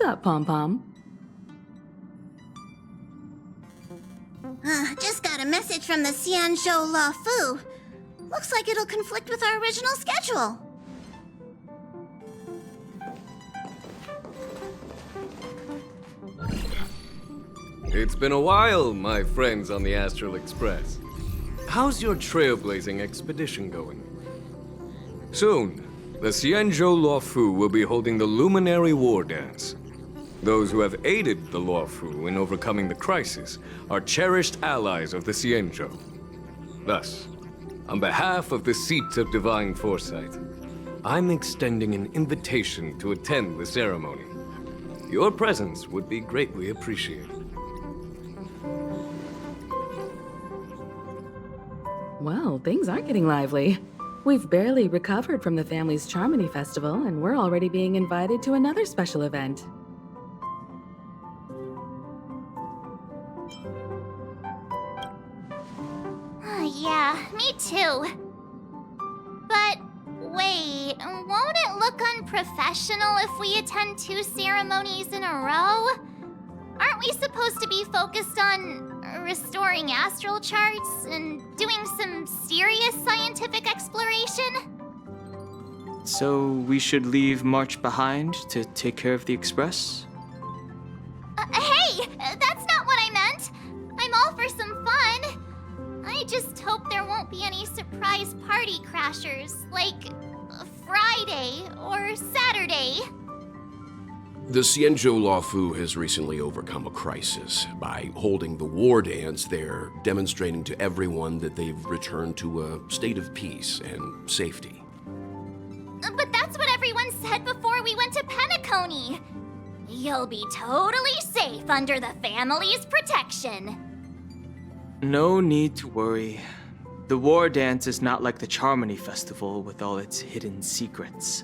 up, Pom-Pom? Just got a message from the Xianzhou La Fu. Looks like it'll conflict with our original schedule. It's been a while, my friends on the Astral Express. How's your trailblazing expedition going? Soon, the Xianzhou La Fu will be holding the Luminary War Dance. Those who have aided the La Fu in overcoming the crisis are cherished allies of the Xianzhou. Thus, on behalf of the Seat of Divine Foresight, I'm extending an invitation to attend the ceremony. Your presence would be greatly appreciated. Well, things are getting lively. We've barely recovered from the family's Charmony Festival, and we're already being invited to another special event. Yeah, me too. But wait, won't it look unprofessional if we attend 2 ceremonies in a row? Aren't we supposed to be focused on restoring astral charts and doing some serious scientific exploration? So we should leave March behind to take care of the Express? Hey, that's not what I meant. I'm all for some fun. I just hope there won't be any surprise party crashers, like Friday or Saturday. The Xianzhou La Fu has recently overcome a crisis. By holding the war dance, they're demonstrating to everyone that they've returned to a state of peace and safety. But that's what everyone said before we went to Penacony. You'll be totally safe under the family's protection. No need to worry. The war dance is not like the Charmony Festival with all its hidden secrets.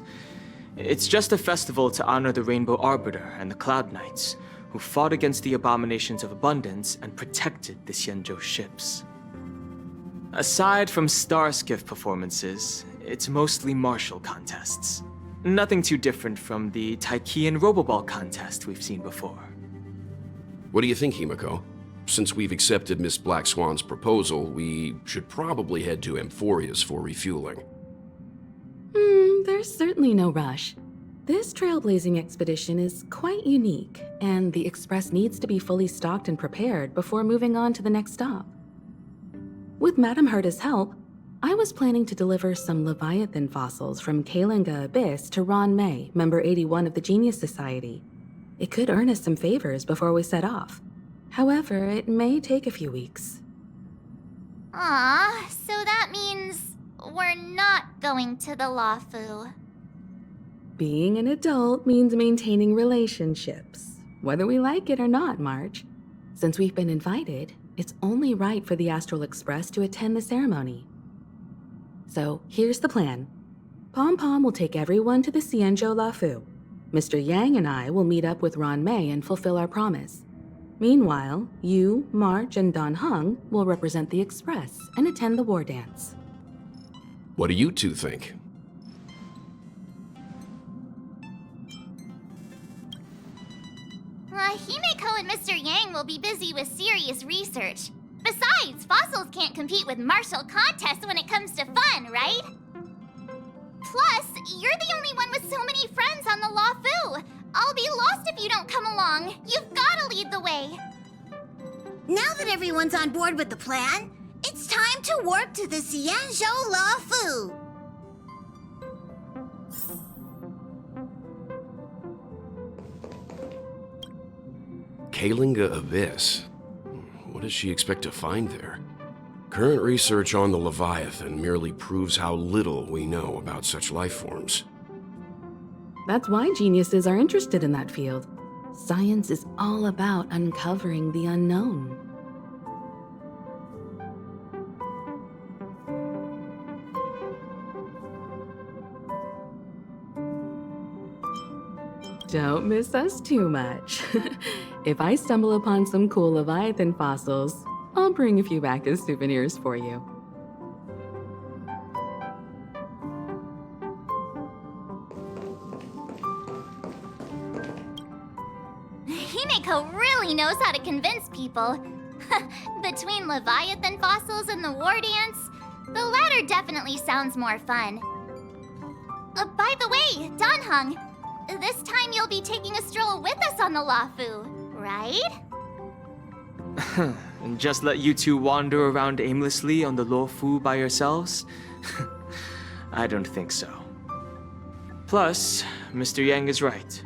It's just a festival to honor the Rainbow Arbiter and the Cloud Knights, who fought against the abominations of abundance and protected the Xianzhou ships. Aside from star skiff performances, it's mostly martial contests. Nothing too different from the Taiki and Roboball contest we've seen before. What do you think, Himiko? Since we've accepted Miss Black Swan's proposal, we should probably head to Amphoria's for refueling. There's certainly no rush. This trailblazing expedition is quite unique, and the Express needs to be fully stocked and prepared before moving on to the next stop. With Madame Herta's help, I was planning to deliver some Leviathan fossils from Kalinga Abyss to Ron May, member 81 of the Genius Society. It could earn us some favors before we set off. However, it may take a few weeks. So that means we're not going to the La Fu. Being an adult means maintaining relationships, whether we like it or not, March. Since we've been invited, it's only right for the Astral Express to attend the ceremony. So here's the plan. Pom-Pom will take everyone to the Xianzhou La Fu. Mr. Yang and I will meet up with Ron May and fulfill our promise. Meanwhile, you, March, and Don Hung will represent the Express and attend the war dance. What do you two think? Himeko and Mr. Yang will be busy with serious research. Besides, fossils can't compete with martial contests when it comes to fun, right? Plus, you're the only one with so many friends on the La Fu. I'll be lost if you don't come along. You've gotta lead the way. Now that everyone's on board with the plan, it's time to warp to the Xianzhou La Fu. Kalinga Abyss. What does she expect to find there? Current research on the Leviathan merely proves how little we know about such life forms. That's why geniuses are interested in that field. Science is all about uncovering the unknown. Don't miss us too much. If I stumble upon some cool Leviathan fossils, I'll bring a few back as souvenirs for you. Himeko really knows how to convince people. Between Leviathan fossils and the war dance, the latter definitely sounds more fun. By the way, Danhung, this time you'll be taking a stroll with us on the Lafu, right? And just let you two wander around aimlessly on the Luofu by yourselves? I don't think so. Plus, Mr. Yang is right.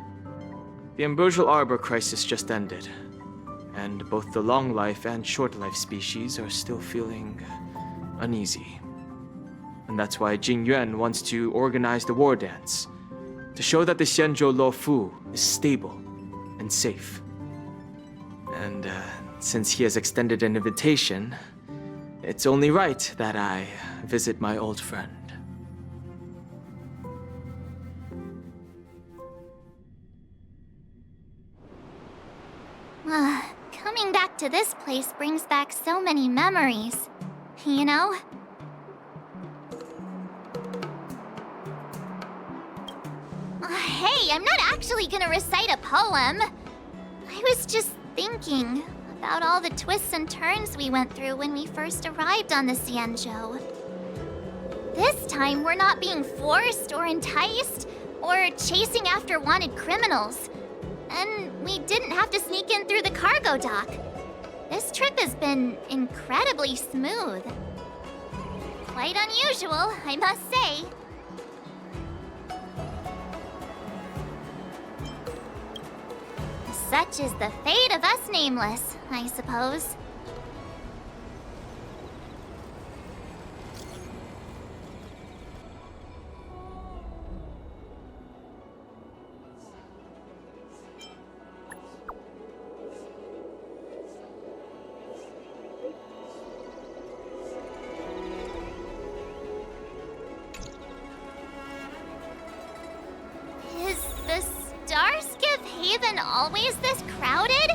The Ambrosial Arbor crisis just ended, and both the long life and short life species are still feeling uneasy. And that's why Jing Yuan wants to organize the war dance, to show that the Xianzhou Luofu is stable and safe. And since he has extended an invitation, it's only right that I visit my old friend. Coming back to this place brings back so many memories, you know? Hey, I'm not actually gonna recite a poem. I was just thinking about all the twists and turns we went through when we first arrived on the Xianzhou. This time, we're not being forced or enticed or chasing after wanted criminals. And we didn't have to sneak in through the cargo dock. This trip has been incredibly smooth. Quite unusual, I must say. Such is the fate of us nameless, I suppose. Is the Starskiff Haven always this crowded?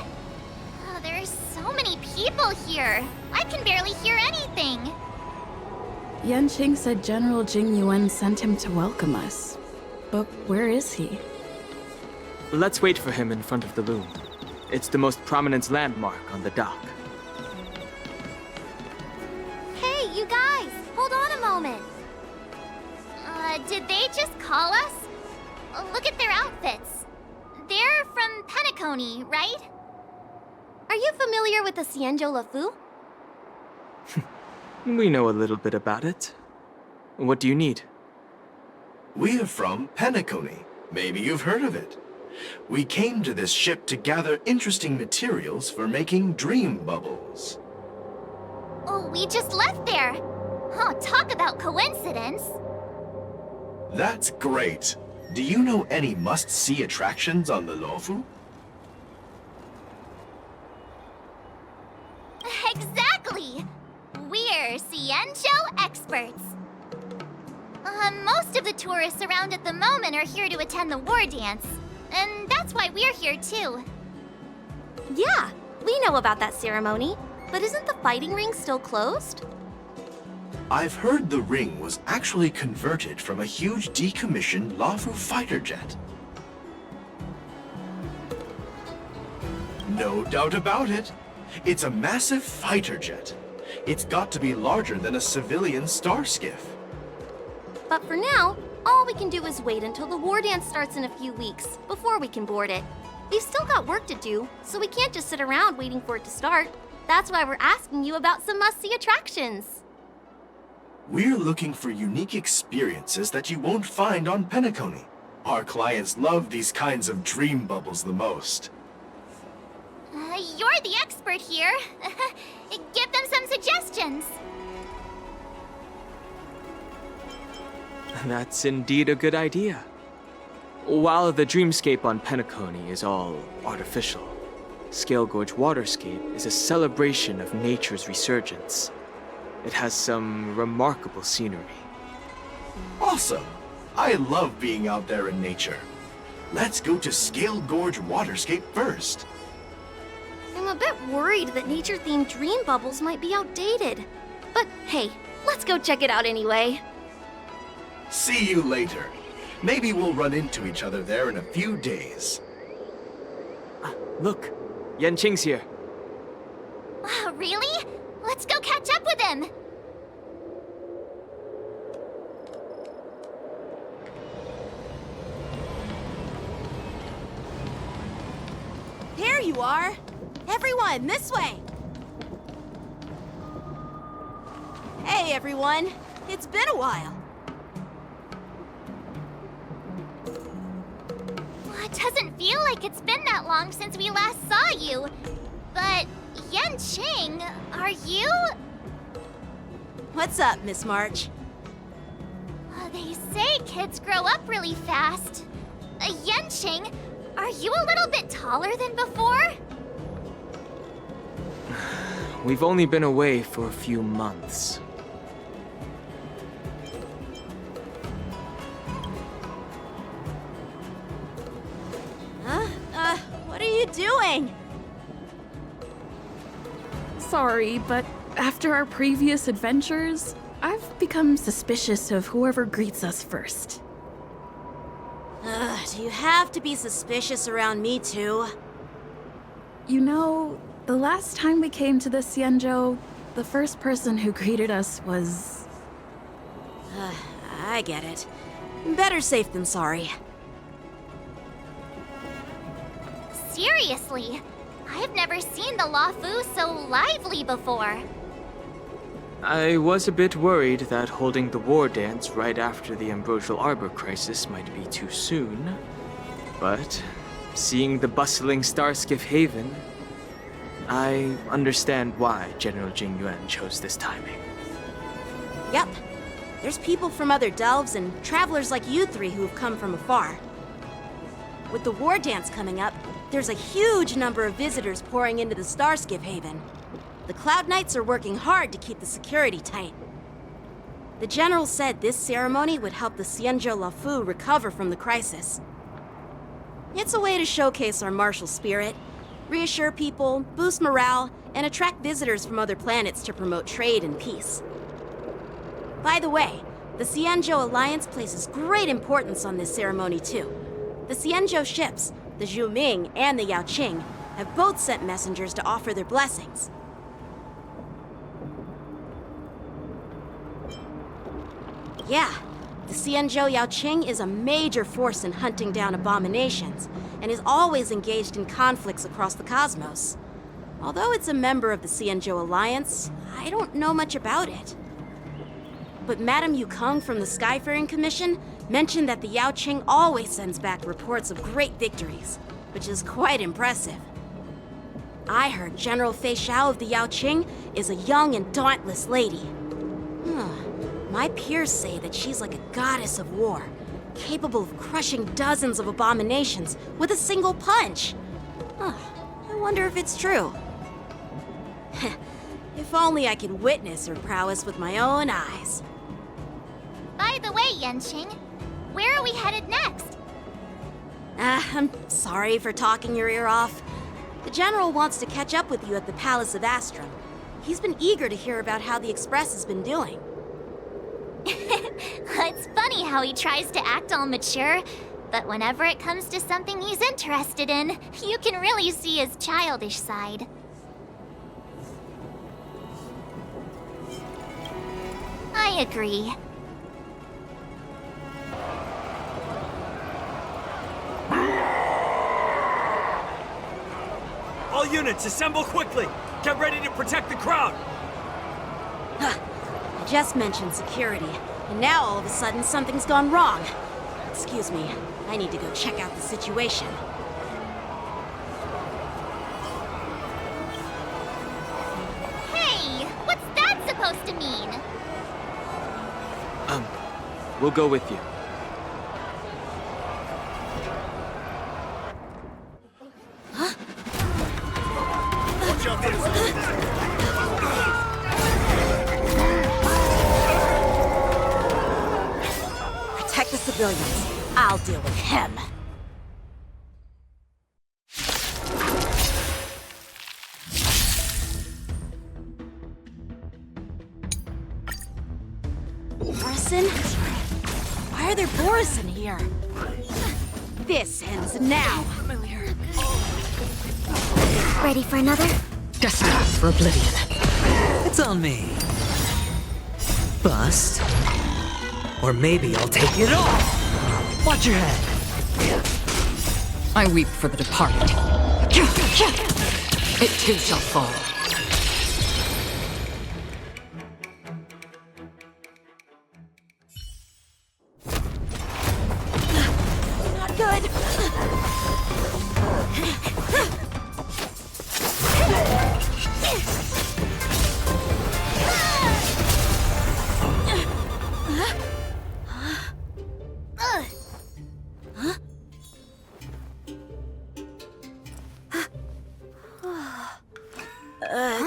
Oh, there's so many people here. I can barely hear anything. Yanqing said General Jing Yuan sent him to welcome us. But where is he? Let's wait for him in front of the loom. It's the most prominent landmark on the dock. Hey, you guys! Hold on a moment. Did they just call us? Look at their outfits. They're from Penacony, right? Are you familiar with the Xianzhou Luofu? We know a little bit about it. What do you need? We're from Penacony. Maybe you've heard of it. We came to this ship to gather interesting materials for making dream bubbles. Oh, we just left there. Oh, talk about coincidence. That's great. Do you know any must-see attractions on the Luofu? Exactly! We're Xianzhou experts. Most of the tourists around at the moment are here to attend the war dance. And that's why we're here too. Yeah, we know about that ceremony. But isn't the fighting ring still closed? I've heard the ring was actually converted from a huge decommissioned Luofu fighter jet. No doubt about it. It's a massive fighter jet. It's got to be larger than a civilian starskiff. But for now, all we can do is wait until the war dance starts in a few weeks before we can board it. We've still got work to do, so we can't just sit around waiting for it to start. That's why we're asking you about some must-see attractions. We're looking for unique experiences that you won't find on Penacony. Our clients love these kinds of dream bubbles the most. You're the expert here. Give them some suggestions. That's indeed a good idea. While the dreamscape on Penacony is all artificial, Scale Gorge Waterscape is a celebration of nature's resurgence. It has some remarkable scenery. Awesome! I love being out there in nature. Let's go to Scale Gorge Waterscape first. I'm a bit worried that nature-themed dream bubbles might be outdated. But hey, let's go check it out anyway. See you later. Maybe we'll run into each other there in a few days. Look, Yanqing's here. Really? Let's go catch up with him! There you are! Everyone, this way! Hey, everyone. It's been a while. It doesn't feel like it's been that long since we last saw you. But, Yanqing, are you? What's up, Miss March? They say kids grow up really fast. Yanqing, are you a little bit taller than before? We've only been away for a few months. What are you doing? Sorry, but after our previous adventures, I've become suspicious of whoever greets us first. Do you have to be suspicious around me too? You know, the last time we came to the Xianzhou, the first person who greeted us was... I get it. Better safe than sorry. Seriously, I've never seen the Luofu so lively before. I was a bit worried that holding the war dance right after the Ambrosial Arbor crisis might be too soon. But seeing the bustling Starskiff Haven, I understand why General Jing Yuan chose this timing. Yep. There's people from other delves and travelers like you three who have come from afar. With the war dance coming up, there's a huge number of visitors pouring into the Starskiff Haven. The Cloud Knights are working hard to keep the security tight. The General said this ceremony would help the Xianzhou Luofu recover from the crisis. It's a way to showcase our martial spirit, reassure people, boost morale, and attract visitors from other planets to promote trade and peace. By the way, the Xianzhou Alliance places great importance on this ceremony too. The Xianzhou ships, the Zhuming and the Yaoqing, have both sent messengers to offer their blessings. Yeah, the Xianzhou Yaoqing is a major force in hunting down abominations, and is always engaged in conflicts across the cosmos. Although it's a member of the Xianzhou Alliance, I don't know much about it. But Madame Yukong from the Skyfaring Commission mentioned that the Yaoqing always sends back reports of great victories, which is quite impressive. I heard General Fei Xiao of the Yaoqing is a young and dauntless lady. My peers say that she's like a goddess of war, capable of crushing dozens of abominations with a single punch. I wonder if it's true. If only I could witness her prowess with my own eyes. By the way, Yanqing, where are we headed next? I'm sorry for talking your ear off. The General wants to catch up with you at the Palace of Astrum. He's been eager to hear about how the Express has been doing. It's funny how he tries to act all mature, but whenever it comes to something he's interested in, you can really see his childish side. I agree. All units, assemble quickly! Get ready to protect the crowd! I just mentioned security, and now all of a sudden something's gone wrong. Excuse me, I need to go check out the situation. Hey, what's that supposed to mean? We'll go with you. Protect the civilians. I'll deal with him. Borison? Why are there Borison here? This ends now. Ready for another? Destined for oblivion. It's on me. Bust. Or maybe I'll take it all. Watch your head. I weep for the departed. It too shall fall. Not good.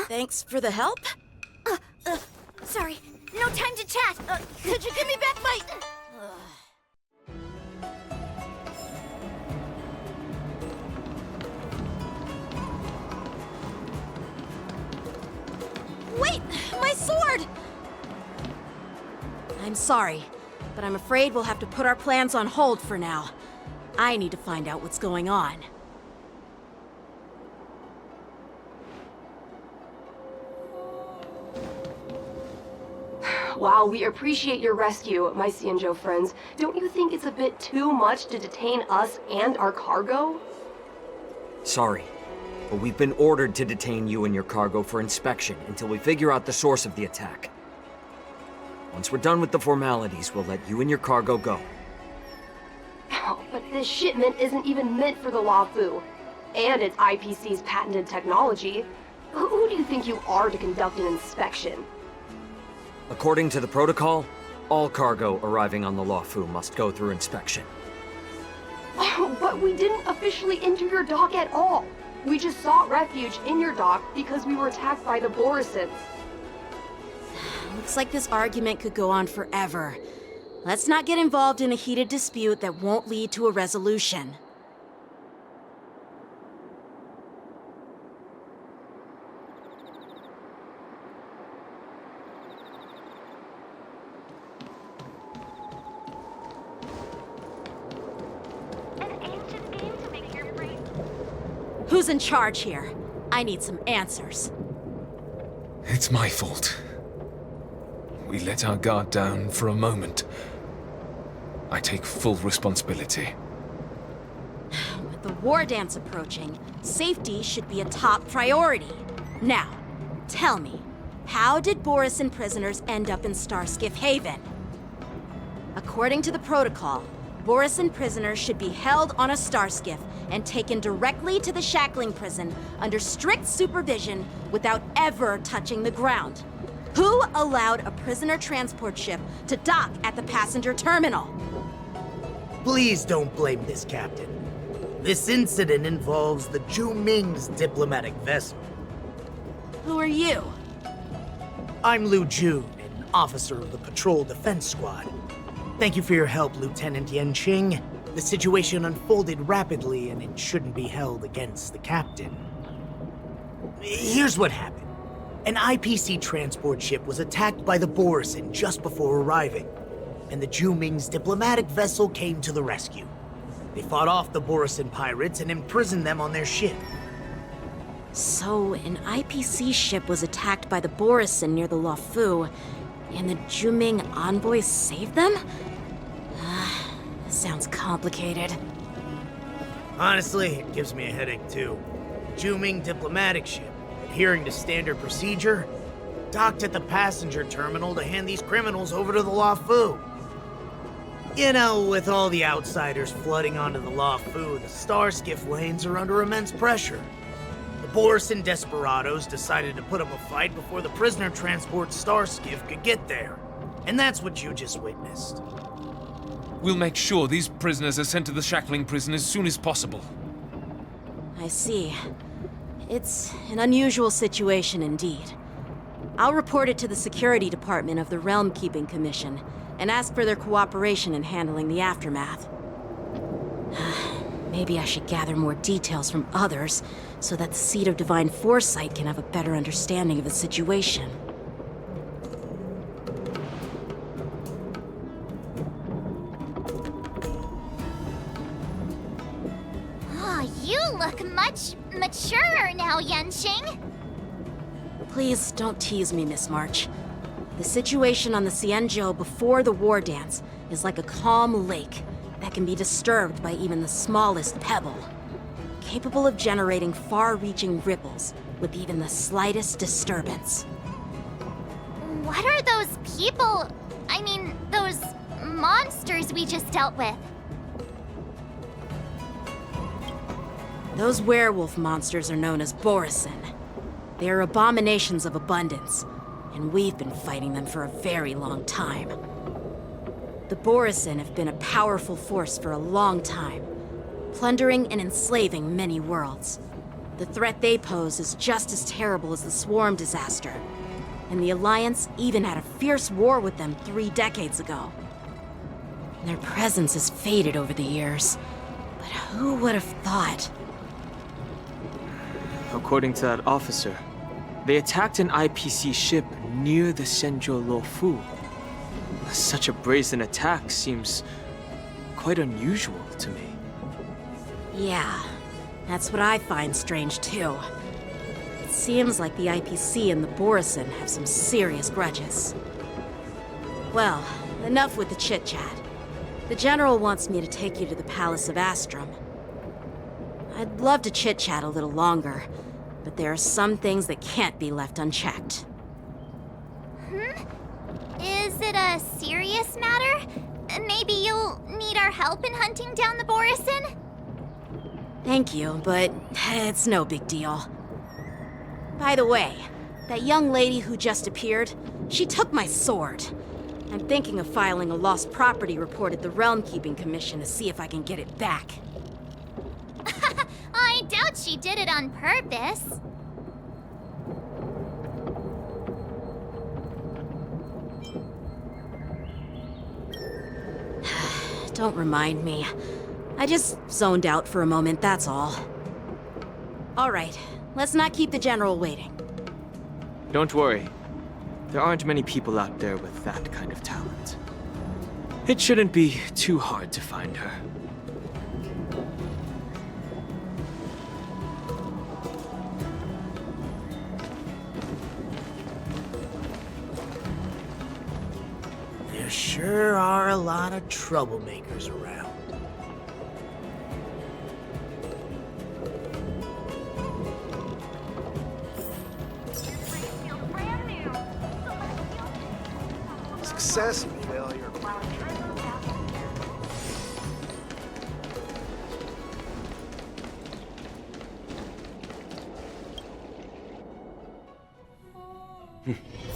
Thanks for the help. Sorry, no time to chat. Could you give me back my... Wait! My sword! I'm sorry, but I'm afraid we'll have to put our plans on hold for now. I need to find out what's going on. While we appreciate your rescue, my Xianzhou friends, don't you think it's a bit too much to detain us and our cargo? Sorry, but we've been ordered to detain you and your cargo for inspection until we figure out the source of the attack. Once we're done with the formalities, we'll let you and your cargo go. Oh, but this shipment isn't even meant for the Luofu, and it's IPC's patented technology. Who do you think you are to conduct an inspection? According to the protocol, all cargo arriving on the Luofu must go through inspection. Oh, but we didn't officially enter your dock at all. We just sought refuge in your dock because we were attacked by the Borisons. Looks like this argument could go on forever. Let's not get involved in a heated dispute that won't lead to a resolution. Who's in charge here? I need some answers. It's my fault. We let our guard down for a moment. I take full responsibility. With the war dance approaching, safety should be a top priority. Now, tell me, how did Borisin prisoners end up in Starskiff Haven? According to the protocol, Borisin prisoners should be held on a Starskiff and taken directly to the shackling prison under strict supervision without ever touching the ground. Who allowed a prisoner transport ship to dock at the passenger terminal? Please don't blame this captain. This incident involves the Zhu Ming's diplomatic vessel. Who are you? I'm Liu Jun, an officer of the Patrol Defense Squad. Thank you for your help, Lieutenant Yanqing. The situation unfolded rapidly, and it shouldn't be held against the captain. Here's what happened. An IPC transport ship was attacked by the Borisin just before arriving, and the Zhu Ming's diplomatic vessel came to the rescue. They fought off the Borisin pirates and imprisoned them on their ship. So, an IPC ship was attacked by the Borisin near the Luofu, and the Zhu Ming envoys saved them? Sounds complicated. Honestly, it gives me a headache too. The Zhu Ming diplomatic ship, adhering to standard procedure, docked at the passenger terminal to hand these criminals over to the Luofu. You know, with all the outsiders flooding onto the Luofu, the Starskiff lanes are under immense pressure. The Borisin desperados decided to put up a fight before the prisoner transport Starskiff could get there. And that's what you just witnessed. We'll make sure these prisoners are sent to the shackling prison as soon as possible. I see. It's an unusual situation indeed. I'll report it to the security department of the Realm Keeping Commission and ask for their cooperation in handling the aftermath. Maybe I should gather more details from others so that the Seat of Divine Foresight can have a better understanding of the situation. Oh, you look much maturer now, Liao Yanqing? Please don't tease me, Miss March. The situation on the Xianzhou before the war dance is like a calm lake that can be disturbed by even the smallest pebble, capable of generating far-reaching ripples with even the slightest disturbance. What are those people? I mean, those monsters we just dealt with? Those werewolf monsters are known as Borisin. They are abominations of abundance, and we've been fighting them for a very long time. The Borisin have been a powerful force for a long time, plundering and enslaving many worlds. The threat they pose is just as terrible as the Swarm disaster, and the Alliance even had a fierce war with them 3 decades ago. Their presence has faded over the years, but who would have thought? According to that officer, they attacked an IPC ship near the Shenzhou Luofu. Such a brazen attack seems quite unusual to me. Yeah, that's what I find strange too. It seems like the IPC and the Borisin have some serious grudges. Well, enough with the chit-chat. The General wants me to take you to the Palace of Astrum. I'd love to chit-chat a little longer, but there are some things that can't be left unchecked. Is it a serious matter? Maybe you'll need our help in hunting down the Borisin? Thank you, but it's no big deal. By the way, that young lady who just appeared, she took my sword. I'm thinking of filing a lost property report at the Realm Keeping Commission to see if I can get it back. I doubt she did it on purpose. Don't remind me. I just zoned out for a moment, that's all. All right, let's not keep the General waiting. Don't worry. There aren't many people out there with that kind of talent. It shouldn't be too hard to find her. There sure are a lot of troublemakers around. Success and failure.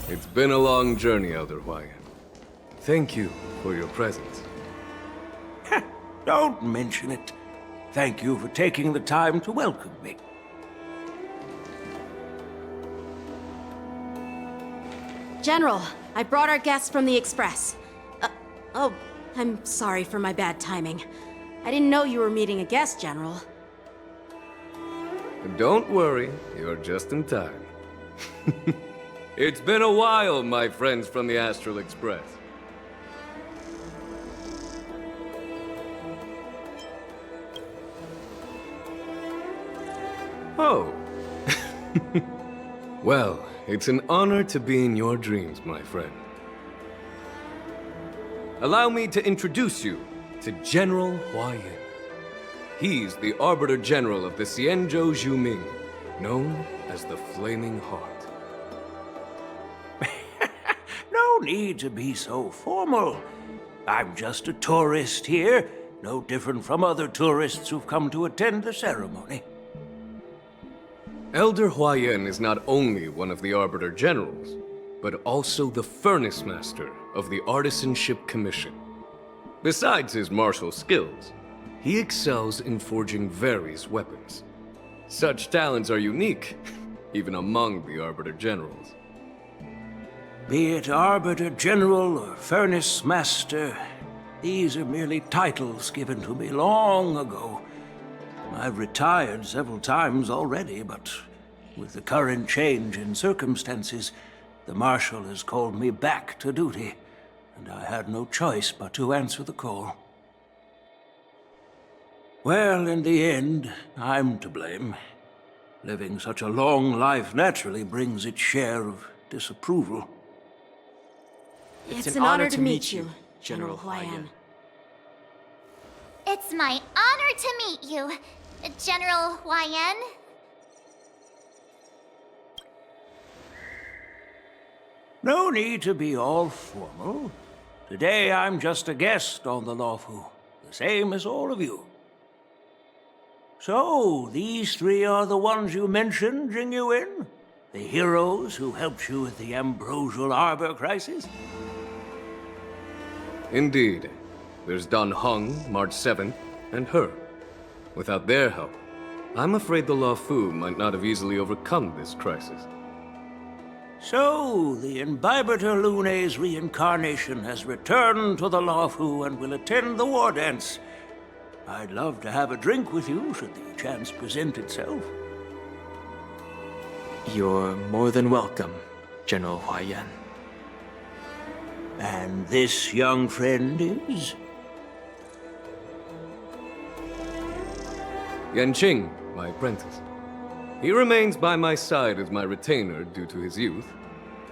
It's been a long journey, Elder Huayan. Thank you for your presence. Don't mention it. Thank you for taking the time to welcome me. General, I brought our guests from the Express. Oh, I'm sorry for my bad timing. I didn't know you were meeting a guest, General. Don't worry, you're just in time. It's been a while, my friends from the Astral Express. Oh. Well, it's an honor to be in your dreams, my friend. Allow me to introduce you to General Huayan. He's the Arbiter General of the Xianzhou Zhuming, known as the Flaming Heart. No need to be so formal. I'm just a tourist here, no different from other tourists who've come to attend the ceremony. Elder Huayan is not only one of the Arbiter Generals, but also the Furnace Master of the Artisanship Commission. Besides his martial skills, he excels in forging various weapons. Such talents are unique, even among the Arbiter Generals. Be it Arbiter General or Furnace Master, these are merely titles given to me long ago. I've retired several times already, but with the current change in circumstances, the Marshal has called me back to duty, and I had no choice but to answer the call. Well, in the end, I'm to blame. Living such a long life naturally brings its share of disapproval. It's an honor to meet you, General Huayan. It's my honor to meet you, General Huayan. No need to be all formal. Today I'm just a guest on the Lawfu, the same as all of you. So, these three are the ones you mentioned, Jingyuin? The heroes who helped you with the Ambrosial Arbor crisis? Indeed. There's Don Hung, March 7th, and her. Without their help, I'm afraid the Lawfu might not have easily overcome this crisis. So, the Imbibitor Lune's reincarnation has returned to the Lawfu and will attend the war dance. I'd love to have a drink with you should the chance present itself. You're more than welcome, General Huayan. And this young friend is? Yanqing, my apprentice. He remains by my side as my retainer due to his youth,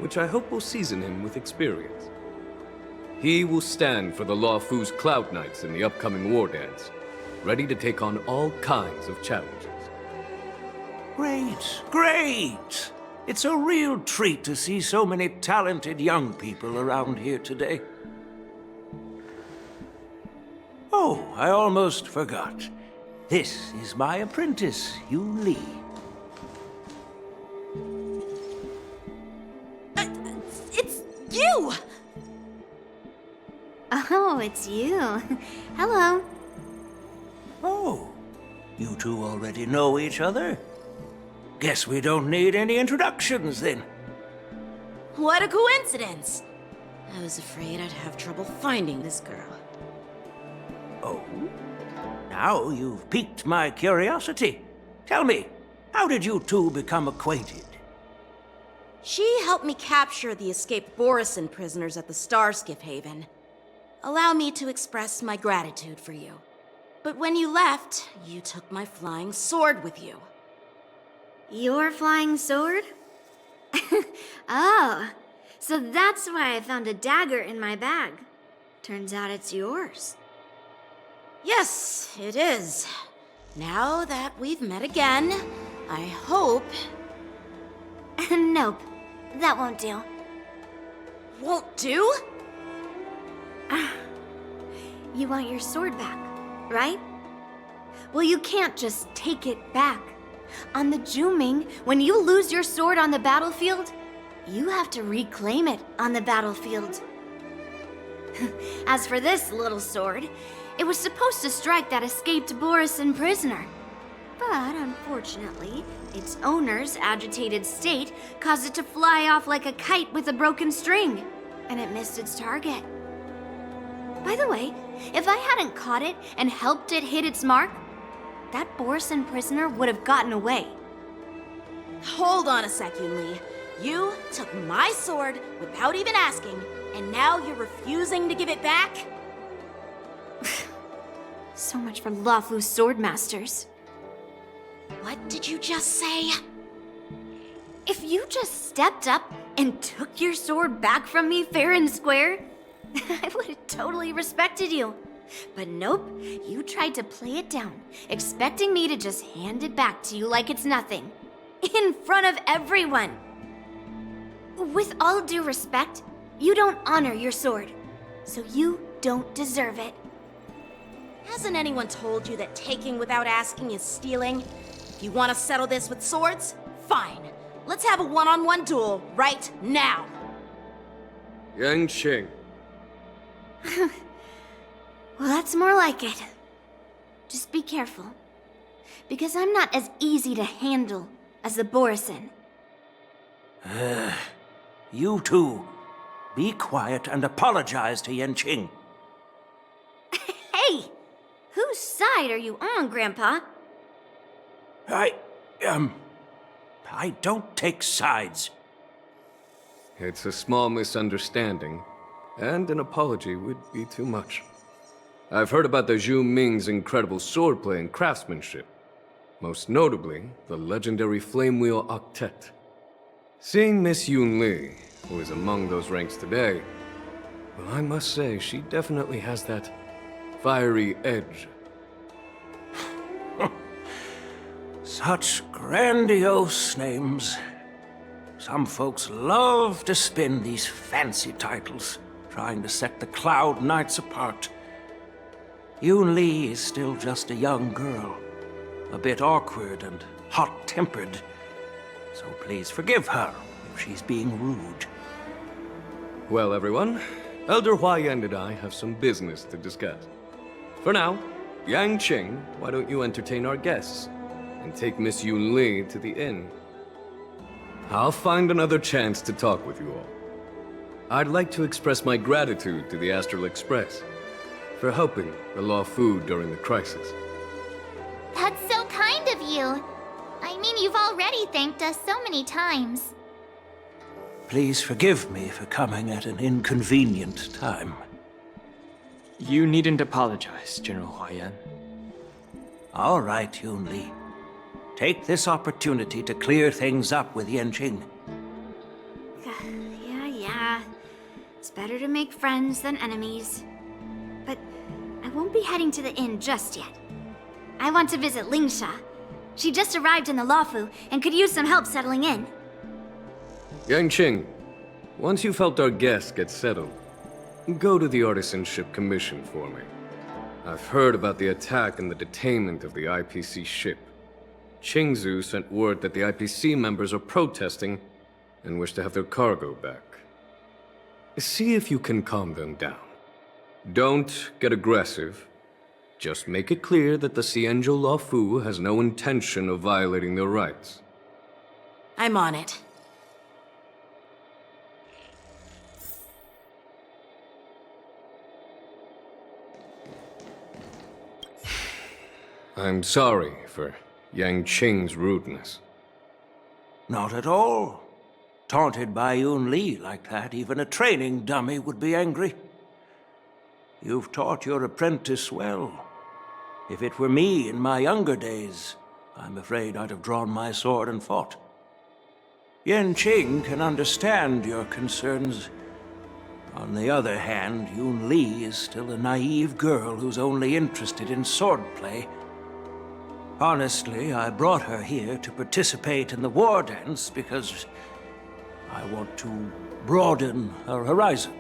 which I hope will season him with experience. He will stand for the Lawfu's Cloud Knights in the upcoming war dance, ready to take on all kinds of challenges. Great, great! It's a real treat to see so many talented young people around here today. Oh, I almost forgot. This is my apprentice, Yun Li. It's you! Oh, it's you. Hello. Oh, you two already know each other? Guess we don't need any introductions, then. What a coincidence! I was afraid I'd have trouble finding this girl. Oh? Now you've piqued my curiosity. Tell me, how did you two become acquainted? She helped me capture the escaped Borisin prisoners at the Starskiff Haven. Allow me to express my gratitude for you. But when you left, you took my flying sword with you. Your flying sword? Oh, so that's why I found a dagger in my bag. Turns out it's yours. Yes, it is. Now that we've met again, I hope... Nope, that won't do. Won't do? You want your sword back, right? Well, you can't just take it back. On the Juming, when you lose your sword on the battlefield, you have to reclaim it on the battlefield. As for this little sword, it was supposed to strike that escaped Borisin prisoner. But unfortunately, its owner's agitated state caused it to fly off like a kite with a broken string, and it missed its target. By the way, if I hadn't caught it and helped it hit its mark, that Borisin prisoner would have gotten away. Hold on a sec, Yun Li. You took my sword without even asking, and now you're refusing to give it back? So much for Lawfu swordmasters. What did you just say? If you just stepped up and took your sword back from me fair and square, I would have totally respected you. But nope, you tried to play it down, expecting me to just hand it back to you like it's nothing. In front of everyone. With all due respect, you don't honor your sword, so you don't deserve it. Hasn't anyone told you that taking without asking is stealing? If you want to settle this with swords, fine. Let's have a one-on-one duel right now. Yanqing. Well, that's more like it. Just be careful, because I'm not as easy to handle as the Borisin. You two, be quiet and apologize to Yanqing. Hey! Whose side are you on, Grandpa? I don't take sides. It's a small misunderstanding, and an apology would be too much. I've heard about the Zhu Ming's incredible swordplay and craftsmanship. most notably the legendary Flamewheel Octet. Seeing Miss Yoon Lee, who is among those ranks today, well, I must say she definitely has that fiery edge. Such grandiose names. Some folks love to spin these fancy titles, trying to set the Cloud Knights apart. Yoon Lee is still just a young girl, a bit awkward and hot-tempered. So please forgive her if she's being rude. Well, everyone, Elder Huayan and I have some business to discuss. For now, Yang Qing, why don't you entertain our guests and take Miss Yoon Lee to the inn? I'll find another chance to talk with you all. I'd like to express my gratitude to the Astral Express for helping the Law Fu during the crisis. That's so kind of you. I mean, you've already thanked us so many times. Please forgive me for coming at an inconvenient time. You needn't apologize, General Huayan. All right, Yoon Lee. Take this opportunity to clear things up with Yanqing. Yeah. It's better to make friends than enemies. But I won't be heading to the inn just yet. I want to visit Lingsha. She just arrived in the Luofu and could use some help settling in. Yang Qing, once you've helped our guests get settled, go to the Artisanship Commission for me. I've heard about the attack and the detainment of the IPC ship. Qingzu sent word that the IPC members are protesting and wish to have their cargo back. See if you can calm them down. Don't get aggressive. Just make it clear that the Xianzhou Law Fu has no intention of violating their rights. I'm on it. I'm sorry for Yang Qing's rudeness. Not at all. Taunted by Yoon Lee like that, even a training dummy would be angry. You've taught your apprentice well. If it were me in my younger days, I'm afraid I'd have drawn my sword and fought. Yanqing can understand your concerns. On the other hand, Yoon Lee is still a naive girl who's only interested in swordplay. Honestly, I brought her here to participate in the war dance because I want to broaden her horizons.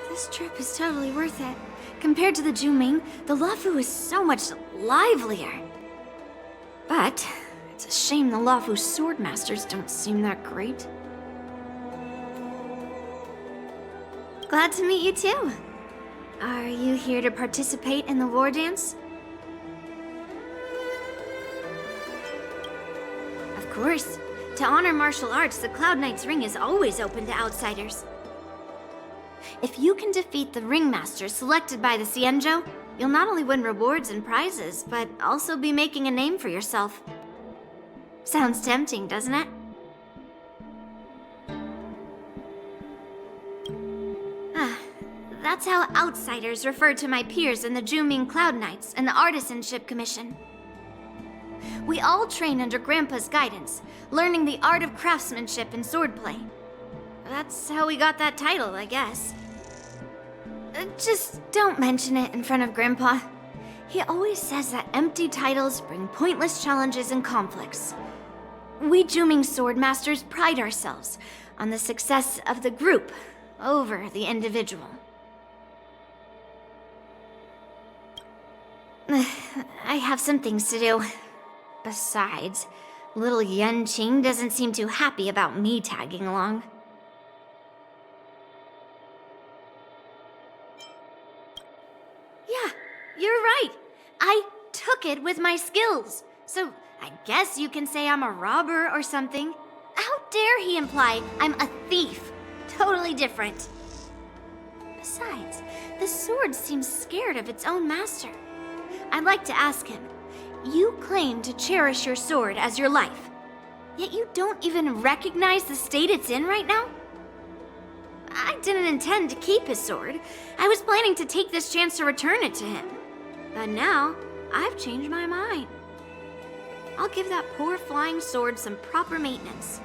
This trip is totally worth it. Compared to the Juming, the Luofu is so much livelier. But it's a shame the Luofu swordmasters don't seem that great. Glad to meet you too. Are you here to participate in the war dance? Of course. To honor martial arts, the Cloud Knight's ring is always open to outsiders. If you can defeat the ringmaster selected by the Xianzhou, you'll not only win rewards and prizes, but also be making a name for yourself. Sounds tempting, doesn't it? That's how outsiders refer to my peers in the Juming Cloud Knights and the Artisanship Commission. We all train under Grandpa's guidance, learning the art of craftsmanship and swordplay. That's how we got that title, I guess. Just don't mention it in front of Grandpa. He always says that empty titles bring pointless challenges and conflicts. We Juming swordmasters pride ourselves on the success of the group over the individual. I have some things to do. Besides, little Yanqing doesn't seem too happy about me tagging along. Yeah, you're right. I took it with my skills. So I guess you can say I'm a robber or something. How dare he imply I'm a thief? Totally different. Besides, the sword seems scared of its own master. I'd like to ask him, you claim to cherish your sword as your life, yet you don't even recognize the state it's in right now? I didn't intend to keep his sword. I was planning to take this chance to return it to him. But now, I've changed my mind. I'll give that poor flying sword some proper maintenance.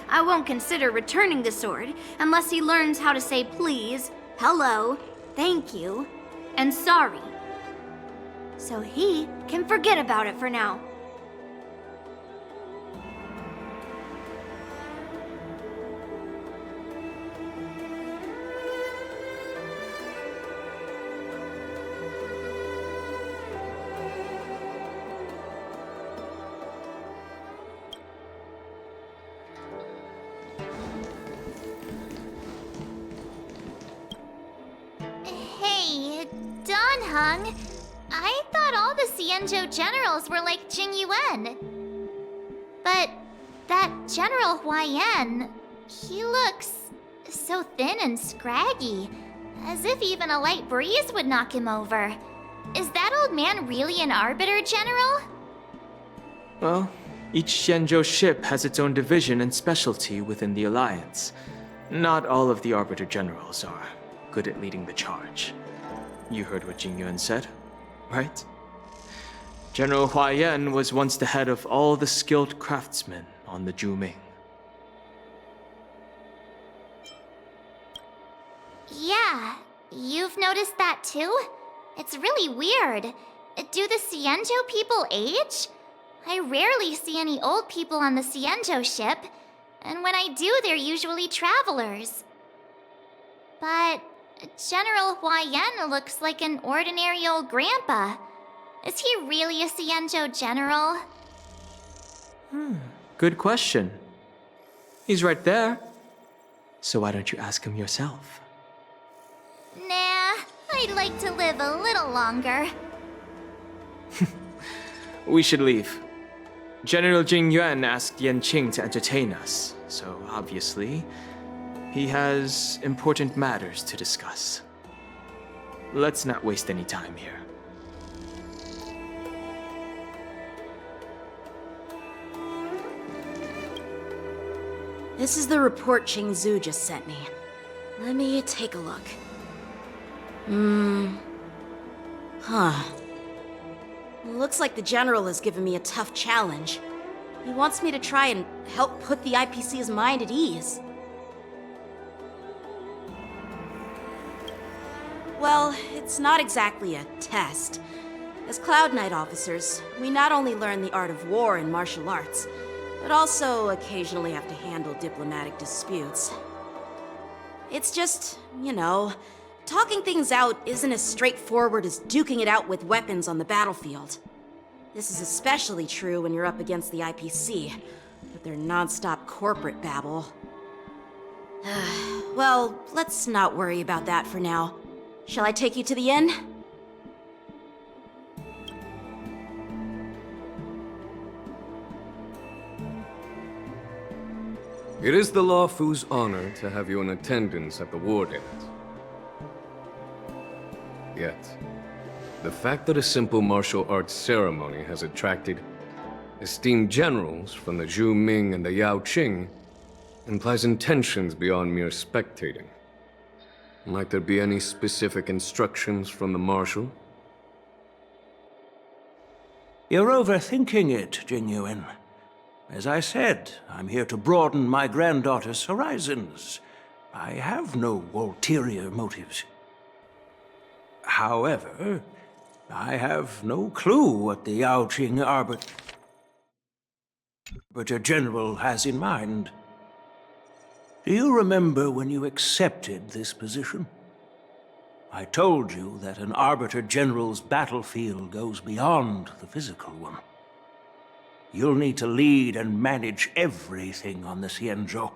I won't consider returning the sword unless he learns how to say please, hello, thank you, and sorry. So he can forget about it for now. Hey, Donhung. I thought all the Xianzhou generals were like Jing Yuan. But that General Huaiyan, he looks so thin and scraggy, as if even a light breeze would knock him over. Is that old man really an Arbiter General? Well, each Xianzhou ship has its own division and specialty within the Alliance. Not all of the Arbiter Generals are good at leading the charge. You heard what Jing Yuan said, right? General Huaiyan was once the head of all the skilled craftsmen on the Zhuming. Yeah, you've noticed that too? It's really weird. Do the Xianzhou people age? I rarely see any old people on the Xianzhou ship, and when I do, they're usually travelers. But General Huaiyan looks like an ordinary old grandpa. Is he really a Xianzhou general? Good question. He's right there. So why don't you ask him yourself? Nah, I'd like to live a little longer. We should leave. General Jing Yuan asked Yan Qing to entertain us, so obviously, he has important matters to discuss. Let's not waste any time here. This is the report Qingzu just sent me. Let me take a look. Looks like the General has given me a tough challenge. He wants me to try and help put the IPC's mind at ease. Well, it's not exactly a test. As Cloud Knight officers, we not only learn the art of war and martial arts, but also occasionally have to handle diplomatic disputes. It's just, you know, talking things out isn't as straightforward as duking it out with weapons on the battlefield. This is especially true when you're up against the IPC, with their non-stop corporate babble. Well, let's not worry about that for now. Shall I take you to the inn? It is the Law Fu's honor to have you in attendance at the war dance. Yet, the fact that a simple martial arts ceremony has attracted esteemed generals from the Zhu Ming and the Yao Qing implies intentions beyond mere spectating. Might there be any specific instructions from the Marshal? You're overthinking it, Jing Yuan. As I said, I'm here to broaden my granddaughter's horizons. I have no ulterior motives. However, I have no clue what the Yao Qing Arbiter General has in mind. Do you remember when you accepted this position? I told you that an Arbiter General's battlefield goes beyond the physical one. You'll need to lead and manage everything on the Xianzhou.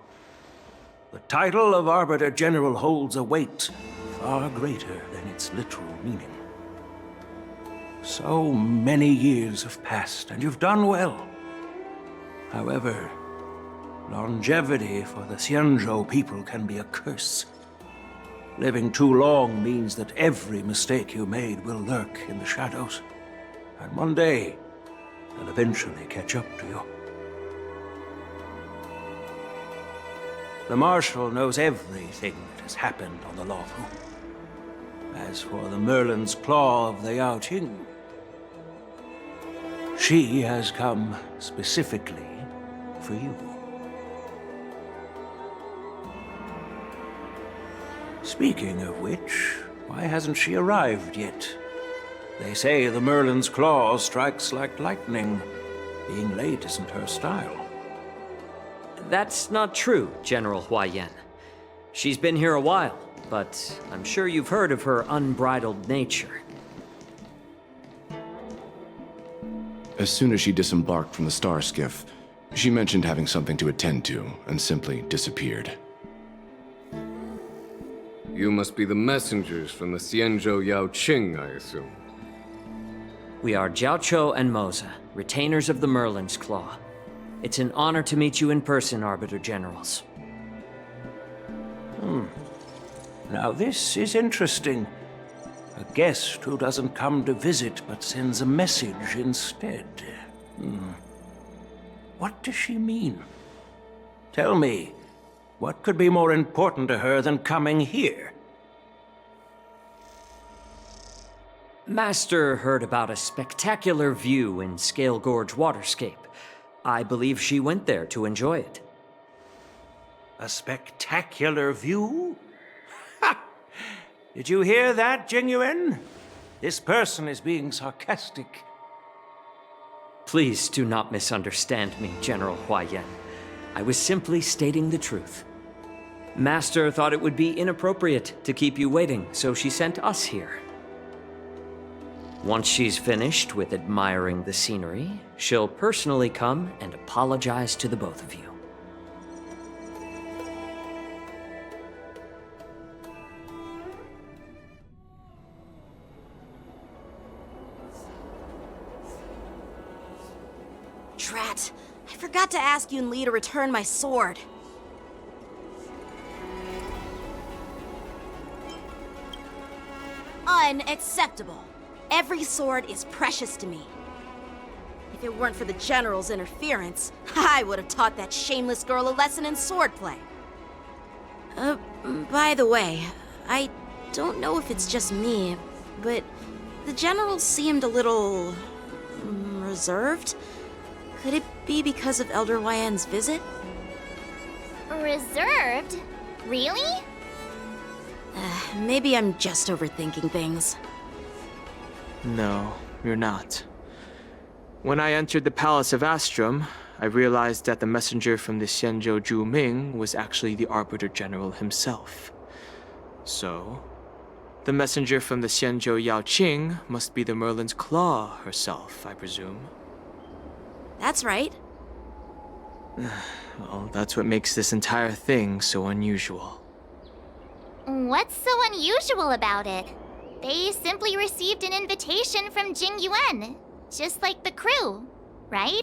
The title of Arbiter General holds a weight far greater than its literal meaning. So many years have passed, and you've done well. However, longevity for the Xianzhou people can be a curse. Living too long means that every mistake you made will lurk in the shadows. And one day, they'll eventually catch up to you. The Marshal knows everything that has happened on the Lawfu. As for the Merlin's Claw of the Yao Qing, she has come specifically for you. Speaking of which, why hasn't she arrived yet? They say the Merlin's Claw strikes like lightning. Being late isn't her style. That's not true, General Huaiyan. She's been here a while, but I'm sure you've heard of her unbridled nature. As soon as she disembarked from the star skiff, she mentioned having something to attend to and simply disappeared. You must be the messengers from the Xianzhou Yao Qing, I assume. We are Jiaoqiu and Moza, retainers of the Merlin's Claw. It's an honor to meet you in person, Arbiter Generals. Now this is interesting. A guest who doesn't come to visit but sends a message instead. What does she mean? Tell me, what could be more important to her than coming here? Master heard about a spectacular view in Scale Gorge Waterscape. I believe she went there to enjoy it. A spectacular view? Ha! Did you hear that, Jingyuan? This person is being sarcastic. Please do not misunderstand me, General Huaiyan. I was simply stating the truth. Master thought it would be inappropriate to keep you waiting, so she sent us here. Once she's finished with admiring the scenery, she'll personally come and apologize to the both of you. Drat! I forgot to ask Yun Li to return my sword. Unacceptable. Every sword is precious to me. If it weren't for the General's interference, I would have taught that shameless girl a lesson in swordplay. By the way, I don't know if it's just me, but the General seemed a little reserved. Could it be because of Elder Huaiyan's visit? Reserved? Really? Maybe I'm just overthinking things. No, you're not. When I entered the Palace of Astrum, I realized that the messenger from the Xianzhou Zhu Ming was actually the Arbiter General himself. So, the messenger from the Xianzhou Yao Qing must be the Merlin's Claw herself, I presume. That's right. Well, that's what makes this entire thing so unusual. What's so unusual about it? They simply received an invitation from Jingyuan, just like the crew, right?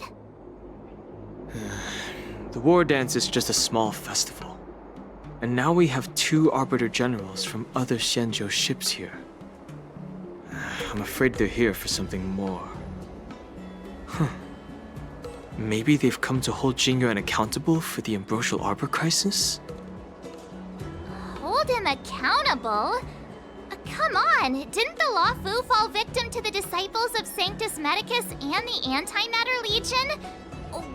The war dance is just a small festival. And now we have 2 Arbiter Generals from other Xianzhou ships here. I'm afraid they're here for something more. Maybe they've come to hold Jingyuan accountable for the Ambrosial Arbor crisis? Hold him accountable? Come on, didn't the Lawfu fall victim to the disciples of Sanctus Medicus and the Antimatter Legion?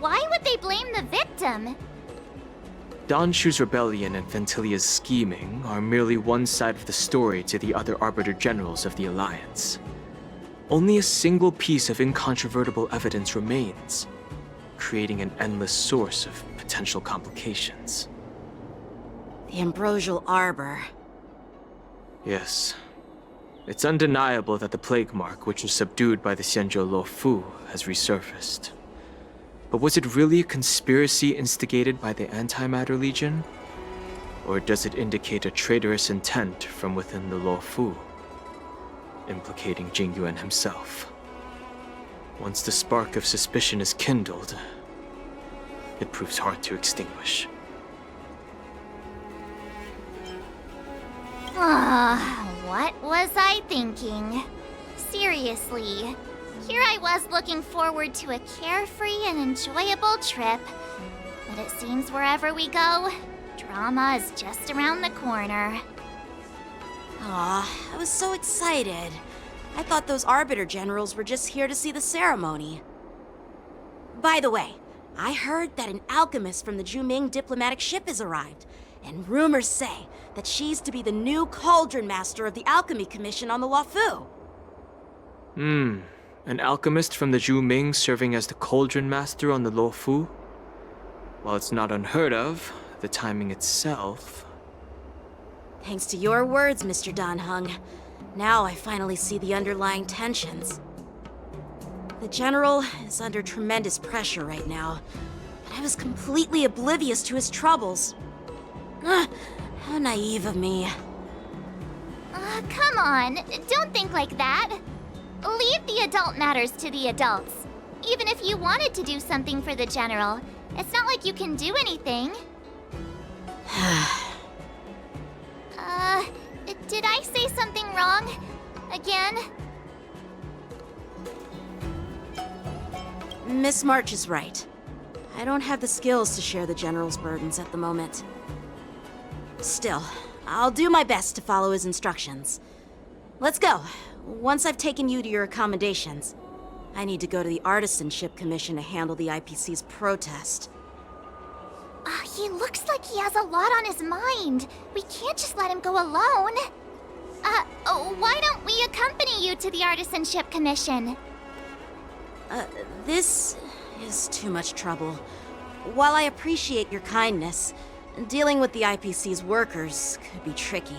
Why would they blame the victim? Danshu's rebellion and Ventilia's scheming are merely one side of the story to the other Arbiter Generals of the Alliance. Only a single piece of incontrovertible evidence remains, creating an endless source of potential complications. The Ambrosial Arbor. Yes. It's undeniable that the plague mark, which was subdued by the Xianzhou Luofu, has resurfaced. But was it really a conspiracy instigated by the Antimatter Legion? Or does it indicate a traitorous intent from within the Luofu, implicating Jingyuan himself? Once the spark of suspicion is kindled, it proves hard to extinguish. What was I thinking? Seriously, here I was looking forward to a carefree and enjoyable trip. But it seems wherever we go, Drama is just around the corner. Aw, I was so excited. I thought those Arbiter Generals were just here to see the ceremony. By the way, I heard that an alchemist from the Juming diplomatic ship has arrived, and rumors say that she's to be the new Cauldron Master of the Alchemy Commission on the Luofu. An alchemist from the Juming serving as the Cauldron Master on the Luofu? While it's not unheard of, the timing itself... Thanks to your words, Mr. Danheng. Now I finally see the underlying tensions. The General is under tremendous pressure right now, but I was completely oblivious to his troubles. How naive of me. Come on, don't think like that. Leave the adult matters to the adults. Even if you wanted to do something for the General, it's not like you can do anything. Did I say something wrong? Again? Miss March is right. I don't have the skills to share the General's burdens at the moment. Still, I'll do my best to follow his instructions. Let's go. Once I've taken you to your accommodations, I need to go to the Artisanship Commission to handle the IPC's protest. He looks like he has a lot on his mind. We can't just let him go alone. Why don't we accompany you to the Artisanship Commission? This is too much trouble. While I appreciate your kindness, dealing with the IPC's workers could be tricky.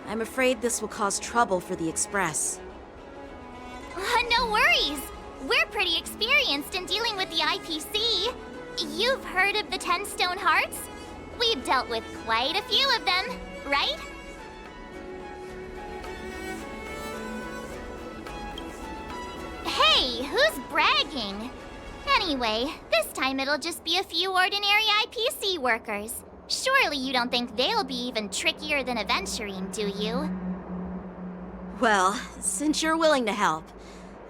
I'm afraid this will cause trouble for the Express. No worries. We're pretty experienced in dealing with the IPC. You've heard of the 10 Stone Hearts? We've dealt with quite a few of them, right? Hey, who's bragging? Anyway, this time it'll just be a few ordinary IPC workers. Surely you don't think they'll be even trickier than adventuring, do you? Well, since you're willing to help,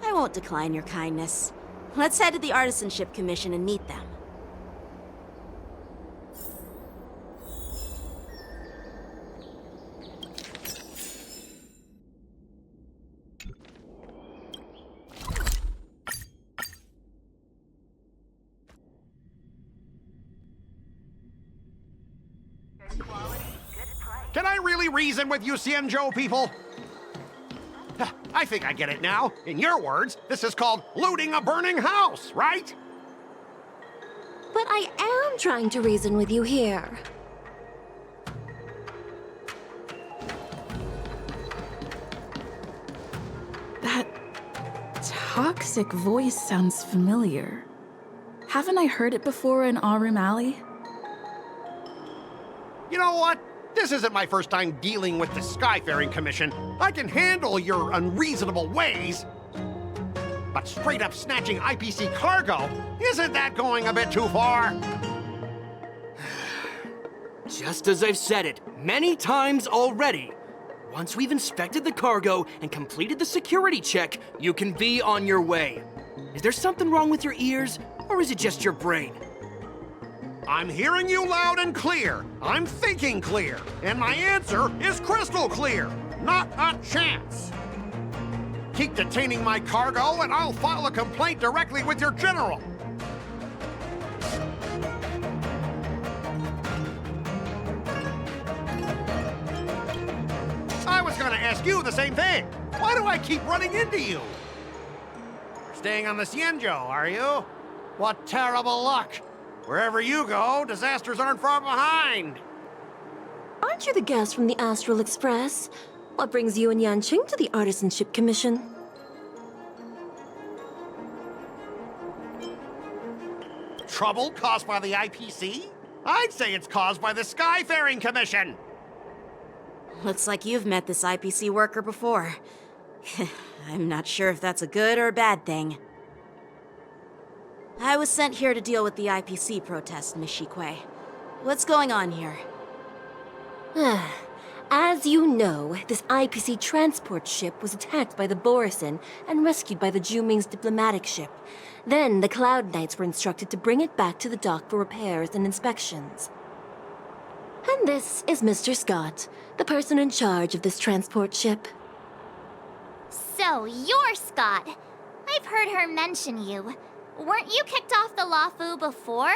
I won't decline your kindness. Let's head to the Artisanship Commission and meet them. Can I really reason with you, Xianzhou people? I think I get it now. In your words, this is called looting a burning house, right? But I am trying to reason with you here. That toxic voice sounds familiar. Haven't I heard it before in Aurum Alley? You know what? This isn't my first time dealing with the Skyfaring Commission. I can handle your unreasonable ways. But straight up snatching IPC cargo, isn't that going a bit too far? Just as I've said it many times already. Once we've inspected the cargo and completed the security check, you can be on your way. Is there something wrong with your ears, or is it just your brain? I'm hearing you loud and clear. I'm thinking clear. And my answer is crystal clear. Not a chance. Keep detaining my cargo and I'll file a complaint directly with your general. I was gonna ask you the same thing. Why do I keep running into you? You're staying on the Xianzhou, are you? What terrible luck. Wherever you go, disasters aren't far behind. Aren't you the guest from the Astral Express? What brings you and Yanqing to the Artisanship Commission? Trouble caused by the IPC? I'd say it's caused by the Skyfaring Commission. Looks like you've met this IPC worker before. I'm not sure if that's a good or a bad thing. I was sent here to deal with the IPC protest, Miss Shikui. What's going on here? As you know, this IPC transport ship was attacked by the Borisin and rescued by the Juming's diplomatic ship. Then the Cloud Knights were instructed to bring it back to the dock for repairs and inspections. And this is Mr. Scott, the person in charge of this transport ship. So, you're Scott. I've heard her mention you. Weren't you kicked off the Lawfu before?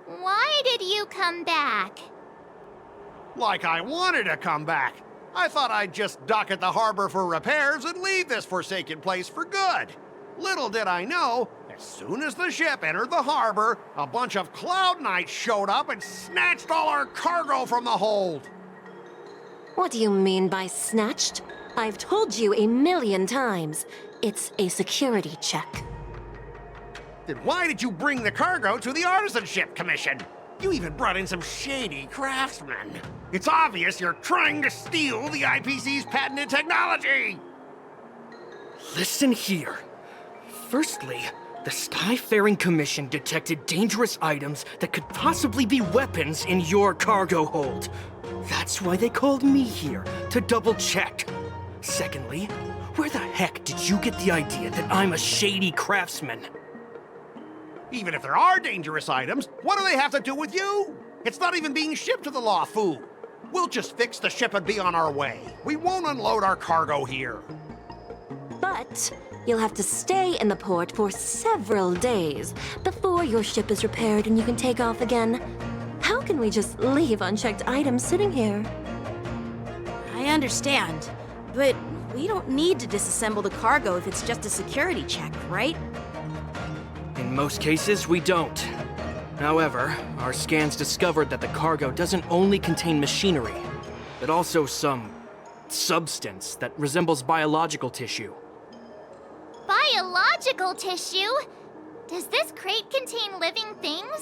Why did you come back? Like I wanted to come back. I thought I'd just dock at the harbor for repairs and leave this forsaken place for good. Little did I know, as soon as the ship entered the harbor, a bunch of Cloud Knights showed up and snatched all our cargo from the hold. What do you mean by snatched? I've told you 1,000,000 times. It's a security check. Then why did you bring the cargo to the Artisanship Commission? You even brought in some shady craftsmen. It's obvious you're trying to steal the IPC's patented technology! Listen here. Firstly, the Skyfaring Commission detected dangerous items that could possibly be weapons in your cargo hold. That's why they called me here, to double-check. Secondly, where the heck did you get the idea that I'm a shady craftsman? Even if there are dangerous items, what do they have to do with you? It's not even being shipped to the Lawfu. We'll just fix the ship and be on our way. We won't unload our cargo here. But you'll have to stay in the port for several days before your ship is repaired and you can take off again. How can we just leave unchecked items sitting here? I understand, but we don't need to disassemble the cargo if it's just a security check, right? In most cases, we don't. However, our scans discovered that the cargo doesn't only contain machinery, but also some substance that resembles biological tissue. Biological tissue? Does this crate contain living things?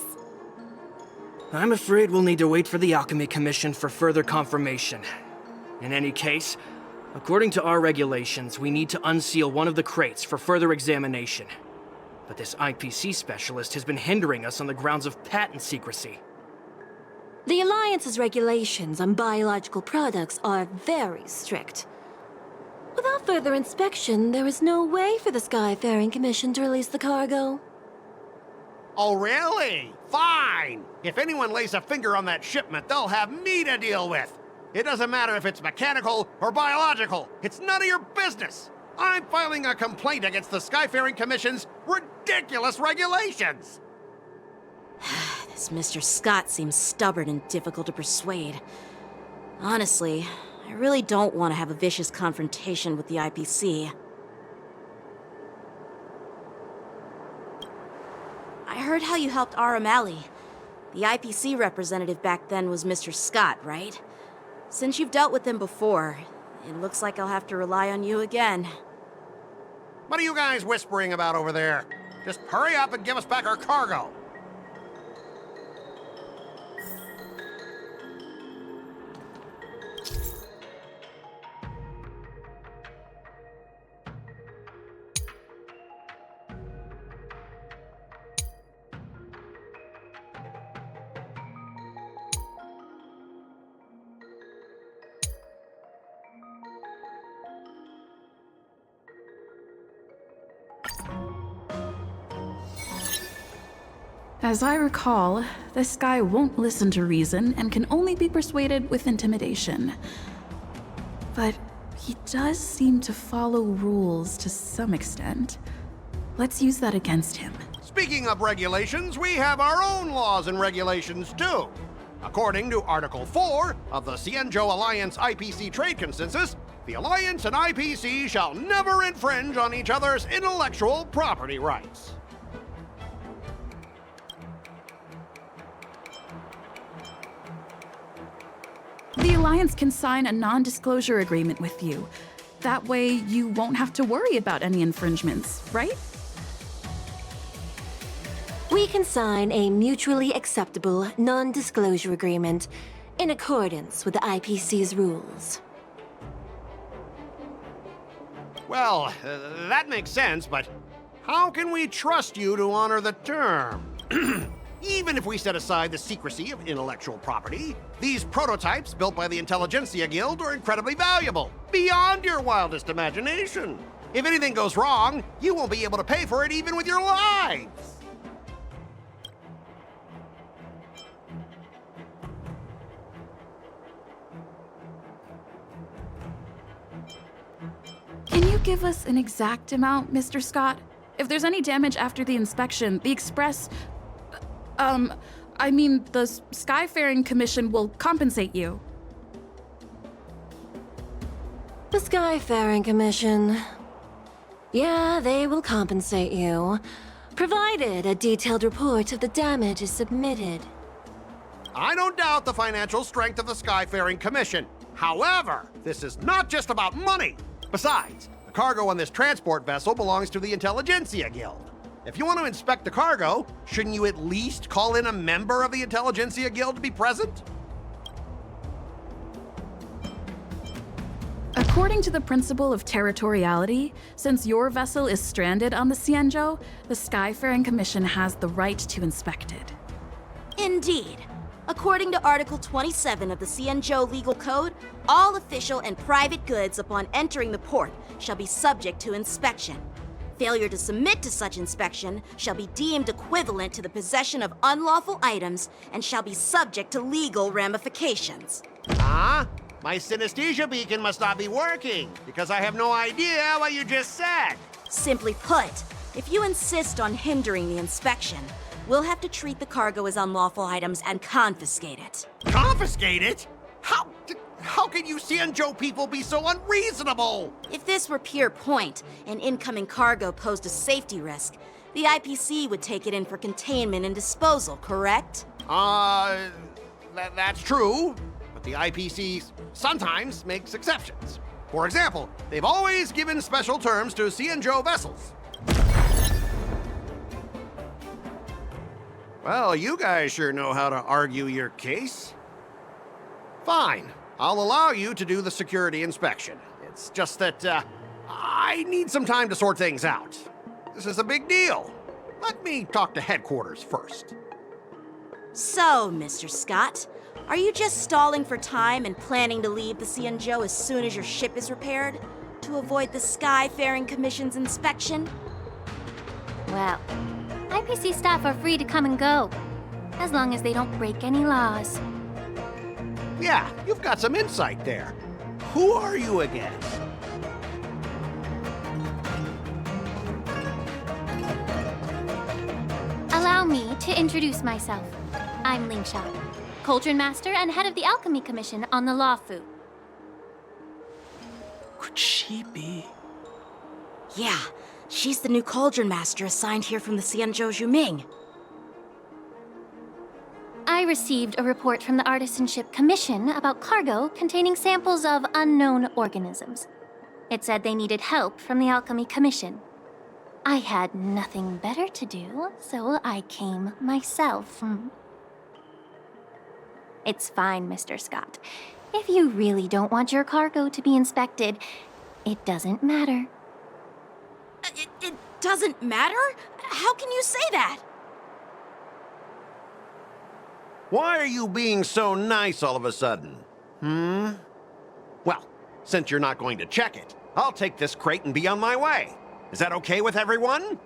I'm afraid we'll need to wait for the Alchemy Commission for further confirmation. In any case, according to our regulations, we need to unseal one of the crates for further examination. But this IPC specialist has been hindering us on the grounds of patent secrecy. The Alliance's regulations on biological products are very strict. Without further inspection, there is no way for the Skyfaring Commission to release the cargo. Oh, really? Fine! If anyone lays a finger on that shipment, they'll have me to deal with. It doesn't matter if it's mechanical or biological. It's none of your business. I'm filing a complaint against the Skyfaring Commission's ridiculous regulations. This Mr. Scott seems stubborn and difficult to persuade. Honestly, I really don't want to have a vicious confrontation with the IPC. I heard how you helped Aramali. The IPC representative back then was Mr. Scott, right? Since you've dealt with him before, it looks like I'll have to rely on you again. What are you guys whispering about over there? Just hurry up and give us back our cargo. As I recall, this guy won't listen to reason and can only be persuaded with intimidation. But he does seem to follow rules to some extent. Let's use that against him. Speaking of regulations, we have our own laws and regulations too. According to Article 4 of the Cienjo Alliance IPC Trade Consensus, the Alliance and IPC shall never infringe on each other's intellectual property rights. The Alliance can sign a non-disclosure agreement with you. That way, you won't have to worry about any infringements, right? We can sign a mutually acceptable non-disclosure agreement in accordance with the IPC's rules. Well, that makes sense, but how can we trust you to honor the term? Even if we set aside the secrecy of intellectual property, these prototypes built by the Intelligentsia Guild are incredibly valuable, beyond your wildest imagination. If anything goes wrong, you won't be able to pay for it even with your lives. give us an exact amount, Mr. Scott? If there's any damage after the inspection, the Express... the Skyfaring Commission will compensate you. The Skyfaring Commission. Yeah, they will compensate you, provided a detailed report of the damage is submitted. I don't doubt the financial strength of the Skyfaring Commission. However, this is not just about money. Besides, the cargo on this transport vessel belongs to the Intelligentsia Guild. If you want to inspect the cargo, shouldn't you at least call in a member of the Intelligentsia Guild to be present? According to the principle of territoriality, since your vessel is stranded on the Xianzhou, the Skyfaring Commission has the right to inspect it. Indeed. According to Article 27 of the Xianzhou Legal Code, all official and private goods upon entering the port shall be subject to inspection. Failure to submit to such inspection shall be deemed equivalent to the possession of unlawful items and shall be subject to legal ramifications. Huh? My synesthesia beacon must not be working, because I have no idea what you just said. Simply put, if you insist on hindering the inspection, we'll have to treat the cargo as unlawful items and confiscate it. Confiscate it? How can you Xianzhou people be so unreasonable? If this were pure point, and incoming cargo posed a safety risk, the IPC would take it in for containment and disposal, correct? That's true. But the IPC sometimes makes exceptions. For example, they've always given special terms to Xianzhou vessels. Well, you guys sure know how to argue your case. Fine, I'll allow you to do the security inspection. It's just that, I need some time to sort things out. This is a big deal. Let me talk to headquarters first. So, Mr. Scott, are you just stalling for time and planning to leave the Xianzhou as soon as your ship is repaired? To avoid the Skyfaring Commission's inspection? Well, IPC staff are free to come and go, as long as they don't break any laws. Yeah, you've got some insight there. Who are you again? Allow me to introduce myself. I'm Lingsha, Cauldron Master and head of the Alchemy Commission on the Luofu. Could she be? Yeah, she's the new Cauldron Master assigned here from the Xianzhou Zhuming. I received a report from the Artisanship Commission about cargo containing samples of unknown organisms. It said they needed help from the Alchemy Commission. I had nothing better to do, so I came myself. It's fine, Mr. Scott. If you really don't want your cargo to be inspected, it doesn't matter. It doesn't matter? How can you say that? Why are you being so nice all of a sudden? Well, since you're not going to check it, I'll take this crate and be on my way. Is that okay with everyone?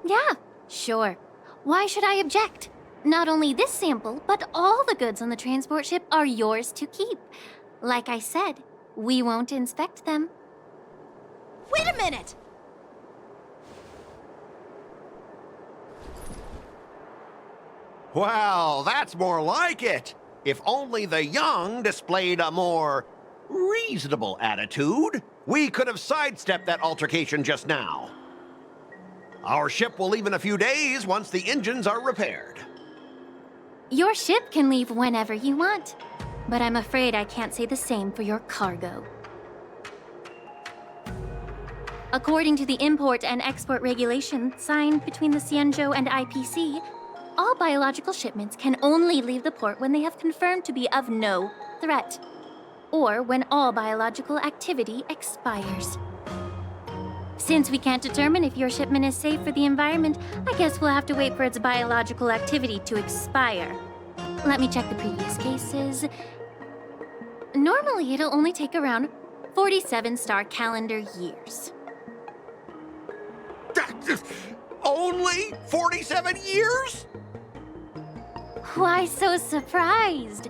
Yeah, sure. Why should I object? Not only this sample, but all the goods on the transport ship are yours to keep. Like I said, we won't inspect them. Wait a minute! Well, that's more like it. If only the young displayed a more reasonable attitude, we could have sidestepped that altercation just now. Our ship will leave in a few days once the engines are repaired. Your ship can leave whenever you want, but I'm afraid I can't say the same for your cargo. According to the import and export regulation signed between the Xianzhou and IPC, all biological shipments can only leave the port when they have confirmed to be of no threat, or when all biological activity expires. Since we can't determine if your shipment is safe for the environment, I guess we'll have to wait for its biological activity to expire. Let me check the previous cases. Normally, it'll only take around 47 star calendar years. Only 47 years? Why so surprised?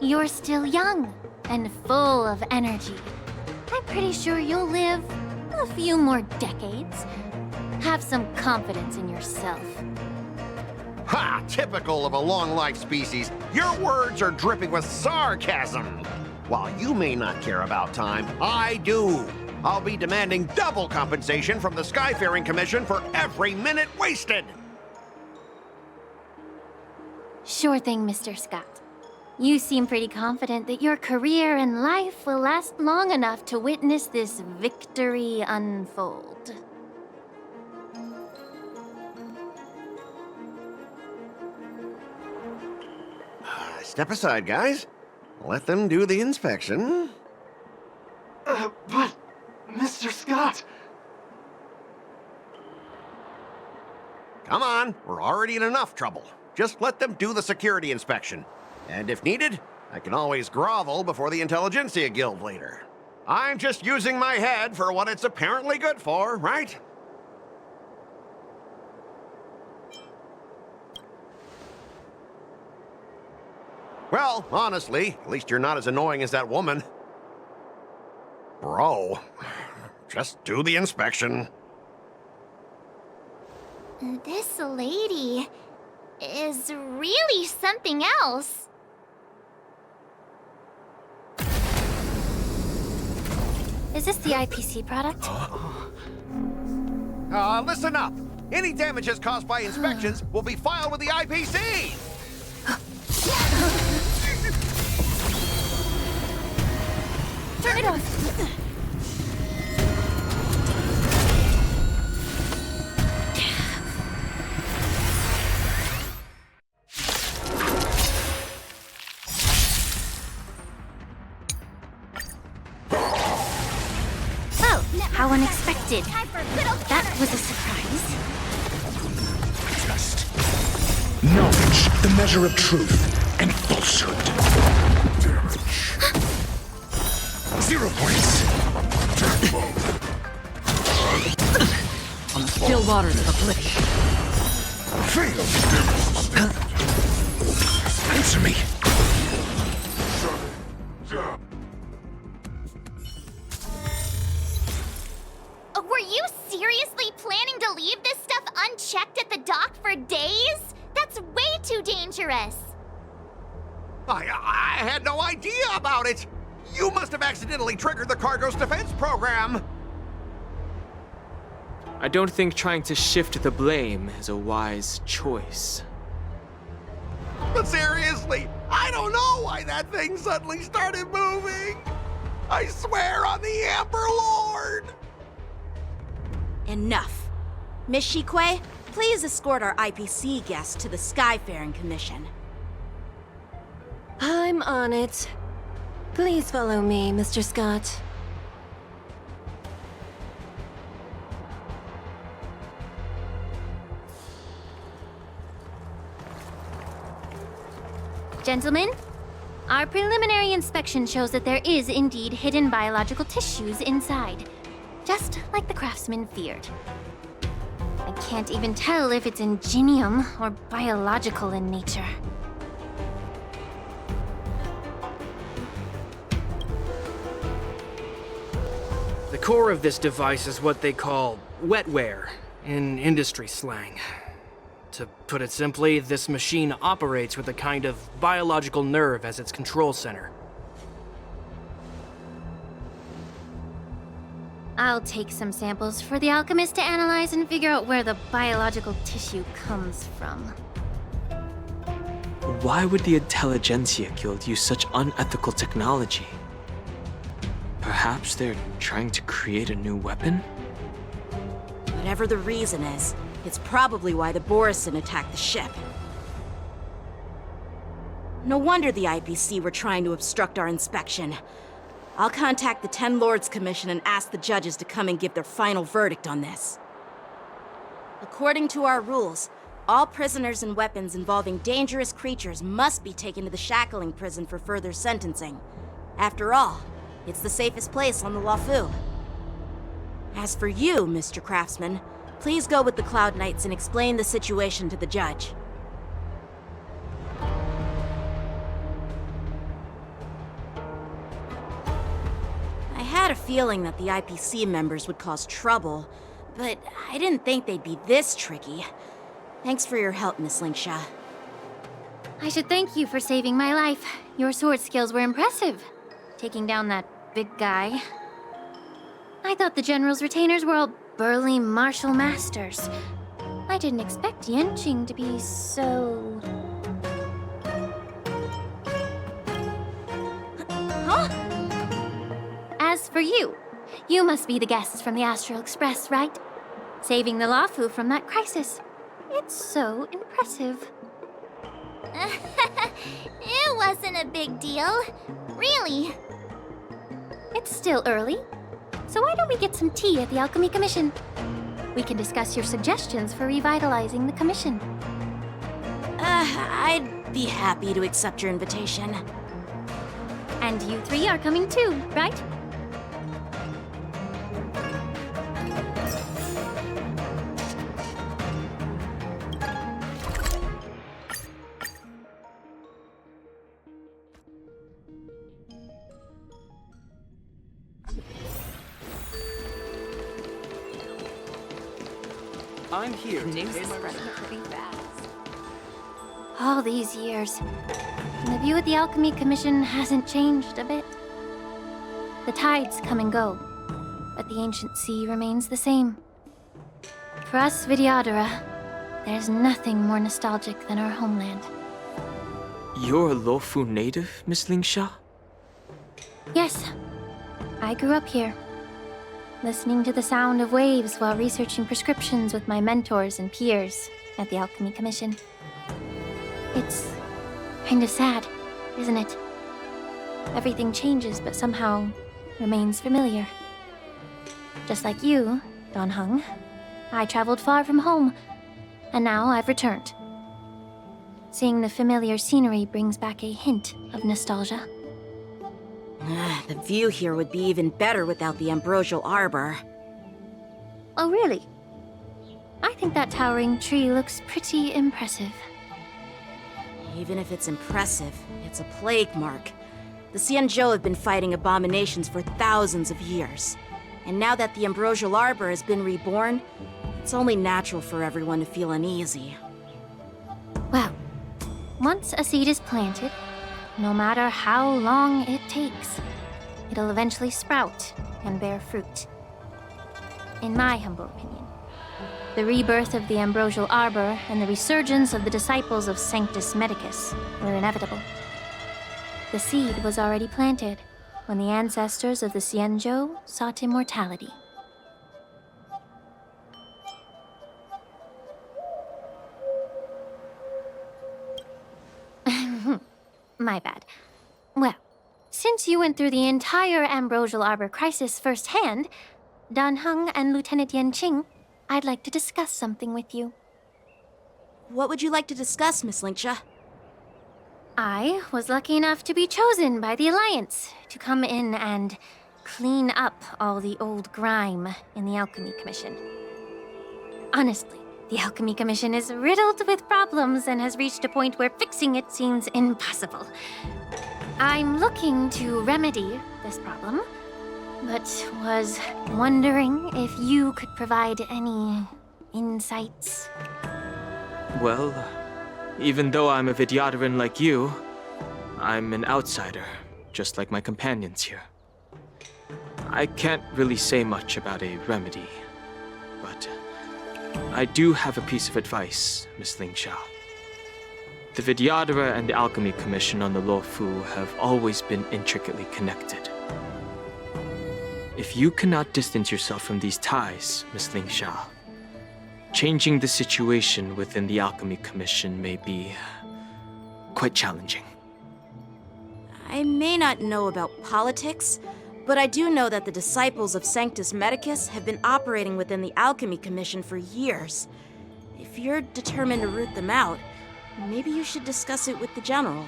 You're still young and full of energy. I'm pretty sure you'll live few more decades. Have some confidence in yourself. Ha! Typical of a long-life species. Your words are dripping with sarcasm. While you may not care about time, I do. I'll be demanding double compensation from the Skyfaring Commission for every minute wasted. Sure thing, Mr. Scott. You seem pretty confident that your career and life will last long enough to witness this victory unfold. Step aside, guys. Let them do the inspection. But, Mr. Scott... Come on, we're already in enough trouble. Just let them do the security inspection. And if needed, I can always grovel before the Intelligentsia Guild later. I'm just using my head for what it's apparently good for, right? Well, honestly, at least you're not as annoying as that woman. Bro, just do the inspection. This lady is really something else. Is this the IPC product? Listen up. Any damages caused by inspections will be filed with the IPC. Turn it off! Oh, How unexpected. That was a surprise. Just knowledge, the measure of truth and falsehood. 0 points. On the still waters of oblivion. Fail. Answer me. Were you seriously planning to leave this stuff unchecked at the dock for days? That's way too dangerous. I had no idea about it. You must have accidentally triggered the cargo's defense program. I don't think trying to shift the blame is a wise choice. But seriously, I don't know why that thing suddenly started moving. I swear on the Emperor Lord. Enough. Miss Shikwe, please escort our IPC guests to the Skyfaring Commission. I'm on it. Please follow me, Mr. Scott. Gentlemen, our preliminary inspection shows that there is indeed hidden biological tissues inside, just like the craftsman feared. I can't even tell if it's ingenium or biological in nature. The core of this device is what they call wetware in industry slang. To put it simply, this machine operates with a kind of biological nerve as its control center. I'll take some samples for the alchemist to analyze and figure out where the biological tissue comes from. Why would the Intelligentsia Guild use such unethical technology? Perhaps they're trying to create a new weapon? Whatever the reason is, it's probably why the Borison attacked the ship. No wonder the IPC were trying to obstruct our inspection. I'll contact the Ten Lords Commission and ask the judges to come and give their final verdict on this. According to our rules, all prisoners and weapons involving dangerous creatures must be taken to the shackling prison for further sentencing. After all, it's the safest place on the Luofu. As for you, Mr. Craftsman, please go with the Cloud Knights and explain the situation to the judge. I had a feeling that the IPC members would cause trouble, but I didn't think they'd be this tricky. Thanks for your help, Miss Linksha. I should thank you for saving my life. Your sword skills were impressive. Taking down that big guy. I thought the General's retainers were all burly martial masters. I didn't expect Yanqing to be so... Huh? As for you, you must be the guests from the Astral Express, right? Saving the Luofu from that crisis. It's so impressive. It wasn't a big deal. Really. It's still early, so why don't we get some tea at the Alchemy Commission? We can discuss your suggestions for revitalizing the commission. I'd be happy to accept your invitation. And you three are coming too, right? I'm here. News is spreading pretty fast. All these years, and the view at the Alchemy Commission hasn't changed a bit. The tides come and go, but the ancient sea remains the same. For us Vidyadhara, there's nothing more nostalgic than our homeland. You're a Luofu native, Miss Linksha? Yes, I grew up here, listening to the sound of waves while researching prescriptions with my mentors and peers at the Alchemy Commission. It's kind of sad, isn't it? Everything changes but somehow remains familiar. Just like you, Dan Heng, I traveled far from home, and now I've returned. Seeing the familiar scenery brings back a hint of nostalgia. The view here would be even better without the ambrosial arbor. Oh, really? I think that towering tree looks pretty impressive. Even if it's impressive, it's a plague mark. The Xianzhou have been fighting abominations for thousands of years. And now that the ambrosial arbor has been reborn, it's only natural for everyone to feel uneasy. Well, once a seed is planted, no matter how long it takes, it'll eventually sprout and bear fruit. In my humble opinion, the rebirth of the ambrosial arbor and the resurgence of the disciples of Sanctus Medicus were inevitable. The seed was already planted when the ancestors of the Xianzhou sought immortality. My bad. Well, since you went through the entire ambrosial arbor crisis firsthand, Dan Heng and Lieutenant Yanqing, I'd like to discuss something with you. What would you like to discuss, Miss Linksha? I was lucky enough to be chosen by the Alliance to come in and clean up all the old grime in the Alchemy Commission. Honestly, the Alchemy Commission is riddled with problems and has reached a point where fixing it seems impossible. I'm looking to remedy this problem, but was wondering if you could provide any insights. Well, even though I'm a Vidyadharan like you, I'm an outsider, just like my companions here. I can't really say much about a remedy, but I do have a piece of advice, Miss Linksha. The Vidyadhara and the Alchemy Commission on the Luofu have always been intricately connected. If you cannot distance yourself from these ties, Miss Linksha, changing the situation within the Alchemy Commission may be quite challenging. I may not know about politics, but I do know that the disciples of Sanctus Medicus have been operating within the Alchemy Commission for years. If you're determined to root them out, maybe you should discuss it with the General.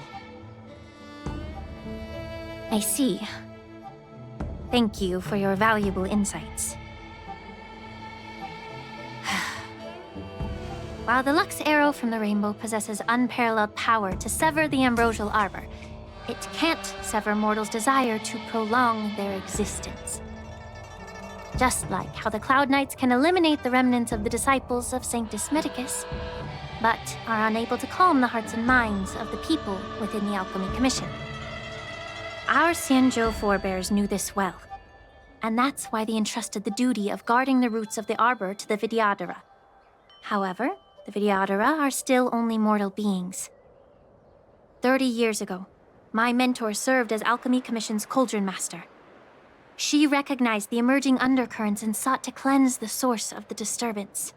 I see. Thank you for your valuable insights. While the Lux Arrow from the Rainbow possesses unparalleled power to sever the ambrosial arbor, it can't sever mortals' desire to prolong their existence. Just like how the Cloud Knights can eliminate the remnants of the disciples of Sanctus Medicus, but are unable to calm the hearts and minds of the people within the Alchemy Commission. Our Xianzhou forebears knew this well, and that's why they entrusted the duty of guarding the roots of the Arbor to the Vidyadhara. However, the Vidyadhara are still only mortal beings. 30 years ago, my mentor served as Alchemy Commission's Cauldron Master. She recognized the emerging undercurrents and sought to cleanse the source of the disturbance.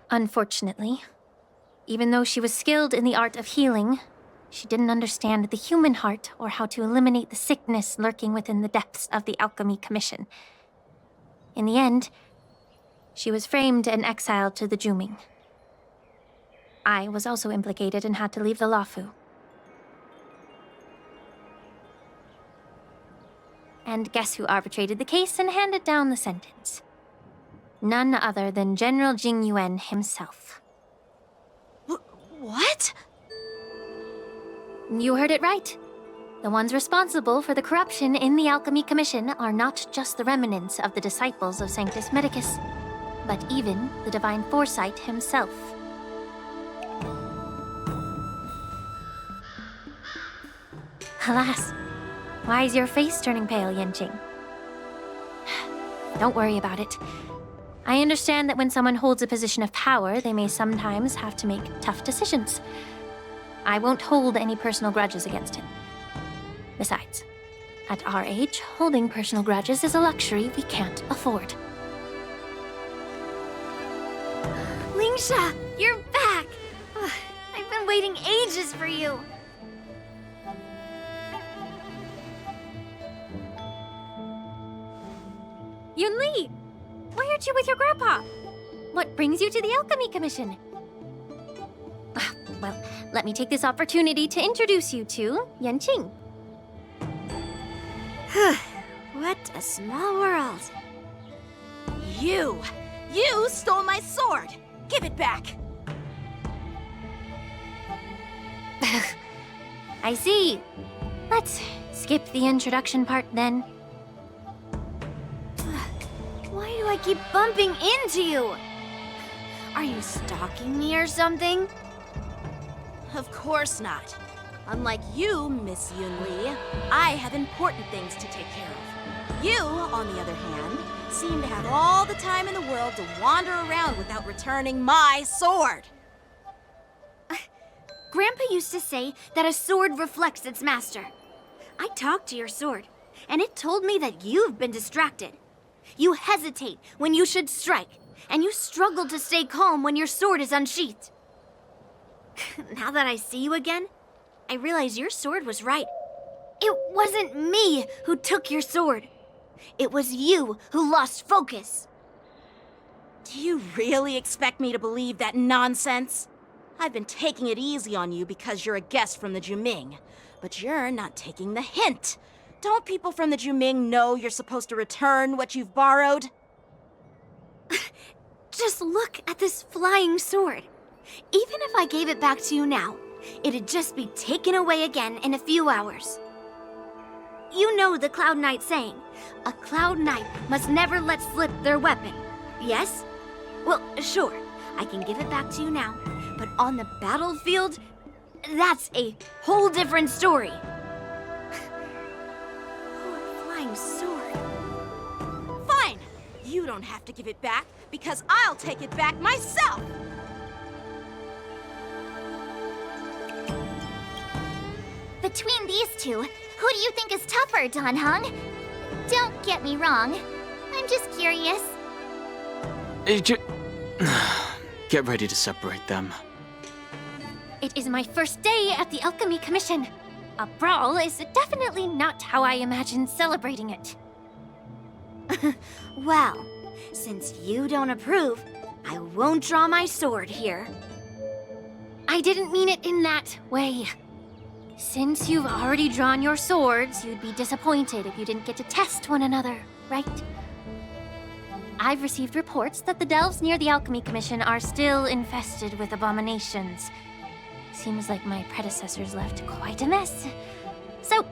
Unfortunately, even though she was skilled in the art of healing, she didn't understand the human heart or how to eliminate the sickness lurking within the depths of the Alchemy Commission. In the end, she was framed and exiled to the Juming. I was also implicated and had to leave the Luofu. And guess who arbitrated the case and handed down the sentence? None other than General Jing Yuan himself. What? You heard it right. The ones responsible for the corruption in the Alchemy Commission are not just the remnants of the disciples of Sanctus Medicus, but even the Divine Foresight himself. Alas, why is your face turning pale, Yanqing? Don't worry about it. I understand that when someone holds a position of power, they may sometimes have to make tough decisions. I won't hold any personal grudges against him. Besides, at our age, holding personal grudges is a luxury we can't afford. Lingsha, you're back! I've been waiting ages for you. Yunli! Why aren't you with your grandpa? What brings you to the Alchemy Commission? Well, let me take this opportunity to introduce you to Yanqing. What a small world. You stole my sword! Give it back! I see. Let's skip the introduction part then. Why do I keep bumping into you? Are you stalking me or something? Of course not. Unlike you, Miss Yunli, I have important things to take care of. You, on the other hand, seem to have all the time in the world to wander around without returning my sword. Grandpa used to say that a sword reflects its master. I talked to your sword, and it told me that you've been distracted. You hesitate when you should strike, and you struggle to stay calm when your sword is unsheathed. Now that I see you again, I realize your sword was right. It wasn't me who took your sword. It was you who lost focus. Do you really expect me to believe that nonsense? I've been taking it easy on you because you're a guest from the Juming, but you're not taking the hint. Don't people from the Juming know you're supposed to return what you've borrowed? Just look at this flying sword. Even if I gave it back to you now, it'd just be taken away again in a few hours. You know the Cloud Knight saying, a Cloud Knight must never let slip their weapon, yes? Well, sure, I can give it back to you now, but on the battlefield, that's a whole different story. Poor flying sword. Fine! You don't have to give it back, because I'll take it back myself! Between these two, who do you think is tougher, Dan Heng? Don't get me wrong. I'm just curious. Get ready to separate them. It is my first day at the Alchemy Commission. A brawl is definitely not how I imagined celebrating it. Well, since you don't approve, I won't draw my sword here. I didn't mean it in that way. Since you've already drawn your swords, you'd be disappointed if you didn't get to test one another, right? I've received reports that the delves near the Alchemy Commission are still infested with abominations. Seems like my predecessors left quite a mess. So,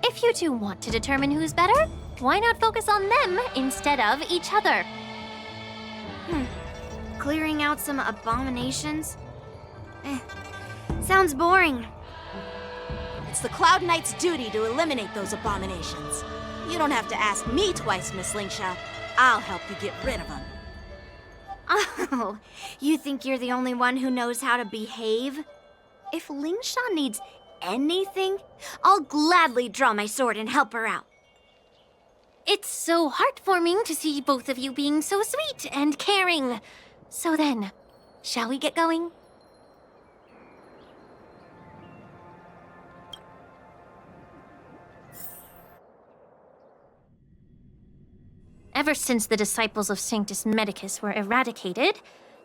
If you two want to determine who's better, why not focus on them instead of each other? Clearing out some abominations? Sounds boring. It's the Cloud Knight's duty to eliminate those abominations. You don't have to ask me twice, Miss Lingsha. I'll help you get rid of them. Oh, you think you're the only one who knows how to behave? If Lingsha needs anything, I'll gladly draw my sword and help her out. It's so heartwarming to see both of you being so sweet and caring. So then, shall we get going? Ever since the disciples of Sanctus Medicus were eradicated,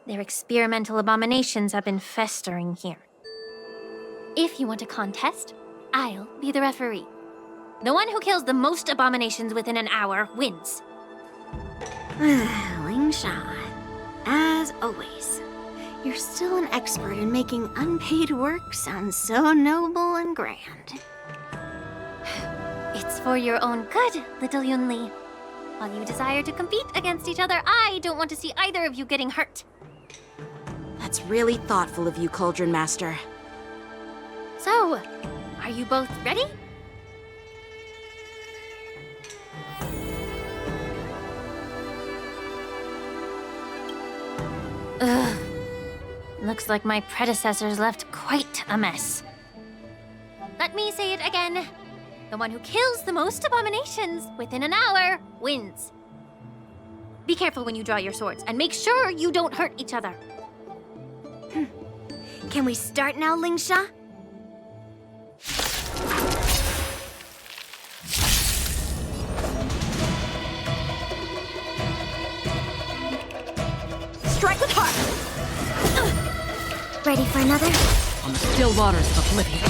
their experimental abominations have been festering here. If you want a contest, I'll be the referee. The one who kills the most abominations within an hour wins. Lingsha, as always, you're still an expert in making unpaid work sound so noble and grand. It's for your own good, little Yunli. While you desire to compete against each other, I don't want to see either of you getting hurt. That's really thoughtful of you, Cauldron Master. So, are you both ready? Ugh. Looks like my predecessors left quite a mess. Let me say it again. The one who kills the most abominations within an hour wins. Be careful when you draw your swords, and make sure you don't hurt each other. Can we start now, Lingsha? Strike with heart! Ready for another? On the still waters of oblivion.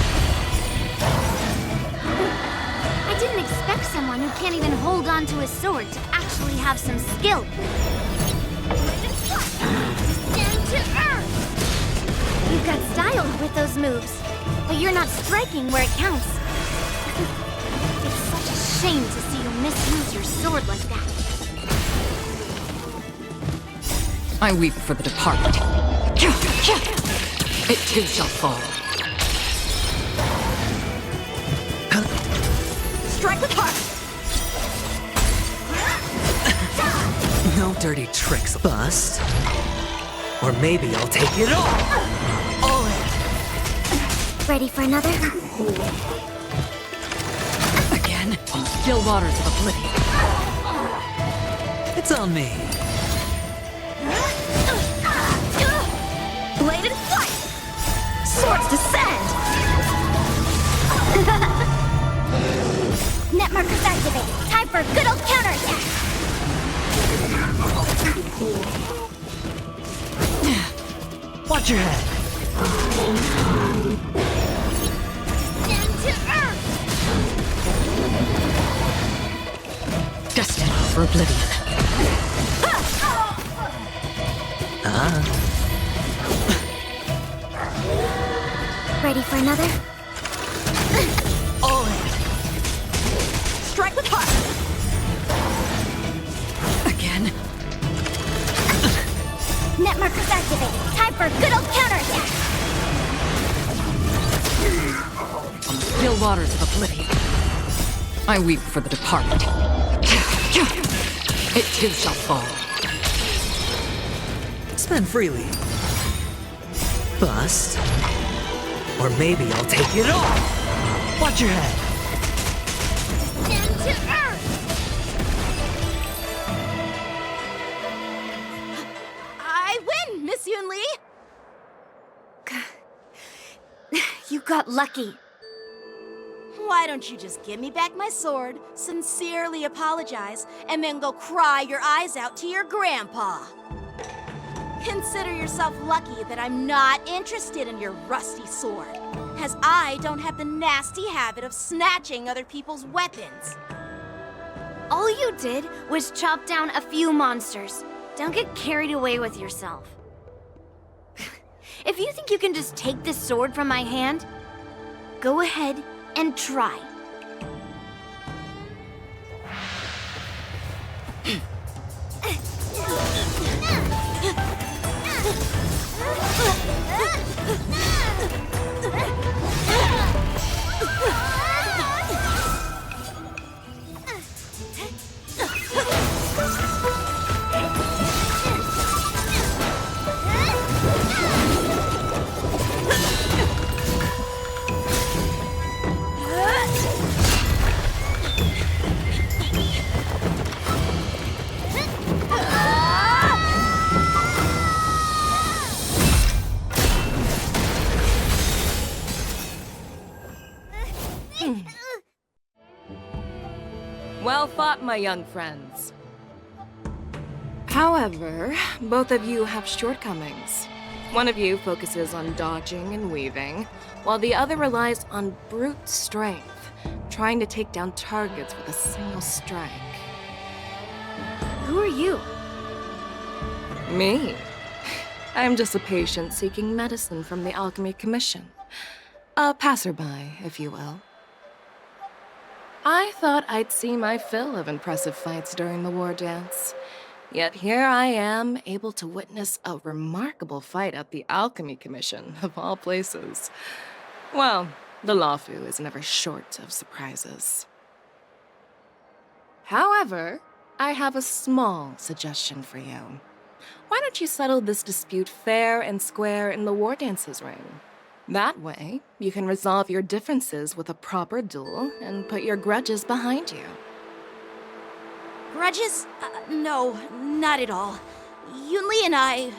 I didn't expect someone who can't even hold on to a sword to actually have some skill. Stand to earth! You've got style with those moves, but you're not striking where it counts. It's such a shame to see you misuse your sword like that. I weep for the departed. It too shall fall. Strike with heart! No dirty tricks, bust. Or maybe I'll take it all! All in! Ready for another? Again, on the still waters of oblivion. It's on me. Bladed flight! Swords descend! Net markers activated. Time for a good old counterattack! Watch your head. Stand to earth! Destined for oblivion. Ready for another? All in. Strike with heart! Again. Net markers activated. Time for a good old counterattack! On the still waters of oblivion. I weep for the departed. It too shall fall. Spend freely. Bust. Or maybe I'll take it all! Watch your head! Stand to earth! I win, Miss Yunli! You got lucky. Why don't you just give me back my sword, sincerely apologize, and then go cry your eyes out to your grandpa? Consider yourself lucky that I'm not interested in your rusty sword, as I don't have the nasty habit of snatching other people's weapons. All you did was chop down a few monsters. Don't get carried away with yourself. If you think you can just take this sword from my hand, go ahead and try. lot, my young friends. However, both of you have shortcomings. One of you focuses on dodging and weaving, while the other relies on brute strength, trying to take down targets with a single strike. Who are you? Me? I'm just a patient seeking medicine from the Alchemy Commission. A passerby, if you will. I thought I'd see my fill of impressive fights during the war dance. Yet here I am, able to witness a remarkable fight at the Alchemy Commission, of all places. Well, the Lawfu is never short of surprises. However, I have a small suggestion for you. Why don't you settle this dispute fair and square in the war dance's ring? That way, you can resolve your differences with a proper duel and put your grudges behind you. Grudges? No, not at all. Yunli and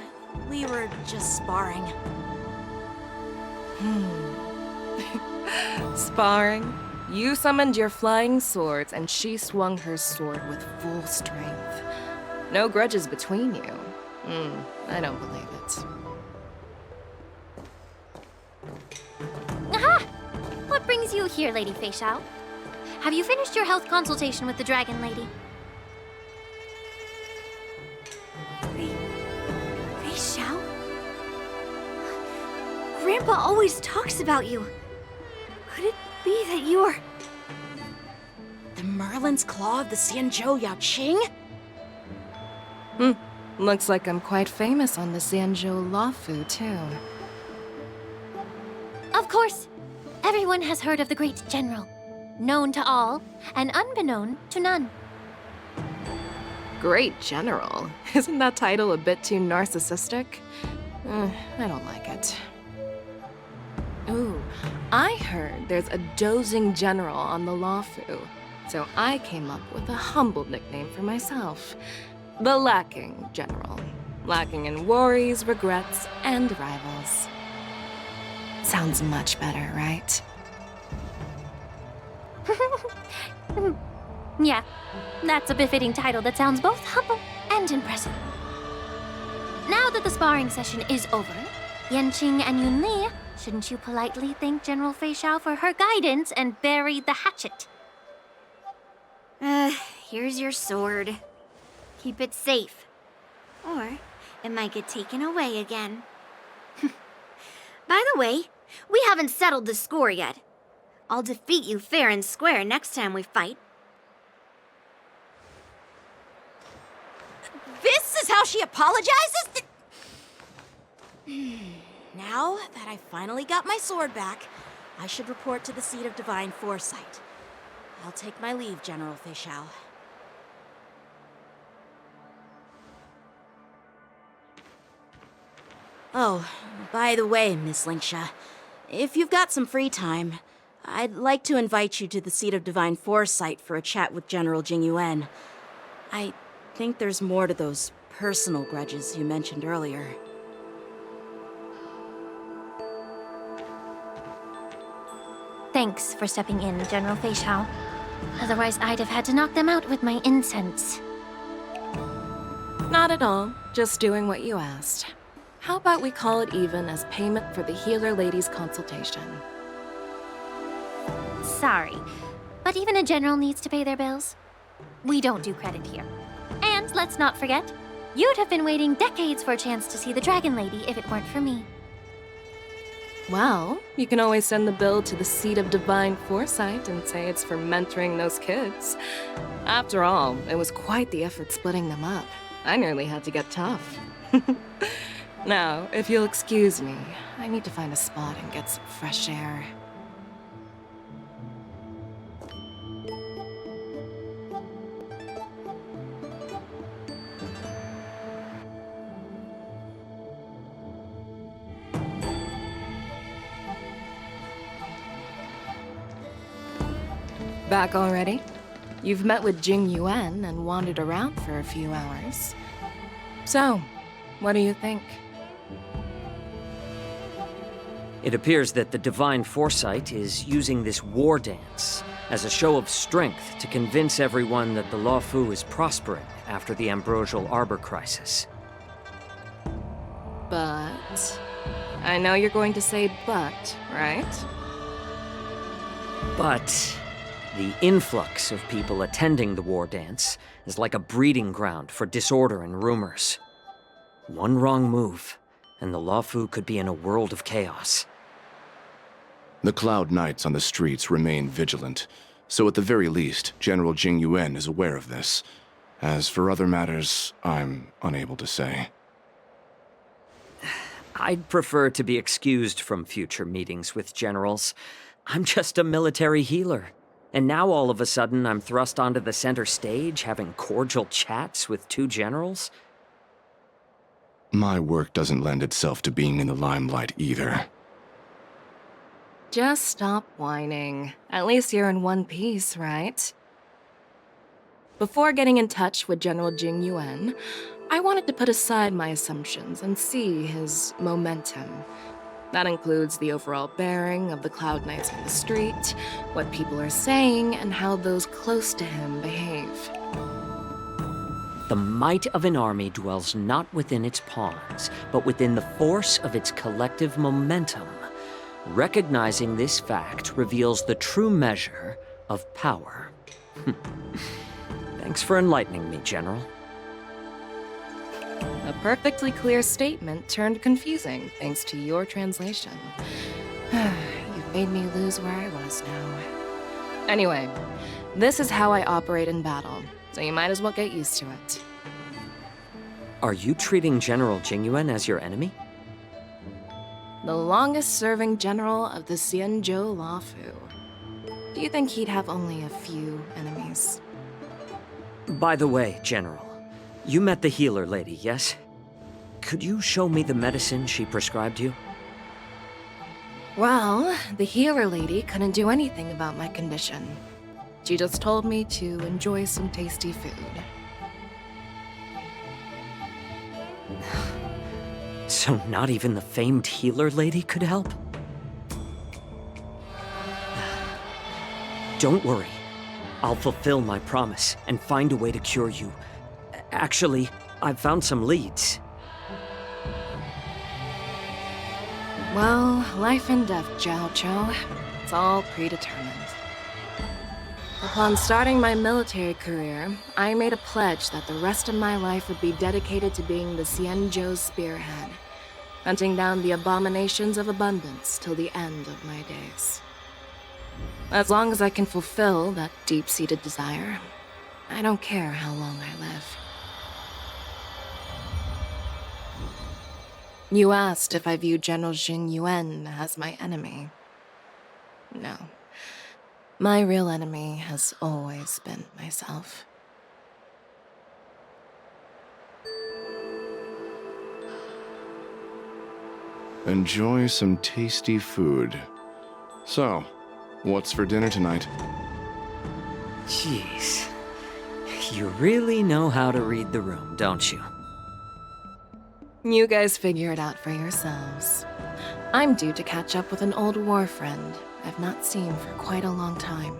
we were just sparring. Sparring? You summoned your flying swords and she swung her sword with full strength. No grudges between you. I don't believe it. Aha! What brings you here, Lady Fei Xiao? Have you finished your health consultation with the Dragon Lady? Fei Xiao? Grandpa always talks about you. Could it be that you're... The Merlin's Claw of the Xianzhou Yaoqing? Looks like I'm quite famous on the Xianzhou Lawfu, too. Of course. Everyone has heard of the great general. Known to all, and unbeknown to none. Great General? Isn't that title a bit too narcissistic? I don't like it. Ooh, I heard there's a dozing general on the Lawfu, so I came up with a humble nickname for myself. The Lacking General. Lacking in worries, regrets, and rivals. Sounds much better, right? Yeah, that's a befitting title that sounds both humble and impressive. Now that the sparring session is over, Yanqing and Yunli, shouldn't you politely thank General Fei Xiao for her guidance and bury the hatchet? Here's your sword. Keep it safe. Or it might get taken away again. By the way, we haven't settled the score yet. I'll defeat you fair and square next time we fight. This is how she apologizes? Now that I finally got my sword back, I should report to the seat of divine foresight. I'll take my leave, General Fei Xiao. Oh, by the way, Miss Linksha, if you've got some free time, I'd like to invite you to the seat of divine foresight for a chat with General Jing Yuan. I think there's more to those personal grudges you mentioned earlier. Thanks for stepping in, General Fei Xiao. Otherwise, I'd have had to knock them out with my incense. Not at all. Just doing what you asked. How about we call it even as payment for the healer lady's consultation? Sorry, but even a general needs to pay their bills. We don't do credit here. And let's not forget, you'd have been waiting decades for a chance to see the Dragon Lady if it weren't for me. Well, you can always send the bill to the seat of divine foresight and say it's for mentoring those kids. After all, it was quite the effort splitting them up. I nearly had to get tough. Now, if you'll excuse me, I need to find a spot and get some fresh air. Back already? You've met with Jing Yuan and wandered around for a few hours. So, what do you think? It appears that the Divine Foresight is using this war dance as a show of strength to convince everyone that the Luofu is prospering after the Ambrosial Arbor crisis. But... I know you're going to say but, right? But the influx of people attending the war dance is like a breeding ground for disorder and rumors. One wrong move, and the Luofu could be in a world of chaos. The Cloud Knights on the streets remain vigilant, so at the very least, General Jing Yuan is aware of this. As for other matters, I'm unable to say. I'd prefer to be excused from future meetings with generals. I'm just a military healer. And now all of a sudden I'm thrust onto the center stage having cordial chats with two generals? My work doesn't lend itself to being in the limelight either. Just stop whining. At least you're in one piece, right? Before getting in touch with General Jing Yuan, I wanted to put aside my assumptions and see his momentum. That includes the overall bearing of the Cloud Knights on the street, what people are saying, and how those close to him behave. The might of an army dwells not within its pawns, but within the force of its collective momentum. Recognizing this fact reveals the true measure of power. Thanks for enlightening me, General. A perfectly clear statement turned confusing thanks to your translation. You've made me lose where I was now. Anyway, this is how I operate in battle, so you might as well get used to it. Are you treating General Jing Yuan as your enemy? The longest-serving general of the Xianzhou Luofu. Do you think he'd have only a few enemies? By the way, General, you met the healer lady, yes? Could you show me the medicine she prescribed you? Well, the healer lady couldn't do anything about my condition. She just told me to enjoy some tasty food. So not even the famed healer lady could help? Don't worry. I'll fulfill my promise and find a way to cure you. Actually, I've found some leads. Well, life and death, Zhao Chou. It's all predetermined. Upon starting my military career, I made a pledge that the rest of my life would be dedicated to being the Xianzhou's spearhead, hunting down the abominations of abundance till the end of my days. As long as I can fulfill that deep-seated desire, I don't care how long I live. You asked if I view General Jing Yuan as my enemy. No. My real enemy has always been myself. Enjoy some tasty food. So, what's for dinner tonight? Jeez. You really know how to read the room, don't you? You guys figure it out for yourselves. I'm due to catch up with an old war friend I've not seen for quite a long time.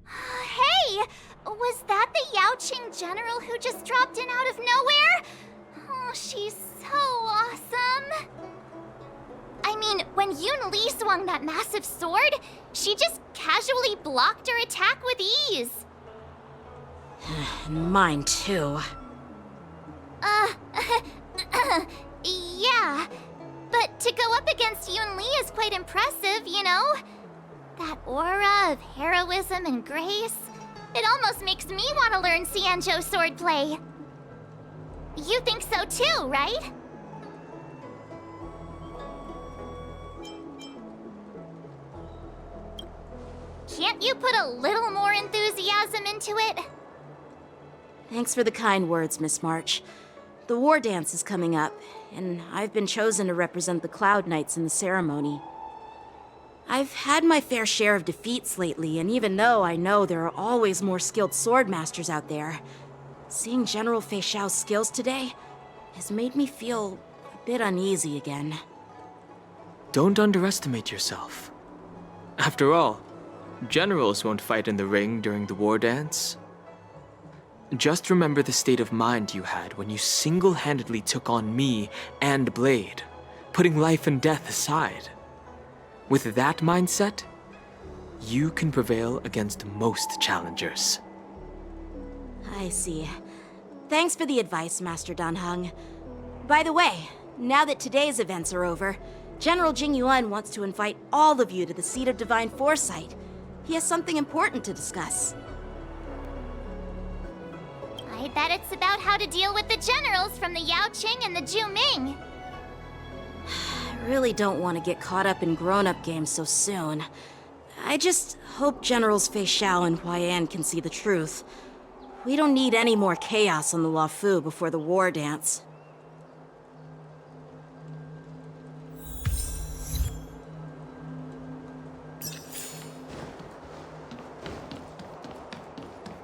Hey! Was that the Yaoqing general who just dropped in out of nowhere? Oh, she's so awesome! I mean, when Yun Li swung that massive sword, she just casually blocked her attack with ease. Mine too. Yeah. But to go up against Yun Li is quite impressive, you know? That aura of heroism and grace. It almost makes me want to learn Xianzhou swordplay. You think so too, right? Can't you put a little more enthusiasm into it? Thanks for the kind words, Miss March. The war dance is coming up, and I've been chosen to represent the Cloud Knights in the ceremony. I've had my fair share of defeats lately, and even though I know there are always more skilled sword masters out there, seeing General Fei Xiao's skills today has made me feel a bit uneasy again. Don't underestimate yourself. After all, generals won't fight in the ring during the war dance. Just remember the state of mind you had when you single-handedly took on me and Blade, putting life and death aside. With that mindset, you can prevail against most challengers. I see. Thanks for the advice, Master Danheng. By the way, now that today's events are over, General Jing Yuan wants to invite all of you to the Seat of Divine Foresight. He has something important to discuss. I bet it's about how to deal with the generals from the Yaoqing and the Zhuming. I really don't want to get caught up in grown-up games so soon. I just hope Generals Fei Xiao and Huaiyan can see the truth. We don't need any more chaos on the Luofu before the war dance.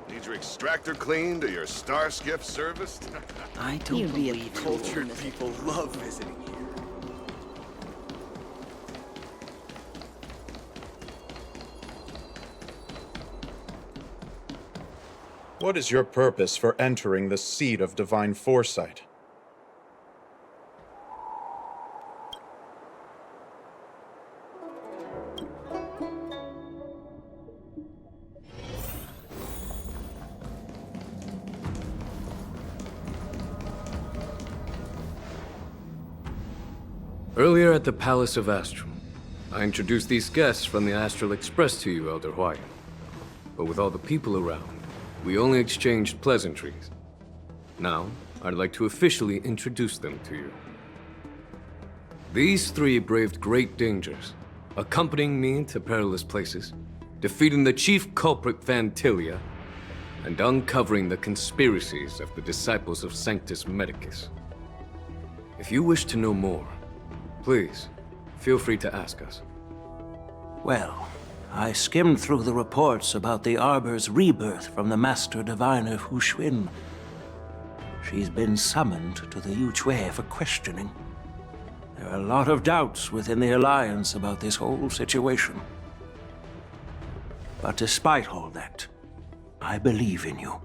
Need your extractor cleaned or your star skiff serviced? I don't believe cultured people love visiting here. What is your purpose for entering the Seat of Divine Foresight? Earlier at the Palace of Astral, I introduced these guests from the Astral Express to you, Elder Huaiyan. But with all the people around, we only exchanged pleasantries. Now, I'd like to officially introduce them to you. These three braved great dangers, accompanying me to perilous places, defeating the chief culprit Vantilia, and uncovering the conspiracies of the disciples of Sanctus Medicus. If you wish to know more, please, feel free to ask us. Well, I skimmed through the reports about the Arbor's rebirth from the Master Diviner Hu Xuan. She's been summoned to the Yu Chui for questioning. There are a lot of doubts within the Alliance about this whole situation. But despite all that, I believe in you.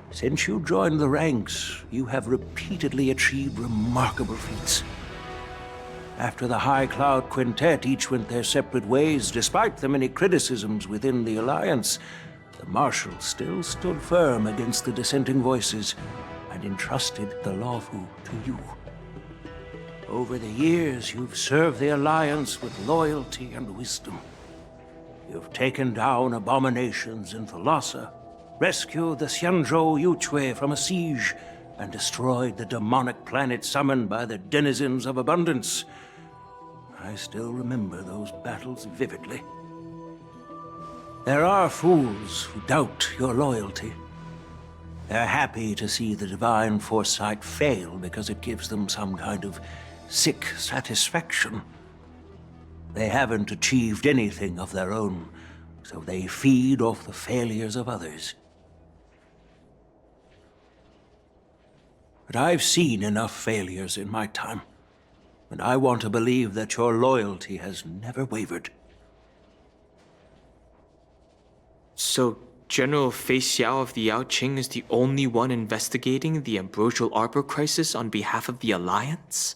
Since you joined the ranks, you have repeatedly achieved remarkable feats. After the High Cloud Quintet each went their separate ways, despite the many criticisms within the Alliance, the Marshal still stood firm against the dissenting voices and entrusted the Luofu to you. Over the years, you've served the Alliance with loyalty and wisdom. You've taken down abominations in Thalassa, rescued the Xianzhou Yu Chui from a siege, and destroyed the demonic planet summoned by the denizens of abundance. I still remember those battles vividly. There are fools who doubt your loyalty. They're happy to see the divine foresight fail because it gives them some kind of sick satisfaction. They haven't achieved anything of their own, so they feed off the failures of others. But I've seen enough failures in my time, and I want to believe that your loyalty has never wavered. So, General Fei Xiao of the Yaoqing is the only one investigating the Ambrosial Arbor crisis on behalf of the Alliance?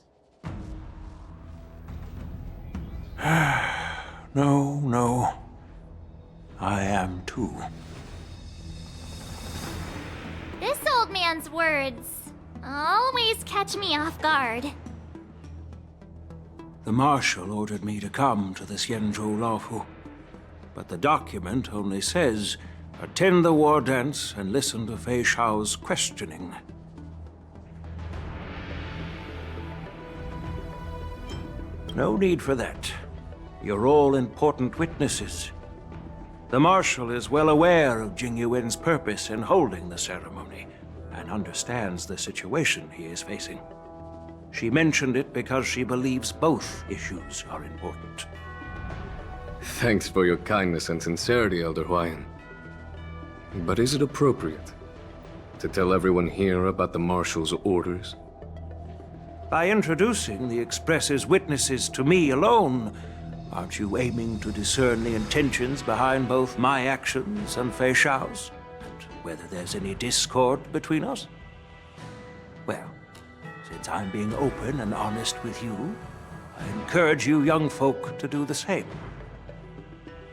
No. I am too. This old man's words always catch me off guard. The Marshal ordered me to come to the Xianzhou Luofu, but the document only says, attend the war dance and listen to Fei Xiao's questioning. No need for that. You're all important witnesses. The Marshal is well aware of Jing Yuan's purpose in holding the ceremony, and understands the situation he is facing. She mentioned it because she believes both issues are important. Thanks for your kindness and sincerity, Elder Huaiyan. But is it appropriate to tell everyone here about the Marshal's orders By introducing the Express's witnesses to me alone, aren't you aiming to discern the intentions behind both my actions and Fei Xiao's? And whether there's any discord between us? Well, since I'm being open and honest with you, I encourage you young folk to do the same.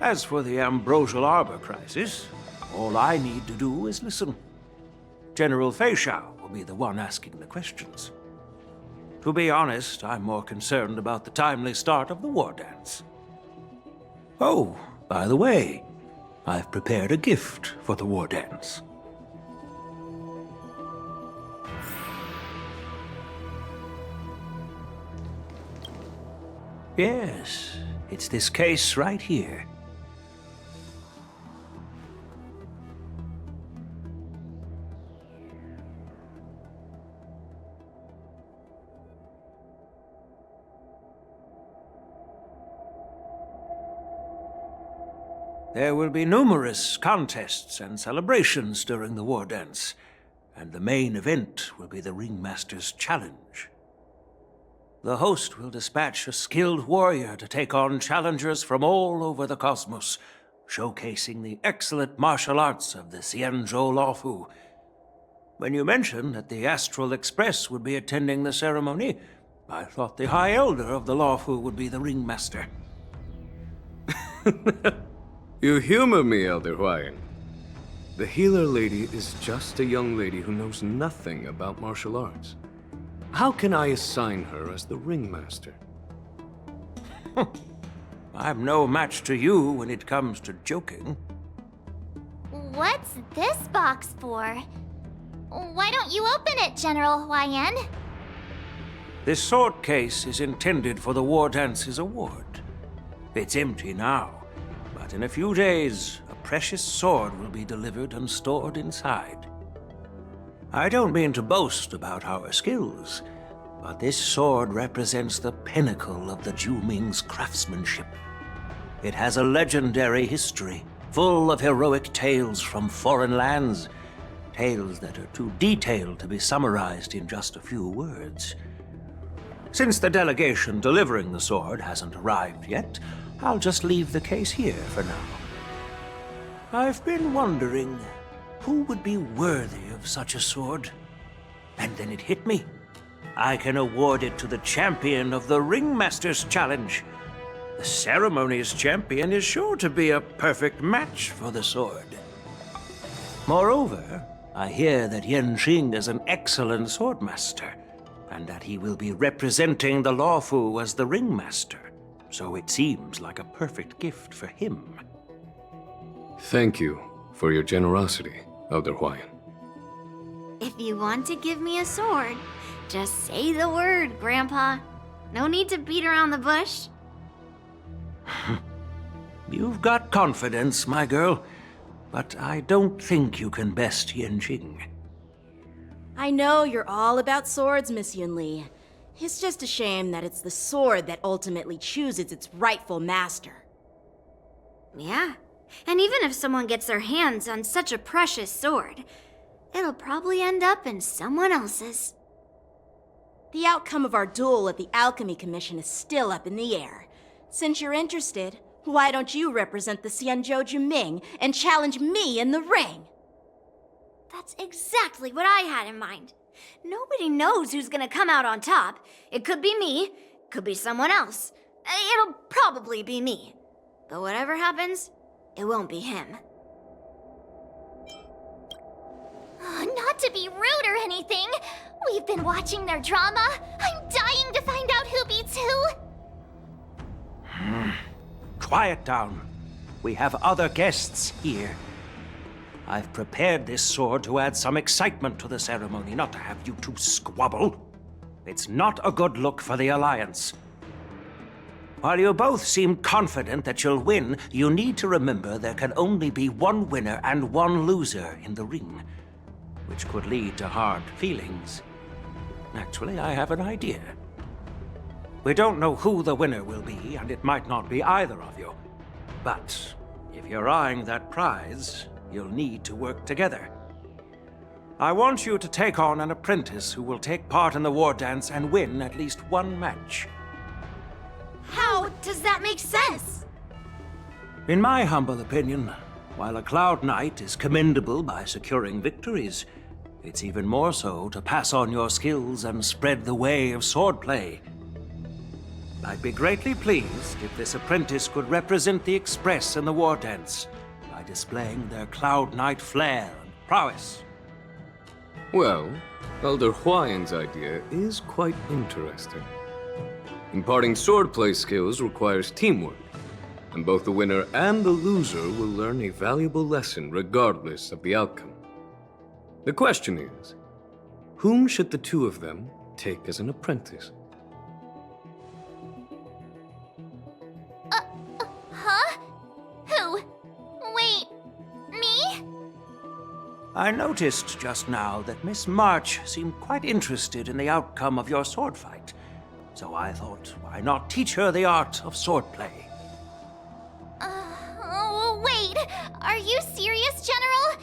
As for the Ambrosial Arbor crisis, all I need to do is listen. General Fei Xiao will be the one asking the questions. To be honest, I'm more concerned about the timely start of the war dance. Oh, by the way, I've prepared a gift for the war dance. Yes, it's this case right here. There will be numerous contests and celebrations during the war dance, and the main event will be the Ringmaster's Challenge. The host will dispatch a skilled warrior to take on challengers from all over the cosmos, showcasing the excellent martial arts of the Xianzhou Luofu. When you mentioned that the Astral Express would be attending the ceremony, I thought the High Elder of the Luofu would be the Ringmaster. You humor me, Elder Huayan. The healer lady is just a young lady who knows nothing about martial arts. How can I assign her as the ringmaster? I'm no match to you when it comes to joking. What's this box for? Why don't you open it, General Huayan? This sword case is intended for the War Dance's award. It's empty now. But in a few days, a precious sword will be delivered and stored inside. I don't mean to boast about our skills, but this sword represents the pinnacle of the Zhu-Ming's craftsmanship. It has a legendary history, full of heroic tales from foreign lands, tales that are too detailed to be summarized in just a few words. Since the delegation delivering the sword hasn't arrived yet, I'll just leave the case here for now. I've been wondering who would be worthy of such a sword. And then it hit me. I can award it to the champion of the Ringmaster's Challenge. The ceremony's champion is sure to be a perfect match for the sword. Moreover, I hear that Yanqing is an excellent swordmaster, and that he will be representing the Luofu as the Ringmaster. So it seems like a perfect gift for him. Thank you for your generosity, Elder Huayan. If you want to give me a sword, just say the word, Grandpa. No need to beat around the bush. You've got confidence, my girl, but I don't think you can best Yanqing. I know you're all about swords, Miss Yunli. It's just a shame that it's the sword that ultimately chooses its rightful master. Yeah, and even if someone gets their hands on such a precious sword, it'll probably end up in someone else's. The outcome of our duel at the Alchemy Commission is still up in the air. Since you're interested, why don't you represent the Xianzhou Juming and challenge me in the ring? That's exactly what I had in mind. Nobody knows who's gonna come out on top. It could be me, could be someone else. It'll probably be me. But whatever happens, it won't be him. Not to be rude or anything, we've been watching their drama. I'm dying to find out who beats who. Quiet down. We have other guests here. I've prepared this sword to add some excitement to the ceremony, not to have you two squabble. It's not a good look for the Alliance. While you both seem confident that you'll win, you need to remember there can only be one winner and one loser in the ring, which could lead to hard feelings. Actually, I have an idea. We don't know who the winner will be, and it might not be either of you. But if you're eyeing that prize, you'll need to work together. I want you to take on an apprentice who will take part in the war dance and win at least one match. How does that make sense? In my humble opinion, while a Cloud Knight is commendable by securing victories, it's even more so to pass on your skills and spread the way of swordplay. I'd be greatly pleased if this apprentice could represent the Express in the war dance by displaying their Cloud Knight flair and prowess. Well, Elder Huayan's idea is quite interesting. Imparting swordplay skills requires teamwork, and both the winner and the loser will learn a valuable lesson regardless of the outcome. The question is, whom should the two of them take as an apprentice? Huh? Who? Wait, me? I noticed just now that Miss March seemed quite interested in the outcome of your sword fight. So I thought, why not teach her the art of swordplay? Wait, are you serious, General?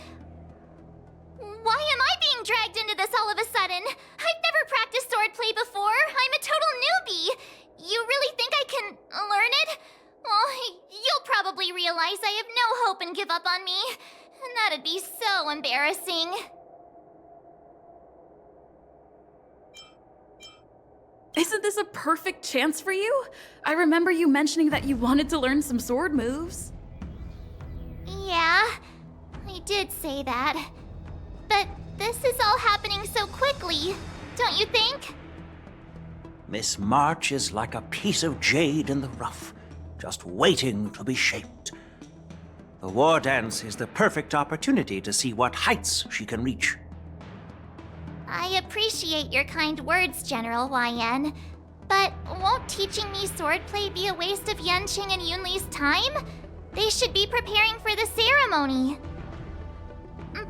Why am I being dragged into this all of a sudden? I've never practiced swordplay before. I'm a total newbie. You really think I can learn it? Well, you'll probably realize I have no hope and give up on me. And that'd be so embarrassing. Isn't this a perfect chance for you? I remember you mentioning that you wanted to learn some sword moves. Yeah, I did say that. But this is all happening so quickly, don't you think? Miss March is like a piece of jade in the rough, just waiting to be shaped. The war dance is the perfect opportunity to see what heights she can reach. I appreciate your kind words, General Huayan. But won't teaching me swordplay be a waste of Yanqing and Yunli's time? They should be preparing for the ceremony.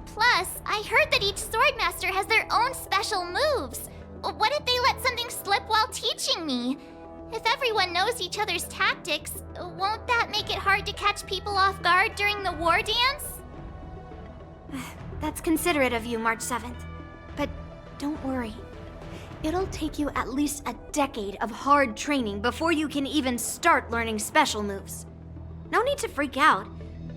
Plus, I heard that each swordmaster has their own special moves. What if they let something slip while teaching me? If everyone knows each other's tactics, won't that make it hard to catch people off guard during the war dance? That's considerate of you, March 7th. But don't worry. It'll take you at least a decade of hard training before you can even start learning special moves. No need to freak out.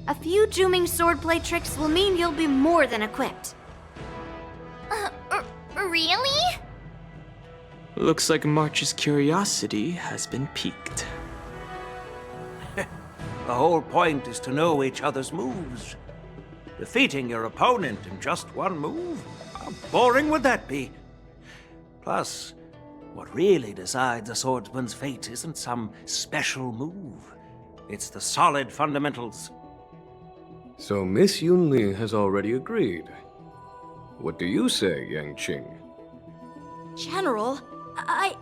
A few Juming swordplay tricks will mean you'll be more than equipped. Really? Looks like March's curiosity has been piqued. The whole point is to know each other's moves. Defeating your opponent in just one move? How boring would that be? Plus, what really decides a swordsman's fate isn't some special move. It's the solid fundamentals. So Miss Yunli has already agreed. What do you say, Yanqing? General, I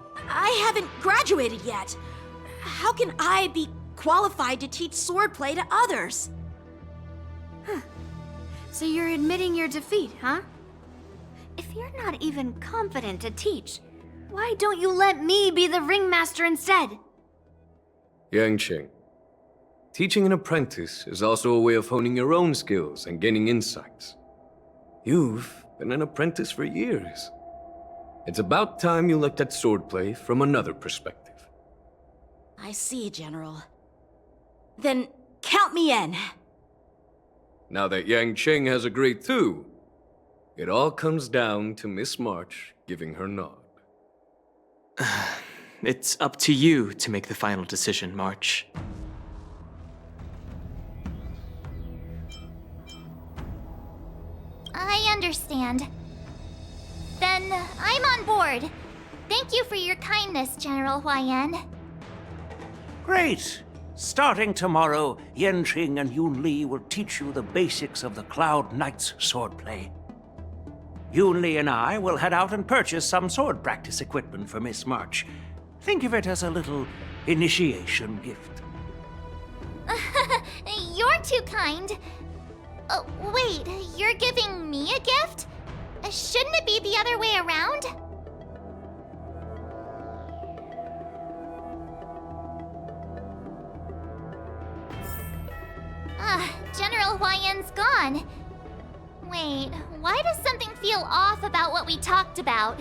haven't graduated yet. How can I be qualified to teach swordplay to others? So you're admitting your defeat, huh? If you're not even confident to teach, why don't you let me be the ringmaster instead? Yanqing, teaching an apprentice is also a way of honing your own skills and gaining insights. You've been an apprentice for years. It's about time you looked at swordplay from another perspective. I see, General. Then count me in. Now that Yanqing has agreed too, it all comes down to Miss March giving her nod. It's up to you to make the final decision, March. I understand. Then I'm on board. Thank you for your kindness, General Huayan. Great! Starting tomorrow, Yanqing and Yunli will teach you the basics of the Cloud Knight's swordplay. Yunli and I will head out and purchase some sword practice equipment for Miss March. Think of it as a little initiation gift. You're too kind. Wait, you're giving me a gift? Shouldn't it be the other way around? General Huayan's gone. Wait, why does something feel off about what we talked about?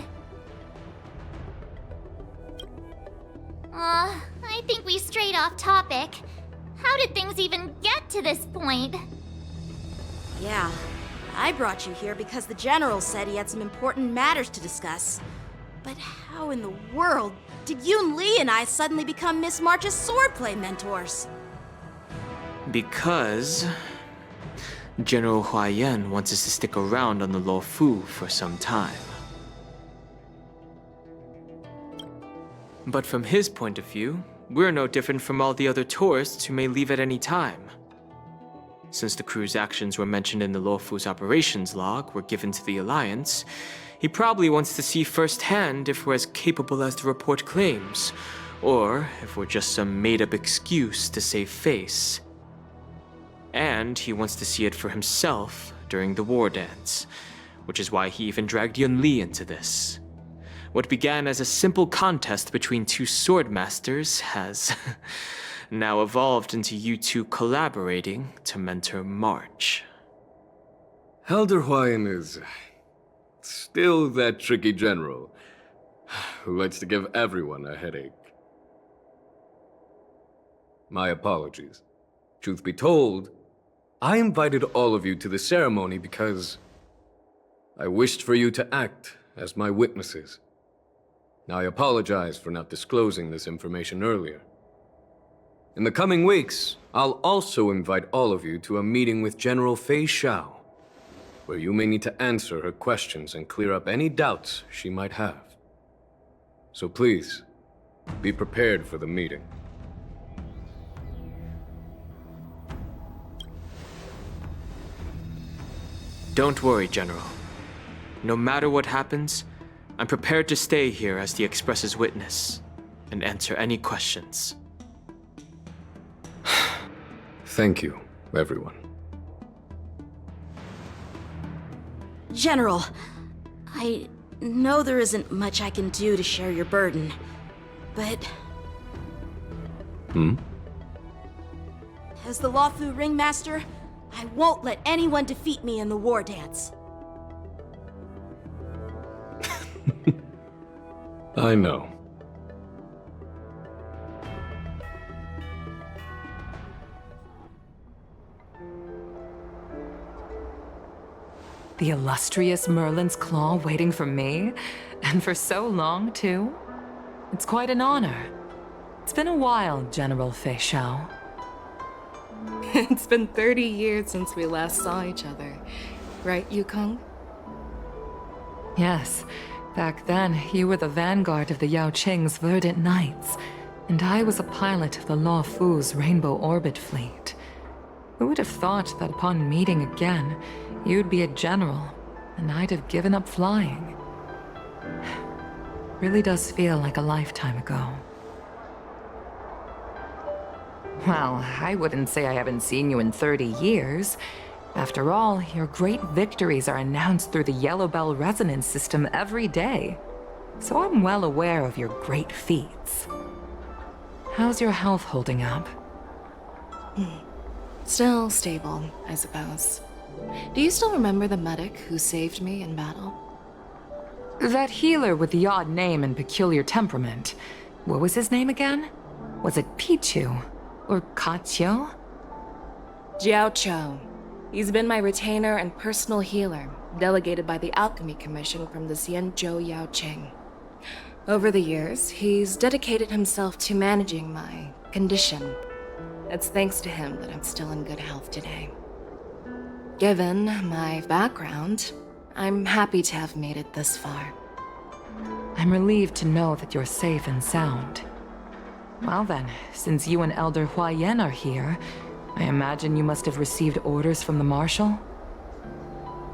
I think we strayed off topic. How did things even get to this point? Yeah, I brought you here because the General said he had some important matters to discuss. But how in the world did Yoon Lee and I suddenly become Miss March's swordplay mentors? Because General Huaiyan wants us to stick around on the Luofu for some time. But from his point of view, we're no different from all the other tourists who may leave at any time. Since the crew's actions were mentioned in the Luofu's operations log were given to the Alliance, he probably wants to see firsthand if we're as capable as the report claims, or if we're just some made-up excuse to save face. And he wants to see it for himself during the war dance, which is why he even dragged Yun Li into this. What began as a simple contest between two sword masters has now evolved into you two collaborating to mentor March. Elder Huaiyan is still that tricky general who likes to give everyone a headache. My apologies. Truth be told, I invited all of you to the ceremony because I wished for you to act as my witnesses. I apologize for not disclosing this information earlier. In the coming weeks, I'll also invite all of you to a meeting with General Fei Xiao, where you may need to answer her questions and clear up any doubts she might have. So please, be prepared for the meeting. Don't worry, General. No matter what happens, I'm prepared to stay here as the Express's witness and answer any questions. Thank you, everyone. General, I know there isn't much I can do to share your burden, but... As the Luofu Ringmaster, I won't let anyone defeat me in the war dance. I know. The illustrious Merlin's Claw waiting for me? And for so long, too? It's quite an honor. It's been a while, General Fei Xiao. It's been 30 years since we last saw each other. Right, Yukong? Yes. Back then, you were the vanguard of the Yao Qing's Verdant Knights, and I was a pilot of the Luofu's Rainbow Orbit Fleet. Who would have thought that upon meeting again, you'd be a general, and I'd have given up flying? Really does feel like a lifetime ago. Well, I wouldn't say I haven't seen you in 30 years. After all, your great victories are announced through the Yellow Bell resonance system every day. So I'm well aware of your great feats. How's your health holding up? Still stable, I suppose. Do you still remember the medic who saved me in battle? That healer with the odd name and peculiar temperament. What was his name again? Was it Pichu? Or Kachio? Jiao Cho. He's been my retainer and personal healer, delegated by the Alchemy Commission from the Xianzhou Yao Qing. Over the years, he's dedicated himself to managing my condition. It's thanks to him that I'm still in good health today. Given my background, I'm happy to have made it this far. I'm relieved to know that you're safe and sound. Well then, since you and Elder Huaiyan are here, I imagine you must have received orders from the Marshal?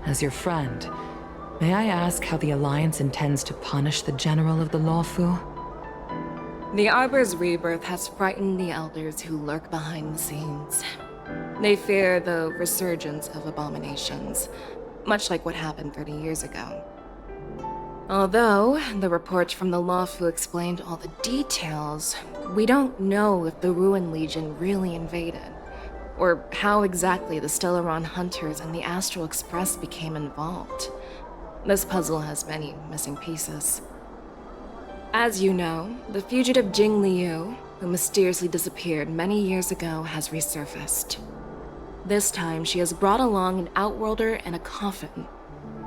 As your friend, may I ask how the Alliance intends to punish the General of the Luofu? The Arbor's rebirth has frightened the elders who lurk behind the scenes. They fear the resurgence of abominations, much like what happened 30 years ago. Although the report from the Luofu explained all the details, we don't know if the Ruin Legion really invaded, or how exactly the Stellaron Hunters and the Astral Express became involved. This puzzle has many missing pieces. As you know, the fugitive Jing Liu, who mysteriously disappeared many years ago, has resurfaced. This time, she has brought along an outworlder and a coffin,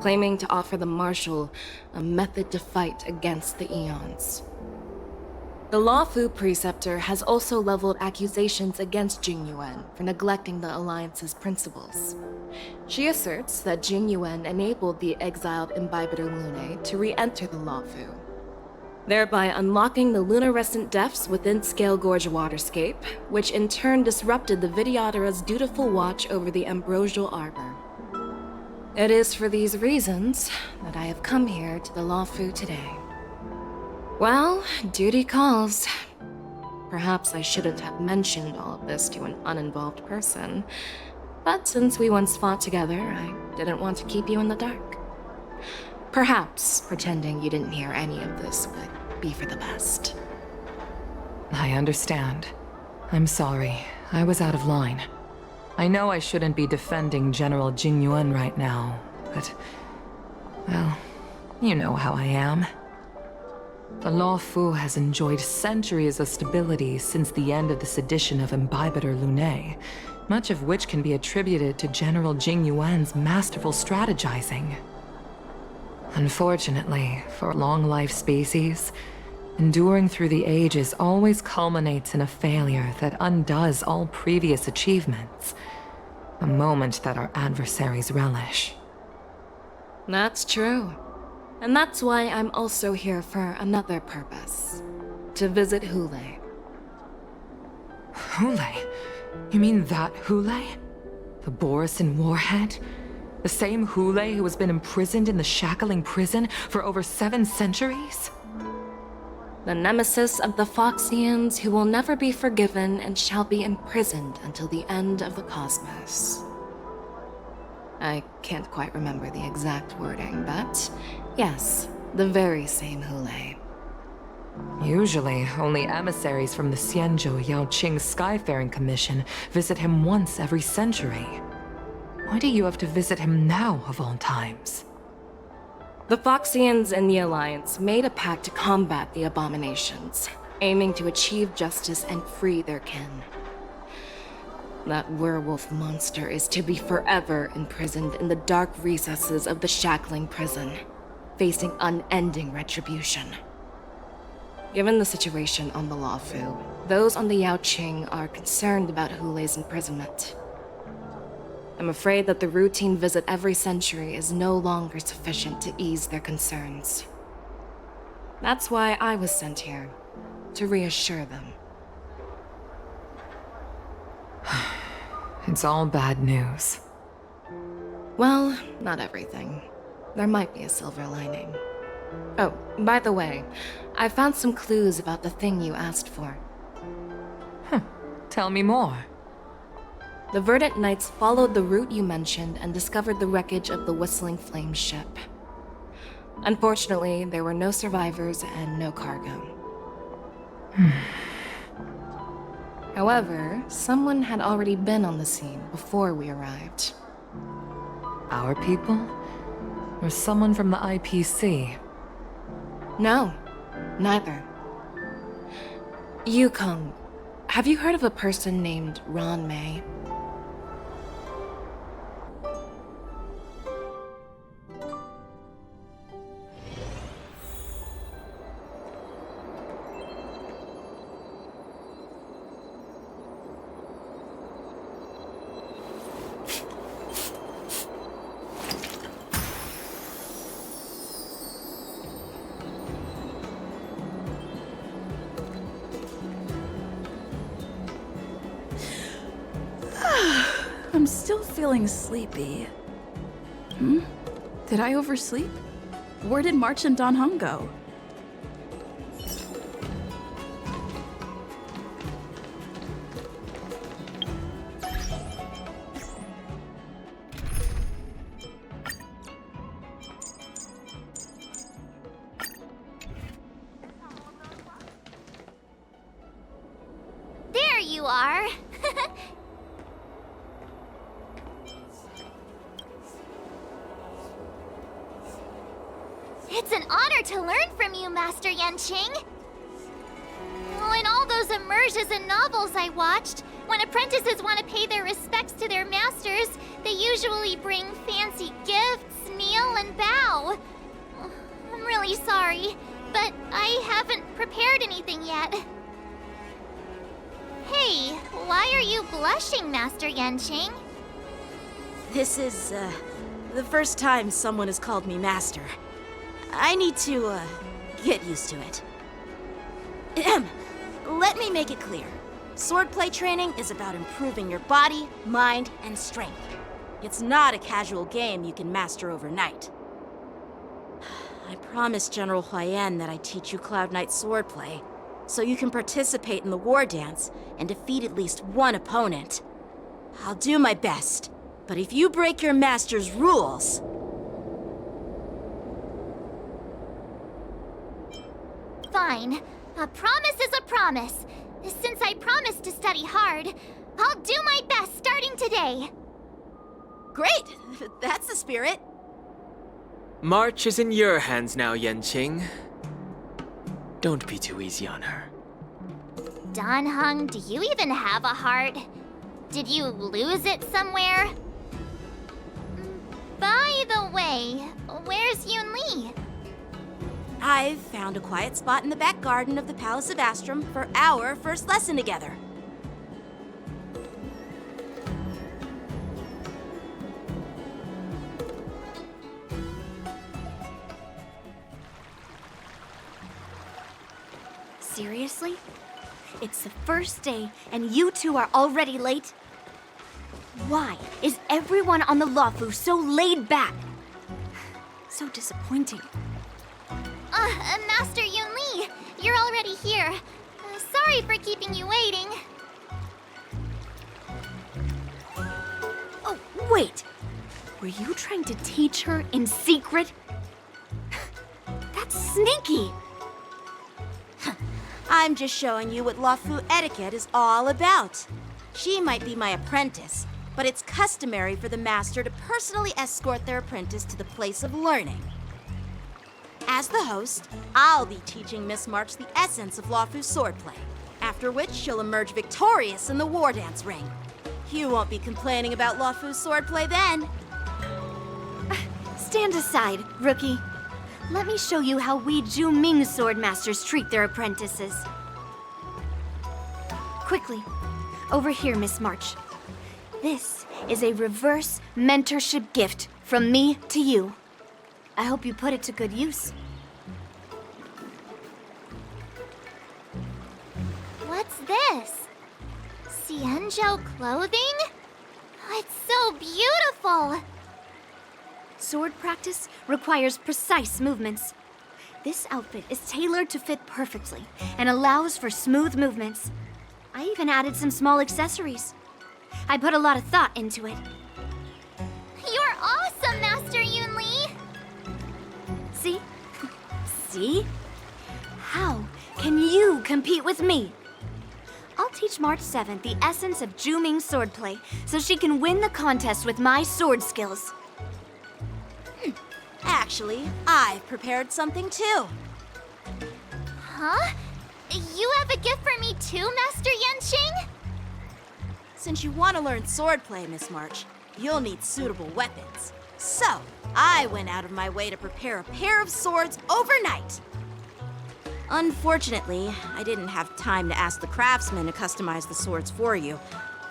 claiming to offer the Marshal a method to fight against the Eons. The Lawfu Preceptor has also leveled accusations against Jing Yuan for neglecting the Alliance's principles. She asserts that Jing Yuan enabled the exiled Imbibitor Lunae to re-enter the Lawfu, thereby unlocking the lunarescent depths within Scale Gorge Waterscape, which in turn disrupted the Vidyadhara's dutiful watch over the Ambrosial Arbor. It is for these reasons that I have come here to the Lawfu today. Well, duty calls. Perhaps I shouldn't have mentioned all of this to an uninvolved person, but since we once fought together, I didn't want to keep you in the dark. Perhaps pretending you didn't hear any of this would be for the best. I understand. I'm sorry. I was out of line. I know I shouldn't be defending General Jing Yuan right now, but... well, you know how I am. The Lawfu has enjoyed centuries of stability since the end of the sedition of Imbibitor Lunae, much of which can be attributed to General Jing Yuan's masterful strategizing. Unfortunately, for long-life species, enduring through the ages always culminates in a failure that undoes all previous achievements, a moment that our adversaries relish. That's true. And that's why I'm also here for another purpose. To visit Hule. Hule? You mean that Hule? The Borisin warhead? The same Hule who has been imprisoned in the Shackling prison for over 7 centuries? The nemesis of the Foxians who will never be forgiven and shall be imprisoned until the end of the cosmos. I can't quite remember the exact wording, but yes, the very same Hule. Usually, only emissaries from the Xianzhou Yaoqing Skyfaring Commission visit him once every century. Why do you have to visit him now, of all times? The Foxians and the Alliance made a pact to combat the abominations, aiming to achieve justice and free their kin. That werewolf monster is to be forever imprisoned in the dark recesses of the Shackling prison, facing unending retribution. Given the situation on the Lawfu, those on the Yaoqing are concerned about Hule's imprisonment. I'm afraid that the routine visit every century is no longer sufficient to ease their concerns. That's why I was sent here, to reassure them. It's all bad news. Well, not everything. There might be a silver lining. Oh, by the way, I found some clues about the thing you asked for. Tell me more. The Verdant Knights followed the route you mentioned and discovered the wreckage of the Whistling Flame ship. Unfortunately, there were no survivors and no cargo. However, someone had already been on the scene before we arrived. Our people? Or someone from the IPC? No, neither. Yukong, have you heard of a person named Ron May? I'm still feeling sleepy. Did I oversleep? Where did March and Don Hung go? There you are. It's an honor to learn from you, Master Yanqing. In all those immersions and novels I watched, when apprentices want to pay their respects to their masters, they usually bring fancy gifts, kneel, and bow. I'm really sorry, but I haven't prepared anything yet. Hey, why are you blushing, Master Yanqing? This is, the first time someone has called me master. I need to, get used to it. Let me make it clear. Swordplay training is about improving your body, mind, and strength. It's not a casual game you can master overnight. I promised General Huayan that I'd teach you Cloud Knight swordplay, so you can participate in the war dance and defeat at least one opponent. I'll do my best, but if you break your master's rules... Fine. A promise is a promise. Since I promised to study hard, I'll do my best starting today. Great! That's the spirit. March is in your hands now, Yanqing. Don't be too easy on her. Danheng, do you even have a heart? Did you lose it somewhere? By the way, where's Yunli? I've found a quiet spot in the back garden of the Palace of Astrum for our first lesson together. Seriously? It's the first day, and you two are already late? Why is everyone on the Luofu so laid back? So disappointing. Master Yunli, you're already here. Sorry for keeping you waiting. Oh, wait! Were you trying to teach her in secret? That's sneaky! I'm just showing you what Luofu etiquette is all about. She might be my apprentice, but it's customary for the master to personally escort their apprentice to the place of learning. As the host, I'll be teaching Miss March the essence of Luofu swordplay, after which she'll emerge victorious in the war dance ring. You won't be complaining about Luofu swordplay then. Stand aside, rookie. Let me show you how we Zhu-Ming swordmasters treat their apprentices. Quickly, over here, Miss March. This is a reverse mentorship gift from me to you. I hope you put it to good use. What's this? Xianzhou clothing? It's so beautiful! Sword practice requires precise movements. This outfit is tailored to fit perfectly and allows for smooth movements. I even added some small accessories. I put a lot of thought into it. You're awesome, Master Yunli! See? See? How can you compete with me? I'll teach March 7th the essence of Zhu-Ming swordplay so she can win the contest with my sword skills. Actually, I've prepared something too. Huh? You have a gift for me too, Master Yanqing? Since you want to learn swordplay, Miss March, you'll need suitable weapons. So, I went out of my way to prepare a pair of swords overnight. Unfortunately, I didn't have time to ask the craftsman to customize the swords for you,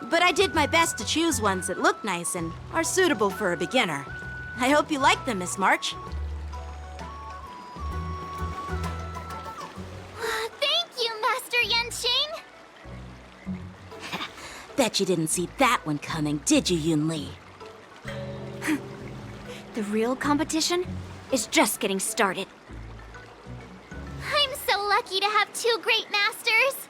but I did my best to choose ones that look nice and are suitable for a beginner. I hope you like them, Miss March. Thank you, Master Yanqing! Bet you didn't see that one coming, did you, Yunli? The real competition is just getting started. I'm so lucky to have two great masters.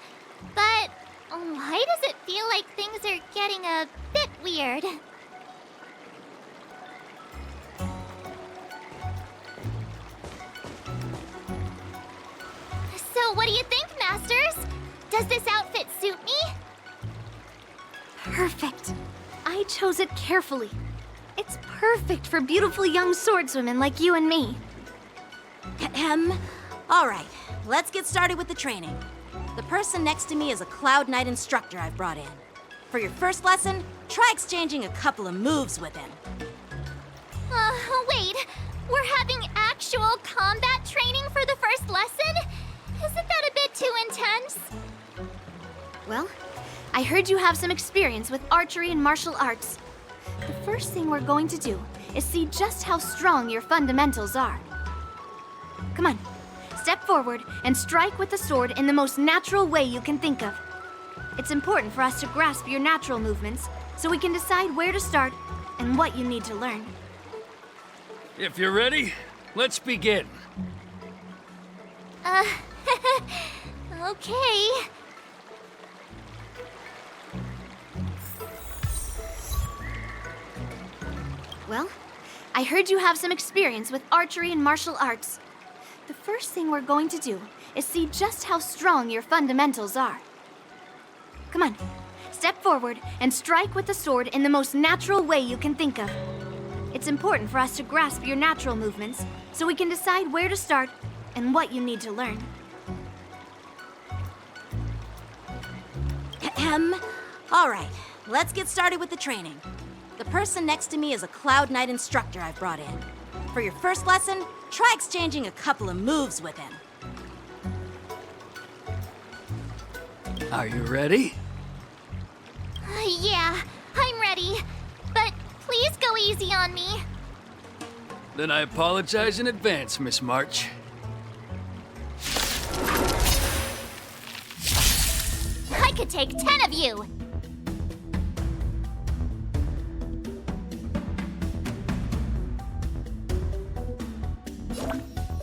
But why does it feel like things are getting a bit weird? So what do you think, Masters? Does this outfit suit me? Perfect. I chose it carefully. It's perfect for beautiful young swordswomen like you and me. All right, let's get started with the training. The person next to me is a Cloud Knight instructor I've brought in. For your first lesson, try exchanging a couple of moves with him. Wait. We're having actual combat training for the first lesson? Isn't that a bit too intense? Well, I heard you have some experience with archery and martial arts. The first thing we're going to do is see just how strong your fundamentals are. Come on, step forward and strike with the sword in the most natural way you can think of. It's important for us to grasp your natural movements so we can decide where to start and what you need to learn. If you're ready, let's begin. Okay. Well, I heard you have some experience with archery and martial arts. The first thing we're going to do is see just how strong your fundamentals are. Come on, step forward and strike with the sword in the most natural way you can think of. It's important for us to grasp your natural movements so we can decide where to start and what you need to learn. All right, let's get started with the training. The person next to me is a Cloud Knight instructor I've brought in. For your first lesson, try exchanging a couple of moves with him. Are you ready? Yeah, I'm ready. But please go easy on me. Then I apologize in advance, Miss March. I could take 10 of you.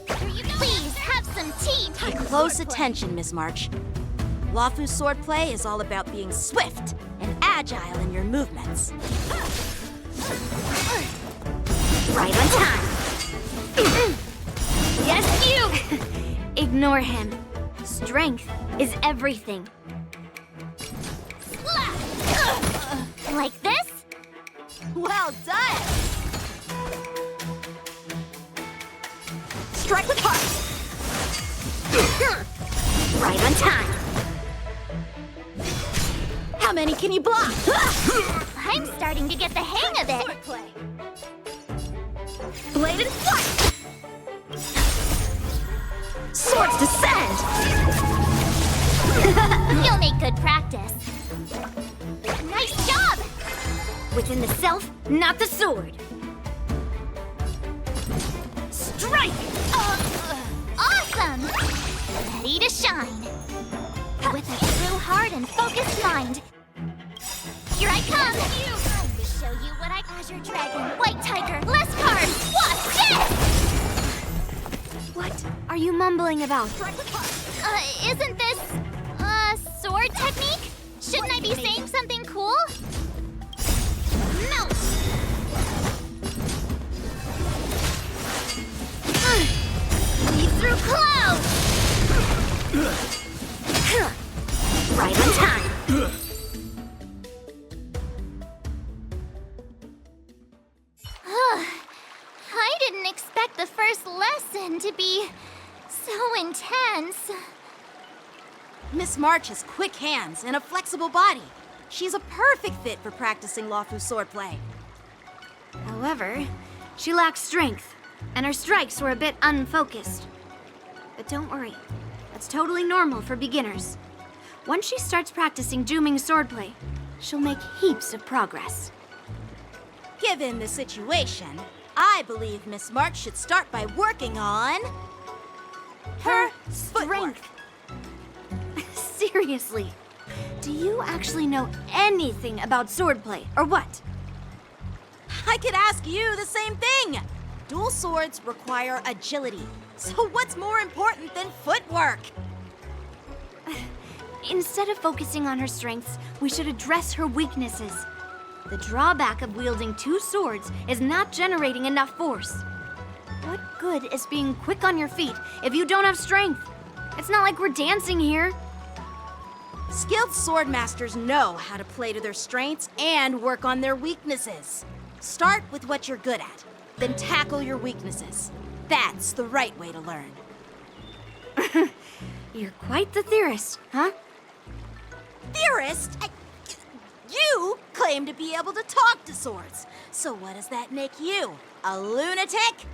Please have some tea. Pay close attention, Miss March. Lawfu swordplay is all about being swift and agile in your movements. Right on time. Yes, you! Ignore him. Strength is everything. Like this? Well done! Strike with heart! Right on time. How many can you block? I'm starting to get the hang of it. Swordplay. Bladed flight! Swords descend! You'll make good practice. Nice job! Within the self, not the sword. Strike! Awesome! Ready to shine. With a true heart and focused mind. Here I come! Time to show you what I... Azure Dragon, White Tiger, less cards! Watch this! What are you mumbling about? Isn't this... sword technique? Shouldn't I be saying something cool? No! Leap through clouds! Right on time. I didn't expect the first lesson to be so intense. Miss March has quick hands and a flexible body. She's a perfect fit for practicing Lawfu swordplay. However, she lacks strength, and her strikes were a bit unfocused. But don't worry, that's totally normal for beginners. Once she starts practicing Juming swordplay, she'll make heaps of progress. Given the situation, I believe Miss March should start by working on... her strength. Seriously, do you actually know anything about swordplay, or what? I could ask you the same thing! Dual swords require agility, so what's more important than footwork? Instead of focusing on her strengths, we should address her weaknesses. The drawback of wielding two swords is not generating enough force. What good is being quick on your feet if you don't have strength? It's not like we're dancing here. Skilled swordmasters know how to play to their strengths and work on their weaknesses. Start with what you're good at, then tackle your weaknesses. That's the right way to learn. You're quite the theorist, huh? Theorist? You claim to be able to talk to swords. So what does that make you? A lunatic?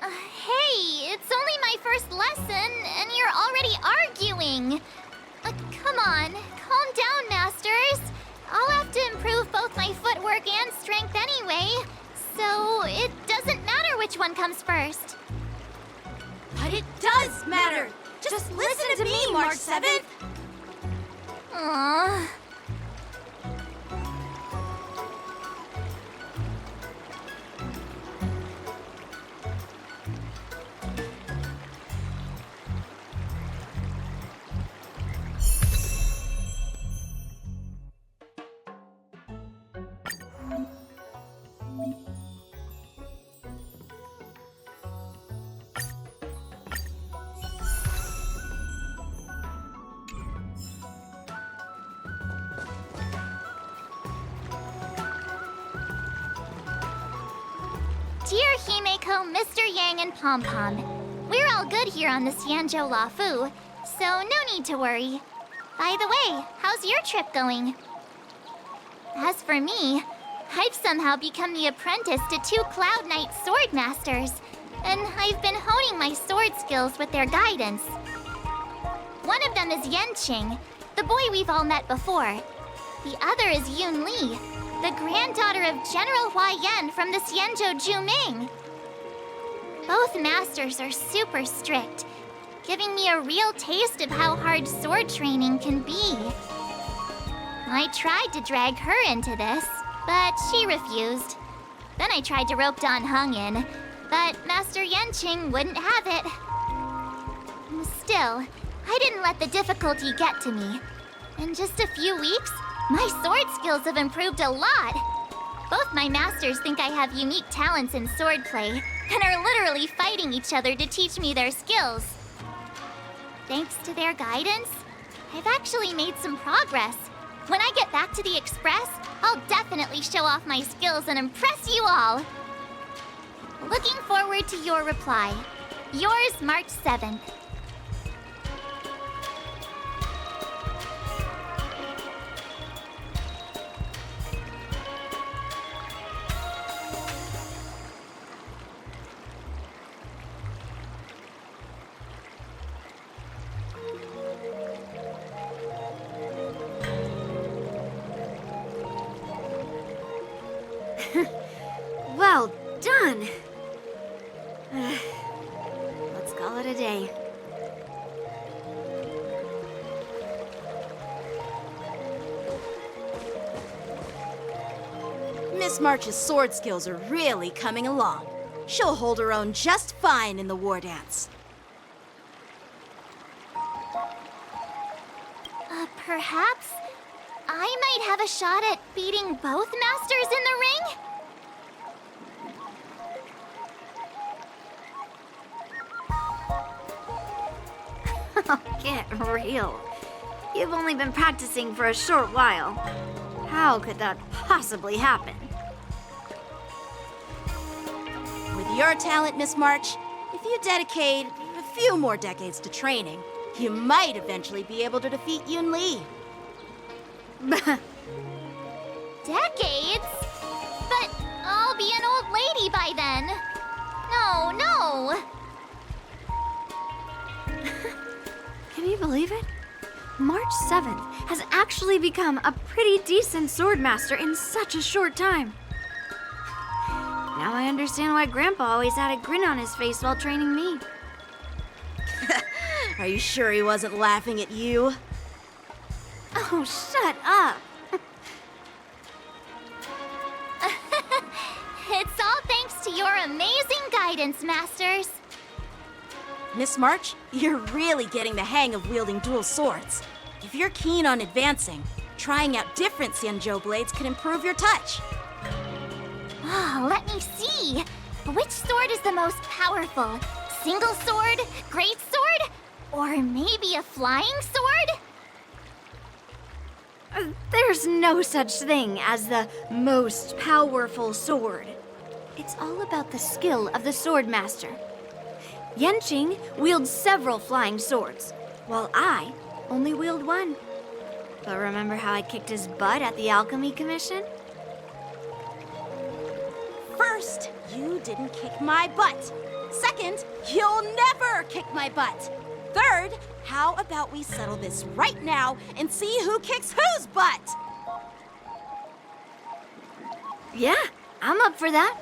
Hey, it's only my first lesson, and you're already arguing. Come on, calm down, Masters. I'll have to improve both my footwork and strength anyway, so it doesn't matter which one comes first. But it does matter! Just listen to me, March 7th! Aww. Dear Himeko, Mr. Yang, and Pom Pom, we're all good here on the Xianzhou Luofu, so no need to worry. By the way, how's your trip going? As for me, I've somehow become the apprentice to 2 Cloud Knight sword masters, and I've been honing my sword skills with their guidance. One of them is Yanqing, the boy we've all met before. The other is Yun Li, the granddaughter of General Hua Yan from the Xianzhou Juming. Both masters are super strict, giving me a real taste of how hard sword training can be. I tried to drag her into this, but she refused. Then I tried to rope Dan Heng in, but Master Yanqing wouldn't have it. Still, I didn't let the difficulty get to me. In just a few weeks, my sword skills have improved a lot. Both my masters think I have unique talents in swordplay, and are literally fighting each other to teach me their skills. Thanks to their guidance, I've actually made some progress. When I get back to the Express, I'll definitely show off my skills and impress you all. Looking forward to your reply. Yours, March 7th. Well done! Let's call it a day. Miss March's sword skills are really coming along. She'll hold her own just fine in the war dance. Perhaps I might have a shot at beating both masters in the ring? Get real. You've only been practicing for a short while. How could that possibly happen? With your talent, Miss March, if you dedicate a few more decades to training, you might eventually be able to defeat Yun Li. Decades? But I'll be an old lady by then. No. Can you believe it? March 7th has actually become a pretty decent swordmaster in such a short time. Now I understand why Grandpa always had a grin on his face while training me. Are you sure he wasn't laughing at you? Oh, shut up! It's all thanks to your amazing guidance, Masters. Miss March, you're really getting the hang of wielding dual swords. If you're keen on advancing, trying out different Xianzhou blades could improve your touch. Oh, let me see. Which sword is the most powerful? Single sword? Great sword? Or maybe a flying sword? There's no such thing as the most powerful sword. It's all about the skill of the sword master. Yanqing wields several flying swords, while I only wield one. But remember how I kicked his butt at the Alchemy Commission? First, you didn't kick my butt. Second, you'll never kick my butt. Third, how about we settle this right now and see who kicks whose butt? Yeah, I'm up for that.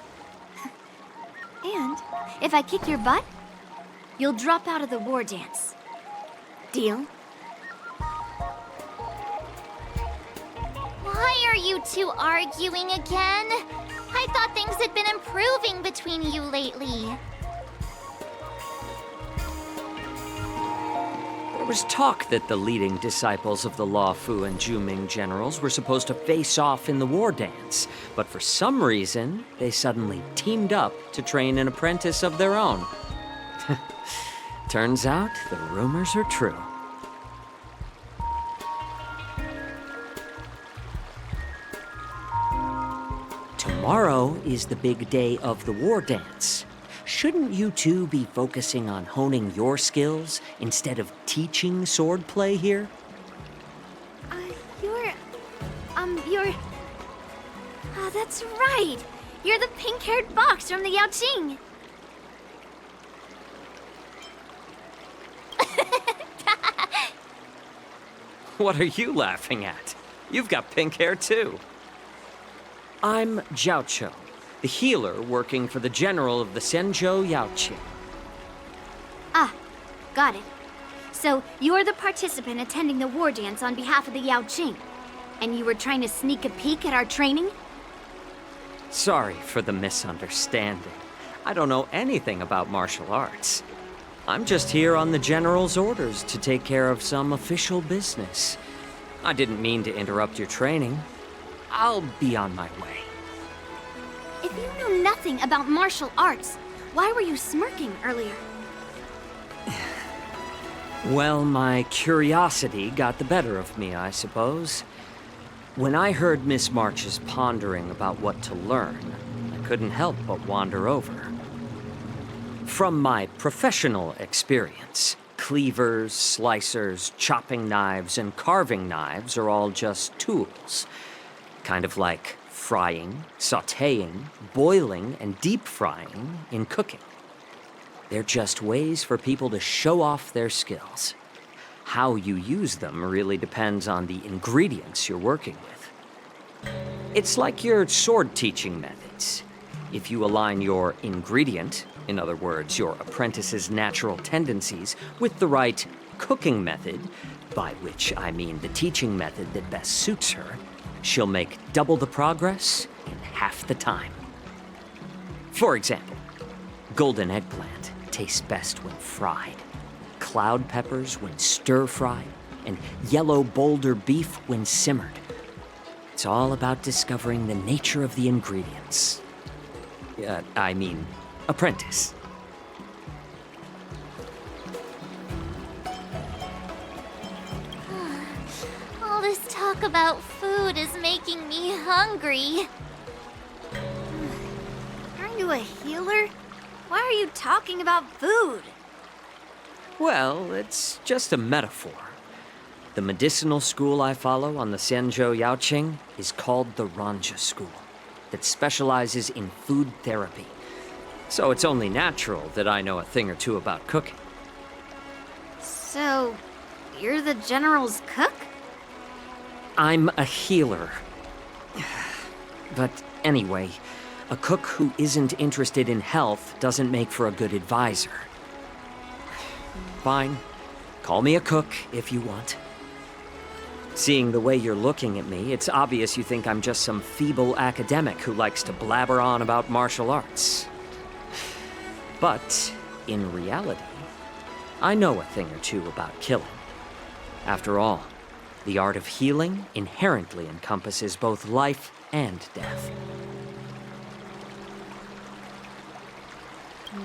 And if I kick your butt, you'll drop out of the war dance. Deal? Why are you two arguing again? I thought things had been improving between you lately. There was talk that the leading disciples of the Luofu and Zhuming generals were supposed to face off in the war dance, but for some reason, they suddenly teamed up to train an apprentice of their own. Turns out, the rumors are true. Tomorrow is the big day of the war dance. Shouldn't you two be focusing on honing your skills instead of teaching swordplay here? You're... Oh, that's right. You're the pink-haired box from the Yaoqing. What are you laughing at? You've got pink hair too. I'm Jiaoqiu, the healer working for the general of the Zhenzhou Yaoqing. Ah, got it. So, you're the participant attending the war dance on behalf of the Yaoqing, and you were trying to sneak a peek at our training? Sorry for the misunderstanding. I don't know anything about martial arts. I'm just here on the general's orders to take care of some official business. I didn't mean to interrupt your training. I'll be on my way. If you knew nothing about martial arts, why were you smirking earlier? Well, my curiosity got the better of me, I suppose. When I heard Miss March's pondering about what to learn, I couldn't help but wander over. From my professional experience, cleavers, slicers, chopping knives, and carving knives are all just tools. Kind of like frying, sautéing, boiling, and deep frying in cooking. They're just ways for people to show off their skills. How you use them really depends on the ingredients you're working with. It's like your sword teaching methods. If you align your ingredient, in other words, your apprentice's natural tendencies, with the right cooking method, by which I mean the teaching method that best suits her, she'll make double the progress in half the time. For example, golden eggplant tastes best when fried, cloud peppers when stir-fried, and yellow boulder beef when simmered. It's all about discovering the nature of the ingredients. Apprentice. All this talk about food is making me hungry. Aren't you a healer? Why are you talking about food? Well, it's just a metaphor. The medicinal school I follow on the Zhenzhou Yaoqing is called the Ranja School, that specializes in food therapy. So it's only natural that I know a thing or two about cooking. So, you're the general's cook? I'm a healer. But anyway, a cook who isn't interested in health doesn't make for a good advisor. Fine. Call me a cook if you want. Seeing the way you're looking at me, it's obvious you think I'm just some feeble academic who likes to blabber on about martial arts. But, in reality, I know a thing or two about killing. After all, the art of healing inherently encompasses both life and death.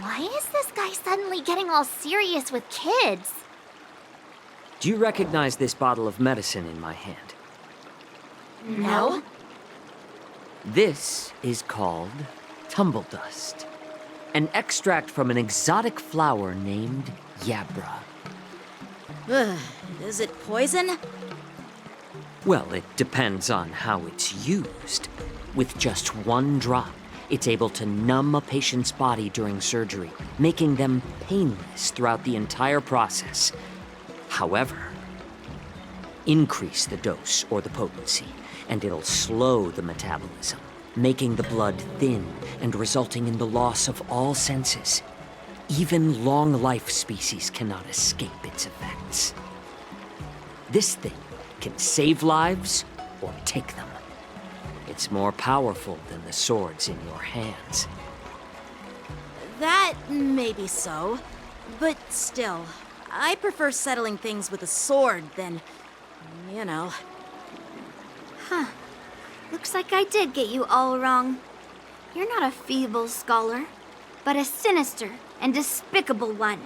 Why is this guy suddenly getting all serious with kids? Do you recognize this bottle of medicine in my hand? No. This is called tumble dust. An extract from an exotic flower named Yabra. Ugh, is it poison? Well, it depends on how it's used. With just one drop, it's able to numb a patient's body during surgery, making them painless throughout the entire process. However, increase the dose or the potency, and it'll slow the metabolism, making the blood thin and resulting in the loss of all senses. Even long-life species cannot escape its effects. This thing can save lives or take them. It's more powerful than the swords in your hands. That may be so, but still, I prefer settling things with a sword than, you know. Huh. Looks like I did get you all wrong. You're not a feeble scholar, but a sinister and despicable one.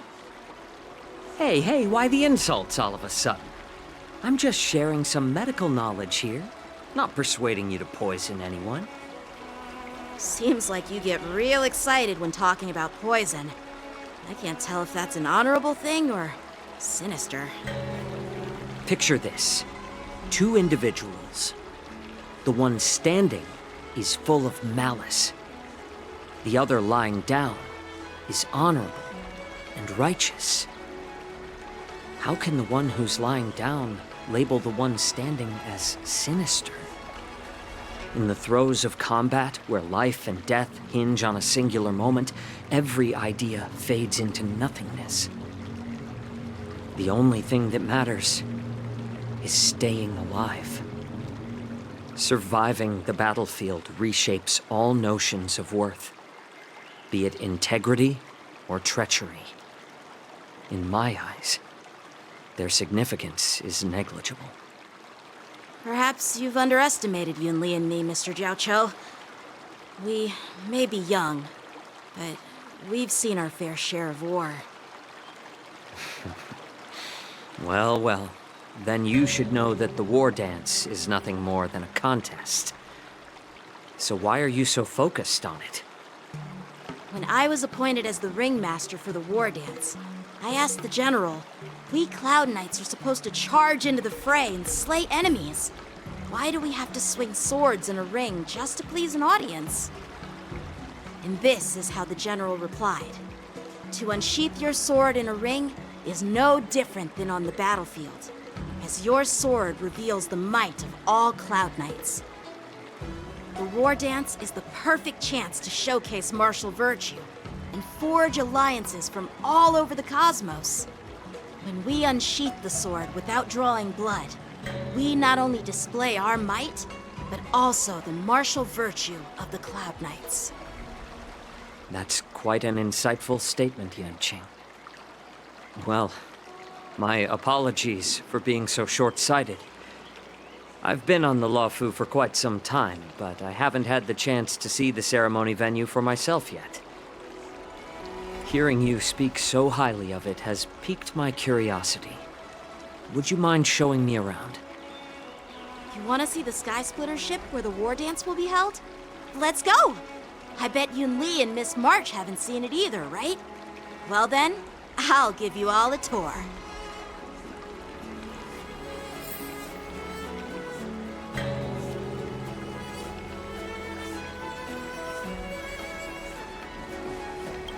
Hey, why the insults all of a sudden? I'm just sharing some medical knowledge here, not persuading you to poison anyone. Seems like you get real excited when talking about poison. I can't tell if that's an honorable thing or sinister. Picture this. 2 individuals. The one standing is full of malice. The other lying down is honorable and righteous. How can the one who's lying down label the one standing as sinister? In the throes of combat, where life and death hinge on a singular moment, every idea fades into nothingness. The only thing that matters is staying alive. Surviving the battlefield reshapes all notions of worth, be it integrity or treachery. In my eyes, their significance is negligible. Perhaps you've underestimated Yunli and me, Mr. Jiaoqiu. We may be young, but we've seen our fair share of war. Well, then you should know that the war dance is nothing more than a contest. So why are you so focused on it? When I was appointed as the ringmaster for the war dance, I asked the general, we Cloud Knights are supposed to charge into the fray and slay enemies. Why do we have to swing swords in a ring just to please an audience? And this is how the general replied. To unsheath your sword in a ring is no different than on the battlefield, as your sword reveals the might of all Cloud Knights. The war dance is the perfect chance to showcase martial virtue and forge alliances from all over the cosmos. When we unsheath the sword without drawing blood, we not only display our might, but also the martial virtue of the Cloud Knights. That's quite an insightful statement, Yanqing. Well, my apologies for being so short-sighted. I've been on the Luofu for quite some time, but I haven't had the chance to see the ceremony venue for myself yet. Hearing you speak so highly of it has piqued my curiosity. Would you mind showing me around? You want to see the Sky Splitter ship where the war dance will be held? Let's go! I bet Yunli and Miss March haven't seen it either, right? Well then, I'll give you all a tour.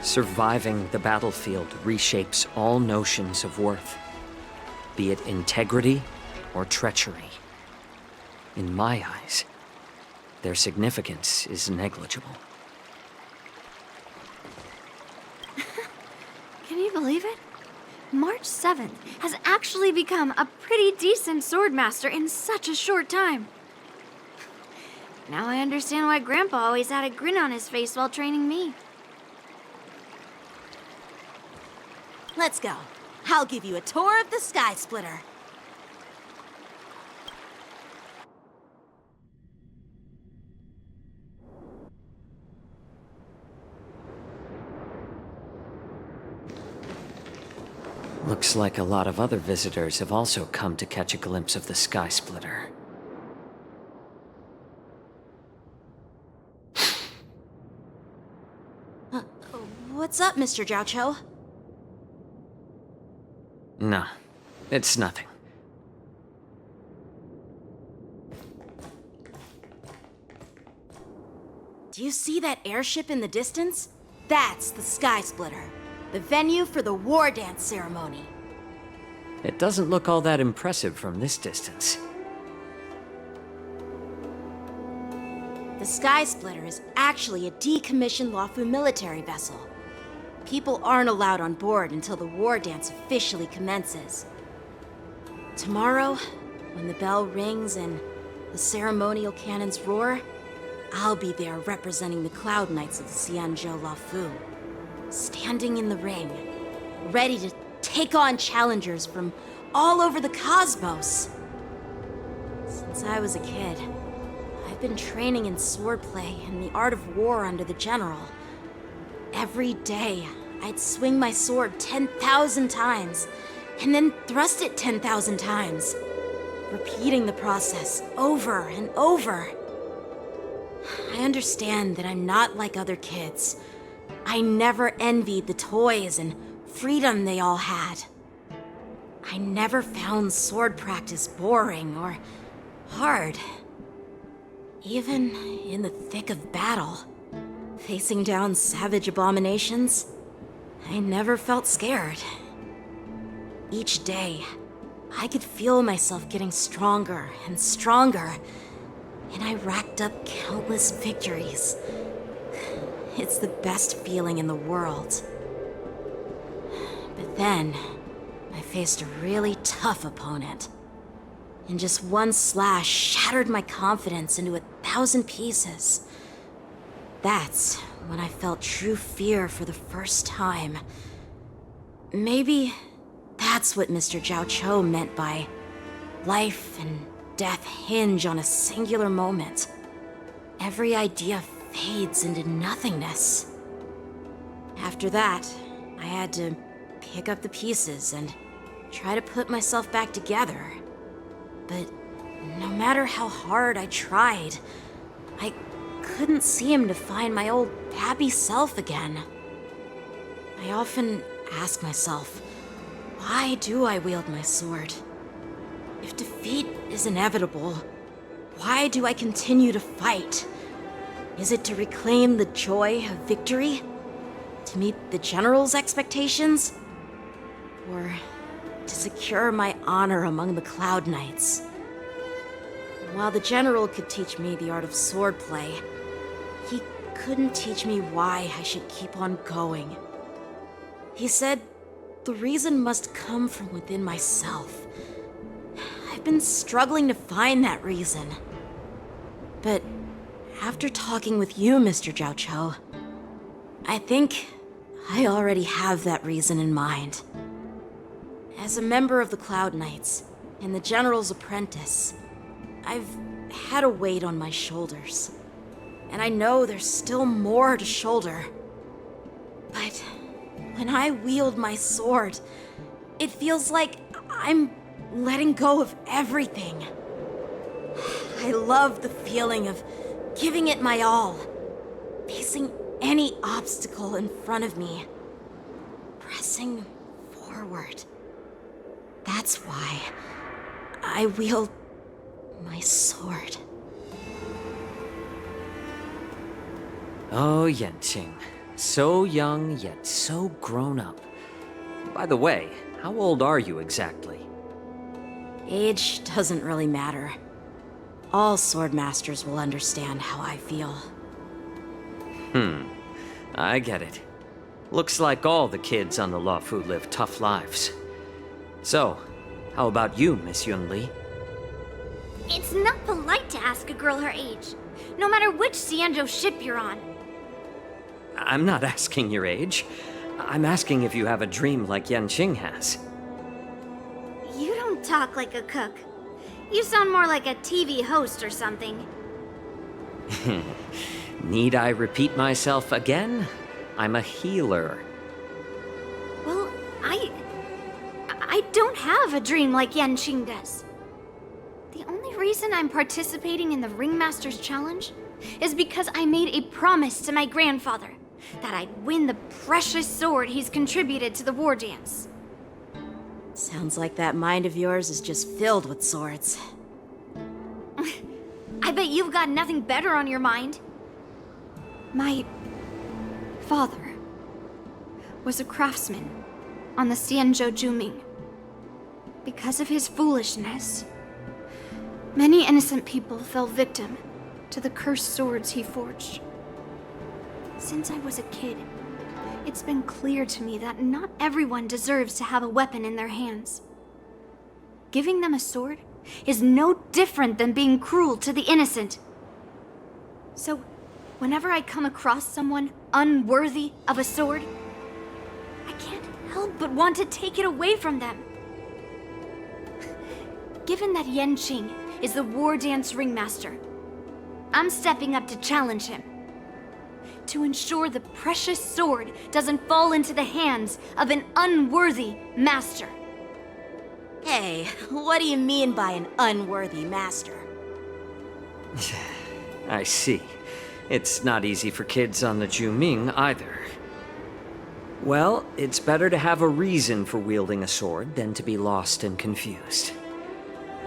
Surviving the battlefield reshapes all notions of worth, be it integrity or treachery. In my eyes, their significance is negligible. Can you believe it? March 7th has actually become a pretty decent swordmaster in such a short time. Now I understand why Grandpa always had a grin on his face while training me. Let's go. I'll give you a tour of the Sky Splitter. Looks like a lot of other visitors have also come to catch a glimpse of the Sky Splitter. What's up, Mr. Jiaoqiu? No, it's nothing. Do you see that airship in the distance? That's the Sky Splitter, the venue for the war dance ceremony. It doesn't look all that impressive from this distance. The Sky Splitter is actually a decommissioned Luofu military vessel. People aren't allowed on board until the war dance officially commences. Tomorrow, when the bell rings and the ceremonial cannons roar, I'll be there representing the Cloud Knights of the Xianzhou Luofu, standing in the ring, ready to take on challengers from all over the cosmos. Since I was a kid, I've been training in swordplay and the art of war under the general. Every day, I'd swing my sword 10,000 times, and then thrust it 10,000 times, repeating the process over and over. I understand that I'm not like other kids. I never envied the toys and freedom they all had. I never found sword practice boring or hard. Even in the thick of battle, facing down savage abominations, I never felt scared. Each day, I could feel myself getting stronger and stronger, and I racked up countless victories. It's the best feeling in the world. But then, I faced a really tough opponent. And just one slash shattered my confidence into 1,000 pieces. That's when I felt true fear for the first time. Maybe that's what Mr. Jiaoqiu meant by life and death hinge on a singular moment. Every idea fades into nothingness. After that, I had to pick up the pieces and try to put myself back together. But no matter how hard I tried, I couldn't seem to find my old happy self again. I often ask myself, why do I wield my sword? If defeat is inevitable, why do I continue to fight? Is it to reclaim the joy of victory? To meet the general's expectations? Or to secure my honor among the Cloud Knights? While the general could teach me the art of swordplay, he couldn't teach me why I should keep on going. He said the reason must come from within myself. I've been struggling to find that reason. But after talking with you, Mr. Jiaoqiu, I think I already have that reason in mind. As a member of the Cloud Knights and the General's apprentice, I've had a weight on my shoulders. And I know there's still more to shoulder. But when I wield my sword, it feels like I'm letting go of everything. I love the feeling of giving it my all, facing any obstacle in front of me, pressing forward. That's why I wield my sword. Oh, Yanqing. So young, yet so grown up. By the way, how old are you exactly? Age doesn't really matter. All sword masters will understand how I feel. I get it. Looks like all the kids on the Luofu live tough lives. So, how about you, Miss Yunli? It's not polite to ask a girl her age, no matter which Xianzhou ship you're on. I'm not asking your age. I'm asking if you have a dream like Yanqing has. You don't talk like a cook. You sound more like a TV host or something. Need I repeat myself again? I'm a healer. Well, I don't have a dream like Yanqing does. The only reason I'm participating in the Ringmaster's Challenge is because I made a promise to my grandfather that I'd win the precious sword he's contributed to the war dance. Sounds like that mind of yours is just filled with swords. I bet you've got nothing better on your mind. My father was a craftsman on the Xianzhou Juming. Because of his foolishness, many innocent people fell victim to the cursed swords he forged. Since I was a kid, it's been clear to me that not everyone deserves to have a weapon in their hands. Giving them a sword is no different than being cruel to the innocent. So, whenever I come across someone unworthy of a sword, I can't help but want to take it away from them. Given that Yanqing is the war dance ringmaster, I'm stepping up to challenge him. To ensure the precious sword doesn't fall into the hands of an unworthy master. Hey, what do you mean by an unworthy master? I see. It's not easy for kids on the Juming either. Well, it's better to have a reason for wielding a sword than to be lost and confused.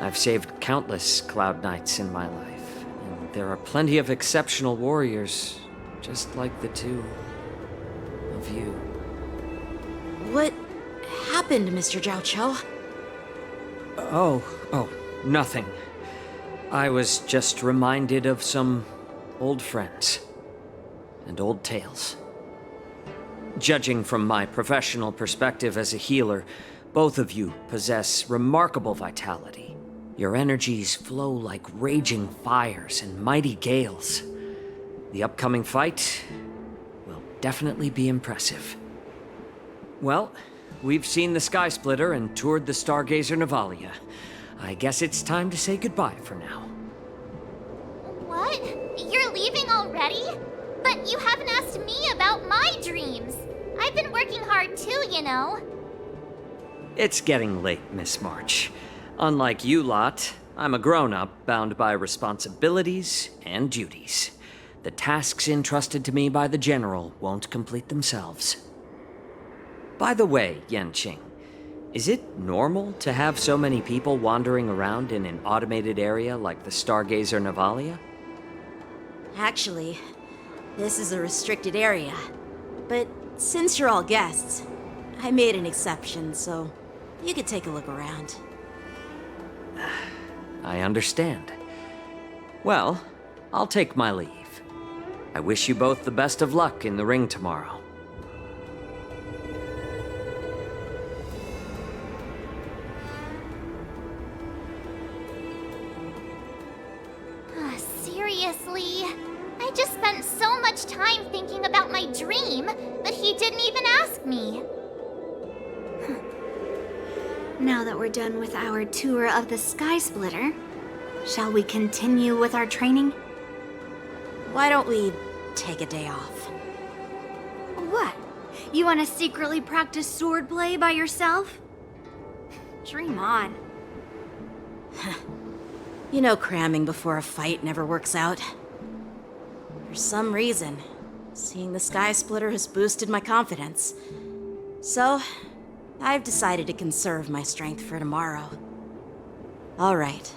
I've saved countless Cloud Knights in my life, and there are plenty of exceptional warriors, just like the two of you. What happened, Mr. Zhao Cho? Oh, nothing. I was just reminded of some old friends and old tales. Judging from my professional perspective as a healer, both of you possess remarkable vitality. Your energies flow like raging fires and mighty gales. The upcoming fight will definitely be impressive. Well, we've seen the Sky Splitter and toured the Stargazer Navalia. I guess it's time to say goodbye for now. What? You're leaving already? But you haven't asked me about my dreams. I've been working hard too, you know. It's getting late, Miss March. Unlike you lot, I'm a grown-up bound by responsibilities and duties. The tasks entrusted to me by the General won't complete themselves. By the way, Yanqing, is it normal to have so many people wandering around in an automated area like the Stargazer Navalia? Actually, this is a restricted area. But since you're all guests, I made an exception, so you could take a look around. I understand. Well, I'll take my leave. I wish you both the best of luck in the ring tomorrow. Seriously? I just spent so much time thinking about my dream that he didn't even ask me. Now that we're done with our tour of the Sky Splitter, shall we continue with our training? Why don't we take a day off? What? You want to secretly practice swordplay by yourself? Dream on. You know cramming before a fight never works out. For some reason, seeing the Sky Splitter has boosted my confidence. So, I've decided to conserve my strength for tomorrow. Alright,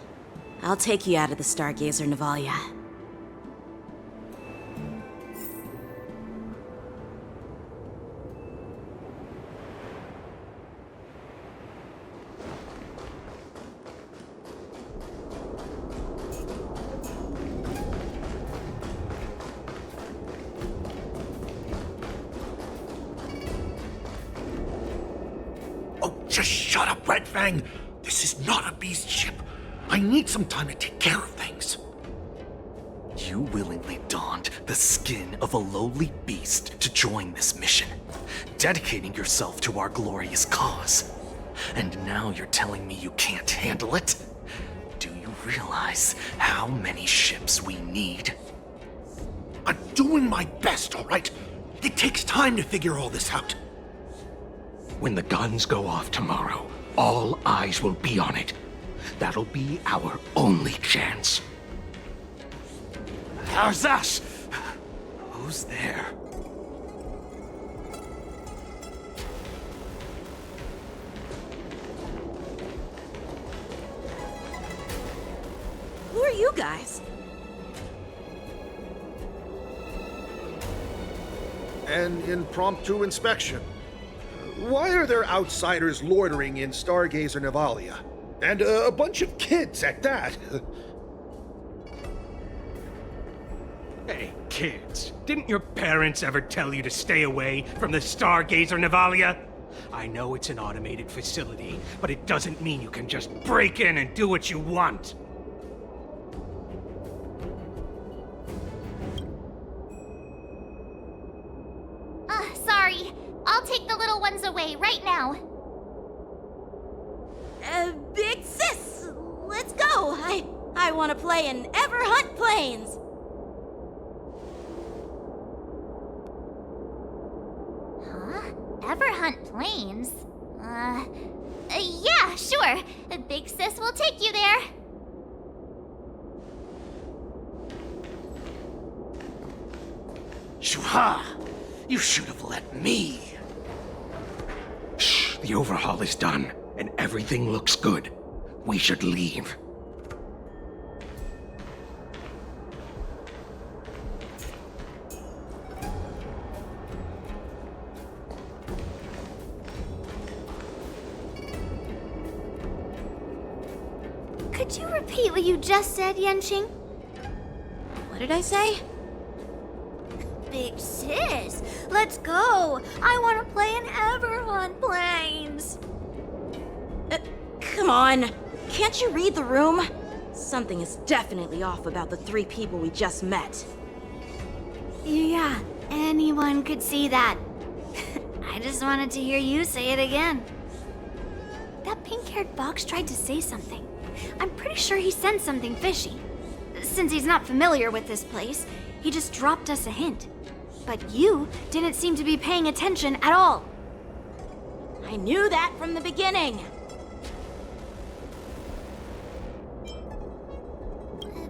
I'll take you out of the Stargazer Navalia. Just shut up, Red Fang! This is not a beast ship. I need some time to take care of things. You willingly donned the skin of a lowly beast to join this mission, dedicating yourself to our glorious cause. And now you're telling me you can't handle it? Do you realize how many ships we need? I'm doing my best, all right? It takes time to figure all this out. When the guns go off tomorrow, all eyes will be on it. That'll be our only chance. How's that? Who's there? you guys? An impromptu inspection. Why are there outsiders loitering in Stargazer Navalia? And a bunch of kids at that. Hey, kids, didn't your parents ever tell you to stay away from the Stargazer Navalia? I know it's an automated facility, but it doesn't mean you can just break in and do what you want. Sorry. I'll take the little ones away right now. Big sis, let's go. I want to play in Everhunt Plains. Huh? Everhunt Plains? Yeah, sure. Big sis will take you there. Shuha! You should have let me. Shh, the overhaul is done, and everything looks good. We should leave. Could you repeat what you just said, Yenqing? What did I say? Big sis, let's go. I want to play in Everhunt Plains. Come on. Can't you read the room? Something is definitely off about the 3 people we just met. Yeah, anyone could see that. I just wanted to hear you say it again. That pink-haired fox tried to say something. I'm pretty sure he sensed something fishy. Since he's not familiar with this place, he just dropped us a hint. But you didn't seem to be paying attention at all. I knew that from the beginning.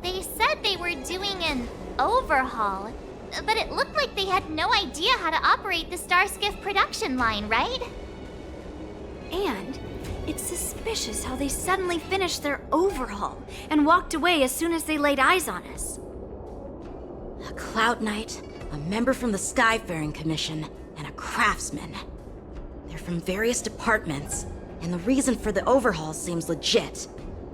They said they were doing an overhaul, but it looked like they had no idea how to operate the Starskiff production line, right? And it's suspicious how they suddenly finished their overhaul and walked away as soon as they laid eyes on us. A Cloud Knight, a member from the Skyfaring Commission, and a craftsman. They're from various departments, and the reason for the overhaul seems legit.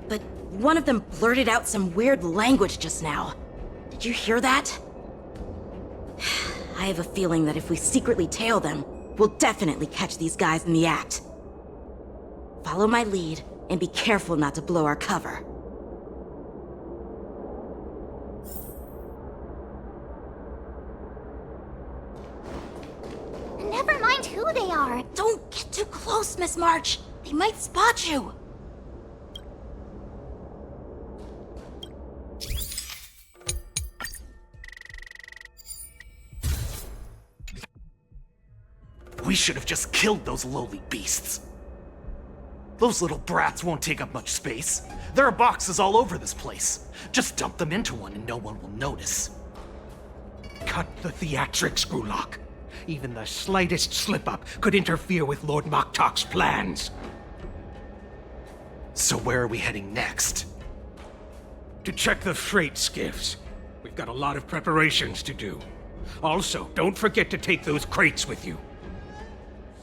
But one of them blurted out some weird language just now. Did you hear that? I have a feeling that if we secretly tail them, we'll definitely catch these guys in the act. Follow my lead, and be careful not to blow our cover. Never mind who they are. Don't get too close, Miss March. They might spot you. We should have just killed those lowly beasts. Those little brats won't take up much space. There are boxes all over this place. Just dump them into one and no one will notice. Cut the theatrics, Grulok. Even the slightest slip-up could interfere with Lord Moktok's plans. So where are we heading next? To check the freight skiffs. We've got a lot of preparations to do. Also, don't forget to take those crates with you.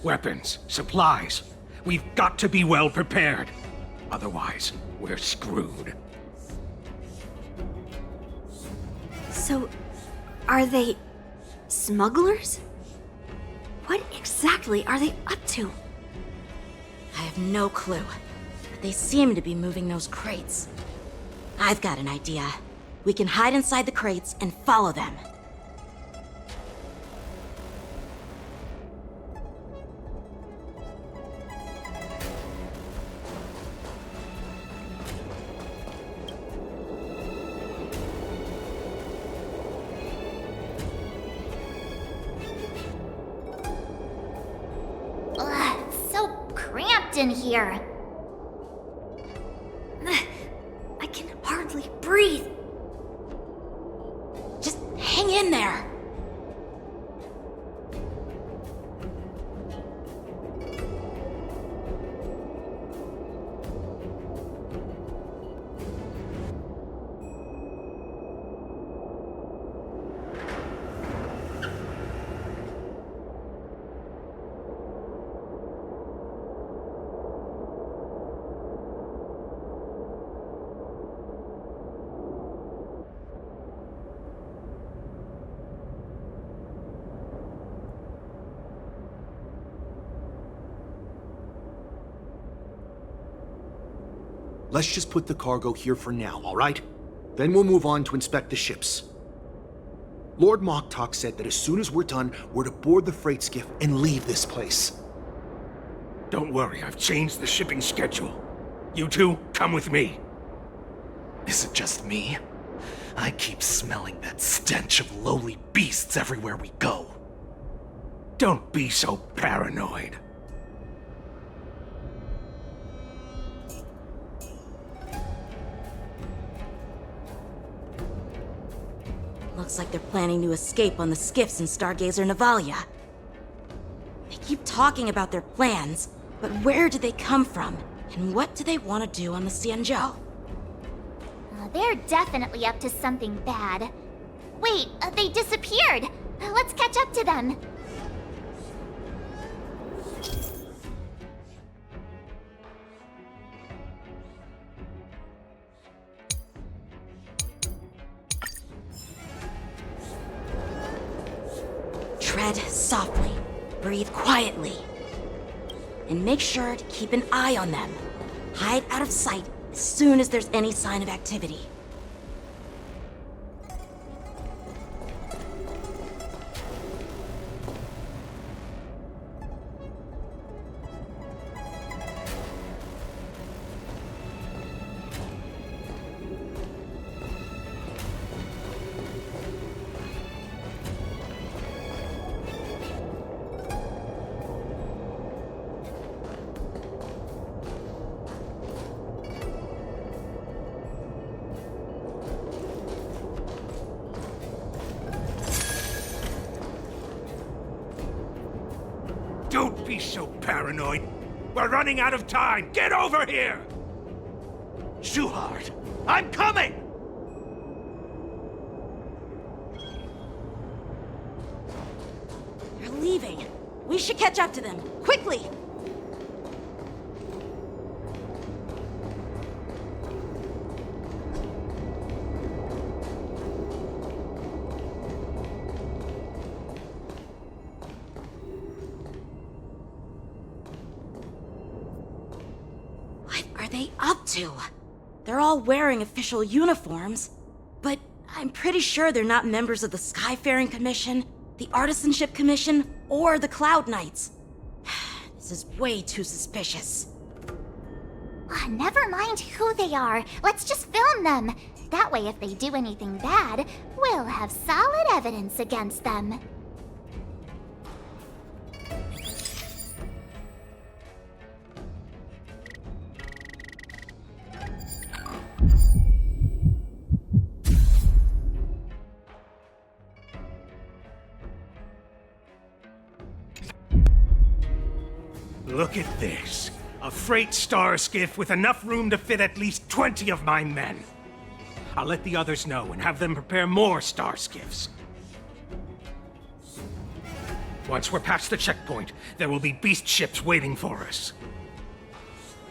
Weapons, supplies. We've got to be well prepared. Otherwise, we're screwed. So, are they smugglers? What exactly are they up to? I have no clue, but they seem to be moving those crates. I've got an idea. We can hide inside the crates and follow them. Ugh, it's so cramped in here. I can hardly breathe. Just hang in there. let's just put the cargo here for now, all right? Then we'll move on to inspect the ships. Lord Moktok said that as soon as we're done, we're to board the freight skiff and leave this place. Don't worry, I've changed the shipping schedule. You two, come with me. Is it just me? I keep smelling that stench of lowly beasts everywhere we go. Don't be so paranoid. Looks like they're planning to escape on the skiffs in Stargazer Navalia. They keep talking about their plans, but where do they come from? And what do they want to do on the Xianzhou? They're definitely up to something bad. Wait, they disappeared! Let's catch up to them! Tread softly, breathe quietly, and make sure to keep an eye on them. Hide out of sight as soon as there's any sign of activity. Don't be so paranoid. We're running out of time. Get over here! Shuhard, I'm coming! They're leaving. We should catch up to them. Quickly! What are they up to? They're all wearing official uniforms, but I'm pretty sure they're not members of the Skyfaring Commission, the Artisanship Commission, or the Cloud Knights. This is way too suspicious. Never mind who they are. Let's just film them. That way, if they do anything bad, we'll have solid evidence against them. Look at this. A freight star skiff with enough room to fit at least 20 of my men. I'll let the others know and have them prepare more star skiffs. Once we're past the checkpoint, there will be beast ships waiting for us.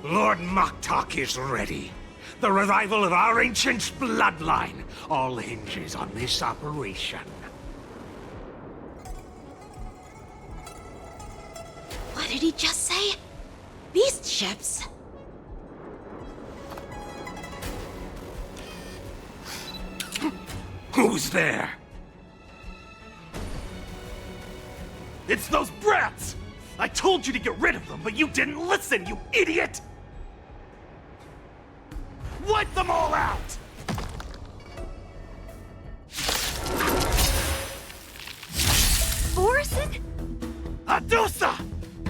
Lord Moktok is ready. The revival of our ancient bloodline all hinges on this operation. What did he just say? Beast ships? Who's there? It's those brats! I told you to get rid of them, but you didn't listen, you idiot! Wipe them all out! Borison? Adusa!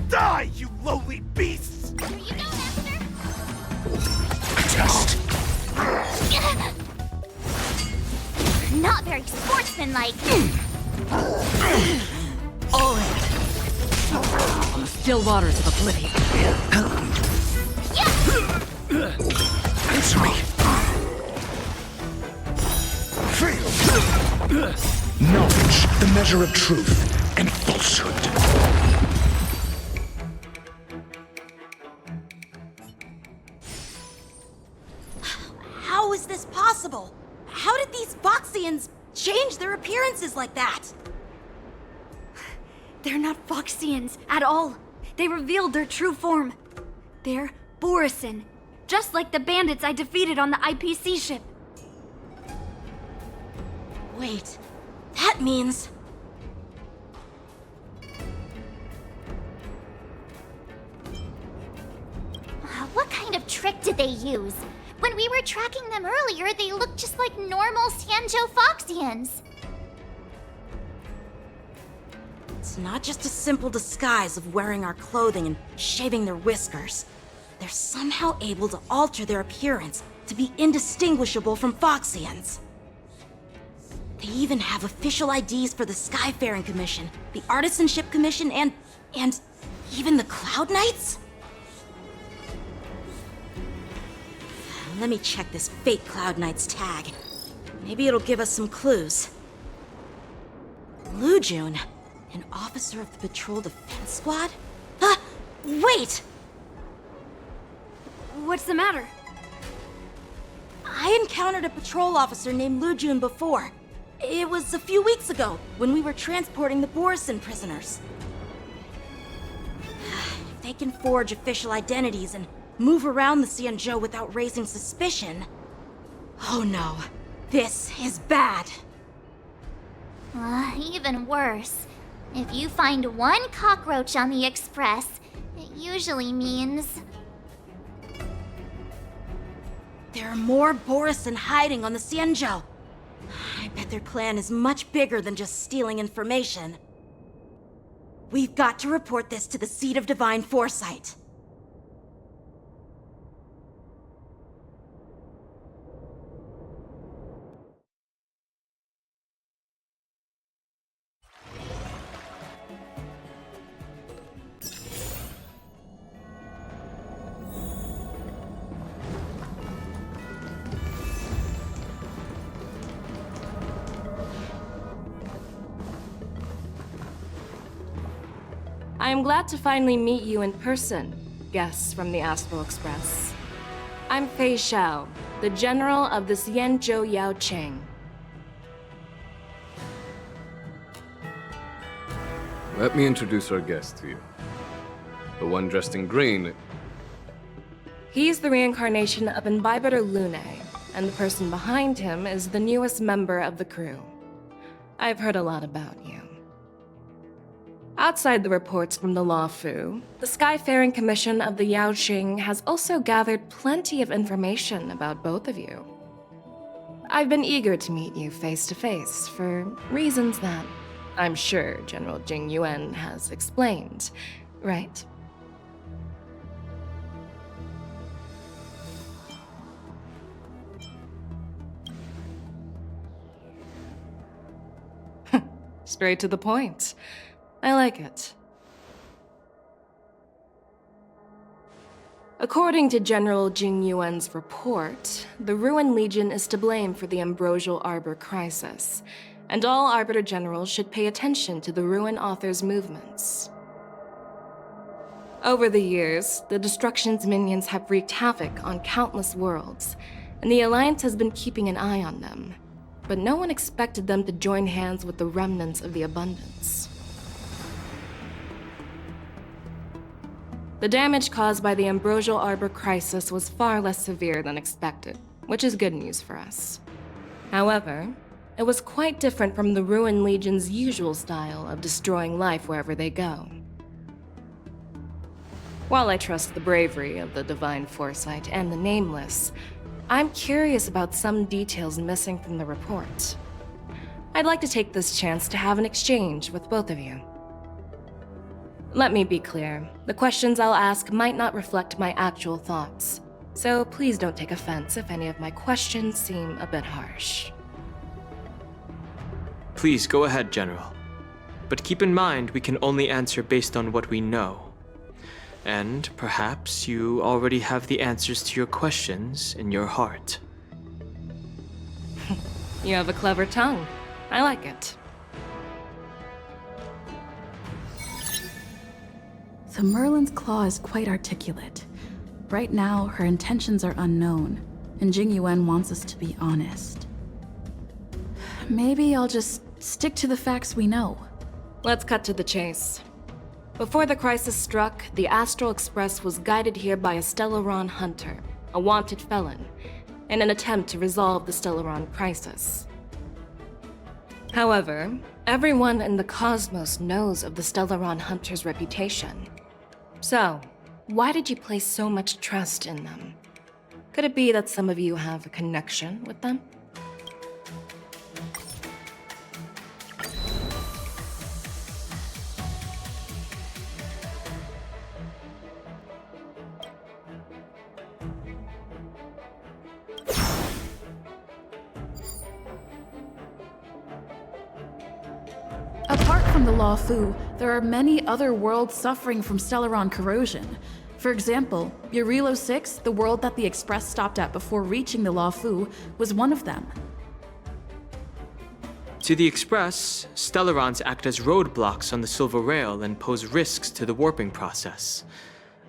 Die, you lowly beasts! Here you go, Master! Just... Not very sportsmanlike. All in. On the still waters of oblivion. Answer me! Knowledge, the measure of truth and falsehood. How is this possible? How did these Foxians change their appearances like that? They're not Foxians at all. They revealed their true form. They're Borison, just like the bandits I defeated on the IPC ship. Wait, that means... What kind of trick did they use? When we were tracking them earlier, they looked just like normal Sanjo Foxians. It's not just a simple disguise of wearing our clothing and shaving their whiskers. They're somehow able to alter their appearance to be indistinguishable from Foxians. They even have official IDs for the Skyfaring Commission, the Artisanship Commission, and even the Cloud Knights? Let me check this fake Cloud Knight's tag. Maybe it'll give us some clues. Lujun, an officer of the Patrol Defense Squad? Wait! What's the matter? I encountered a patrol officer named Lujun before. It was a few weeks ago, when we were transporting the Borison prisoners. If they can forge official identities and move around the Xianzhou without raising suspicion... Oh no, this is bad. Even worse. If you find one cockroach on the Express, it usually means... There are more Borison hiding on the Xianzhou. I bet their plan is much bigger than just stealing information. We've got to report this to the Seat of Divine Foresight. I am glad to finally meet you in person, guests from the Astral Express. I'm Fei Xiao, the general of the Xianzhou Yaocheng. Let me introduce our guest to you. The one dressed in green. He's the reincarnation of Imbibitor Lune, and the person behind him is the newest member of the crew. I've heard a lot about you. Outside the reports from the Law Fu, the Skyfaring Commission of the Yaoqing has also gathered plenty of information about both of you. I've been eager to meet you face to face for reasons that I'm sure General Jing Yuan has explained, right? Straight to the point. I like it. According to General Jing Yuan's report, the Ruin Legion is to blame for the Ambrosial Arbor crisis, and all Arbiter Generals should pay attention to the Ruin Author's movements. Over the years, the Destruction's minions have wreaked havoc on countless worlds, and the Alliance has been keeping an eye on them, but no one expected them to join hands with the remnants of the Abundance. The damage caused by the Ambrosial Arbor crisis was far less severe than expected, which is good news for us. However, it was quite different from the Ruin Legion's usual style of destroying life wherever they go. While I trust the bravery of the Divine Foresight and the Nameless, I'm curious about some details missing from the report. I'd like to take this chance to have an exchange with both of you. Let me be clear, the questions I'll ask might not reflect my actual thoughts, so please don't take offense if any of my questions seem a bit harsh. Please go ahead, General. But keep in mind we can only answer based on what we know. And perhaps you already have the answers to your questions in your heart. You have a clever tongue. I like it. So Merlin's claw is quite articulate. Right now, her intentions are unknown, and Jing Yuan wants us to be honest. Maybe I'll just stick to the facts we know. Let's cut to the chase. Before the crisis struck, the Astral Express was guided here by a Stellaron hunter, a wanted felon, in an attempt to resolve the Stellaron crisis. However, everyone in the cosmos knows of the Stellaron Hunter's reputation. So, why did you place so much trust in them? Could it be that some of you have a connection with them? Apart from the Law Fu, there are many other worlds suffering from Stellaron corrosion. For example, Burilo 6, the world that the Express stopped at before reaching the Law Fu, was one of them. To the Express, Stellarons act as roadblocks on the Silver Rail and pose risks to the warping process.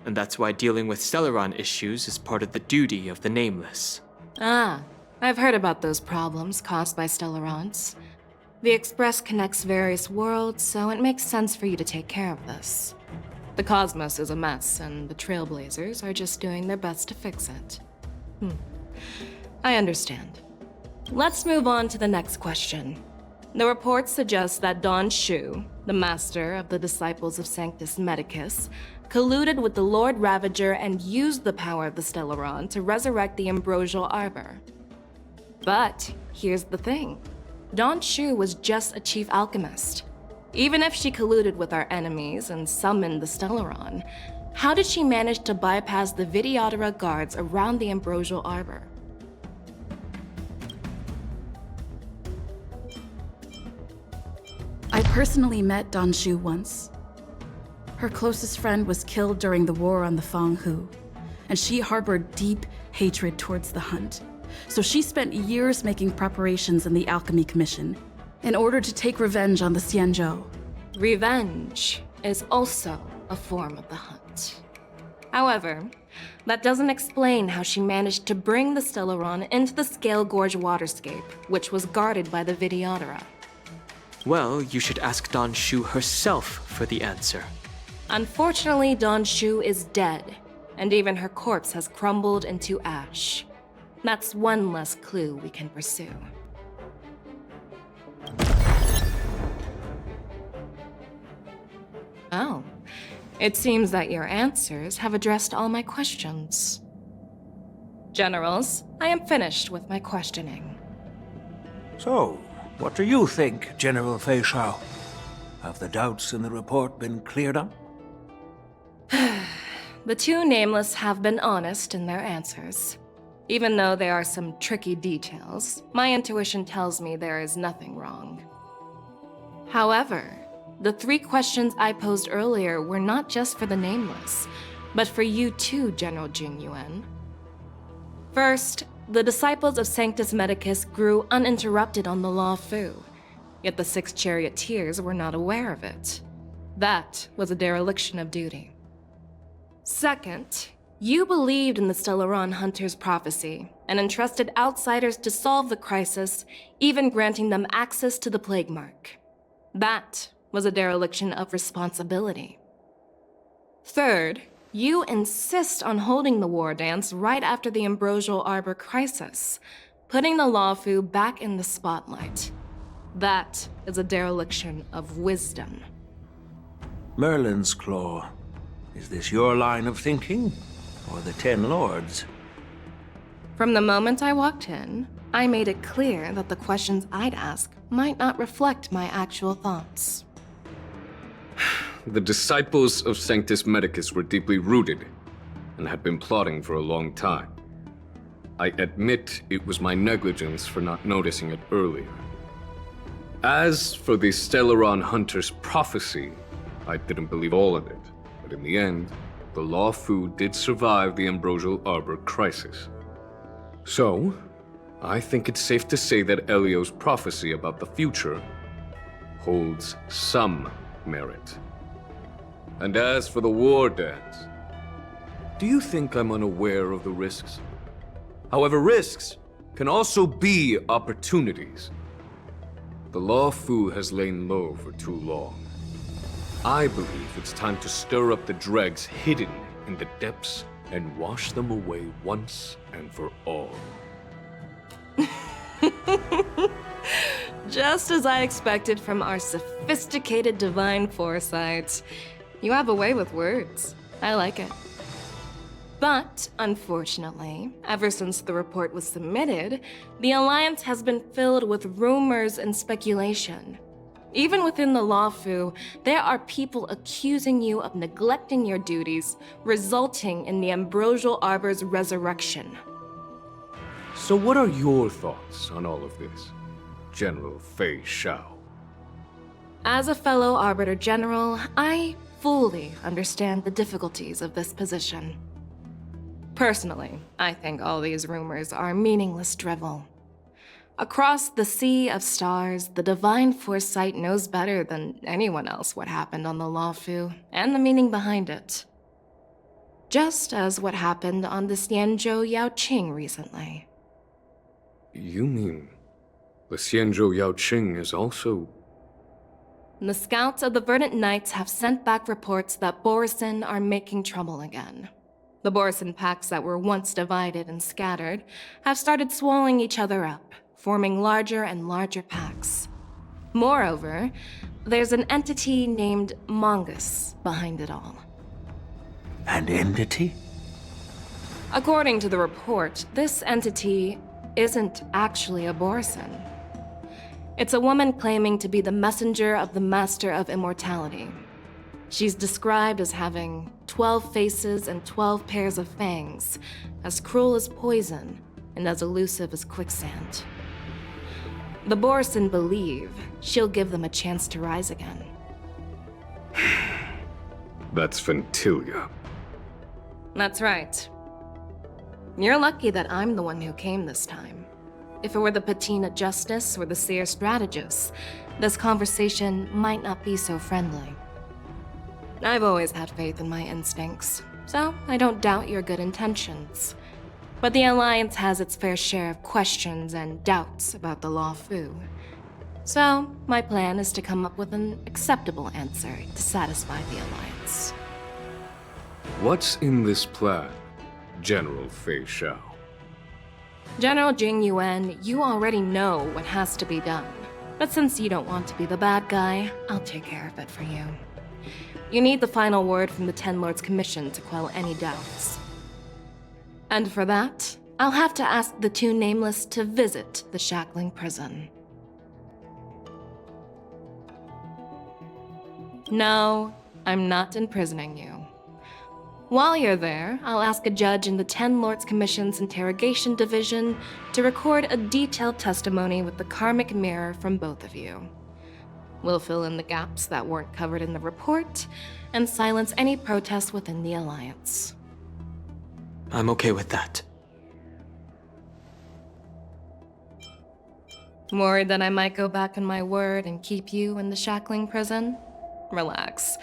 And that's why dealing with Stellaron issues is part of the duty of the Nameless. Ah, I've heard about those problems caused by Stellarons. The Express connects various worlds, so it makes sense for you to take care of this. The cosmos is a mess, and the Trailblazers are just doing their best to fix it. I understand. Let's move on to the next question. The reports suggest that Don Shu, the master of the Disciples of Sanctus Medicus, colluded with the Lord Ravager and used the power of the Stellaron to resurrect the Ambrosial Arbor. But here's the thing. Don Shu was just a chief alchemist. Even if she colluded with our enemies and summoned the Stellaron, how did she manage to bypass the Videodora guards around the Ambrosial Arbor? I personally met Don Shu once. Her closest friend was killed during the war on the Fang Hu, and she harbored deep hatred towards the Hunt. So she spent years making preparations in the Alchemy Commission in order to take revenge on the Xianzhou. Revenge is also a form of the Hunt. However, that doesn't explain how she managed to bring the Stellaron into the Scale Gorge waterscape, which was guarded by the Videodora. Well, you should ask Don Shu herself for the answer. Unfortunately, Don Shu is dead, and even her corpse has crumbled into ash. That's one less clue we can pursue. Oh, it seems that your answers have addressed all my questions. Generals, I am finished with my questioning. So, what do you think, General Fei Shao? Have the doubts in the report been cleared up? The two Nameless have been honest in their answers. Even though there are some tricky details, my intuition tells me there is nothing wrong. However, the 3 questions I posed earlier were not just for the Nameless, but for you too, General Jing Yuan. First, the Disciples of Sanctus Medicus grew uninterrupted on the Law Fu, yet the 6 charioteers were not aware of it. That was a dereliction of duty. Second, you believed in the Stellaron Hunter's prophecy and entrusted outsiders to solve the crisis, even granting them access to the Plague Mark. That was a dereliction of responsibility. Third, you insist on holding the war dance right after the Ambrosial Arbor crisis, putting the Law Fu back in the spotlight. That is a dereliction of wisdom. Merlin's Claw. Is this your line of thinking? Or the 10 Lords? From the moment I walked in, I made it clear that the questions I'd ask might not reflect my actual thoughts. The Disciples of Sanctus Medicus were deeply rooted and had been plotting for a long time. I admit it was my negligence for not noticing it earlier. As for the Stellaron Hunter's prophecy, I didn't believe all of it, but in the end, the Law Fu did survive the Ambrosial Arbor crisis. So, I think it's safe to say that Elio's prophecy about the future holds some merit. And as for the war dance, do you think I'm unaware of the risks? However, risks can also be opportunities. The Law Fu has lain low for too long. I believe it's time to stir up the dregs hidden in the depths and wash them away once and for all. Just as I expected from our sophisticated divine foresight. You have a way with words. I like it. But, unfortunately, ever since the report was submitted, the Alliance has been filled with rumors and speculation. Even within the Lawfu, there are people accusing you of neglecting your duties, resulting in the Ambrosial Arbor's resurrection. So what are your thoughts on all of this, General Fei Shao? As a fellow Arbiter General, I fully understand the difficulties of this position. Personally, I think all these rumors are meaningless drivel. Across the sea of stars, the Divine Foresight knows better than anyone else what happened on the Lawfu and the meaning behind it. Just as what happened on the Xianzhou Yaoqing recently. You mean the Xianzhou Yaoqing is also... The scouts of the Verdant Knights have sent back reports that Borisin are making trouble again. The Borisin packs that were once divided and scattered have started swallowing each other up, forming larger and larger packs. Moreover, there's an entity named Mongus behind it all. An entity? According to the report, this entity isn't actually a Borisin. It's a woman claiming to be the messenger of the Master of Immortality. She's described as having 12 faces and 12 pairs of fangs, as cruel as poison, and as elusive as quicksand. The Borisin believe she'll give them a chance to rise again. That's Ventilia. That's right. You're lucky that I'm the one who came this time. If it were the Patina Justice or the Seer Strategist, this conversation might not be so friendly. I've always had faith in my instincts, so I don't doubt your good intentions. But the Alliance has its fair share of questions and doubts about the Lawfu. So, my plan is to come up with an acceptable answer to satisfy the Alliance. What's in this plan, General Fei Shao? General Jing Yuan, you already know what has to be done. But since you don't want to be the bad guy, I'll take care of it for you. You need the final word from the Ten Lords Commission to quell any doubts. And for that, I'll have to ask the two Nameless to visit the Shackling Prison. No, I'm not imprisoning you. While you're there, I'll ask a judge in the Ten Lords Commission's Interrogation Division to record a detailed testimony with the karmic mirror from both of you. We'll fill in the gaps that weren't covered in the report, and silence any protests within the Alliance. I'm okay with that. Worried that I might go back on my word and keep you in the Shackling Prison? Relax.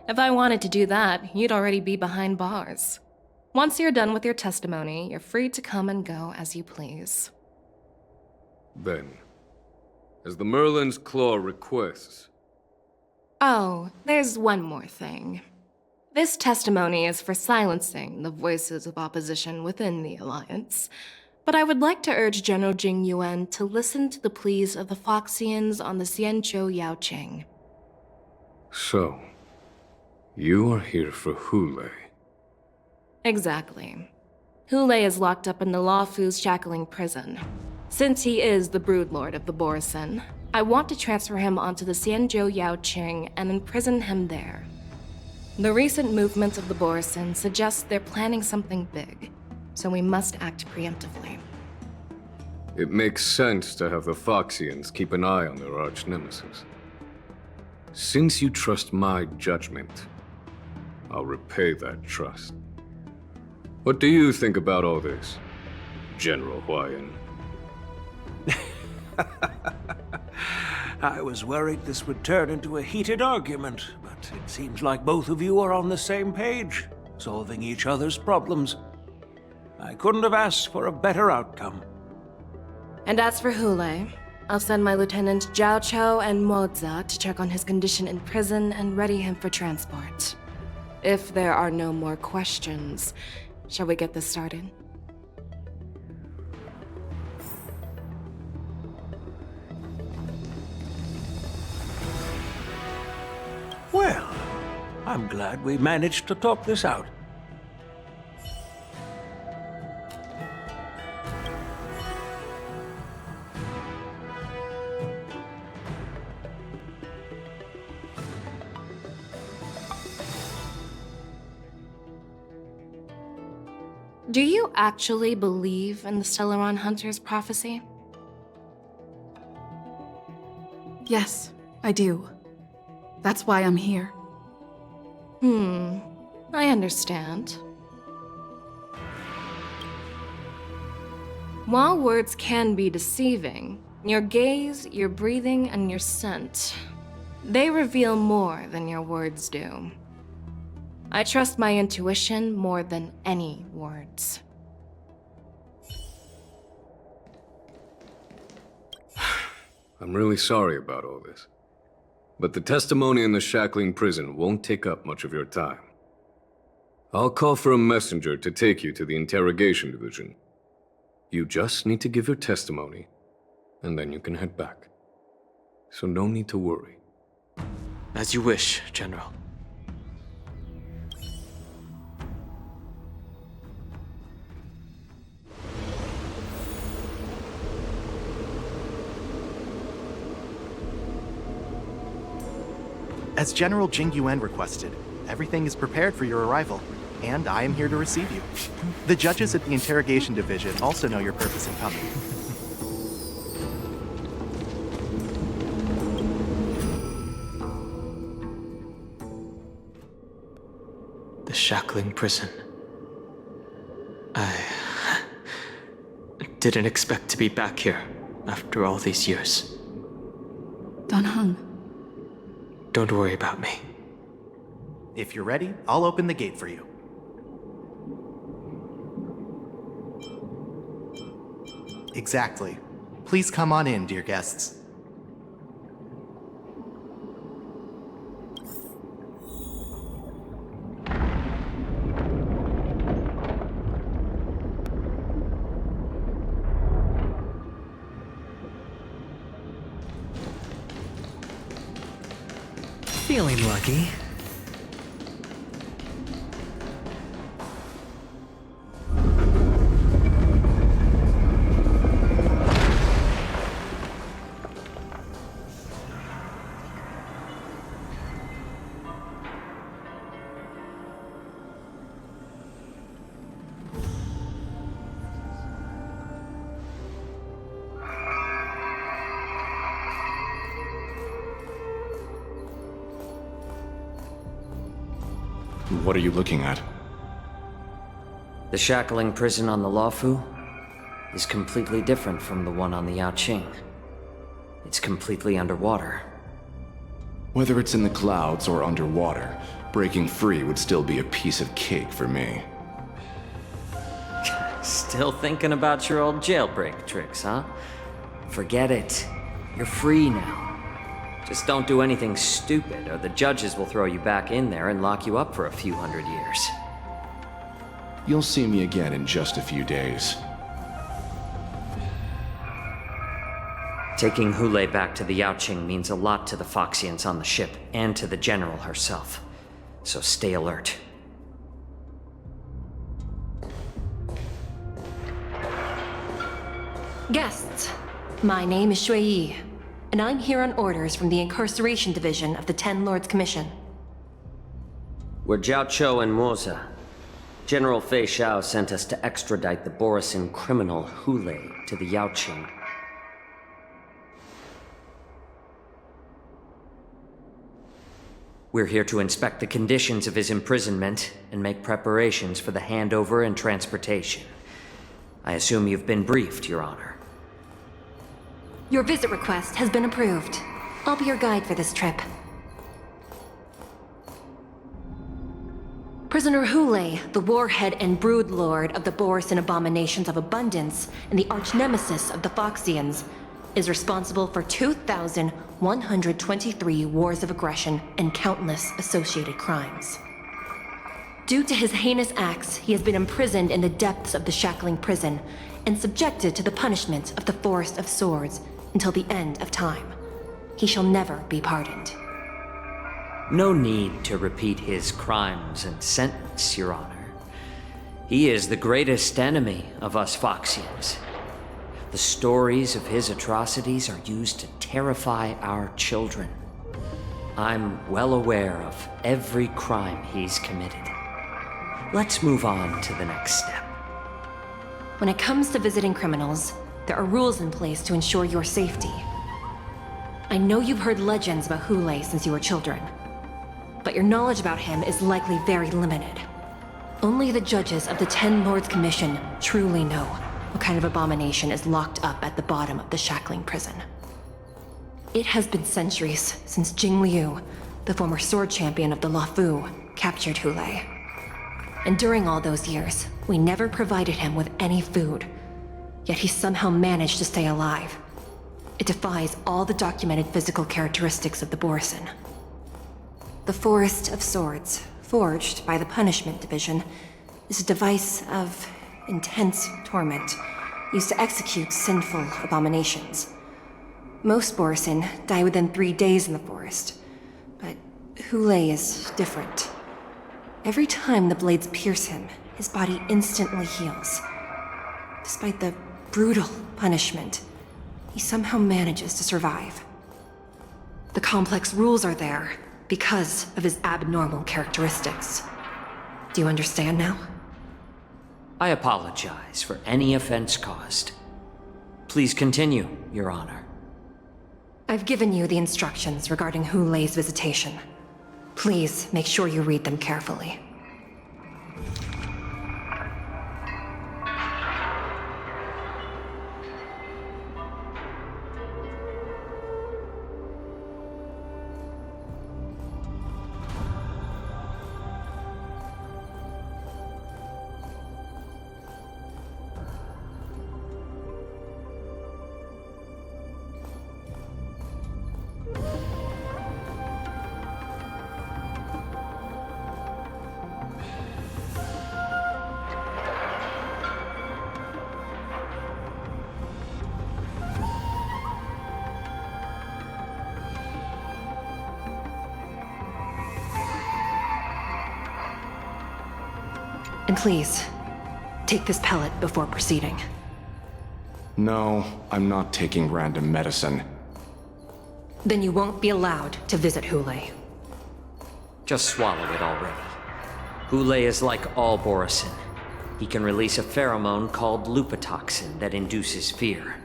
If I wanted to do that, you'd already be behind bars. Once you're done with your testimony, you're free to come and go as you please. Then, as the Merlin's Claw requests... Oh, there's one more thing. This testimony is for silencing the voices of opposition within the Alliance, but I would like to urge General Jing Yuan to listen to the pleas of the Foxians on the Xianzhou Yaoqing. So, you are here for Hule. Exactly. Hule is locked up in the Lawfu's Shackling Prison. Since he is the Broodlord of the Borisin, I want to transfer him onto the Xianzhou Yaoqing and imprison him there. The recent movements of the Borisin suggest they're planning something big, so we must act preemptively. It makes sense to have the Foxians keep an eye on their arch-nemesis. Since you trust my judgment, I'll repay that trust. What do you think about all this, General Huayan? I was worried this would turn into a heated argument, but it seems like both of you are on the same page, solving each other's problems. I couldn't have asked for a better outcome. And as for Hule, I'll send my Lieutenant Zhao Chou and Moza to check on his condition in prison and ready him for transport. If there are no more questions, Shall we get this started? Well, I'm glad we managed to talk this out. Do you actually believe in the Stellaron Hunter's prophecy? Yes, I do. That's why I'm here. I understand. While words can be deceiving, your gaze, your breathing, and your scent, they reveal more than your words do. I trust my intuition more than any words. I'm really sorry about all this. But the testimony in the shackling prison won't take up much of your time. I'll call for a messenger to take you to the interrogation division. You just need to give your testimony, and then you can head back. So no need to worry. As you wish, General. As General Jing Yuan requested, everything is prepared for your arrival, and I am here to receive you. The judges at the interrogation division also know your purpose in coming. The shackling prison. I didn't expect to be back here after all these years. Dan Heng. Don't worry about me. If you're ready, I'll open the gate for you. Exactly. Please come on in, dear guests. Feeling lucky. What are you looking at? The shackling prison on the Luofu is completely different from the one on the Yaoqing. It's completely underwater. Whether it's in the clouds or underwater, breaking free would still be a piece of cake for me. Still thinking about your old jailbreak tricks, huh? Forget it. You're free now. Just don't do anything stupid, or the judges will throw you back in there and lock you up for a few hundred years. You'll see me again in just a few days. Taking Hule back to the Yaoqing means a lot to the Foxians on the ship, and to the General herself. So stay alert. Guests, my name is Shui Yi, and I'm here on orders from the Incarceration Division of the Ten Lords Commission. We're Jiao Cho and Moza. General Fei Xiao sent us to extradite the Borisin criminal Hule to the Yaoqing. We're here to inspect the conditions of his imprisonment and make preparations for the handover and transportation. I assume you've been briefed, Your Honor. Your visit request has been approved. I'll be your guide for this trip. Prisoner Hule, the warhead and brood lord of the Borisin Abominations of Abundance and the arch-nemesis of the Foxians, is responsible for 2,123 wars of aggression and countless associated crimes. Due to his heinous acts, he has been imprisoned in the depths of the shackling prison and subjected to the punishment of the Forest of Swords until the end of time. He shall never be pardoned. No need to repeat his crimes and sentence, Your Honor. He is the greatest enemy of us Foxians. The stories of his atrocities are used to terrify our children. I'm well aware of every crime he's committed. Let's move on to the next step. When it comes to visiting criminals, there are rules in place to ensure your safety. I know you've heard legends about Hule since you were children, but your knowledge about him is likely very limited. Only the judges of the Ten Lords Commission truly know what kind of abomination is locked up at the bottom of the shackling prison. It has been centuries since Jing Liu, the former sword champion of the Luofu, captured Hule. And during all those years, we never provided him with any food. Yet he somehow managed to stay alive. It defies all the documented physical characteristics of the Borisin. The Forest of Swords, forged by the Punishment Division, is a device of intense torment, used to execute sinful abominations. Most Borisin die within 3 days in the forest, but Hule is different. Every time the blades pierce him, his body instantly heals. Despite the brutal punishment, he somehow manages to survive. The complex rules are there because of his abnormal characteristics. Do you understand now? I apologize for any offense caused. Please continue, Your Honor. I've given you the instructions regarding Hule's visitation. Please make sure you read them carefully. And please, take this pellet before proceeding. No, I'm not taking random medicine. Then you won't be allowed to visit Hule. Just swallow it already. Hule is like all Borisin. He can release a pheromone called lupatoxin that induces fear.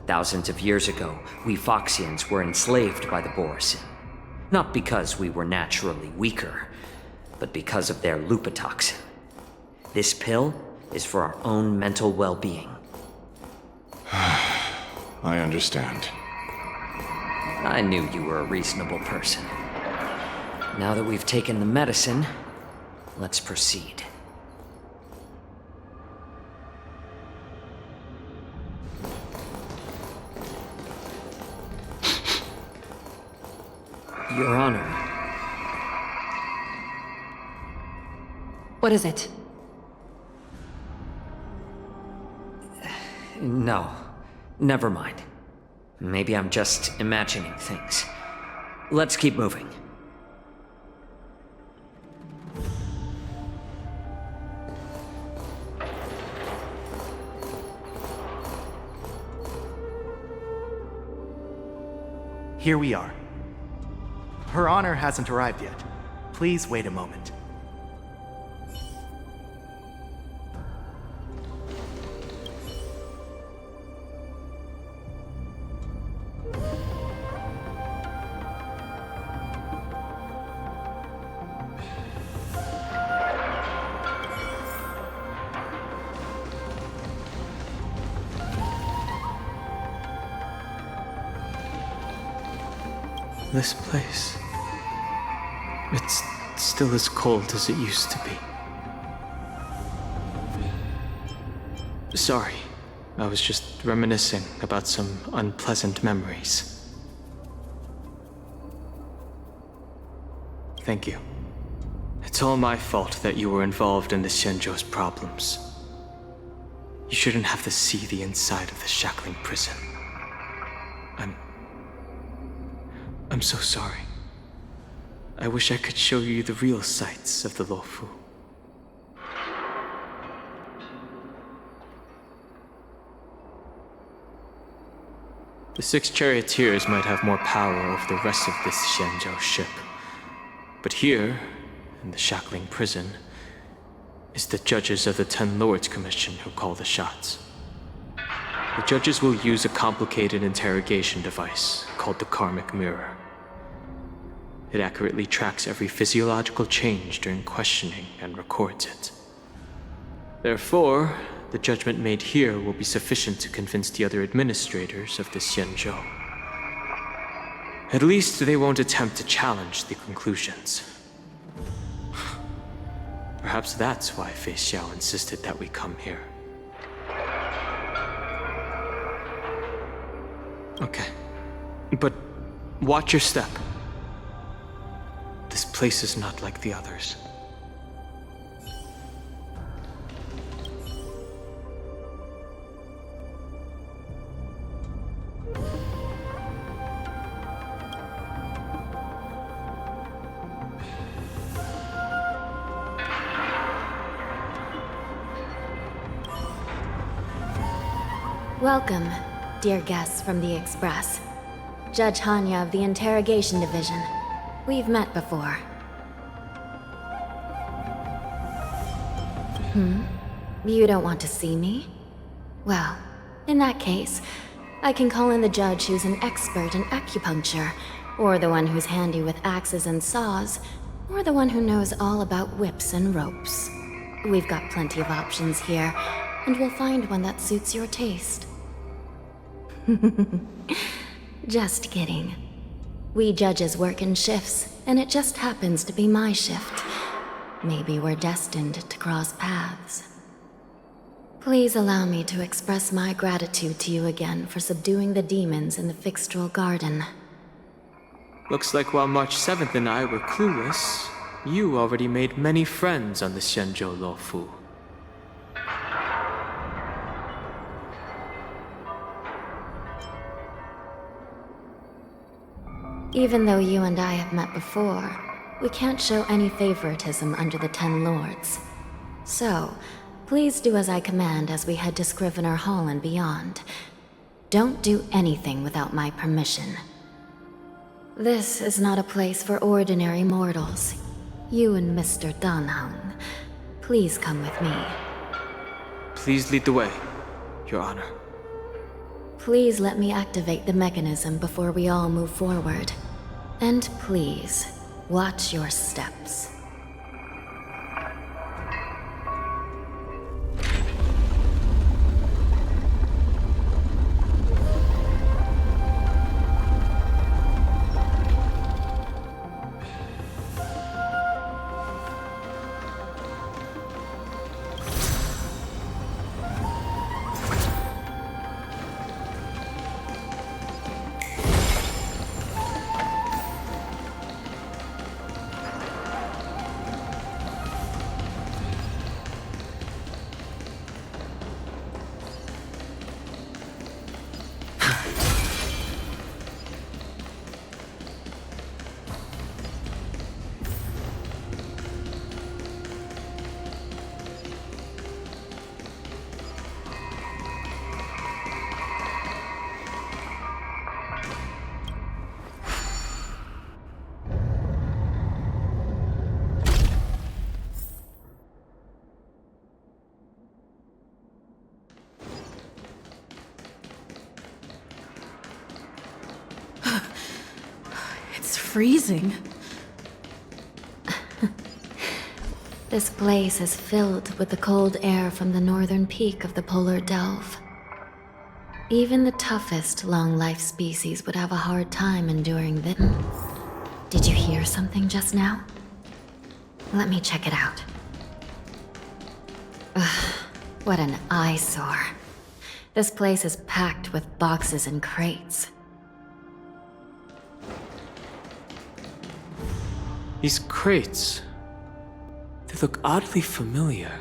Thousands of years ago, we Foxians were enslaved by the Borisin. Not because we were naturally weaker, but because of their lupatoxin. This pill is for our own mental well-being. I understand. I knew you were a reasonable person. Now that we've taken the medicine, let's proceed. Your Honor. What is it? No, never mind. Maybe I'm just imagining things. Let's keep moving. Here we are. Her Honor hasn't arrived yet. Please wait a moment. This place... it's still as cold as it used to be. Sorry, I was just reminiscing about some unpleasant memories. Thank you. It's It's all my fault that you were involved in the Xianzhou's problems. You shouldn't have to see the inside of the shackling prison. I'm so sorry. I wish I could show you the real sights of the Luofu. The 6 charioteers might have more power over the rest of this Xianzhou ship. But here, in the shackling prison, is the judges of the 10 Lords Commission who call the shots. The judges will use a complicated interrogation device called the Karmic Mirror. It accurately tracks every physiological change during questioning and records it. Therefore, the judgment made here will be sufficient to convince the other administrators of the Xianzhou. At least they won't attempt to challenge the conclusions. Perhaps that's why Fei Xiao insisted that we come here. Okay. But watch your step. This place is not like the others. Welcome, dear guests from the Express. Judge Hanya of the Interrogation Division. We've met before. You don't want to see me? Well, in that case, I can call in the judge who's an expert in acupuncture, or the one who's handy with axes and saws, or the one who knows all about whips and ropes. We've got plenty of options here, and we'll find one that suits your taste. Just kidding. We judges work in shifts, and it just happens to be my shift. Maybe we're destined to cross paths. Please allow me to express my gratitude to you again for subduing the demons in the Fixtral Garden. Looks like while March 7th and I were clueless, you already made many friends on the Xianzhou Luofu. Even though you and I have met before, we can't show any favoritism under the 10 Lords. So, please do as I command as we head to Scrivener Hall and beyond. Don't do anything without my permission. This is not a place for ordinary mortals. You and Mr. Danheng, please come with me. Please lead the way, Your Honor. Please let me activate the mechanism before we all move forward. And please, watch your steps. Freezing. This place is filled with the cold air from the northern peak of the polar delve. Even the toughest long-life species would have a hard time enduring this. Did you hear something just now? Let me check it out. Ugh, what an eyesore. This place is packed with boxes and crates. These crates... They look oddly familiar.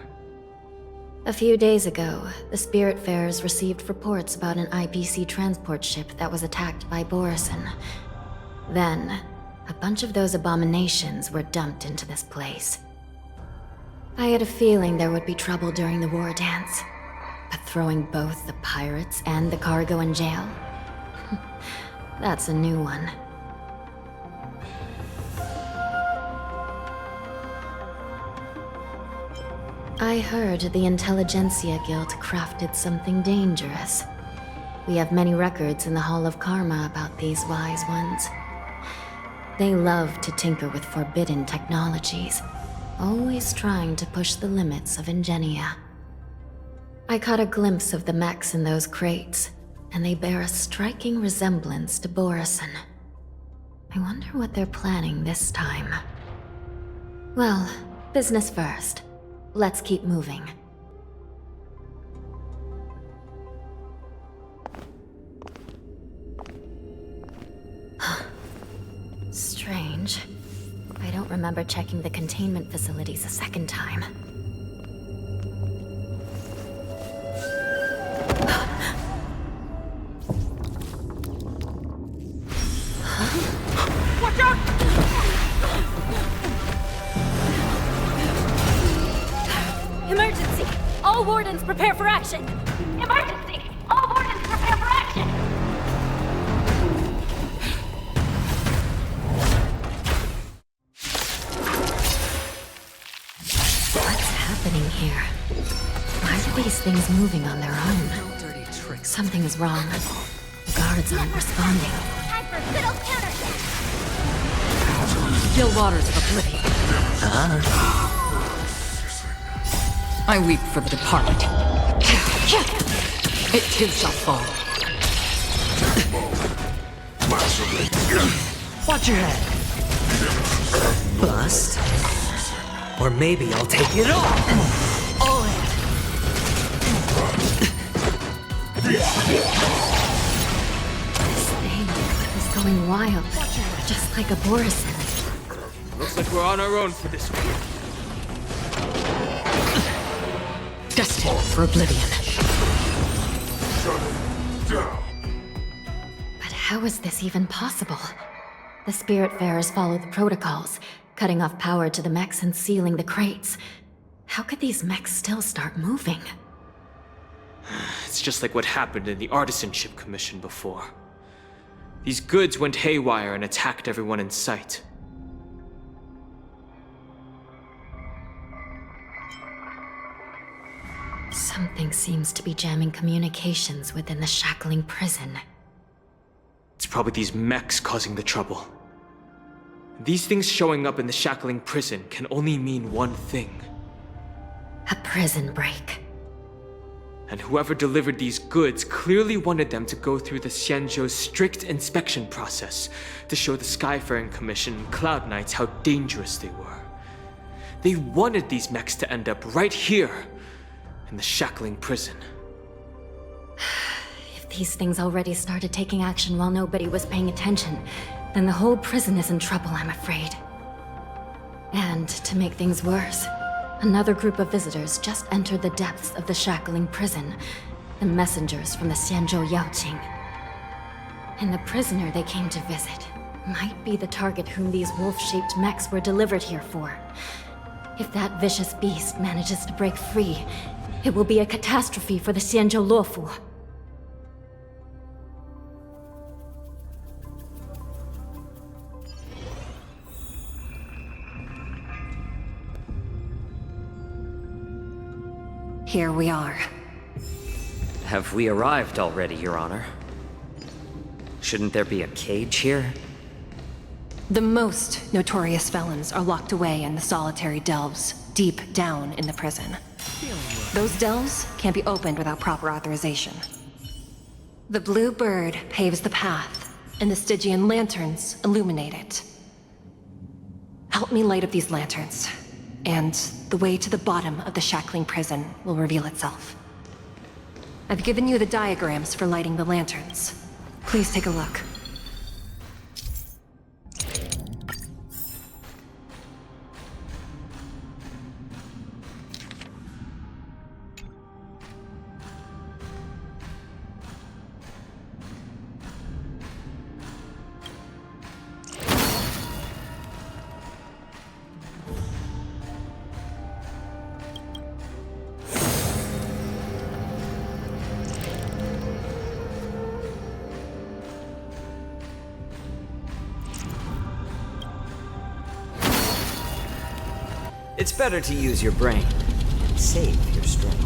A few days ago, the Spiritfarers received reports about an IPC transport ship that was attacked by Borison. Then, a bunch of those abominations were dumped into this place. I had a feeling there would be trouble during the war dance, but throwing both the pirates and the cargo in jail? That's a new one. I heard the Intelligentsia Guild crafted something dangerous. We have many records in the Hall of Karma about these wise ones. They love to tinker with forbidden technologies, always trying to push the limits of Ingenia. I caught a glimpse of the mechs in those crates, and they bear a striking resemblance to Borison. I wonder what they're planning this time. Well, business first. Let's keep moving. Strange. I don't remember checking the containment facilities a second time. Watch out! Emergency! All wardens prepare for action! Emergency! All wardens prepare for action! What's happening here? Why are these things moving on their own? Something is wrong. The guards aren't responding. Time for good old counterattack! Still waters of oblivion. I weep for the departed. It too shall fall. Watch your head. Bust. Or maybe I'll take it all. All in. This thing is going wild, just like a Borison. Looks like we're on our own for this one. Destined for oblivion. But how is this even possible? The Spiritfarers follow the protocols, cutting off power to the mechs and sealing the crates. How could these mechs still start moving? It's just like what happened in the Artisanship Commission before. These goods went haywire and attacked everyone in sight. Something seems to be jamming communications within the shackling prison. It's probably these mechs causing the trouble. These things showing up in the shackling prison can only mean one thing. A prison break. And whoever delivered these goods clearly wanted them to go through the Xianzhou's strict inspection process to show the Skyfaring Commission and Cloud Knights how dangerous they were. They wanted these mechs to end up right here, in the shackling prison. If these things already started taking action while nobody was paying attention, then the whole prison is in trouble, I'm afraid. And to make things worse, another group of visitors just entered the depths of the shackling prison, the messengers from the Xianzhou Yaoqing. And the prisoner they came to visit might be the target whom these wolf-shaped mechs were delivered here for. If that vicious beast manages to break free, it will be a catastrophe for the Xianzhou Luofu. Here we are. Have we arrived already, Your Honor? Shouldn't there be a cage here? The most notorious felons are locked away in the solitary delves, deep down in the prison. Those delves can't be opened without proper authorization. The blue bird paves the path, and the Stygian lanterns illuminate it. Help me light up these lanterns, and the way to the bottom of the shackling prison will reveal itself. I've given you the diagrams for lighting the lanterns. Please take a look. It's better to use your brain and save your strength.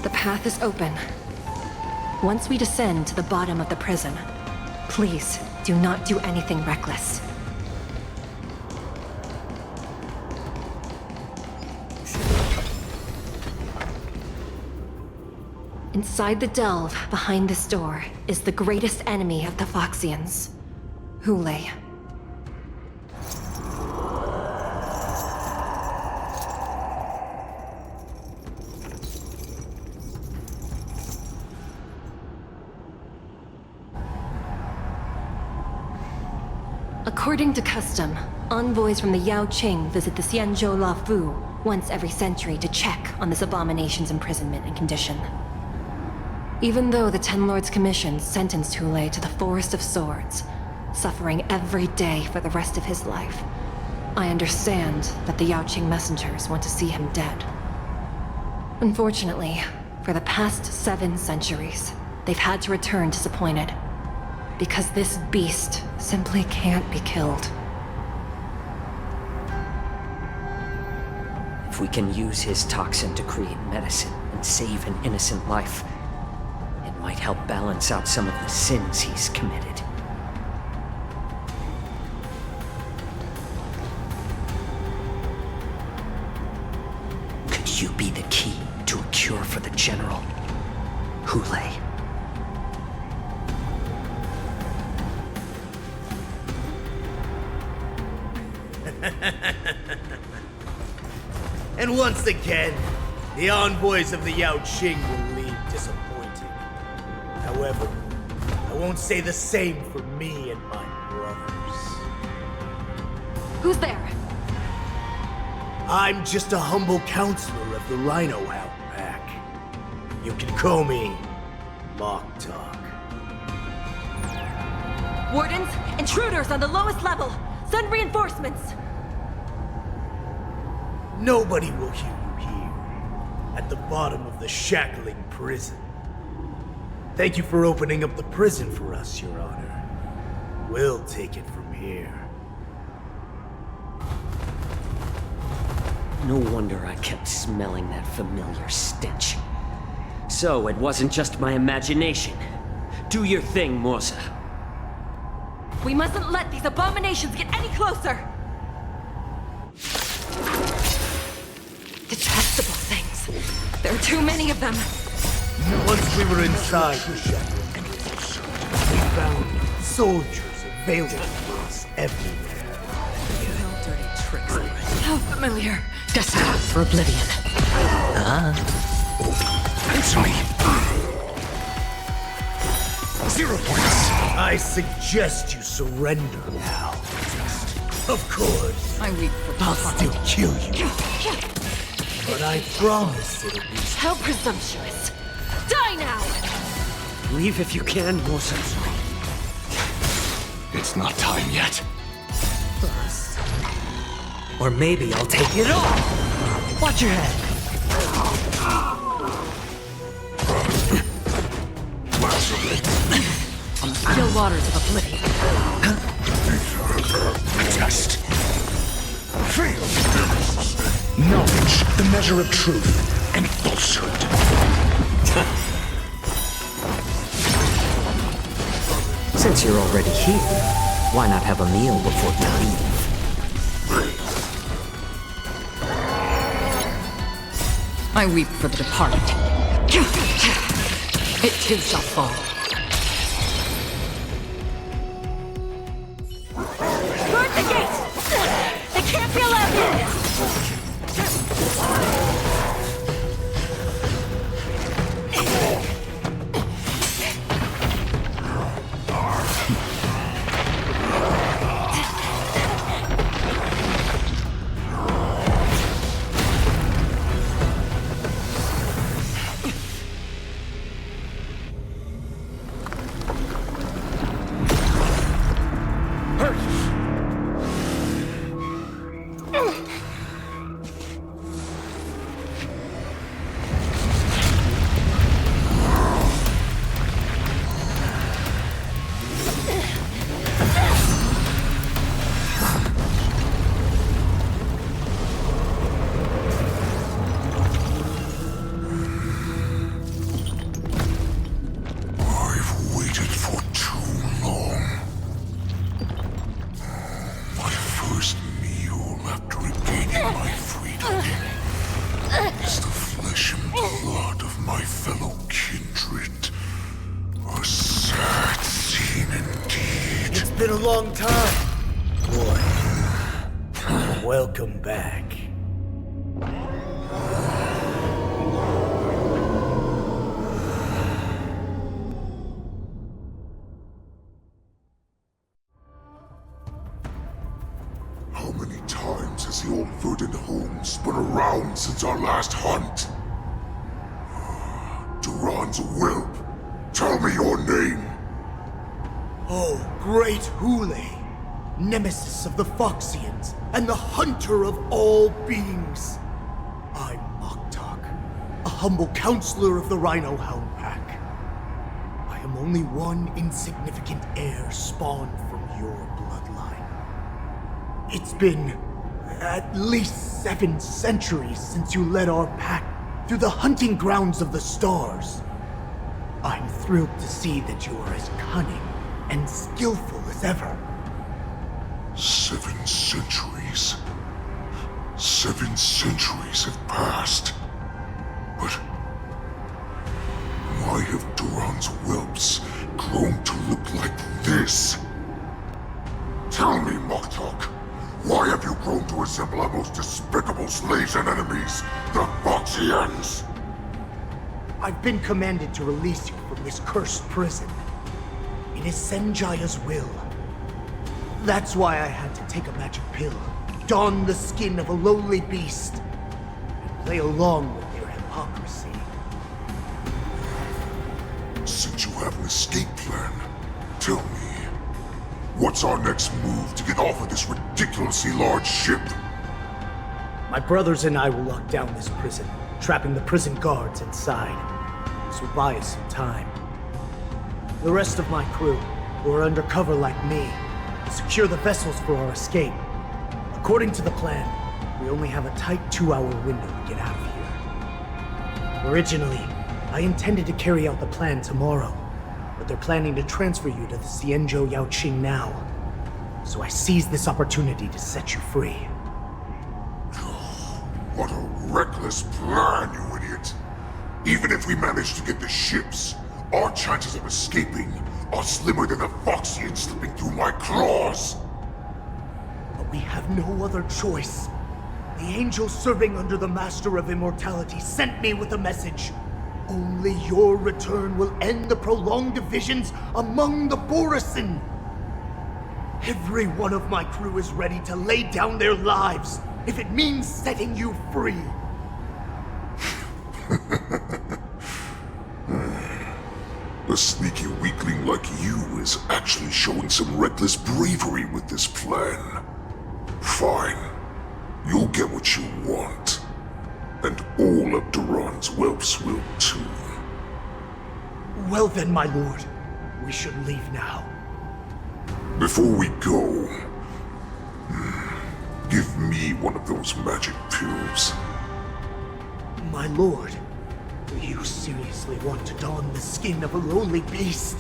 The path is open. Once we descend to the bottom of the prison, please do not do anything reckless. Inside the delve behind this door is the greatest enemy of the Foxians, Hulei. According to custom, envoys from the Yao Qing visit the Xianzhou Luofu once every century to check on this abomination's imprisonment and condition. Even though the Ten Lords Commission sentenced Hulei to the Forest of Swords, suffering every day for the rest of his life, I understand that the Yao Qing messengers want to see him dead. Unfortunately, for the past 7 centuries, they've had to return disappointed. Because this beast simply can't be killed. If we can use his toxin to create medicine and save an innocent life, it might help balance out some of the sins he's committed. Could you be the key to a cure for the General, Hulei? And once again, the envoys of the Yao Qing will leave disappointed. However, I won't say the same for me and my brothers. Who's there? I'm just a humble counselor of the Rhino Outback. You can call me Mock Talk. Wardens, intruders on the lowest level! Send reinforcements! Nobody will hear you here, at the bottom of the shackling prison. Thank you for opening up the prison for us, Your Honor. We'll take it from here. No wonder I kept smelling that familiar stench. So it wasn't just my imagination. Do your thing, Morsa. We mustn't let these abominations get any closer! Detestable things. There are too many of them. Once we were inside the shackling prison, we found soldiers available to us everywhere. Dirty tricks. How familiar. Destined for oblivion. Answer me. 0 points. I suggest you surrender now. Of course. I'll still kill you. But I promise it'll be... How presumptuous. Die now! Leave if you can, Morsa. It's not time yet. Plus. Or maybe I'll take it all! Watch your head! On the still waters of oblivion. Test. Fail. Knowledge, the measure of truth and falsehood. Since you're already here, why not have a meal before you leave? I weep for the departed. It too shall fall. Guard the gate! They can't be allowed in! been a long time. Boy, welcome back. How many times has the old verdant home spun around since our last hunt? Duran's whelp, tell me your name! Oh, great Hule, nemesis of the Foxians, and the hunter of all beings. I'm Moktok, a humble counselor of the Rhino Hound Pack. I am only one insignificant heir spawned from your bloodline. It's been at least 7 centuries since you led our pack through the hunting grounds of the stars. I'm thrilled to see that you are as cunning and skillful as ever. 7 centuries. 7 centuries have passed. But why have Duran's whelps grown to look like this? Tell me, Moktok, why have you grown to resemble our most despicable slaves and enemies, the Foxians? I've been commanded to release you from this cursed prison. It is Senjaya's will. That's why I had to take a magic pill, don the skin of a lowly beast, and play along with their hypocrisy. Since you have an escape plan, tell me, what's our next move to get off of this ridiculously large ship? My brothers and I will lock down this prison, trapping the prison guards inside. This will buy us some time. The rest of my crew, who are undercover like me, will secure the vessels for our escape. According to the plan, we only have a tight 2-hour window to get out of here. Originally, I intended to carry out the plan tomorrow, but they're planning to transfer you to the Xianzhou Yaoqing now. So I seized this opportunity to set you free. What a reckless plan, you idiot! Even if we manage to get the ships, our chances of escaping are slimmer than the Foxians slipping through my claws! But we have no other choice. The angel serving under the Master of Immortality sent me with a message. Only your return will end the prolonged divisions among the Borisin. Every one of my crew is ready to lay down their lives if it means setting you free. A sneaky weakling like you is actually showing some reckless bravery with this plan. Fine. You'll get what you want. And all of Duran's whelps will too. Well then, my lord. We should leave now. Before we go, give me one of those magic pills. My lord, do you seriously want to don the skin of a lowly beast?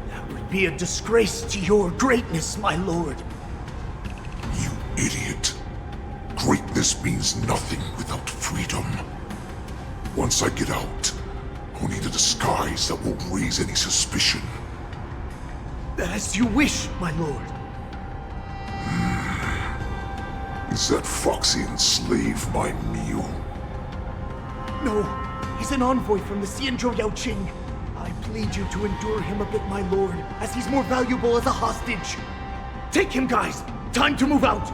That would be a disgrace to your greatness, my lord. You idiot. Greatness means nothing without freedom. Once I get out, I'll need a disguise that won't raise any suspicion. As you wish, my lord. Is that Foxian slave my meal? No, he's an envoy from the Xianzhou Yaoqing. I plead you to endure him a bit, my lord, as he's more valuable as a hostage. Take him, guys! Time to move out!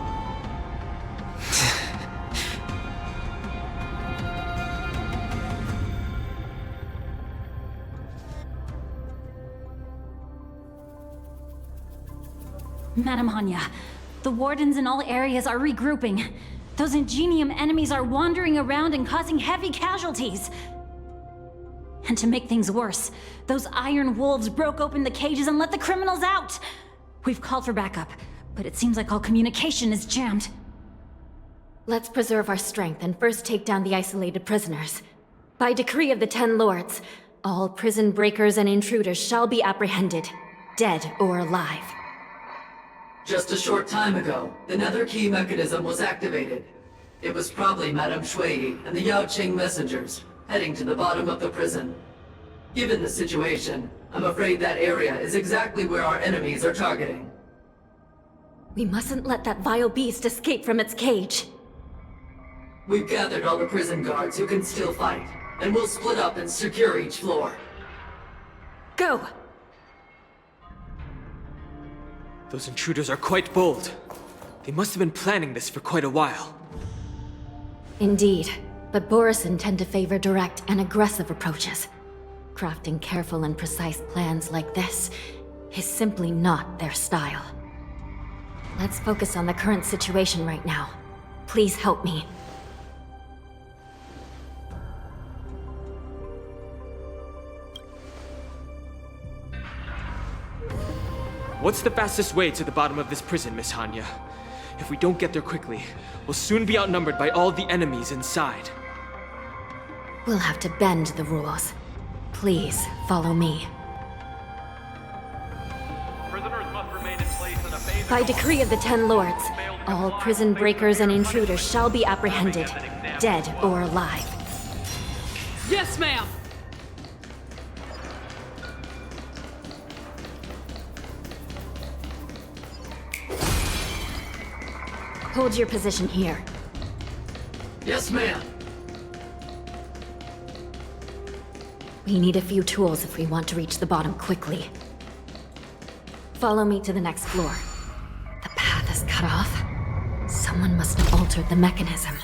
Madam Hanya, the wardens in all areas are regrouping. Those Ingenium enemies are wandering around and causing heavy casualties. And to make things worse, those iron wolves broke open the cages and let the criminals out! We've called for backup, but it seems like all communication is jammed. Let's preserve our strength and first take down the isolated prisoners. By decree of the 10 Lords, all prison breakers and intruders shall be apprehended, dead or alive. Just a short time ago, the nether key mechanism was activated. It was probably Madame Shui and the Yaoqing messengers, heading to the bottom of the prison. Given the situation, I'm afraid that area is exactly where our enemies are targeting. We mustn't let that vile beast escape from its cage. We've gathered all the prison guards who can still fight, and we'll split up and secure each floor. Go! Those intruders are quite bold. They must have been planning this for quite a while. Indeed, but Borisin tend to favor direct and aggressive approaches. Crafting careful and precise plans like this is simply not their style. Let's focus on the current situation right now. Please help me. What's the fastest way to the bottom of this prison, Miss Hanya? If we don't get there quickly, we'll soon be outnumbered by all the enemies inside. We'll have to bend the rules. Please, follow me. Prisoners must remain in place in a phase. By decree of the Ten Lords, all prison breakers and intruders shall be apprehended, dead or alive. Yes, ma'am! Hold your position here. Yes, ma'am. We need a few tools if we want to reach the bottom quickly. Follow me to the next floor. The path is cut off. Someone must have altered the mechanism.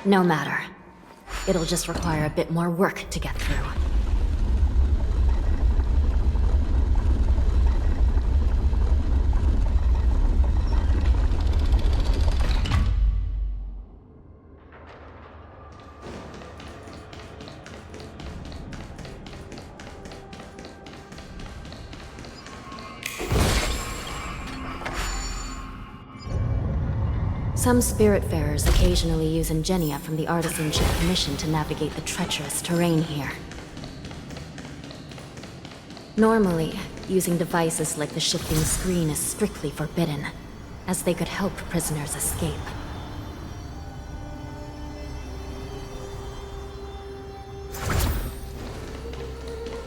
No matter. It'll just require a bit more work to get through. Some Spiritfarers occasionally use ingenia from the Artisanship Commission to navigate the treacherous terrain here. Normally, using devices like the shifting screen is strictly forbidden, as they could help prisoners escape.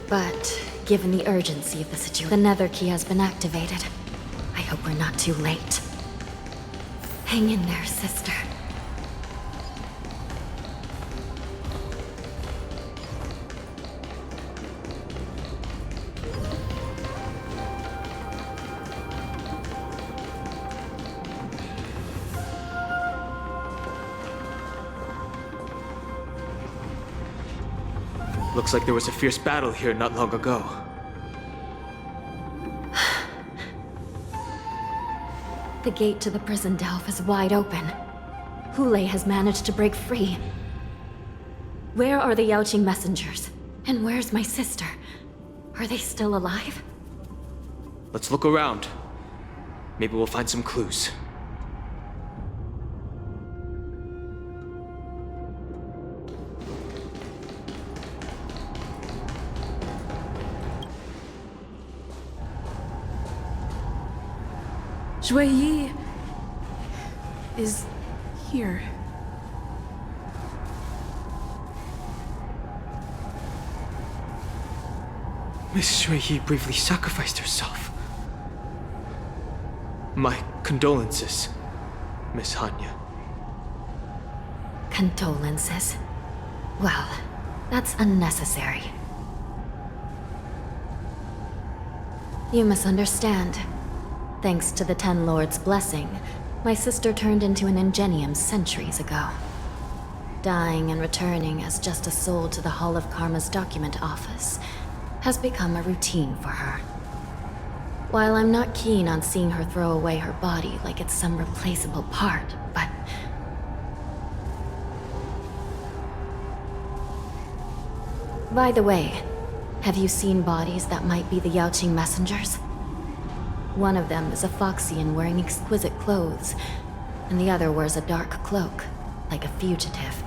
But, given the urgency of the situation, the Nether Key has been activated. I hope we're not too late. Hang in there, sister. Looks like there was a fierce battle here not long ago. The gate to the prison delve is wide open. Hulei has managed to break free. Where are the Yaoqing messengers? And where's my sister? Are they still alive? Let's look around. Maybe we'll find some clues. Shui Yi is here. Miss Shui Yi bravely sacrificed herself. My condolences, Miss Hanya. Condolences. Well, that's unnecessary. You misunderstand. Thanks to the Ten Lords' blessing, my sister turned into an Ingenium centuries ago. Dying and returning as just a soul to the Hall of Karma's document office has become a routine for her. While I'm not keen on seeing her throw away her body like it's some replaceable part, but... By the way, have you seen bodies that might be the Yaoqing messengers? One of them is a Foxian wearing exquisite clothes, and the other wears a dark cloak, like a fugitive.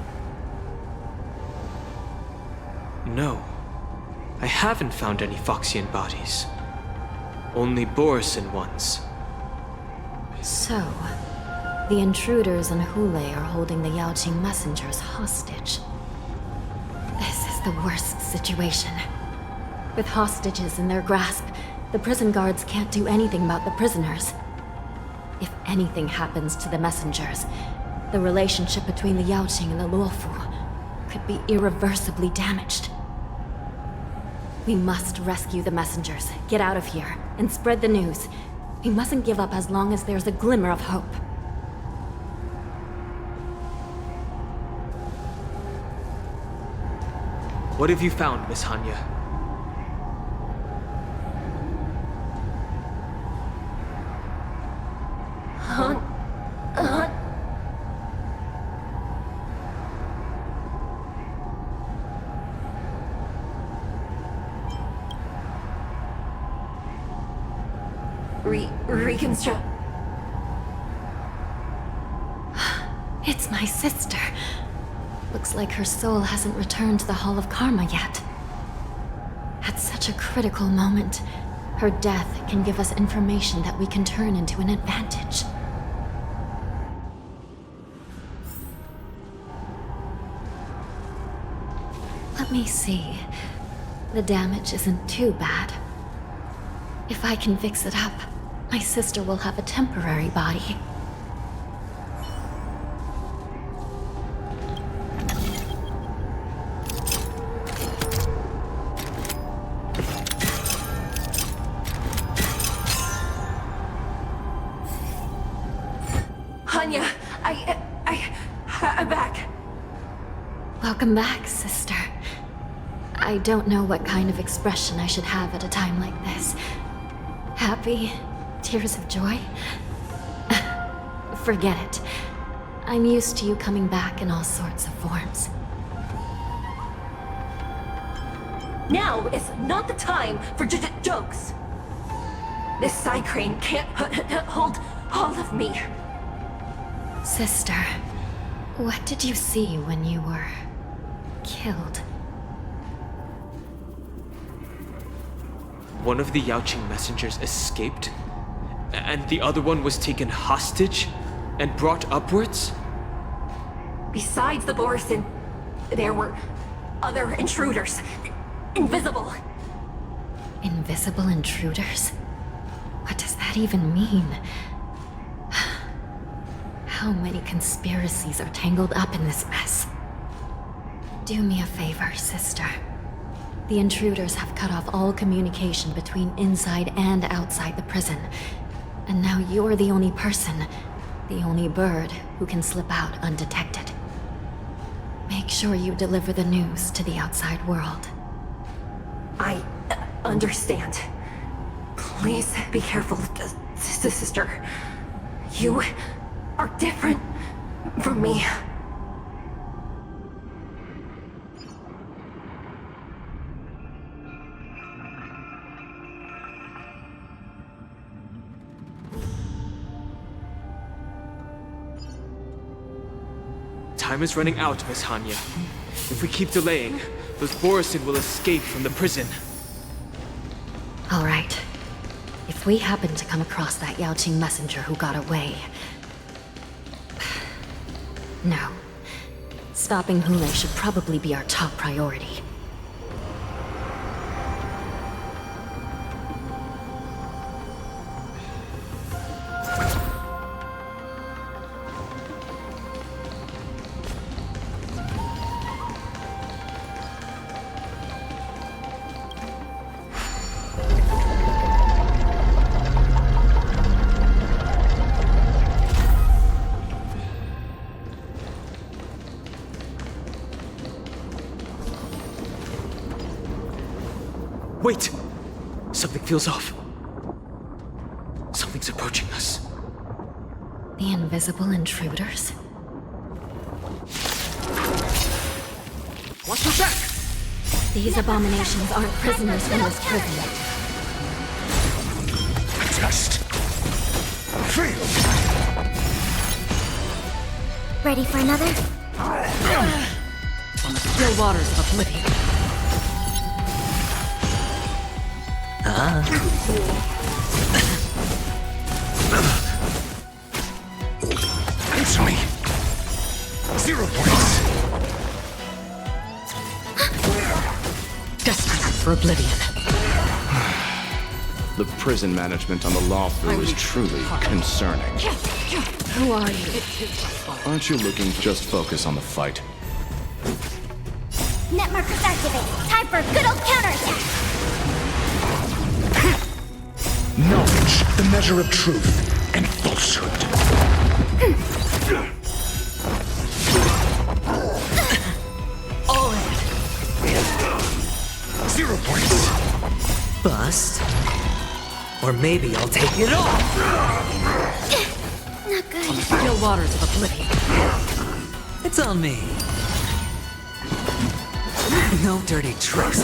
No. I haven't found any Foxian bodies. Only Borisin ones. So, the intruders and Hulei are holding the Yaoqing messengers hostage. This is the worst situation. With hostages in their grasp, the prison guards can't do anything about the prisoners. If anything happens to the messengers, the relationship between the Yaoqing and the Luofu could be irreversibly damaged. We must rescue the messengers, get out of here, and spread the news. We mustn't give up as long as there's a glimmer of hope. What have you found, Miss Hanya? Reconstruct. It's my sister. Looks like her soul hasn't returned to the Hall of Karma yet. At such a critical moment, her death can give us information that we can turn into an advantage. Let me see. The damage isn't too bad. If I can fix it up, my sister will have a temporary body. Hanya, I'm back. Welcome back, sister. I don't know what kind of expression I should have at a time like this. Happy? Tears of joy? Forget it. I'm used to you coming back in all sorts of forms. Now is not the time for jokes. This side crane can't hold all of me. Sister, what did you see when you were killed? One of the Yaoqing messengers escaped, and the other one was taken hostage and brought upwards? Besides the Borison, there were other intruders. Invisible. Invisible intruders? What does that even mean? How many conspiracies are tangled up in this mess? Do me a favor, sister. The intruders have cut off all communication between inside and outside the prison. And now you're the only person, the only bird, who can slip out undetected. Make sure you deliver the news to the outside world. I understand. Please be careful, sister. You are different from me. Time is running out, Miss Hanya. If we keep delaying, those Borison will escape from the prison. All right. If we happen to come across that Yaoqing messenger who got away... No. Stopping Hule should probably be our top priority. Wait! Something feels off. Something's approaching us. The invisible intruders? Watch your back! These abominations aren't prisoners in this prison. Test. Fail. Ready for another? On the still waters of oblivion. Answer me. 0 points. Destined for oblivion. The prison management on the Lawfu is truly concerning. Who are you? Aren't you looking to just focus on the fight? Net markers activated. Time for a good old counterattack. Knowledge, the measure of truth and falsehood. All in. 0 points. Bust. Or maybe I'll take it all. Not good. Still waters of oblivion. It's on me. No dirty tricks.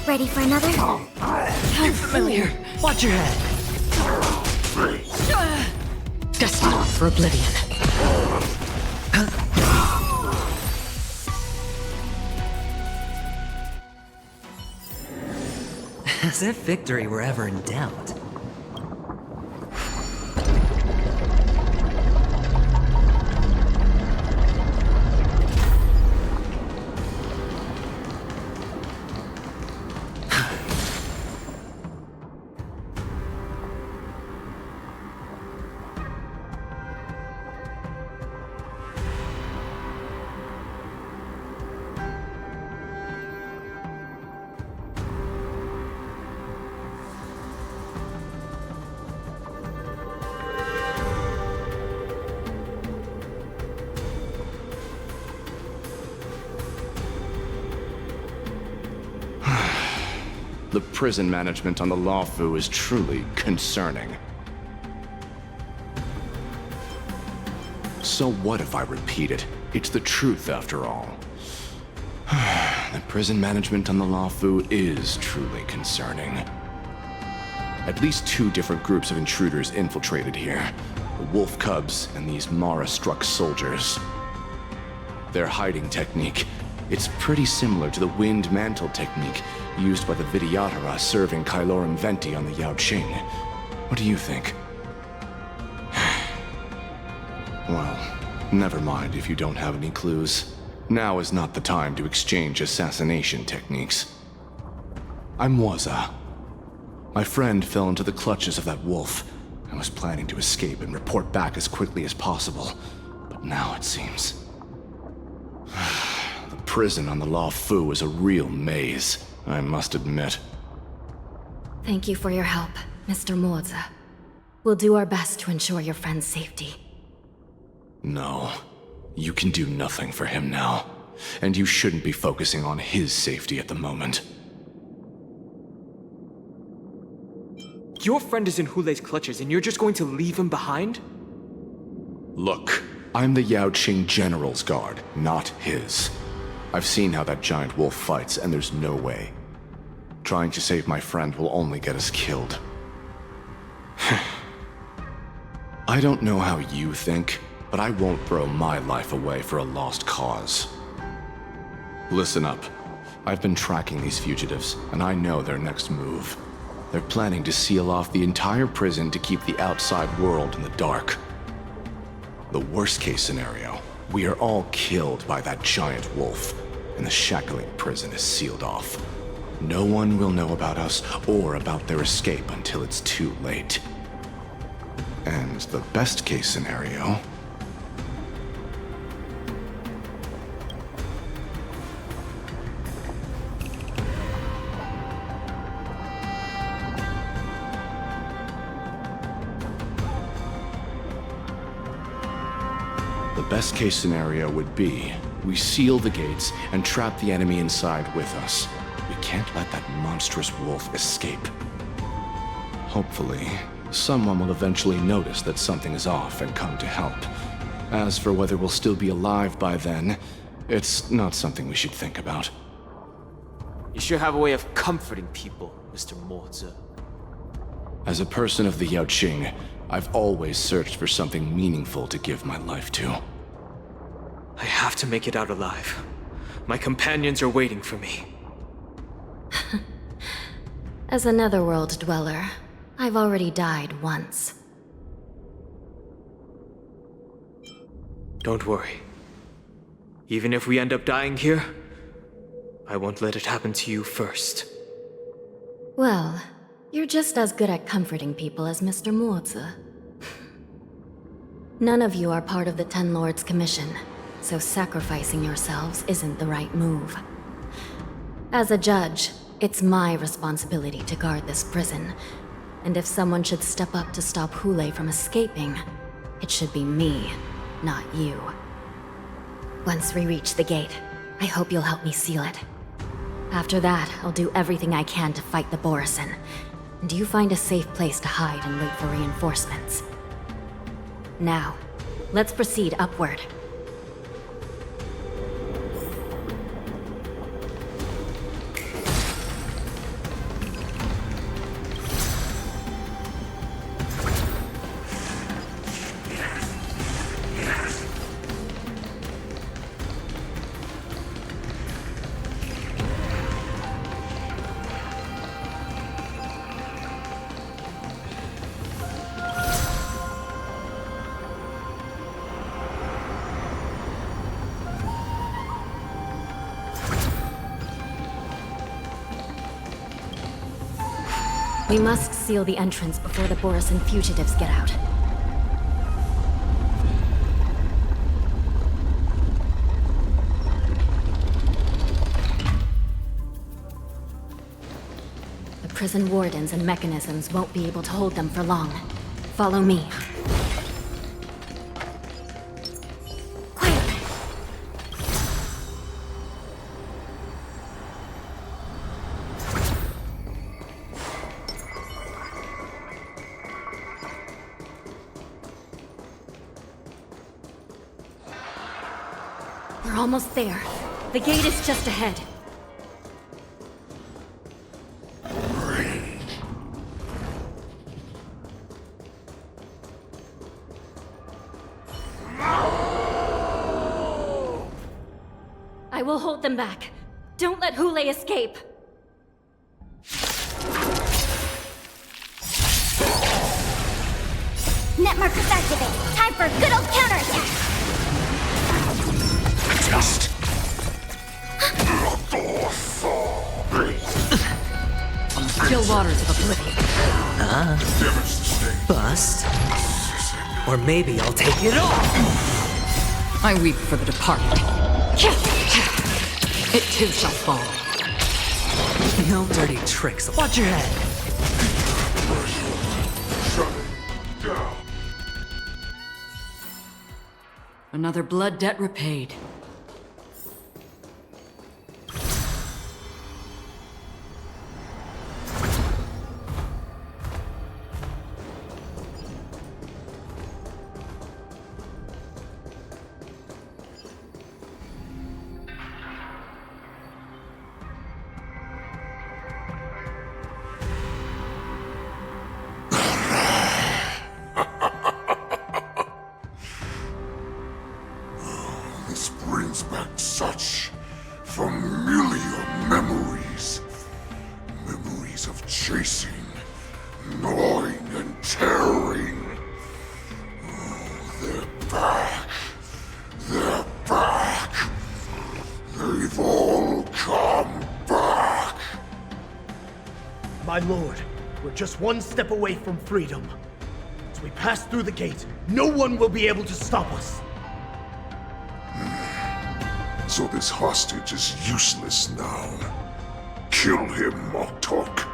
Ready for another? You're familiar. Watch your head. Destined for oblivion. As if victory were ever in doubt. The prison management on the Lawfu is truly concerning. So what if I repeat it? It's the truth after all. The prison management on the Lawfu is truly concerning. At least 2 different groups of intruders infiltrated here. The Wolf Cubs and these Mara-struck soldiers. Their hiding technique, it's pretty similar to the Wind Mantle technique used by the Vidyadhara serving Kailorum Venti on the Yaoqing. What do you think? Well, never mind if you don't have any clues. Now is not the time to exchange assassination techniques. I'm Waza. My friend fell into the clutches of that wolf. I was planning to escape and report back as quickly as possible, but now it seems... The prison on the Lawfu is a real maze, I must admit. Thank you for your help, Mr. Moza. We'll do our best to ensure your friend's safety. No, you can do nothing for him now, and you shouldn't be focusing on his safety at the moment. Your friend is in Hulei's clutches and you're just going to leave him behind? Look, I'm the Yaoqing General's guard, not his. I've seen how that giant wolf fights, and there's no way. Trying to save my friend will only get us killed. I don't know how you think, but I won't throw my life away for a lost cause. Listen up. I've been tracking these fugitives, and I know their next move. They're planning to seal off the entire prison to keep the outside world in the dark. The worst-case scenario, we are all killed by that giant wolf, and the shackling prison is sealed off. No one will know about us or about their escape until it's too late. And the best-case scenario... The best-case scenario would be, we seal the gates and trap the enemy inside with us. We can't let that monstrous wolf escape. Hopefully, someone will eventually notice that something is off and come to help. As for whether we'll still be alive by then, it's not something we should think about. You sure have a way of comforting people, Mr. Moza. As a person of the Yaoqing, I've always searched for something meaningful to give my life to. I have to make it out alive. My companions are waiting for me. As a netherworld dweller, I've already died once. Don't worry. Even if we end up dying here, I won't let it happen to you first. Well, you're just as good at comforting people as Mr. Mozi. None of you are part of the Ten Lords' commission, so sacrificing yourselves isn't the right move. As a judge, it's my responsibility to guard this prison, and if someone should step up to stop Hule from escaping, it should be me, not you. Once we reach the gate, I hope you'll help me seal it. After that, I'll do everything I can to fight the Borisin, and you find a safe place to hide and wait for reinforcements. Now, let's proceed upward. We must seal the entrance before the Borisin fugitives get out. The prison wardens and mechanisms won't be able to hold them for long. Follow me. We're almost there. The gate is just ahead. I will hold them back. Don't let Hule escape. Net markers activate. Time for a good old counterattack. Just On the still waters of oblivion. Bust. Or maybe I'll take it all. I weep for the departed. It too shall fall. No dirty tricks. Watch your head. Another blood debt repaid. This brings back such familiar memories. Memories of chasing, gnawing, and tearing. Oh, they're back. They're back. They've all come back. My lord, we're just one step away from freedom. As we pass through the gate, no one will be able to stop us. So this hostage is useless now. Kill him, Moktok.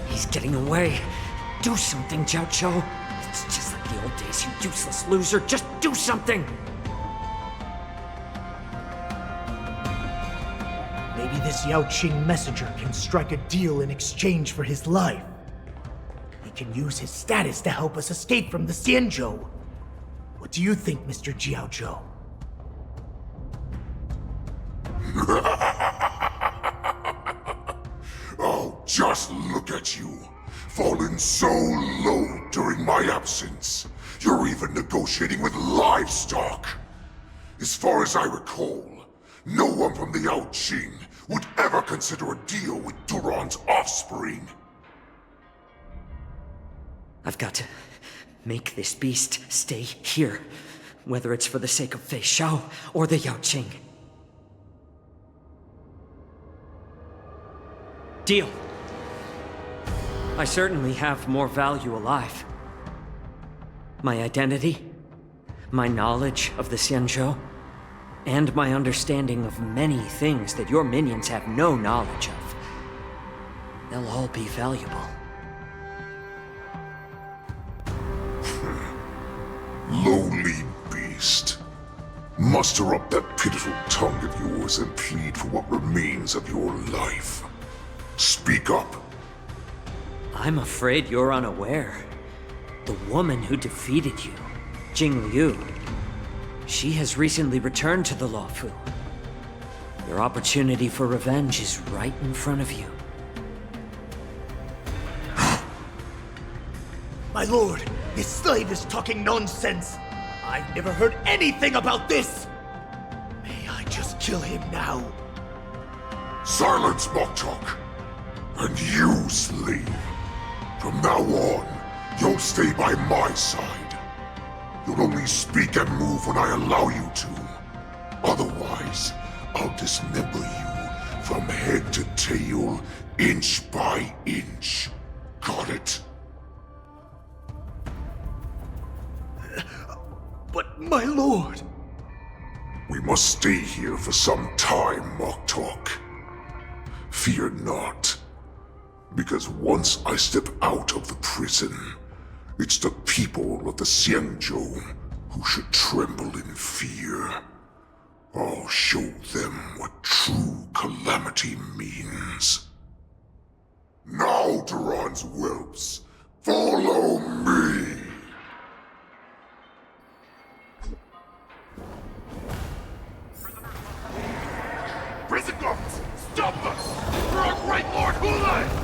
He's getting away. Do something, Jiao Cho. It's just like the old days, you useless loser. Just do something! Maybe this Yao Qing messenger can strike a deal in exchange for his life. He can use his status to help us escape from the Xianzhou. What do you think, Mr. Jiao Zhou? Oh, just look at you. Fallen so low during my absence. You're even negotiating with livestock. As far as I recall, no one from the Yao Qing would ever consider a deal with Duran's offspring. I've got to make this beast stay here, whether it's for the sake of Fei Xiao or the Yao Qing. Deal. I certainly have more value alive. My identity, my knowledge of the Xianzhou, and my understanding of many things that your minions have no knowledge of. They'll all be valuable. Lowly beast. Muster up that pitiful tongue of yours and plead for what remains of your life. Speak up. I'm afraid you're unaware. The woman who defeated you, Jing Liu, she has recently returned to the Luofu. Your opportunity for revenge is right in front of you. My lord, this slave is talking nonsense. I've never heard anything about this. May I just kill him now? Silence, Mokchok. And you, slave. From now on, you'll stay by my side. You'll only speak and move when I allow you to. Otherwise, I'll dismember you from head to tail, inch by inch. Got it? But my lord... We must stay here for some time, Mokchok. Fear not. Because once I step out of the prison, it's the people of the Xianzhou who should tremble in fear. I'll show them what true calamity means. Now, Duran's whelps, follow me! Prison guards! Stop us! For our great Lord Hulai!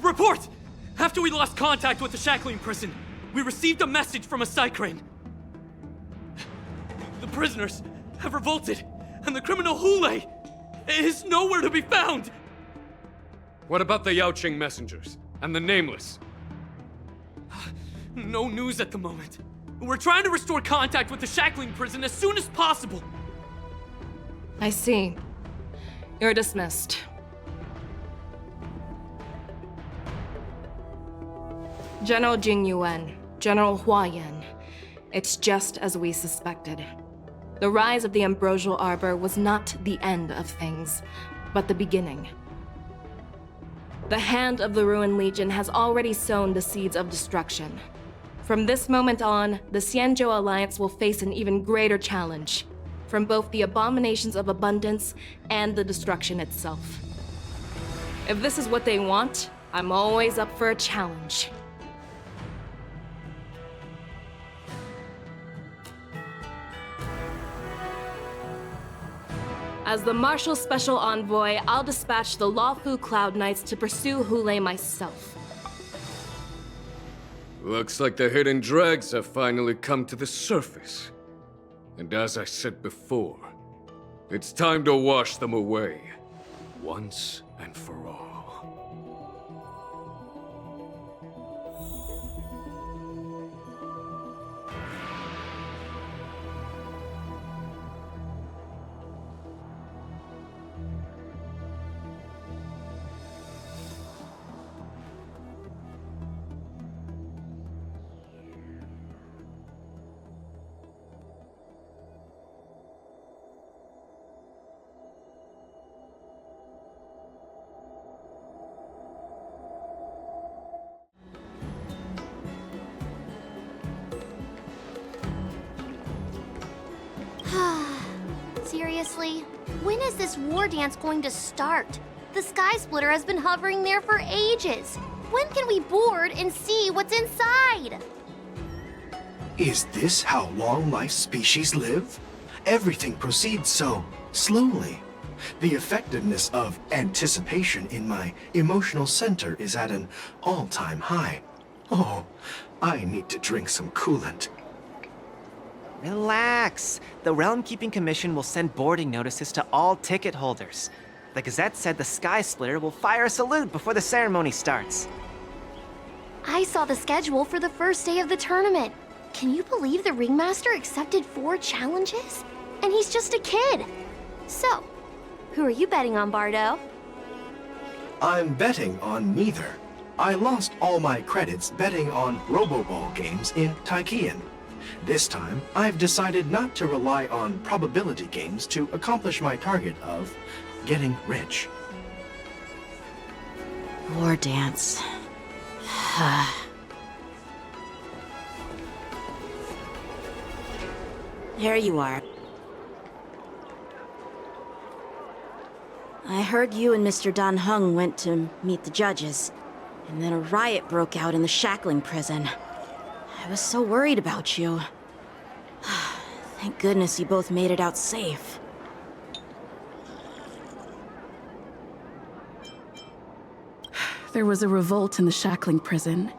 Report! After we lost contact with the shackling prison, we received a message from a Psycrane. The prisoners have revolted, and the criminal Hulei is nowhere to be found! What about the Yaoqing messengers and the Nameless? No news at the moment. We're trying to restore contact with the shackling prison as soon as possible. I see. You're dismissed. General Jing Yuan, General Hua Yan. It's just as we suspected. The rise of the Ambrosial Arbor was not the end of things, but the beginning. The hand of the Ruined Legion has already sown the seeds of destruction. From this moment on, the Xianzhou Alliance will face an even greater challenge, from both the abominations of abundance and the destruction itself. If this is what they want, I'm always up for a challenge. As the Marshal Special Envoy, I'll dispatch the Luofu Cloud Knights to pursue Hulei myself. Looks like the hidden dregs have finally come to the surface. And as I said before, it's time to wash them away, once and for all. Seriously? When is this war dance going to start? The Sky Splitter has been hovering there for ages. When can we board and see what's inside? Is this how long life species live? Everything proceeds so slowly. The effectiveness of anticipation in my emotional center is at an all-time high. Oh, I need to drink some coolant. Relax. The Realm Keeping Commission will send boarding notices to all ticket holders. The Gazette said the Sky Splitter will fire a salute before the ceremony starts. I saw the schedule for the first day of the tournament. Can you believe the Ringmaster accepted 4 challenges? And he's just a kid. So, who are you betting on, Bardo? I'm betting on neither. I lost all my credits betting on Roboball games in Taikian. This time, I've decided not to rely on probability games to accomplish my target of getting rich. War dance. There you are. I heard you and Mr. Dan Heng went to meet the judges, and then a riot broke out in the shackling prison. I was so worried about you. Thank goodness you both made it out safe. There was a revolt in the shackling prison.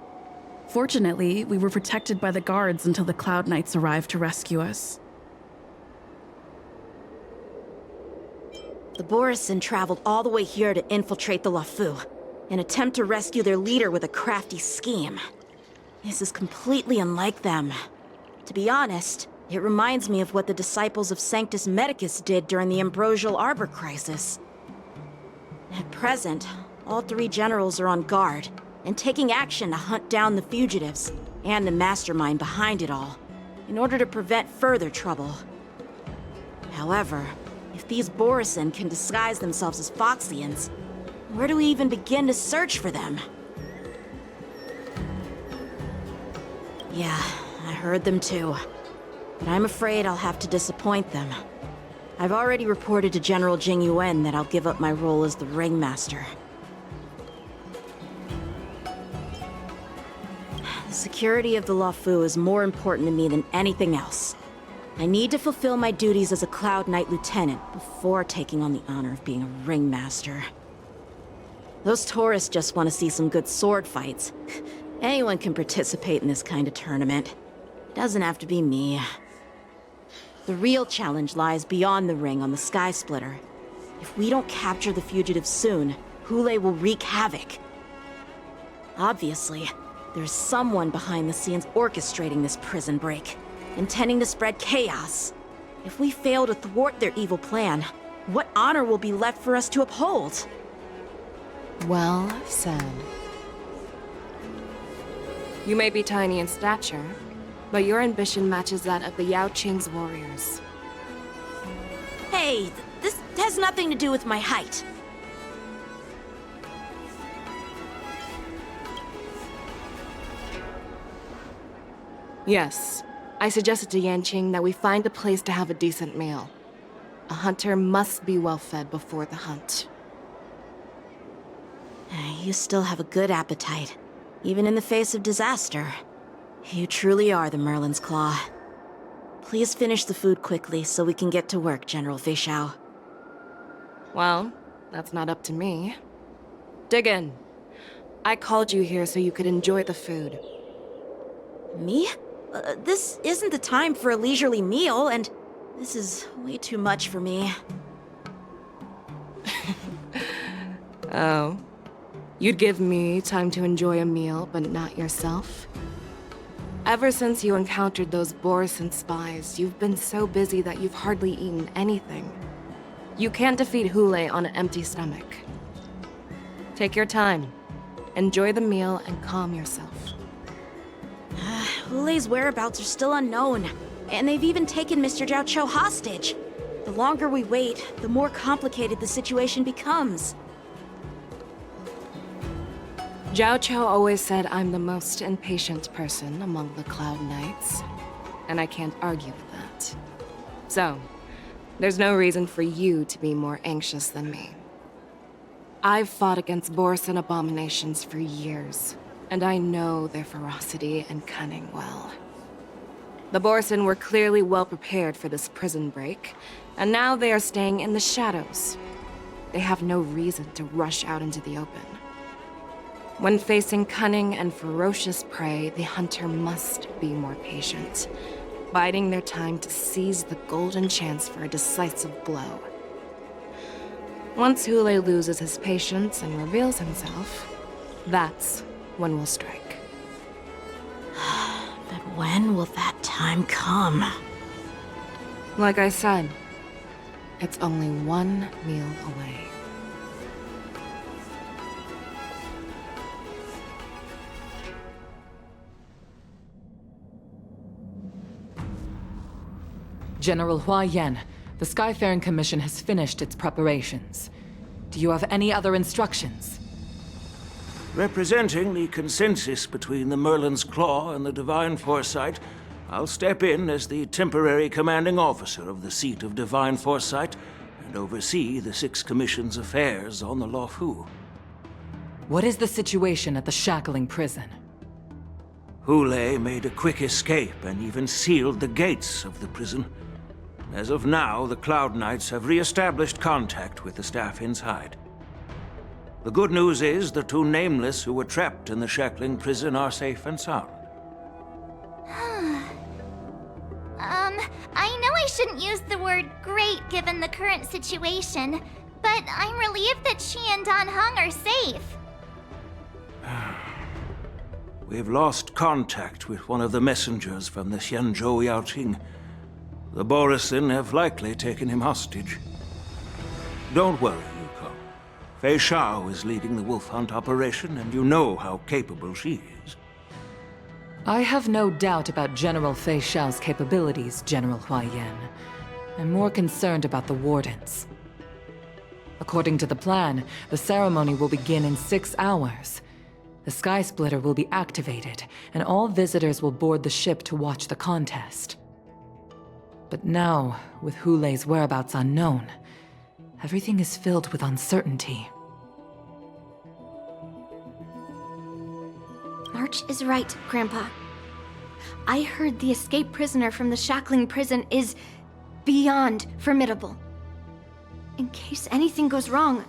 Fortunately, we were protected by the guards until the Cloud Knights arrived to rescue us. The Borisin traveled all the way here to infiltrate the Lafu, and attempt to rescue their leader with a crafty scheme. This is completely unlike them. To be honest, it reminds me of what the disciples of Sanctus Medicus did during the Ambrosial Arbor crisis. At present, all 3 generals are on guard, and taking action to hunt down the fugitives, and the mastermind behind it all, in order to prevent further trouble. However, if these Borisin can disguise themselves as Foxians, where do we even begin to search for them? Yeah, I heard them too. But I'm afraid I'll have to disappoint them. I've already reported to General Jing Yuan that I'll give up my role as the Ringmaster. The security of the Lafu is more important to me than anything else. I need to fulfill my duties as a Cloud Knight Lieutenant before taking on the honor of being a Ringmaster. Those tourists just want to see some good sword fights. Anyone can participate in this kind of tournament. It doesn't have to be me. The real challenge lies beyond the ring on the Sky Splitter. If we don't capture the fugitives soon, Hule will wreak havoc. Obviously, there's someone behind the scenes orchestrating this prison break, intending to spread chaos. If we fail to thwart their evil plan, what honor will be left for us to uphold? Well said. You may be tiny in stature, but your ambition matches that of the Yao Qing's warriors. Hey, this has nothing to do with my height. Yes, I suggested to Yanqing that we find a place to have a decent meal. A hunter must be well fed before the hunt. You still have a good appetite, even in the face of disaster. You truly are the Merlin's Claw. Please finish the food quickly so we can get to work, General Feixiao. Well, that's not up to me. Dig in. I called you here so you could enjoy the food. Me? This isn't the time for a leisurely meal, and this is way too much for me. Oh. You'd give me time to enjoy a meal, but not yourself? Ever since you encountered those Borisin spies, you've been so busy that you've hardly eaten anything. You can't defeat Hule on an empty stomach. Take your time. Enjoy the meal and calm yourself. Hule's whereabouts are still unknown, and they've even taken Mr. Zhao Cho hostage. The longer we wait, the more complicated the situation becomes. Zhao Cho always said I'm the most impatient person among the Cloud Knights, and I can't argue with that. So, there's no reason for you to be more anxious than me. I've fought against Borisin abominations for years, and I know their ferocity and cunning well. The Borisin were clearly well prepared for this prison break, and now they are staying in the shadows, they have no reason to rush out into the open. When facing cunning and ferocious prey, the hunter must be more patient, biding their time to seize the golden chance for a decisive blow. Once Hule loses his patience and reveals himself, that's when we'll strike. But when will that time come? Like I said, it's only one meal away. General Hua Yan, the Skyfaring Commission has finished its preparations. Do you have any other instructions? Representing the consensus between the Merlin's Claw and the Divine Foresight, I'll step in as the temporary commanding officer of the seat of Divine Foresight and oversee the 6 Commission's affairs on the Luofu. What is the situation at the Shackling prison? Hule made a quick escape and even sealed the gates of the prison. As of now, the Cloud Knights have re-established contact with the staff inside. The good news is the 2 Nameless who were trapped in the Shackling prison are safe and sound. I know I shouldn't use the word great given the current situation, but I'm relieved that she and Dan Heng are safe. We've lost contact with one of the messengers from the Xianzhou Yaoqing. The Borisin have likely taken him hostage. Don't worry, Yuko. Fei Shao is leading the wolf hunt operation, and you know how capable she is. I have no doubt about General Fei Shao's capabilities, General Hua Yan. I'm more concerned about the Wardens. According to the plan, the ceremony will begin in 6 hours. The Sky Splitter will be activated, and all visitors will board the ship to watch the contest. But now, with Hule's whereabouts unknown, everything is filled with uncertainty. March is right, Grandpa. I heard the escaped prisoner from the Shackling prison is beyond formidable. In case anything goes wrong...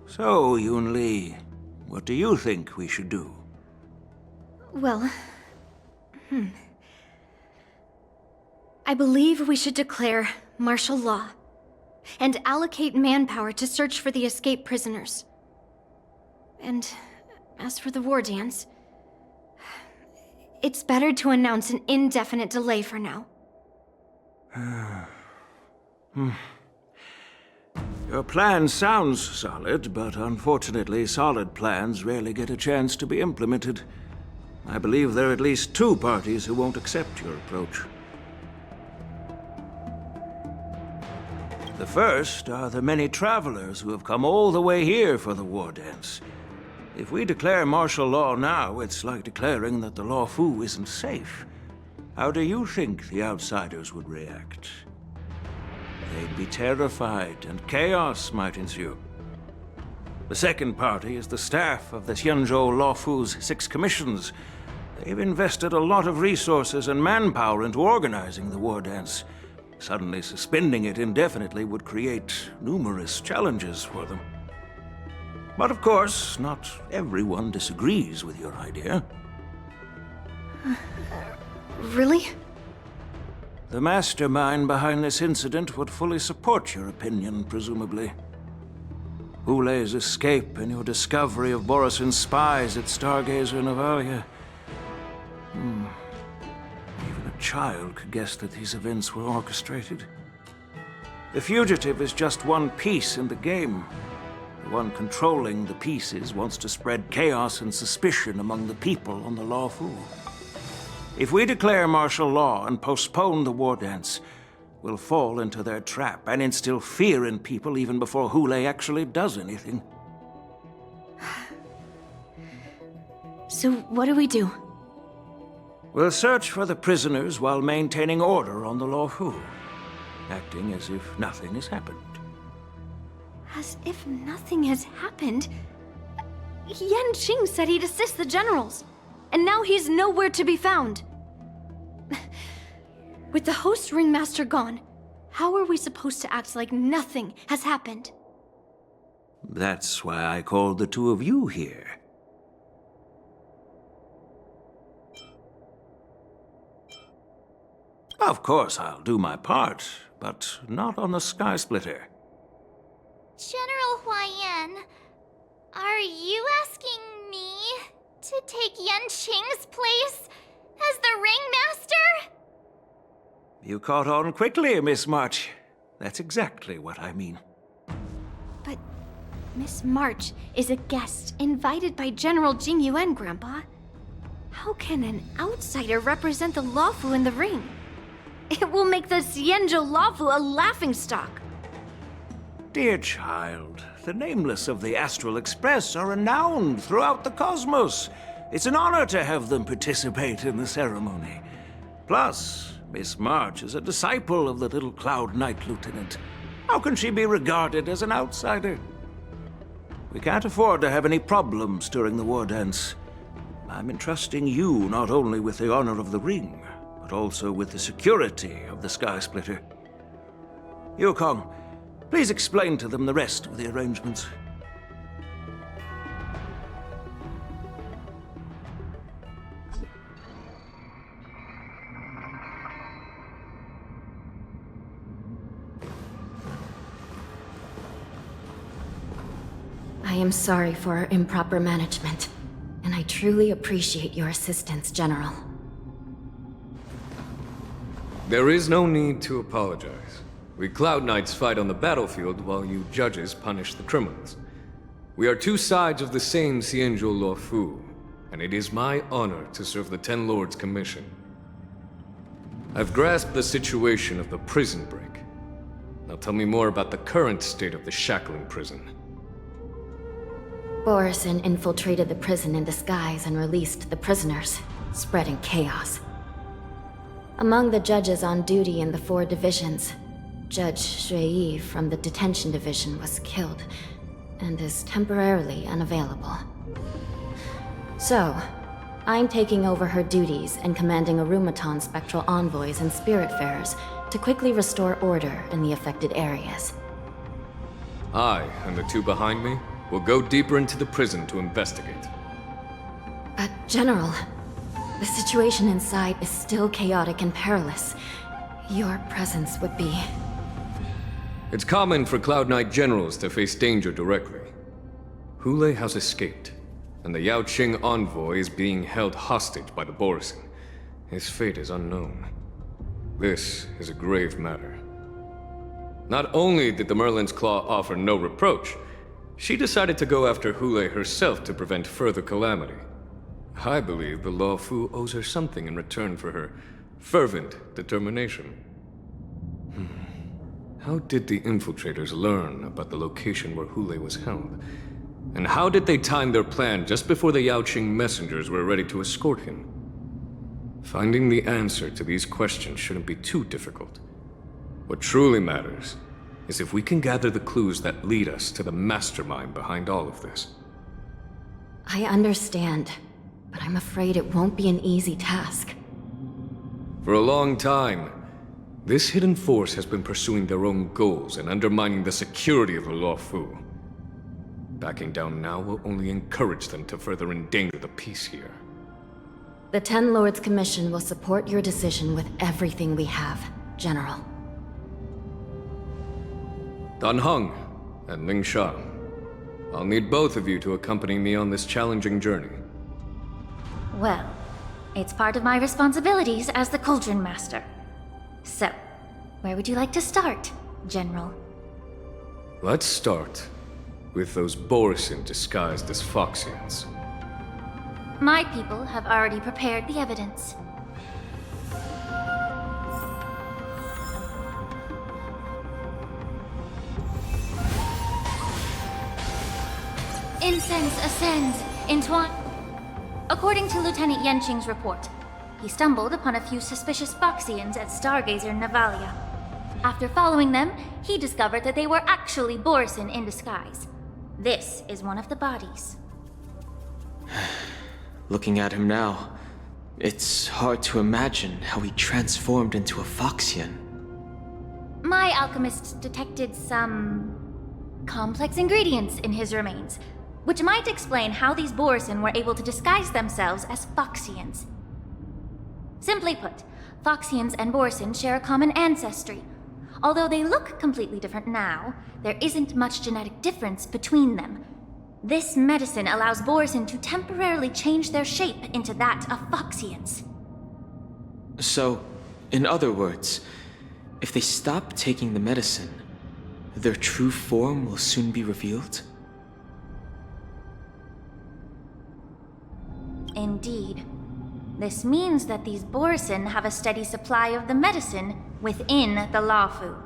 So, Yun Li, what do you think we should do? Well... I believe we should declare martial law and allocate manpower to search for the escaped prisoners. And as for the war dance, it's better to announce an indefinite delay for now. Your plan sounds solid, but unfortunately solid plans rarely get a chance to be implemented. I believe there are at least 2 parties who won't accept your approach. The first are the many travelers who have come all the way here for the war dance. If we declare martial law now, it's like declaring that the Luofu isn't safe. How do you think the outsiders would react? They'd be terrified, and chaos might ensue. The second party is the staff of the Xianzhou Luofu's 6 commissions. They've invested a lot of resources and manpower into organizing the war dance. Suddenly suspending it indefinitely would create numerous challenges for them. But of course, not everyone disagrees with your idea. Really? The mastermind behind this incident would fully support your opinion, presumably. Hule's escape and your discovery of Borisin's spies at Stargazer Navalia. Even a child could guess that these events were orchestrated. The fugitive is just one piece in the game. The one controlling the pieces wants to spread chaos and suspicion among the people on the Luofu. If we declare martial law and postpone the war dance, we'll fall into their trap and instill fear in people even before Hule actually does anything. So what do we do? We'll search for the prisoners while maintaining order on the Luofu, acting as if nothing has happened. As if nothing has happened? Yan Qing said he'd assist the generals, and now he's nowhere to be found. With the host ringmaster gone, how are we supposed to act like nothing has happened? That's why I called the two of you here. Of course, I'll do my part, but not on the Sky Splitter. General Huayan, are you asking me to take Yanqing's place as the Ringmaster? You caught on quickly, Miss March. That's exactly what I mean. But Miss March is a guest invited by General Jing Yuan, Grandpa. How can an outsider represent the Lawfu in the ring? It will make the Xianzhou Lawfu a laughingstock. Dear child, the nameless of the Astral Express are renowned throughout the cosmos. It's an honor to have them participate in the ceremony. Plus, Miss March is a disciple of the little Cloud Knight Lieutenant. How can she be regarded as an outsider? We can't afford to have any problems during the war dance. I'm entrusting you not only with the honor of the ring, but also with the security of the Sky Splitter. Yukong, please explain to them the rest of the arrangements. I am sorry for our improper management, and I truly appreciate your assistance, General. There is no need to apologize. We Cloud Knights fight on the battlefield while you judges punish the criminals. We are two sides of the same Xianzhou Luofu, and it is my honor to serve the Ten Lords' commission. I've grasped the situation of the prison break. Now tell me more about the current state of the Shackling prison. Borison infiltrated the prison in disguise and released the prisoners, spreading chaos. Among the judges on duty in the 4 divisions, Judge Shui from the Detention Division was killed and is temporarily unavailable. So, I'm taking over her duties and commanding Arumaton spectral envoys and spiritfarers to quickly restore order in the affected areas. I, and the two behind me, will go deeper into the prison to investigate. But, General, the situation inside is still chaotic and perilous. Your presence would be... It's common for Cloud Knight generals to face danger directly. Hulei has escaped, and the Yaoqing envoy is being held hostage by the Borison. His fate is unknown. This is a grave matter. Not only did the Merlin's Claw offer no reproach, she decided to go after Hulei herself to prevent further calamity. I believe the Luofu owes her something in return for her fervent determination. How did the infiltrators learn about the location where Hulei was held? And how did they time their plan just before the Yaoqing messengers were ready to escort him? Finding the answer to these questions shouldn't be too difficult. What truly matters is if we can gather the clues that lead us to the mastermind behind all of this. I understand, but I'm afraid it won't be an easy task. For a long time, this hidden force has been pursuing their own goals and undermining the security of the Luofu. Backing down now will only encourage them to further endanger the peace here. The Ten Lords Commission will support your decision with everything we have, General. Dan Heng and Ling Sha, I'll need both of you to accompany me on this challenging journey. Well, it's part of my responsibilities as the Cauldron Master. So, where would you like to start, General? Let's start with those Borison disguised as Foxians. My people have already prepared the evidence. Incense ascends, entwined. According to Lieutenant Yanqing's report, he stumbled upon a few suspicious Foxians at Stargazer Navalia. After following them, he discovered that they were actually Borison in disguise. This is one of the bodies. Looking at him now, it's hard to imagine how he transformed into a Foxian. My alchemists detected some complex ingredients in his remains, which might explain how these Borisin were able to disguise themselves as Foxians. Simply put, Foxians and Borisin share a common ancestry. Although they look completely different now, there isn't much genetic difference between them. This medicine allows Borisin to temporarily change their shape into that of Foxians. So, in other words, if they stop taking the medicine, their true form will soon be revealed? Indeed. This means that these Borisin have a steady supply of the medicine within the Lawfu.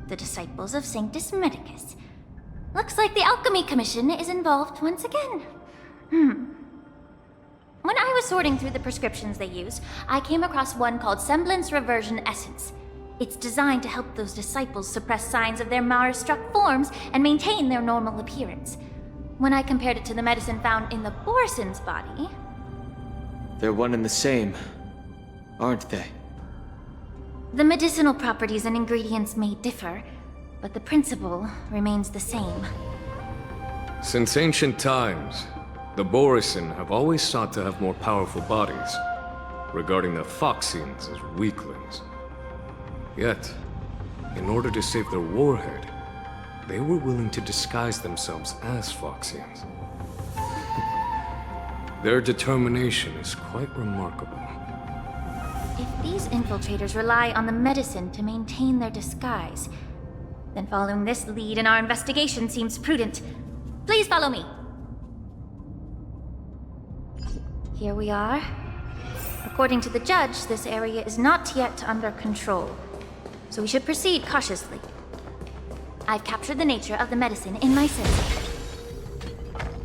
The disciples of Sanctus Medicus. Looks like the Alchemy Commission is involved once again. When I was sorting through the prescriptions they use, I came across one called Semblance Reversion Essence. It's designed to help those disciples suppress signs of their Mara-struck forms and maintain their normal appearance. When I compared it to the medicine found in the Borisin's body... They're one and the same, aren't they? The medicinal properties and ingredients may differ, but the principle remains the same. Since ancient times, the Borisin have always sought to have more powerful bodies, regarding the Foxians as weaklings. Yet, in order to save their warhead, they were willing to disguise themselves as Foxians. Their determination is quite remarkable. If these infiltrators rely on the medicine to maintain their disguise, then following this lead in our investigation seems prudent. Please follow me. Here we are. According to the judge, this area is not yet under control, so we should proceed cautiously. I've captured the nature of the medicine in my sensor.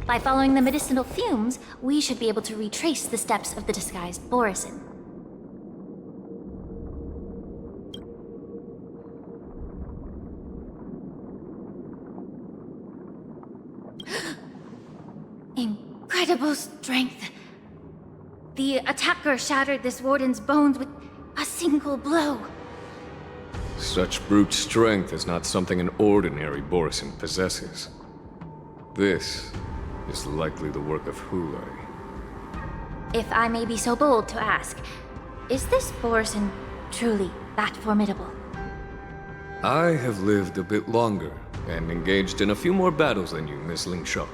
By following the medicinal fumes, we should be able to retrace the steps of the disguised Borisin. Incredible strength. The attacker shattered this warden's bones with a single blow. Such brute strength is not something an ordinary Borisin possesses. This is likely the work of Hulai. If I may be so bold to ask, is this Borisin truly that formidable? I have lived a bit longer and engaged in a few more battles than you, Miss Lingshaw.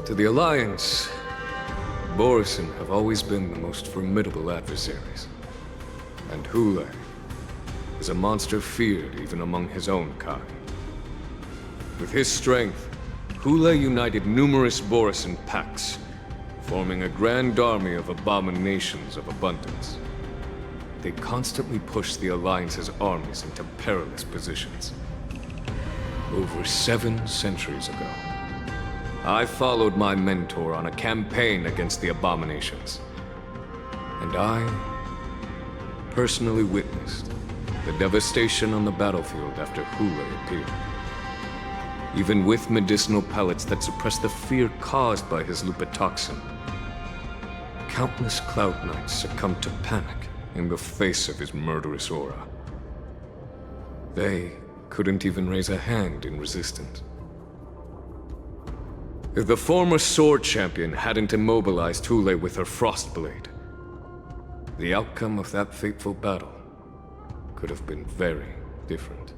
To the Alliance, Borisin have always been the most formidable adversaries. And Hulai is a monster feared even among his own kind. With his strength, Hulai united numerous Borisin packs, forming a grand army of abominations of abundance. They constantly push the Alliance's armies into perilous positions. Over 7 centuries ago, I followed my mentor on a campaign against the abominations. And I personally witnessed the devastation on the battlefield after Hulai appeared. Even with medicinal pellets that suppress the fear caused by his lupitoxin, countless Cloud Knights succumbed to panic in the face of his murderous aura. They couldn't even raise a hand in resistance. If the former Sword Champion hadn't immobilized Hulai with her Frostblade, the outcome of that fateful battle could have been very different.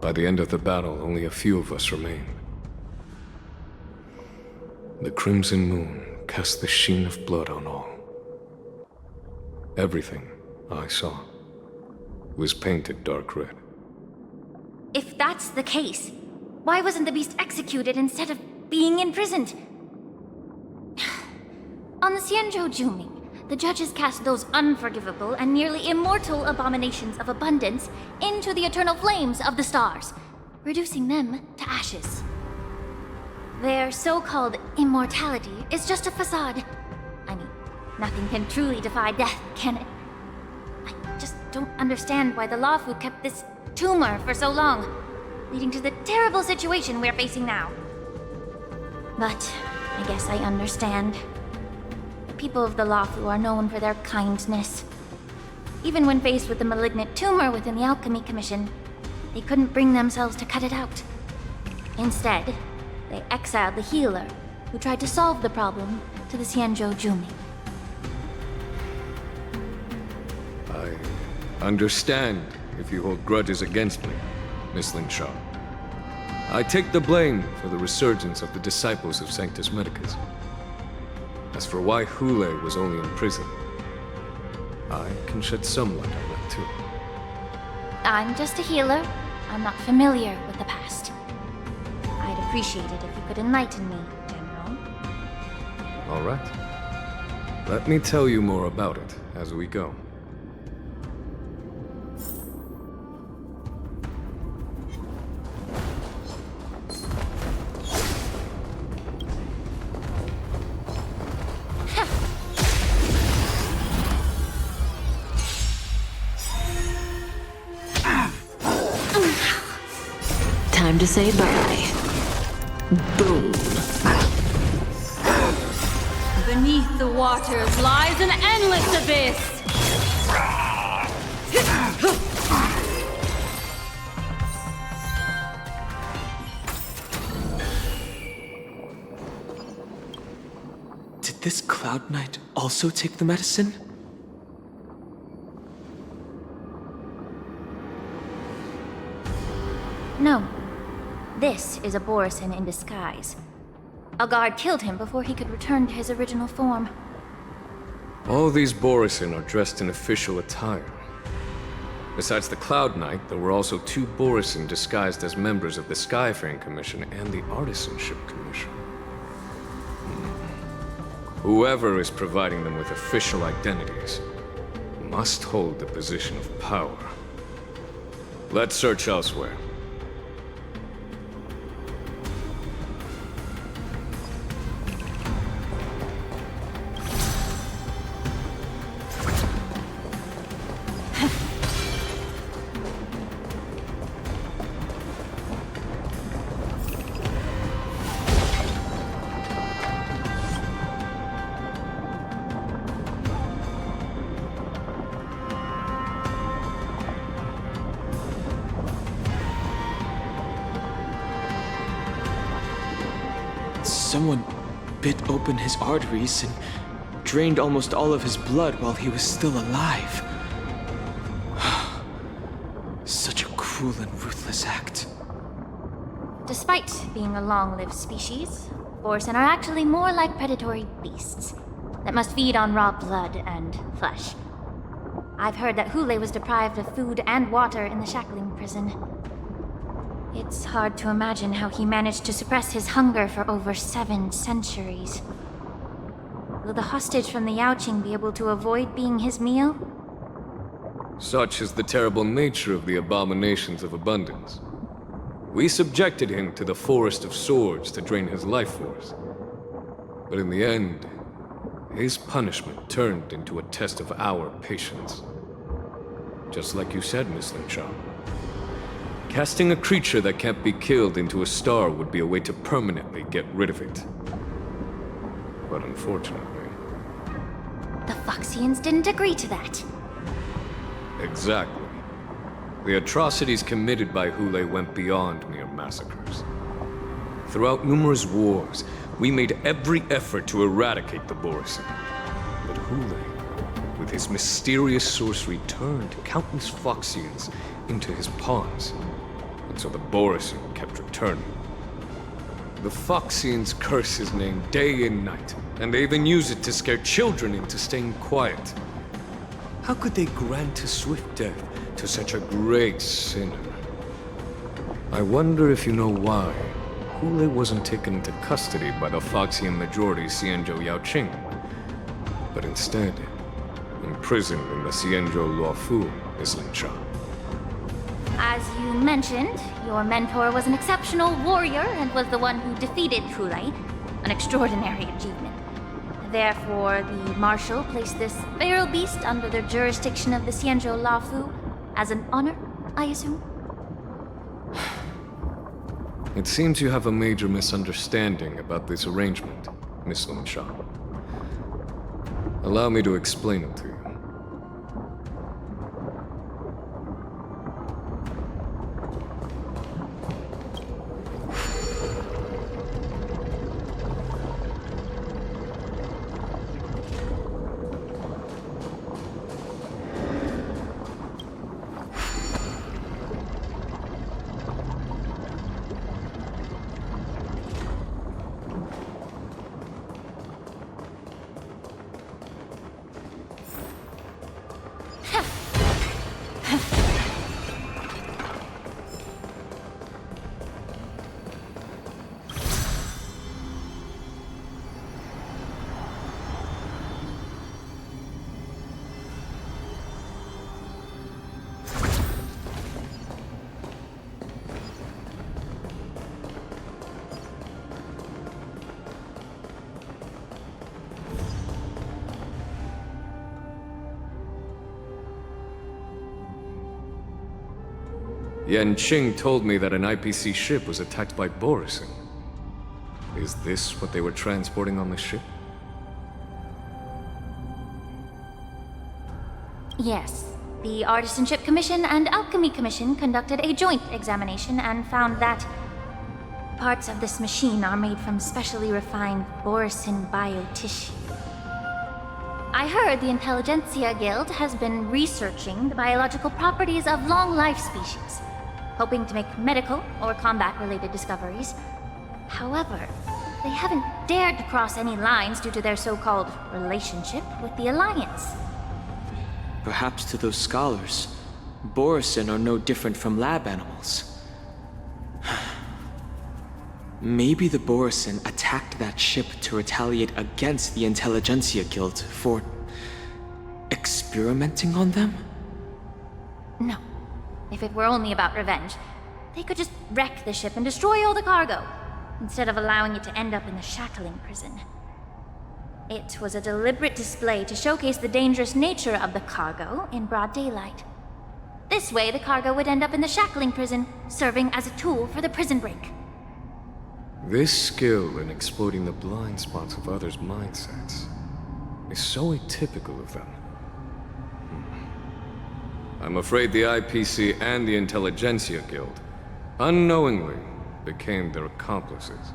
By the end of the battle, only a few of us remained. The Crimson Moon cast the sheen of blood on all. Everything I saw was painted dark red. If that's the case, why wasn't the beast executed instead of being imprisoned? On the Xianzhou Juming, the judges cast those unforgivable and nearly immortal abominations of abundance into the eternal flames of the stars, reducing them to ashes. Their so-called immortality is just a facade. I mean, nothing can truly defy death, can it? I just don't understand why the Lawfu kept this tumor for so long, leading to the terrible situation we're facing now. But I guess I understand. The people of the Lawfu are known for their kindness. Even when faced with the malignant tumor within the Alchemy Commission, they couldn't bring themselves to cut it out. Instead, they exiled the healer, who tried to solve the problem, to the Xianzhou Jumi. I understand if you hold grudges against me, Miss Linshaw. I take the blame for the resurgence of the disciples of Sanctus Medicus. As for why Hule was only in prison, I can shed some light on that too. I'm just a healer. I'm not familiar with the past. I'd appreciate it if you could enlighten me, General. All right. Let me tell you more about it as we go. Time to say bye. Boom. Beneath the waters lies an endless abyss! Did this Cloud Knight also take the medicine? No. This is a Borisin in disguise. A guard killed him before he could return to his original form. All these Borisin are dressed in official attire. Besides the Cloud Knight, there were also 2 Borisin disguised as members of the Skyfaring Commission and the Artisanship Commission. Whoever is providing them with official identities must hold the position of power. Let's search elsewhere. Someone bit open his arteries and drained almost all of his blood while he was still alive. Such a cruel and ruthless act. Despite being a long-lived species, Borisin are actually more like predatory beasts that must feed on raw blood and flesh. I've heard that Hule was deprived of food and water in the shackling prison. It's hard to imagine how he managed to suppress his hunger for over 7 centuries. Will the hostage from the Yaoqing be able to avoid being his meal? Such is the terrible nature of the abominations of abundance. We subjected him to the Forest of Swords to drain his life force. But in the end, his punishment turned into a test of our patience. Just like you said, Miss Linshaw. Casting a creature that can't be killed into a star would be a way to permanently get rid of it. But unfortunately... The Foxians didn't agree to that. Exactly. The atrocities committed by Hule went beyond mere massacres. Throughout numerous wars, we made every effort to eradicate the Borisin. But Hule, with his mysterious sorcery, turned countless Foxians into his pawns. And so the Borisin kept returning. The Foxians curse his name day and night, and they even use it to scare children into staying quiet. How could they grant a swift death to such a great sinner? I wonder if you know why Hule wasn't taken into custody by the Foxian majority Xianzhou Yaoqing, but instead imprisoned in the Xianzhou Luofu, Miss Linshaw. As you mentioned, your mentor was an exceptional warrior and was the one who defeated Hule, an extraordinary achievement. Therefore, the Marshal placed this feral beast under the jurisdiction of the Xianzhou Luofu as an honor, I assume? It seems you have a major misunderstanding about this arrangement, Miss Linshaw. Allow me to explain it to you. Yan Qing told me that an IPC ship was attacked by Borisin. Is this what they were transporting on the ship? Yes. The Artisanship Commission and Alchemy Commission conducted a joint examination and found that parts of this machine are made from specially refined Borisin biotissue. I heard the Intelligentsia Guild has been researching the biological properties of long-life species, hoping to make medical or combat-related discoveries. However, they haven't dared to cross any lines due to their so-called relationship with the Alliance. Perhaps to those scholars, Borisin are no different from lab animals. Maybe the Borisin attacked that ship to retaliate against the Intelligentsia Guild for experimenting on them? No. If it were only about revenge, they could just wreck the ship and destroy all the cargo, instead of allowing it to end up in the shackling prison. It was a deliberate display to showcase the dangerous nature of the cargo in broad daylight. This way, the cargo would end up in the shackling prison, serving as a tool for the prison break. This skill in exploiting the blind spots of others' mindsets is so atypical of them. I'm afraid the IPC and the Intelligentsia Guild unknowingly became their accomplices.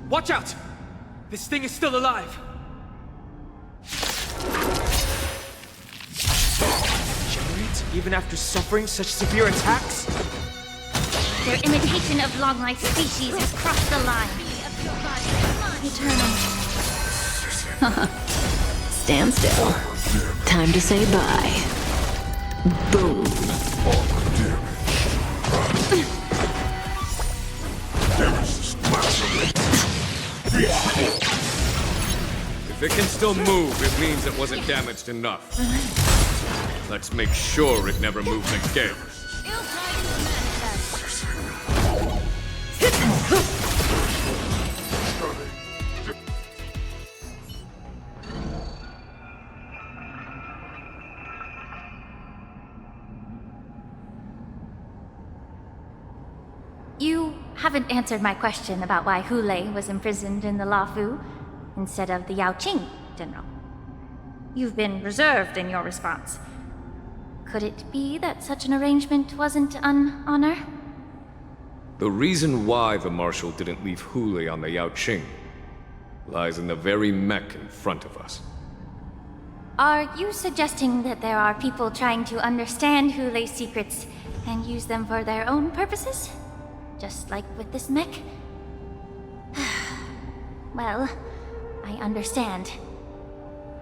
Watch out! This thing is still alive! Generate even after suffering such severe attacks? Their imitation of long-life species has crossed the line. Stand still. Time to say bye. Boom. If it can still move, it means it wasn't damaged enough. Let's make sure it never moves again. You haven't answered my question about why Hulei was imprisoned in the Lafu instead of the Yaoqing, General. You've been reserved in your response. Could it be that such an arrangement wasn't an honor? The reason why the Marshal didn't leave Hulei on the Yaoqing lies in the very mech in front of us. Are you suggesting that there are people trying to understand Hulei's secrets and use them for their own purposes? Just like with this mech? Well, I understand.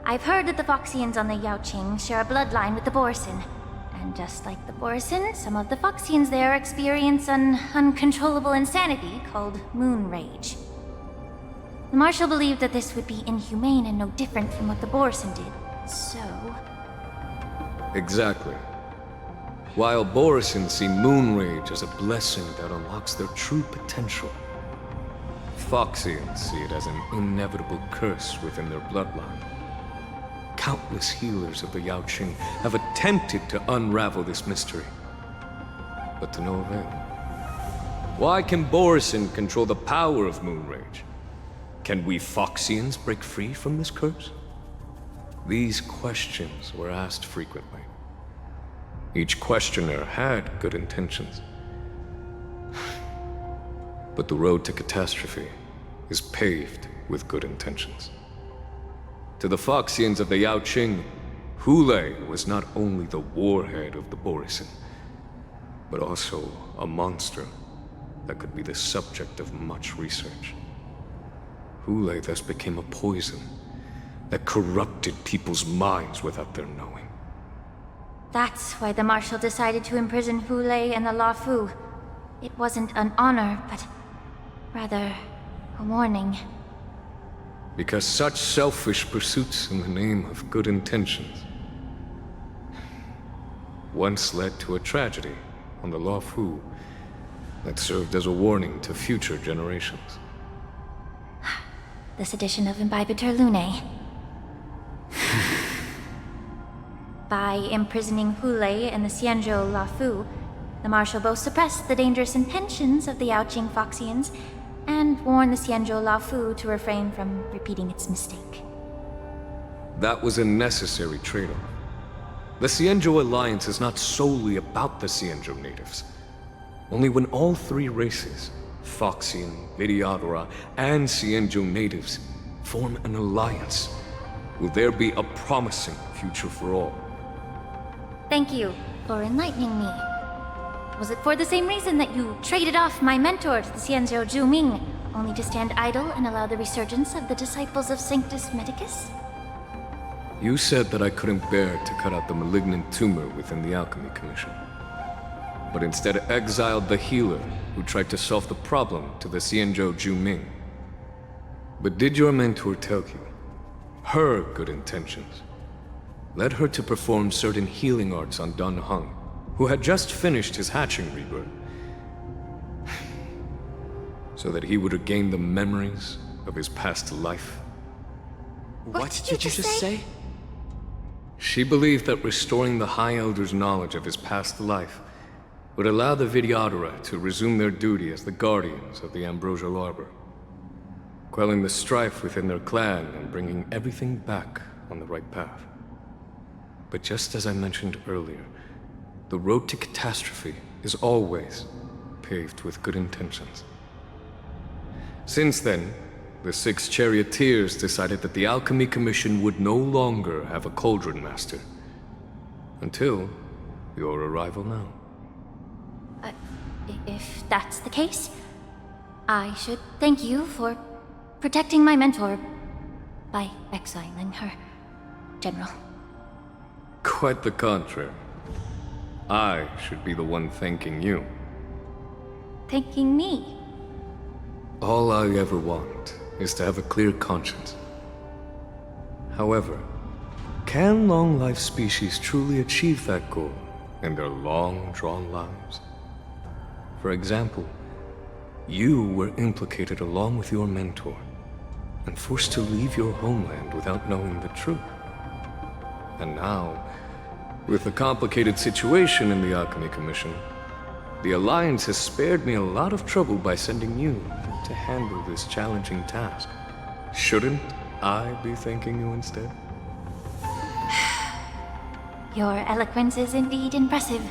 I've heard that the Foxians on the Yaoqing share a bloodline with the Borisin. And just like the Borisin, some of the Foxians there experience an uncontrollable insanity called moon rage. The Marshal believed that this would be inhumane and no different from what the Borisin did, so... Exactly. While Borisin see moon rage as a blessing that unlocks their true potential, Foxians see it as an inevitable curse within their bloodline. Countless healers of the Yaoqing have attempted to unravel this mystery, but to no avail. Why can Borisin control the power of moon rage? Can we Foxians break free from this curse? These questions were asked frequently. Each questioner had good intentions. But the road to catastrophe is paved with good intentions. To the Foxians of the Yaoqing, Hulei was not only the warhead of the Borisin, but also a monster that could be the subject of much research. Hulei thus became a poison that corrupted people's minds without their knowing. That's why the Marshal decided to imprison Hulei and the Lafu. It wasn't an honor, but rather a warning. Because such selfish pursuits in the name of good intentions once led to a tragedy on the Lafu that served as a warning to future generations. this edition of Imbibitor Lunae. By imprisoning Hulei and the Xianzhou Lafu, the Marshal both suppressed the dangerous intentions of the Yaoqing Foxians and warned the Xianzhou Lafu to refrain from repeating its mistake. That was a necessary trade-off. The Xianzhou Alliance is not solely about the Xianzhou natives. Only when all three races, Foxian, Videodora, and Xianzhou natives, form an alliance, will there be a promising future for all. Thank you for enlightening me. Was it for the same reason that you traded off my mentor to the Xianzhou Zhuming, only to stand idle and allow the resurgence of the disciples of Sanctus Medicus? You said that I couldn't bear to cut out the malignant tumor within the Alchemy Commission, but instead exiled the healer who tried to solve the problem to the Xianzhou Zhuming. But did your mentor tell you her good intentions led her to perform certain healing arts on Dan Heng, who had just finished his hatching rebirth, so that he would regain the memories of his past life? What did you just say? She believed that restoring the High Elder's knowledge of his past life would allow the Videodora to resume their duty as the guardians of the Ambrosial Arbor, quelling the strife within their clan and bringing everything back on the right path. But just as I mentioned earlier, the road to catastrophe is always paved with good intentions. Since then, the 6 charioteers decided that the Alchemy Commission would no longer have a Cauldron Master. Until your arrival now. If that's the case, I should thank you for protecting my mentor by exiling her, General. Quite the contrary. I should be the one thanking you. Thanking me? All I ever want is to have a clear conscience. However, can long-life species truly achieve that goal in their long-drawn lives? For example, you were implicated along with your mentor, and forced to leave your homeland without knowing the truth. And now, with the complicated situation in the Alchemy Commission, the Alliance has spared me a lot of trouble by sending you to handle this challenging task. Shouldn't I be thanking you instead? Your eloquence is indeed impressive,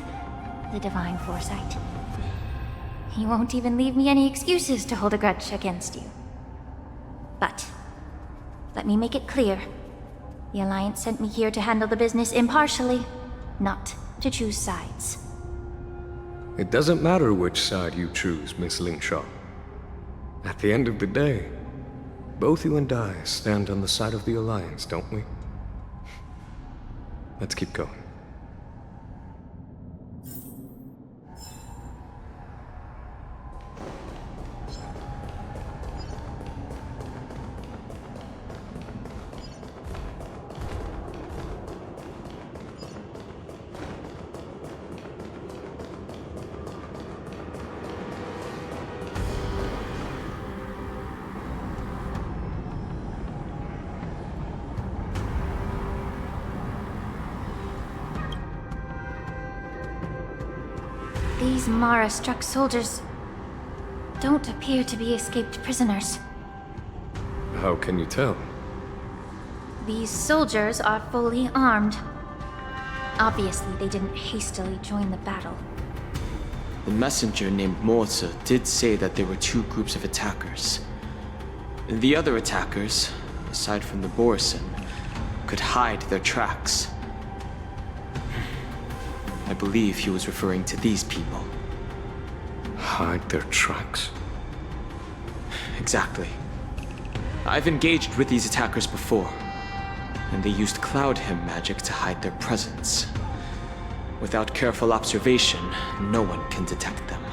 the divine foresight. You won't even leave me any excuses to hold a grudge against you. But, let me make it clear. The Alliance sent me here to handle the business impartially, not to choose sides. It doesn't matter which side you choose, Miss Lingshaw. At the end of the day, both you and I stand on the side of the Alliance, don't we? Let's keep going. These Mara-struck soldiers don't appear to be escaped prisoners. How can you tell? These soldiers are fully armed. Obviously, they didn't hastily join the battle. The messenger named Morza did say that there were 2 groups of attackers. The other attackers, aside from the Borisin, could hide their tracks. I believe he was referring to these people. Hide their tracks? Exactly. I've engaged with these attackers before, and they used Cloud Hymn magic to hide their presence. Without careful observation, no one can detect them.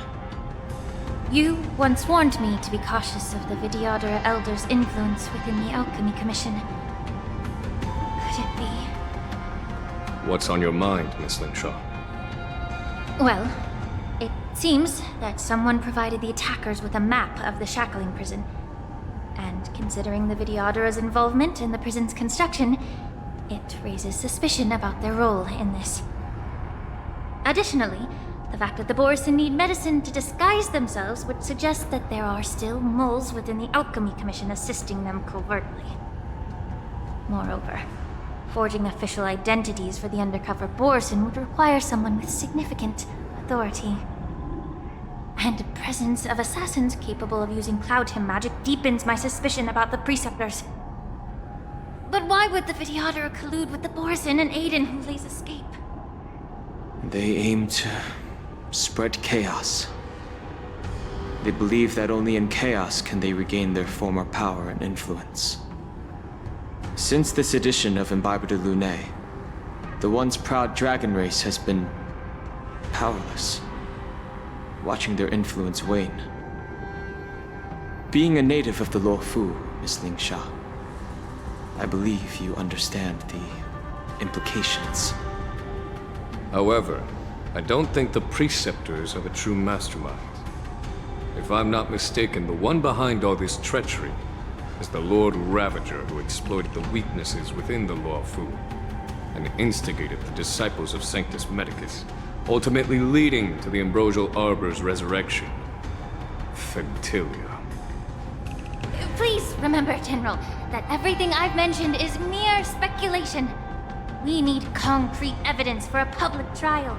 You once warned me to be cautious of the Videodora Elder's influence within the Alchemy Commission. Could it be? What's on your mind, Miss Lingshaw? Well, it seems that someone provided the attackers with a map of the shackling prison, and Considering the Videodara's involvement in the prison's construction, it raises suspicion about their role in this. Additionally, the fact that the Borison need medicine to disguise themselves would suggest that there are still moles within the Alchemy Commission assisting them covertly. Moreover, forging official identities for the undercover Borison would require someone with significant authority. And the presence of assassins capable of using Cloud Hymn magic deepens my suspicion about the Preceptors. But why would the Videodara collude with the Borison and aid in Hulei's escape? They aim to spread chaos. They believe that only in chaos can they regain their former power and influence. Since this edition of Imbibe de Lune, the once proud dragon race has been powerless, watching their influence wane. Being a native of the Luofu, Miss Lingsha, I believe you understand the implications. However, I don't think the Preceptors are the true masterminds. If I'm not mistaken, the one behind all this treachery is the Lord Ravager who exploited the weaknesses within the Luofu and instigated the disciples of Sanctus Medicus, ultimately leading to the Ambrosial Arbor's resurrection. Fentilia. Please remember, General, that everything I've mentioned is mere speculation. We need concrete evidence for a public trial.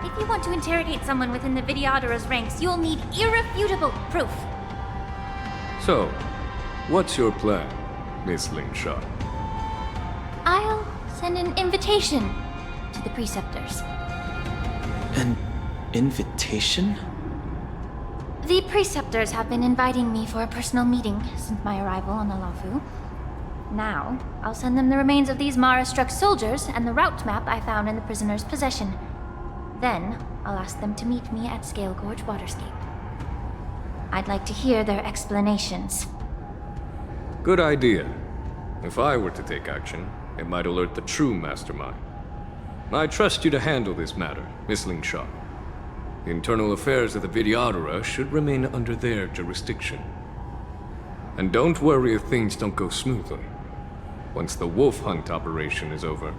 If you want to interrogate someone within the Videodara's ranks, you'll need irrefutable proof. So, what's your plan, Miss Lingsha? I'll send an invitation to the Preceptors. An invitation? The Preceptors have been inviting me for a personal meeting since my arrival on the Luofu. Now, I'll send them the remains of these Mara-struck soldiers and the route map I found in the prisoner's possession. Then, I'll ask them to meet me at Scale Gorge Waterscape. I'd like to hear their explanations. Good idea. If I were to take action, it might alert the true mastermind. I trust you to handle this matter, Miss Lingsha. The internal affairs of the Videodara should remain under their jurisdiction. And don't worry if things don't go smoothly. Once the wolf hunt operation is over,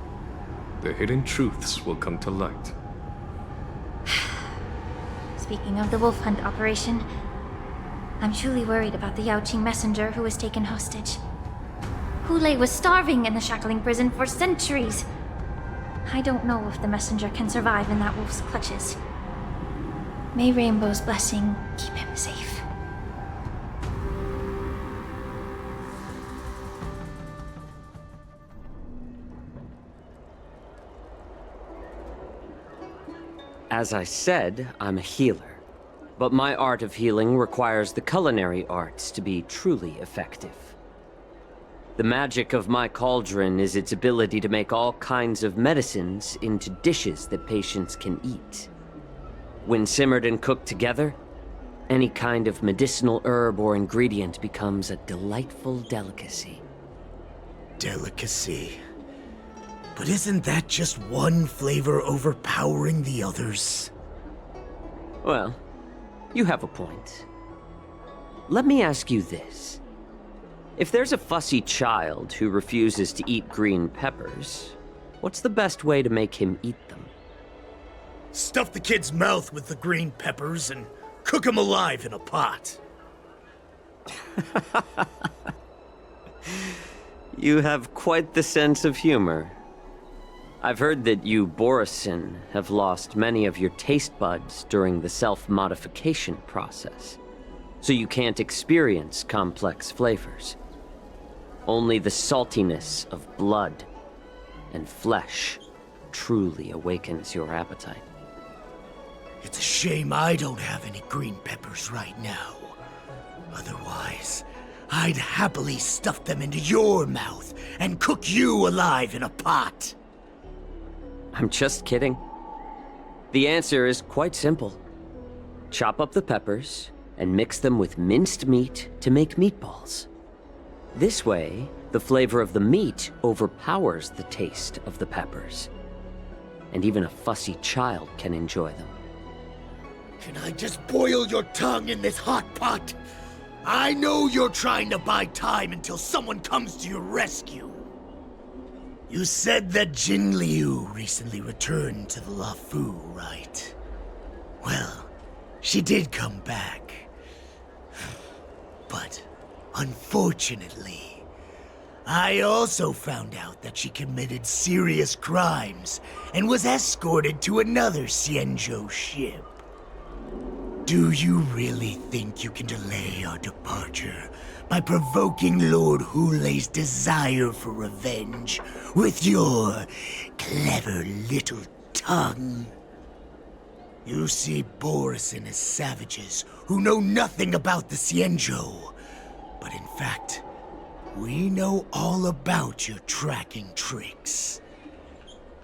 the hidden truths will come to light. Speaking of the wolf hunt operation, I'm truly worried about the Yaoqing messenger who was taken hostage. Hulei was starving in the shackling prison for centuries. I don't know if the messenger can survive in that wolf's clutches. May Rainbow's blessing keep him safe. As I said, I'm a healer. But my art of healing requires the culinary arts to be truly effective. The magic of my cauldron is its ability to make all kinds of medicines into dishes that patients can eat. When simmered and cooked together, any kind of medicinal herb or ingredient becomes a delightful delicacy. Delicacy. But isn't that just one flavor overpowering the others? Well, you have a point. Let me ask you this. If there's a fussy child who refuses to eat green peppers, what's the best way to make him eat them? Stuff the kid's mouth with the green peppers and cook him alive in a pot. You have quite the sense of humor. I've heard that you, Borison, have lost many of your taste buds during the self-modification process, so you can't experience complex flavors. Only the saltiness of blood and flesh truly awakens your appetite. It's a shame I don't have any green peppers right now. Otherwise, I'd happily stuff them into your mouth and cook you alive in a pot. I'm just kidding. The answer is quite simple. Chop up the peppers and mix them with minced meat to make meatballs. This way, the flavor of the meat overpowers the taste of the peppers. And even a fussy child can enjoy them. Can I just boil your tongue in this hot pot? I know you're trying to buy time until someone comes to your rescue. You said that Jin Liu recently returned to the Luofu, right? Well, she did come back. But, unfortunately, I also found out that she committed serious crimes and was escorted to another Xianzhou ship. Do you really think you can delay our departure by provoking Lord Hulei's desire for revenge with your clever little tongue? You see Borison as savages who know nothing about the Xianzhou, but in fact, we know all about your tracking tricks.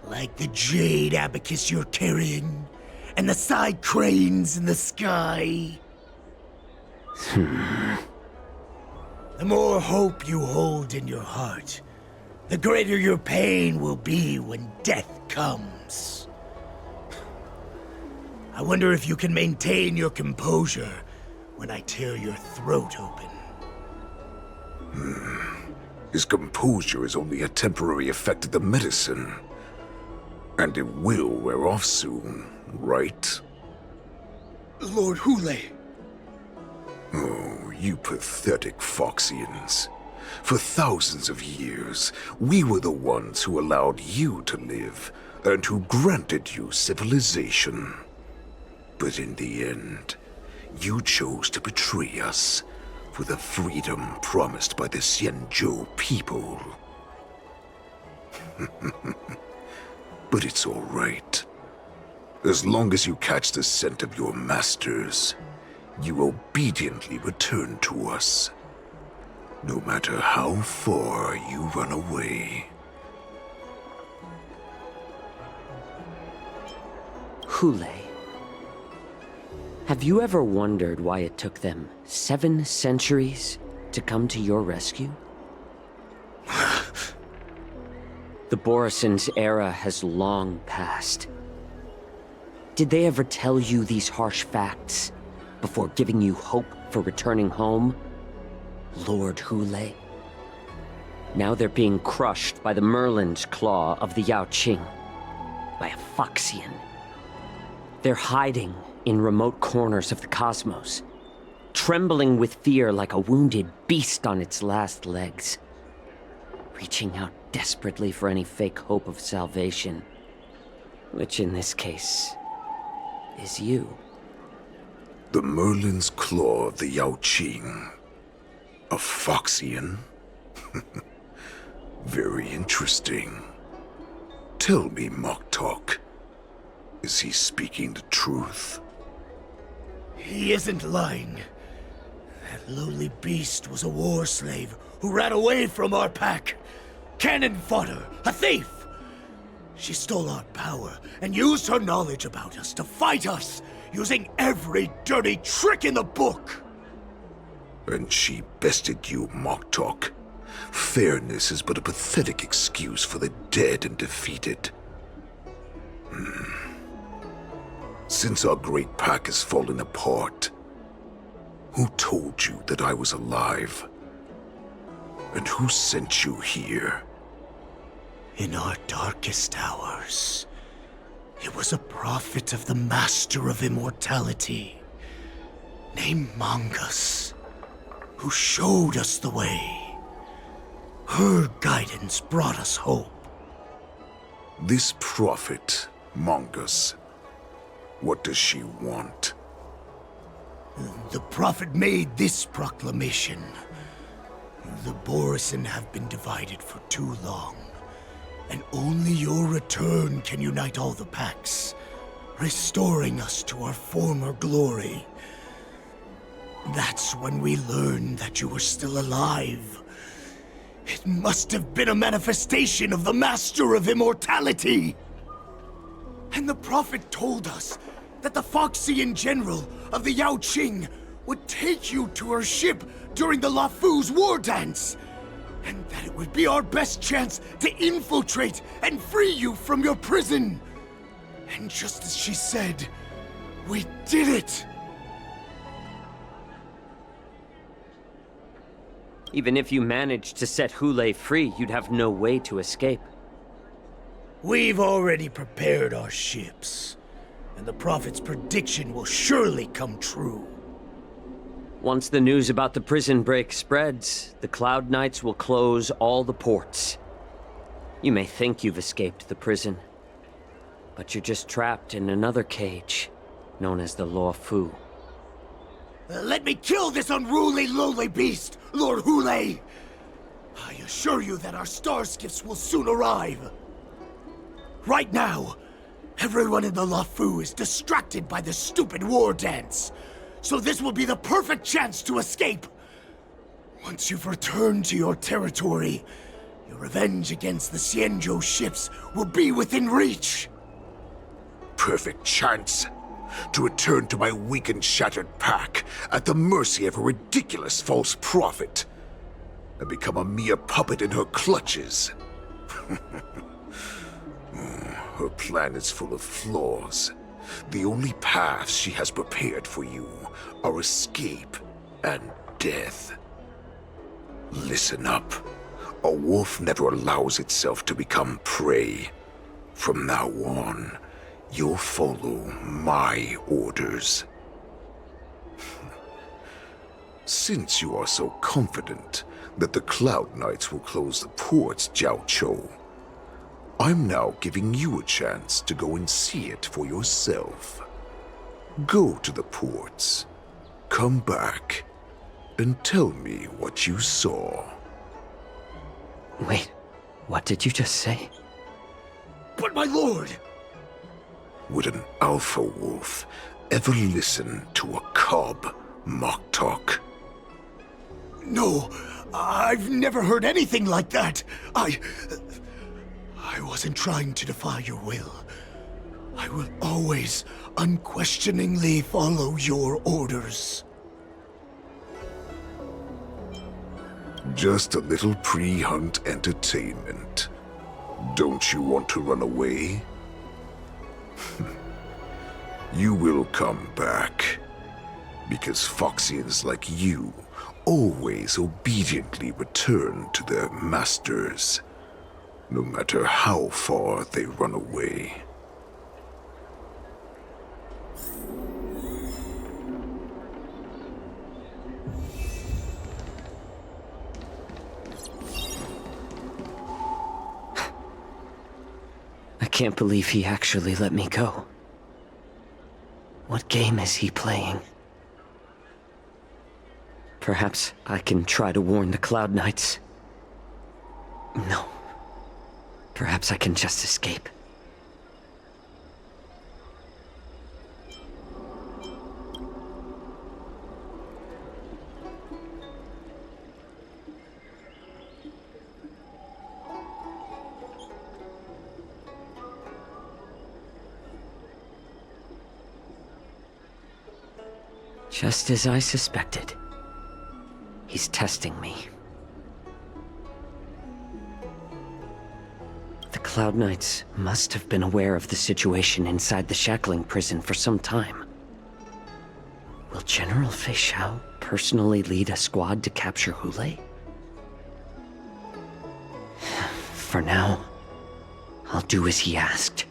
Like the jade abacus you're carrying, and the side cranes in the sky. The more hope you hold in your heart, the greater your pain will be when death comes. I wonder if you can maintain your composure when I tear your throat open. His composure is only a temporary effect of the medicine. And it will wear off soon, right? Lord Hulei! Oh, you pathetic Foxians. For thousands of years, we were the ones who allowed you to live, and who granted you civilization. But in the end, you chose to betray us for the freedom promised by the Xianzhou people. But it's all right. As long as you catch the scent of your masters, you obediently return to us. No matter how far you run away. Hulei. Have you ever wondered why it took them 7 centuries to come to your rescue? The Borison's era has long passed. Did they ever tell you these harsh facts before giving you hope for returning home, Lord Hulei? Now they're being crushed by the Merlin's claw of the Yaoqing, by a Foxian. They're hiding in remote corners of the cosmos, trembling with fear like a wounded beast on its last legs, reaching out desperately for any fake hope of salvation, which in this case is you. The Merlin's claw of the Yaoqing. A Foxian? Very interesting. Tell me, Moktok, is he speaking the truth? He isn't lying. That lowly beast was a war slave who ran away from our pack. Cannon fodder, a thief! She stole our power and used her knowledge about us to fight us, using every dirty trick in the book! And she bested you, Moktok. Fairness is but a pathetic excuse for the dead and defeated. Since our great pack has fallen apart, who told you that I was alive? And who sent you here? In our darkest hours, it was a prophet of the Master of Immortality, named Mongus, who showed us the way. Her guidance brought us hope. This prophet, Mongus, what does she want? The prophet made this proclamation. The Borison have been divided for too long, and only your return can unite all the packs, restoring us to our former glory. That's when we learned that you were still alive. It must have been a manifestation of the Master of Immortality! And the prophet told us that the Foxian general of the Yaoqing would take you to her ship during the Luofu's war dance, and that it would be our best chance to infiltrate and free you from your prison. And just as she said, we did it! Even if you managed to set Hule free, you'd have no way to escape. We've already prepared our ships, and the Prophet's prediction will surely come true. Once the news about the prison break spreads, the Cloud Knights will close all the ports. You may think you've escaped the prison, but you're just trapped in another cage, known as the Law Fu. Let me kill this unruly, lowly beast, Lord Hule! I assure you that our star skiffs will soon arrive. Right now, everyone in the La Fu is distracted by the stupid war dance, so this will be the perfect chance to escape. Once you've returned to your territory, your revenge against the Xianzhou ships will be within reach. Perfect chance to return to my weak and shattered pack at the mercy of a ridiculous false prophet and become a mere puppet in her clutches. Her plan is full of flaws. The only paths she has prepared for you are escape and death. Listen up. A wolf never allows itself to become prey. From now on, you'll follow my orders. Since you are so confident that the Cloud Knights will close the ports, Jiao Chou, I'm now giving you a chance to go and see it for yourself. Go to the ports, come back, and tell me what you saw. Wait, what did you just say? But my lord! Would an alpha wolf ever listen to a cub mock talk? No, I've never heard anything like that. I wasn't trying to defy your will. I will always unquestioningly follow your orders. Just a little pre-hunt entertainment. Don't you want to run away? You will come back. Because Foxians like you always obediently return to their masters, no matter how far they run away. I can't believe he actually let me go. What game is he playing? Perhaps I can try to warn the Cloud Knights. No. Perhaps I can just escape. Just as I suspected. He's testing me. The Cloud Knights must have been aware of the situation inside the shackling prison for some time. Will General Fei Xiao personally lead a squad to capture Hule? For now, I'll do as he asked.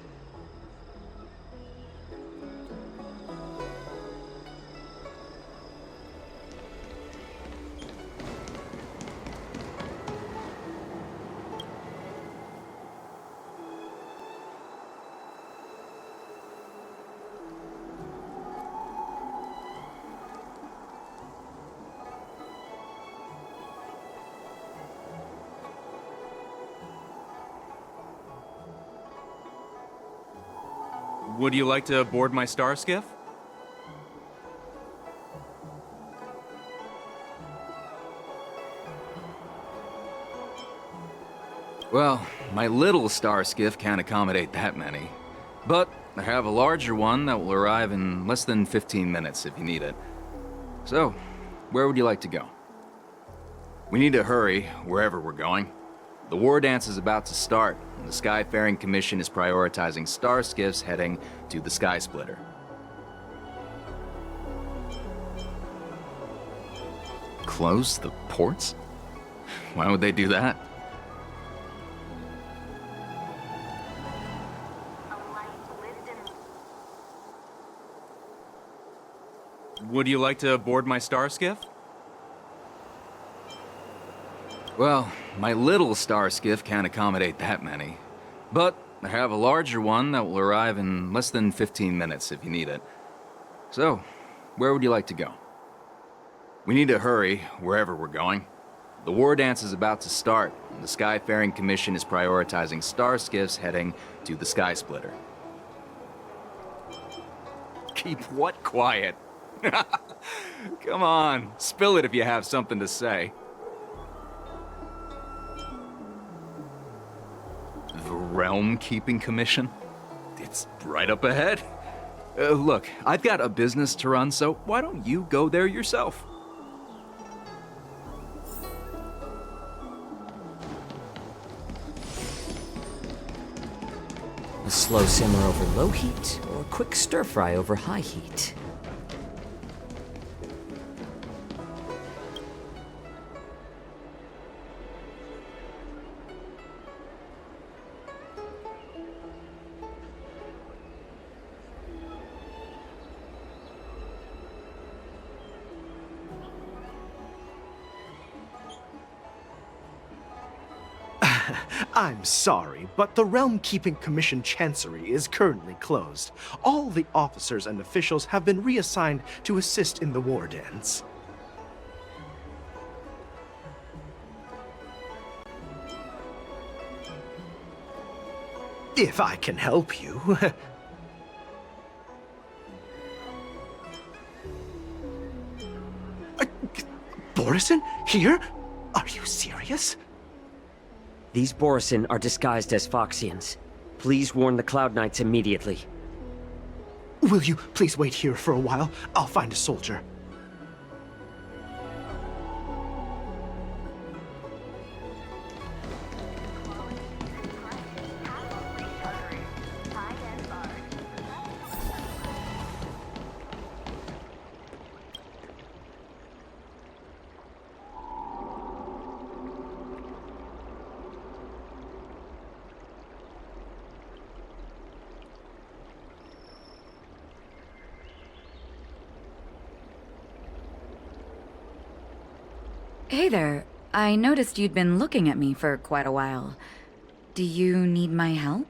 Would you like to board my star skiff? Well, my little star skiff can't accommodate that many. But I have a larger one that will arrive in less than 15 minutes if you need it. So, where would you like to go? We need to hurry wherever we're going. The war dance is about to start, and the Skyfaring Commission is prioritizing star skiffs heading to the Sky Splitter. Close the ports? Why would they do that? Would you like to board my star skiff? Well, my little star skiff can't accommodate that many. But I have a larger one that will arrive in less than 15 minutes if you need it. So, where would you like to go? We need to hurry wherever we're going. The war dance is about to start, and the Skyfaring Commission is prioritizing star skiffs heading to the Sky Splitter. Keep what quiet? Come on, spill it if you have something to say. The Realm Keeping Commission? It's right up ahead. Look, I've got a business to run, so why don't you go there yourself? A slow simmer over low heat, or a quick stir fry over high heat? I'm sorry, but the Realm Keeping Commission Chancery is currently closed. All the officers and officials have been reassigned to assist in the war dance. If I can help you. Borison? Here? Are you serious? These Borison are disguised as Foxians. Please warn the Cloud Knights immediately. Will you please wait here for a while? I'll find a soldier. Hey there. I noticed you'd been looking at me for quite a while. Do you need my help?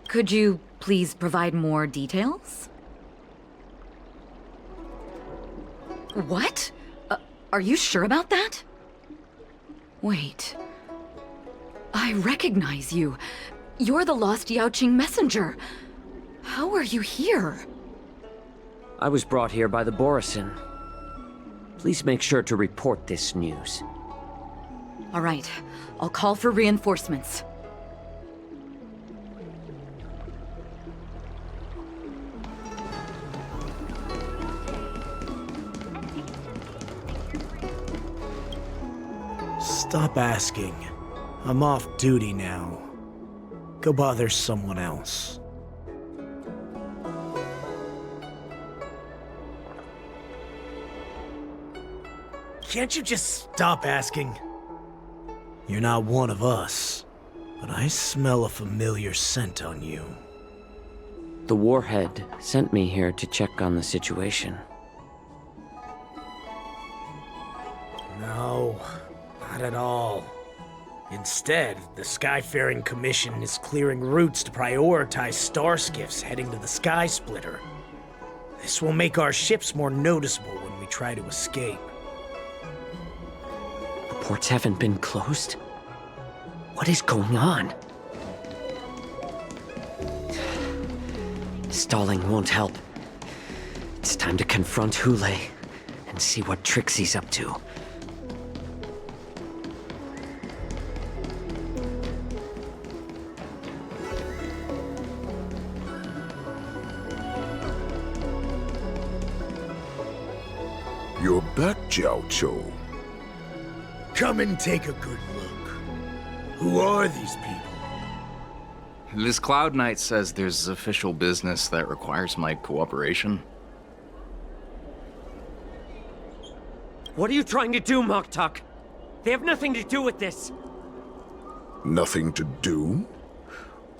Could you please provide more details? What? Are you sure about that? Wait. I recognize you. You're the lost Yaoqing messenger. How are you here? I was brought here by the Borison. Please make sure to report this news. All right. I'll call for reinforcements. Stop asking. I'm off duty now. Go bother someone else. Can't you just stop asking? You're not one of us, but I smell a familiar scent on you. The Warhead sent me here to check on the situation. No, not at all. Instead, the Skyfaring Commission is clearing routes to prioritize star skiffs heading to the Sky Splitter. This will make our ships more noticeable when we try to escape. The ports haven't been closed? What is going on? Stalling won't help. It's time to confront Hule and see what tricks he's up to. You're back, Jiao Chou. Come and take a good look. Who are these people? This Cloud Knight says there's official business that requires my cooperation. What are you trying to do, Moktok? They have nothing to do with this. Nothing to do?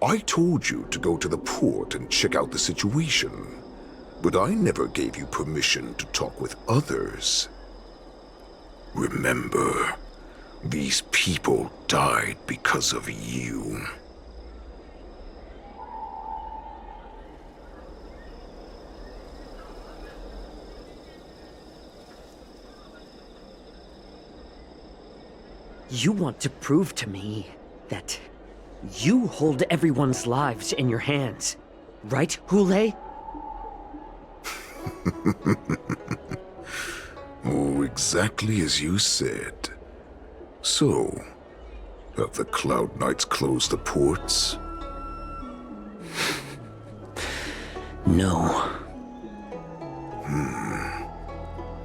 I told you to go to the port and check out the situation, but I never gave you permission to talk with others. Remember, these people died because of you. You want to prove to me that you hold everyone's lives in your hands, right, Hule? Oh, exactly as you said. So, have the Cloud Knights closed the ports? No.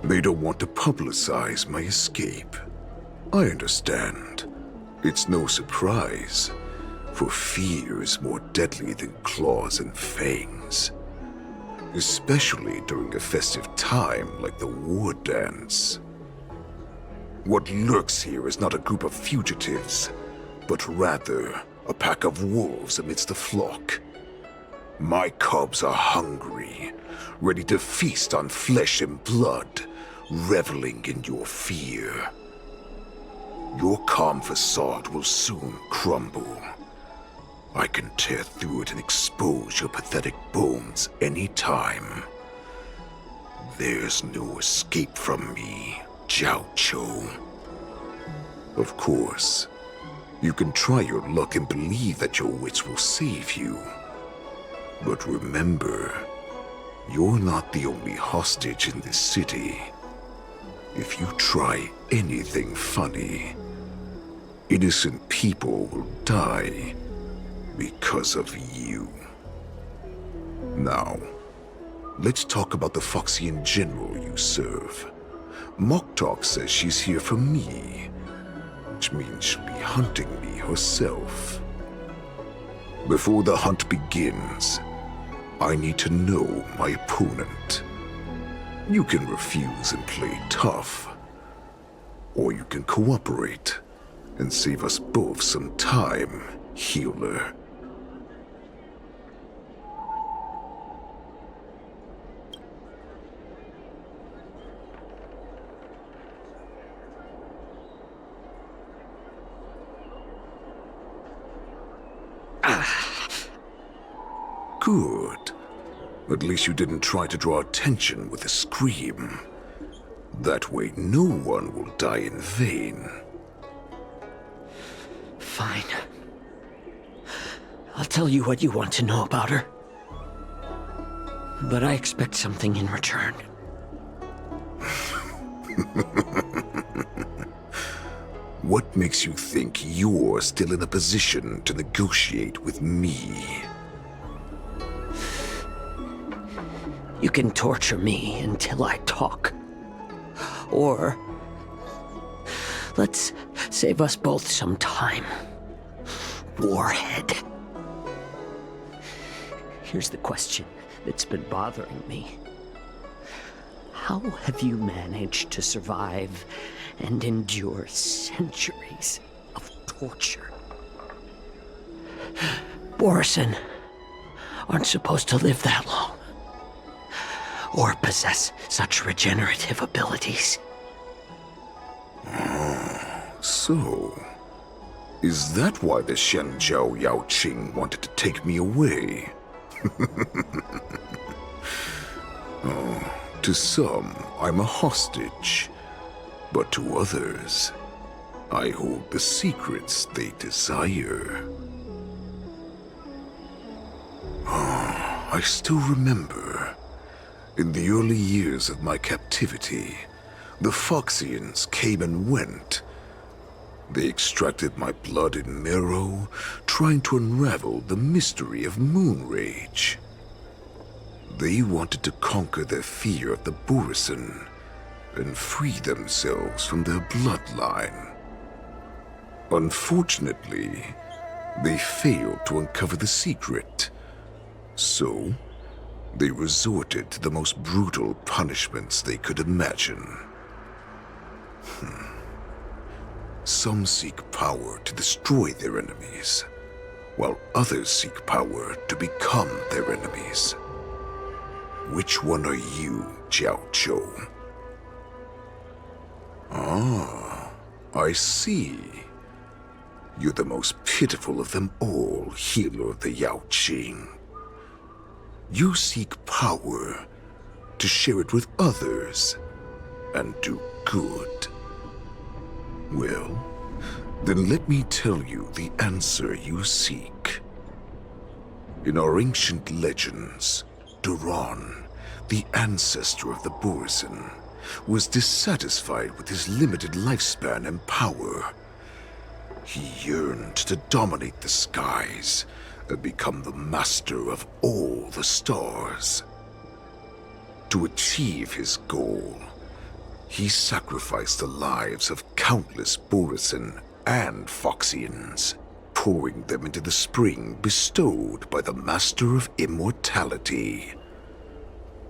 They don't want to publicize my escape. I understand. It's no surprise, for fear is more deadly than claws and fangs. Especially during a festive time like the war dance. What lurks here is not a group of fugitives, but rather a pack of wolves amidst the flock. My cubs are hungry, ready to feast on flesh and blood, reveling in your fear. Your calm facade will soon crumble. I can tear through it and expose your pathetic bones any time. There's no escape from me, Jiao Cho. Of course, you can try your luck and believe that your wits will save you. But remember, you're not the only hostage in this city. If you try anything funny, innocent people will die because of you. Now, let's talk about the Foxian general you serve. Moktok says she's here for me, which means she'll be hunting me herself. Before the hunt begins, I need to know my opponent. You can refuse and play tough, or you can cooperate and save us both some time, healer. Good. At least you didn't try to draw attention with a scream. That way no one will die in vain. Fine. I'll tell you what you want to know about her. But I expect something in return. What makes you think you're still in a position to negotiate with me? You can torture me until I talk. Or let's save us both some time. Warhead. Here's the question that's been bothering me. How have you managed to survive and endure centuries of torture? Borison aren't supposed to live that long, or possess such regenerative abilities. So, is that why the Shenjiao Yao Qing wanted to take me away? Oh, to some, I'm a hostage. But to others, I hold the secrets they desire. Oh, I still remember. In the early years of my captivity, the Foxians came and went. They extracted my blood and marrow, trying to unravel the mystery of moon rage. They wanted to conquer their fear of the Borison and free themselves from their bloodline. Unfortunately, they failed to uncover the secret. So, they resorted to the most brutal punishments they could imagine. Some seek power to destroy their enemies, while others seek power to become their enemies. Which one are you, Jiao Chou? Ah, I see. You're the most pitiful of them all, healer of the Yao Qing. You seek power to share it with others and do good. Well, then let me tell you the answer you seek. In our ancient legends, Duran, the ancestor of the Borisin, was dissatisfied with his limited lifespan and power. He yearned to dominate the skies and become the master of all the stars. To achieve his goal, he sacrificed the lives of countless Borisin and Foxians, pouring them into the spring bestowed by the Master of Immortality.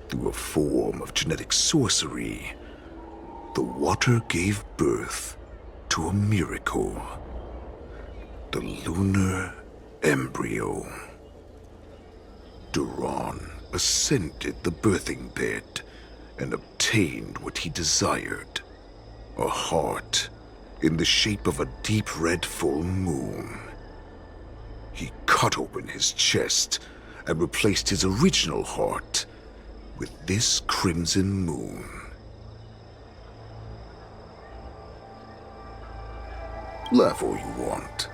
Through a form of genetic sorcery, the water gave birth to a miracle. The lunar embryo. Duran ascended the birthing bed and obtained what he desired, a heart in the shape of a deep red full moon. He cut open his chest and replaced his original heart with this crimson moon. Laugh all you want,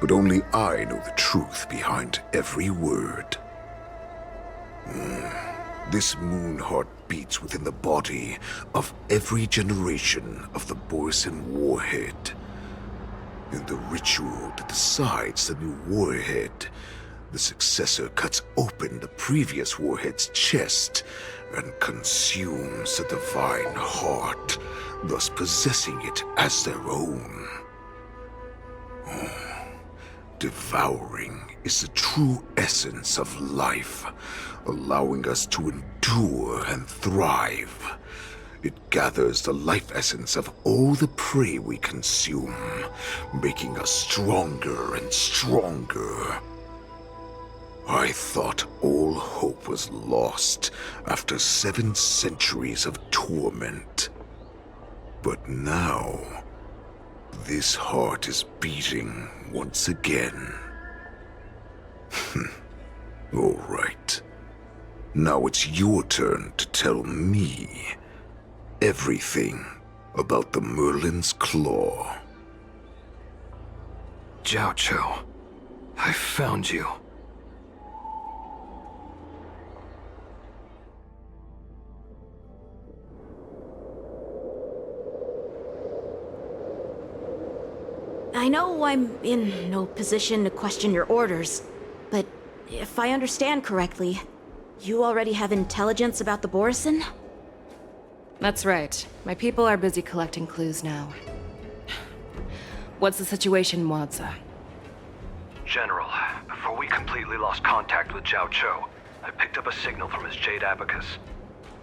but only I know the truth behind every word. This moon heart beats within the body of every generation of the Borisin warhead. In the ritual that decides the new warhead, the successor cuts open the previous warhead's chest and consumes the divine heart, thus possessing it as their own. Devouring is the true essence of life, allowing us to endure and thrive. It gathers the life essence of all the prey we consume, making us stronger and stronger. I thought all hope was lost after 7 centuries of torment. But now, this heart is beating once again. All right. Now it's your turn to tell me everything about the Merlin's Claw. Jiao Chou, I found you. I know I'm in no position to question your orders, but if I understand correctly, you already have intelligence about the Borisin? That's right. My people are busy collecting clues now. What's the situation, Wadza? General, before we completely lost contact with Jiao Chou, I picked up a signal from his Jade Abacus.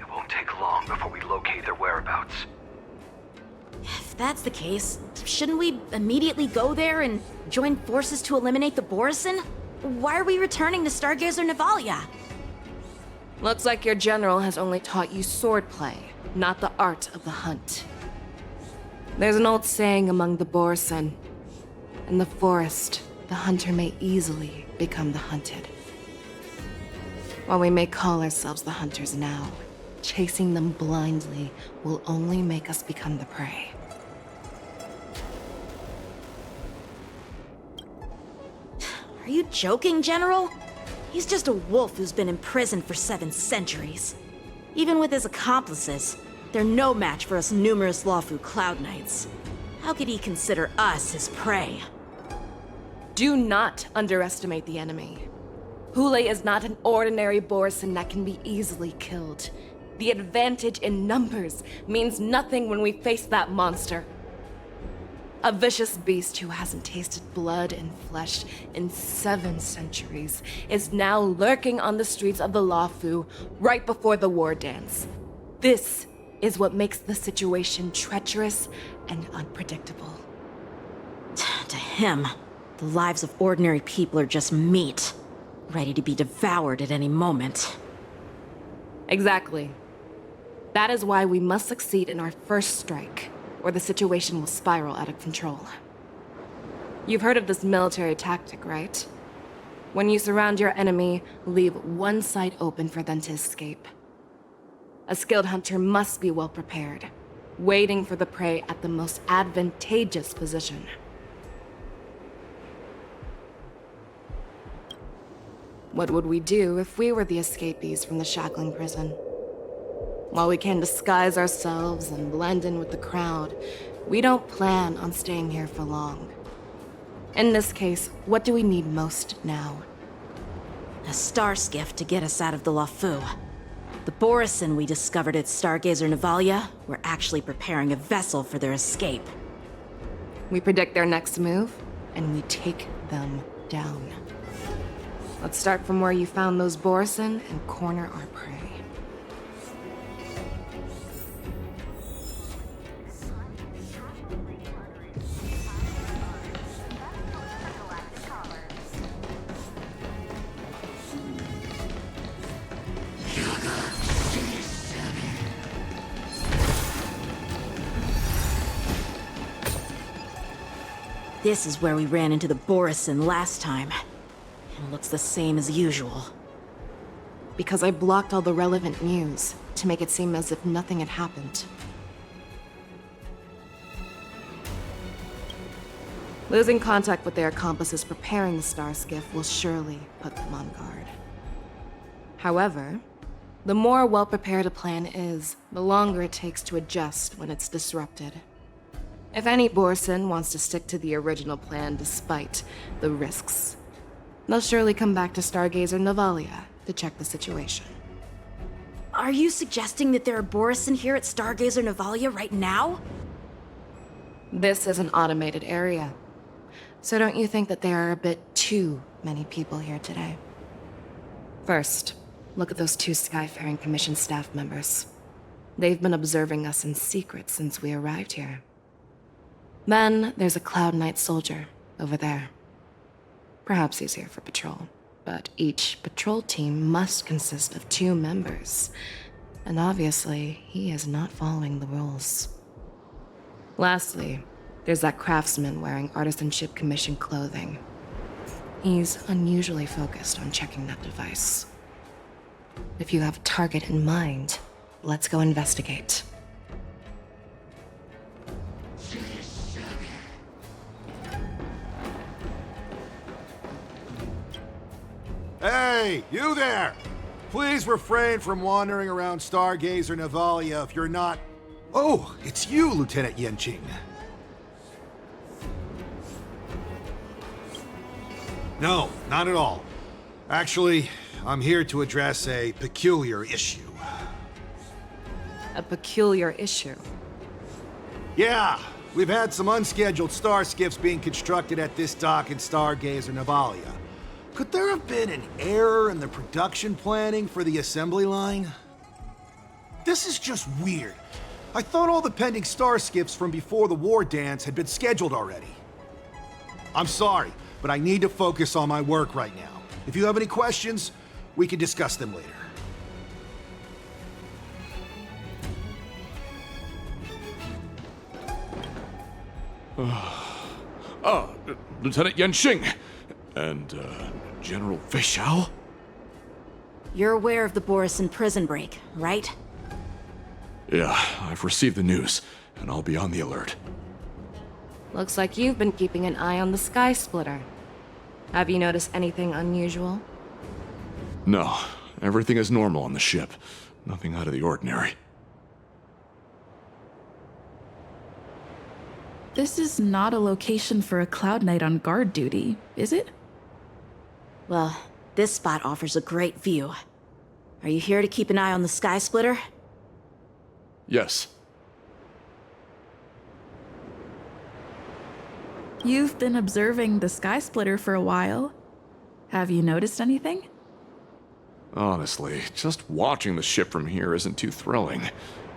It won't take long before we locate their whereabouts. If that's the case, shouldn't we immediately go there and join forces to eliminate the Borisin? Why are we returning to Stargazer Navalia? Looks like your general has only taught you swordplay, not the art of the hunt. There's an old saying among the Borisin. In the forest, the hunter may easily become the hunted. While we may call ourselves the hunters now, chasing them blindly will only make us become the prey. Are you joking, General? He's just a wolf who's been imprisoned for 7 centuries. Even with his accomplices, they're no match for us numerous Lawfu Cloud Knights. How could he consider us his prey? Do not underestimate the enemy. Hule is not an ordinary Borisin that can be easily killed. The advantage in numbers means nothing when we face that monster. A vicious beast who hasn't tasted blood and flesh in 7 centuries is now lurking on the streets of the Lawfu right before the war dance. This is what makes the situation treacherous and unpredictable. To him, the lives of ordinary people are just meat, ready to be devoured at any moment. Exactly. That is why we must succeed in our first strike, or the situation will spiral out of control. You've heard of this military tactic, right? When you surround your enemy, leave one side open for them to escape. A skilled hunter must be well prepared, waiting for the prey at the most advantageous position. What would we do if we were the escapees from the shackling prison? While we can disguise ourselves and blend in with the crowd, we don't plan on staying here for long. In this case, what do we need most now? A star skiff to get us out of the Lafu. The Borison we discovered at Stargazer Navalia were actually preparing a vessel for their escape. We predict their next move, and we take them down. Let's start from where you found those Borison and corner our prey. This is where we ran into the Borison last time. It looks the same as usual. Because I blocked all the relevant news to make it seem as if nothing had happened. Losing contact with their accomplices preparing the star skiff will surely put them on guard. However, the more well-prepared a plan is, the longer it takes to adjust when it's disrupted. If any Borison wants to stick to the original plan despite the risks, they'll surely come back to Stargazer Navalia to check the situation. Are you suggesting that there are Borison here at Stargazer Navalia right now? This is an automated area, so don't you think that there are a bit too many people here today? First, look at those 2 Skyfaring Commission staff members. They've been observing us in secret since we arrived here. Then there's a Cloud Knight soldier over there. Perhaps he's here for patrol, but each patrol team must consist of 2 members, and obviously he is not following the rules. Lastly, there's that craftsman wearing Artisanship Commission clothing. He's unusually focused on checking that device. If you have a target in mind, let's go investigate. Hey, you there! Please refrain from wandering around Stargazer Navalia if you're not... Oh, it's you, Lieutenant Yenqing. No, not at all. Actually, I'm here to address a peculiar issue. A peculiar issue? Yeah, we've had some unscheduled star skiffs being constructed at this dock in Stargazer Navalia. Could there have been an error in the production planning for the assembly line? This is just weird. I thought all the pending star skiffs from before the war dance had been scheduled already. I'm sorry, but I need to focus on my work right now. If you have any questions, we can discuss them later. Lieutenant Yenqing and General Feixiao? You're aware of the Borison prison break, right? Yeah, I've received the news, and I'll be on the alert. Looks like you've been keeping an eye on the Sky Splitter. Have you noticed anything unusual? No, everything is normal on the ship. Nothing out of the ordinary. This is not a location for a Cloud Knight on guard duty, is it? Well, this spot offers a great view. Are you here to keep an eye on the Sky Splitter? Yes. You've been observing the Sky Splitter for a while. Have you noticed anything? Honestly, just watching the ship from here isn't too thrilling.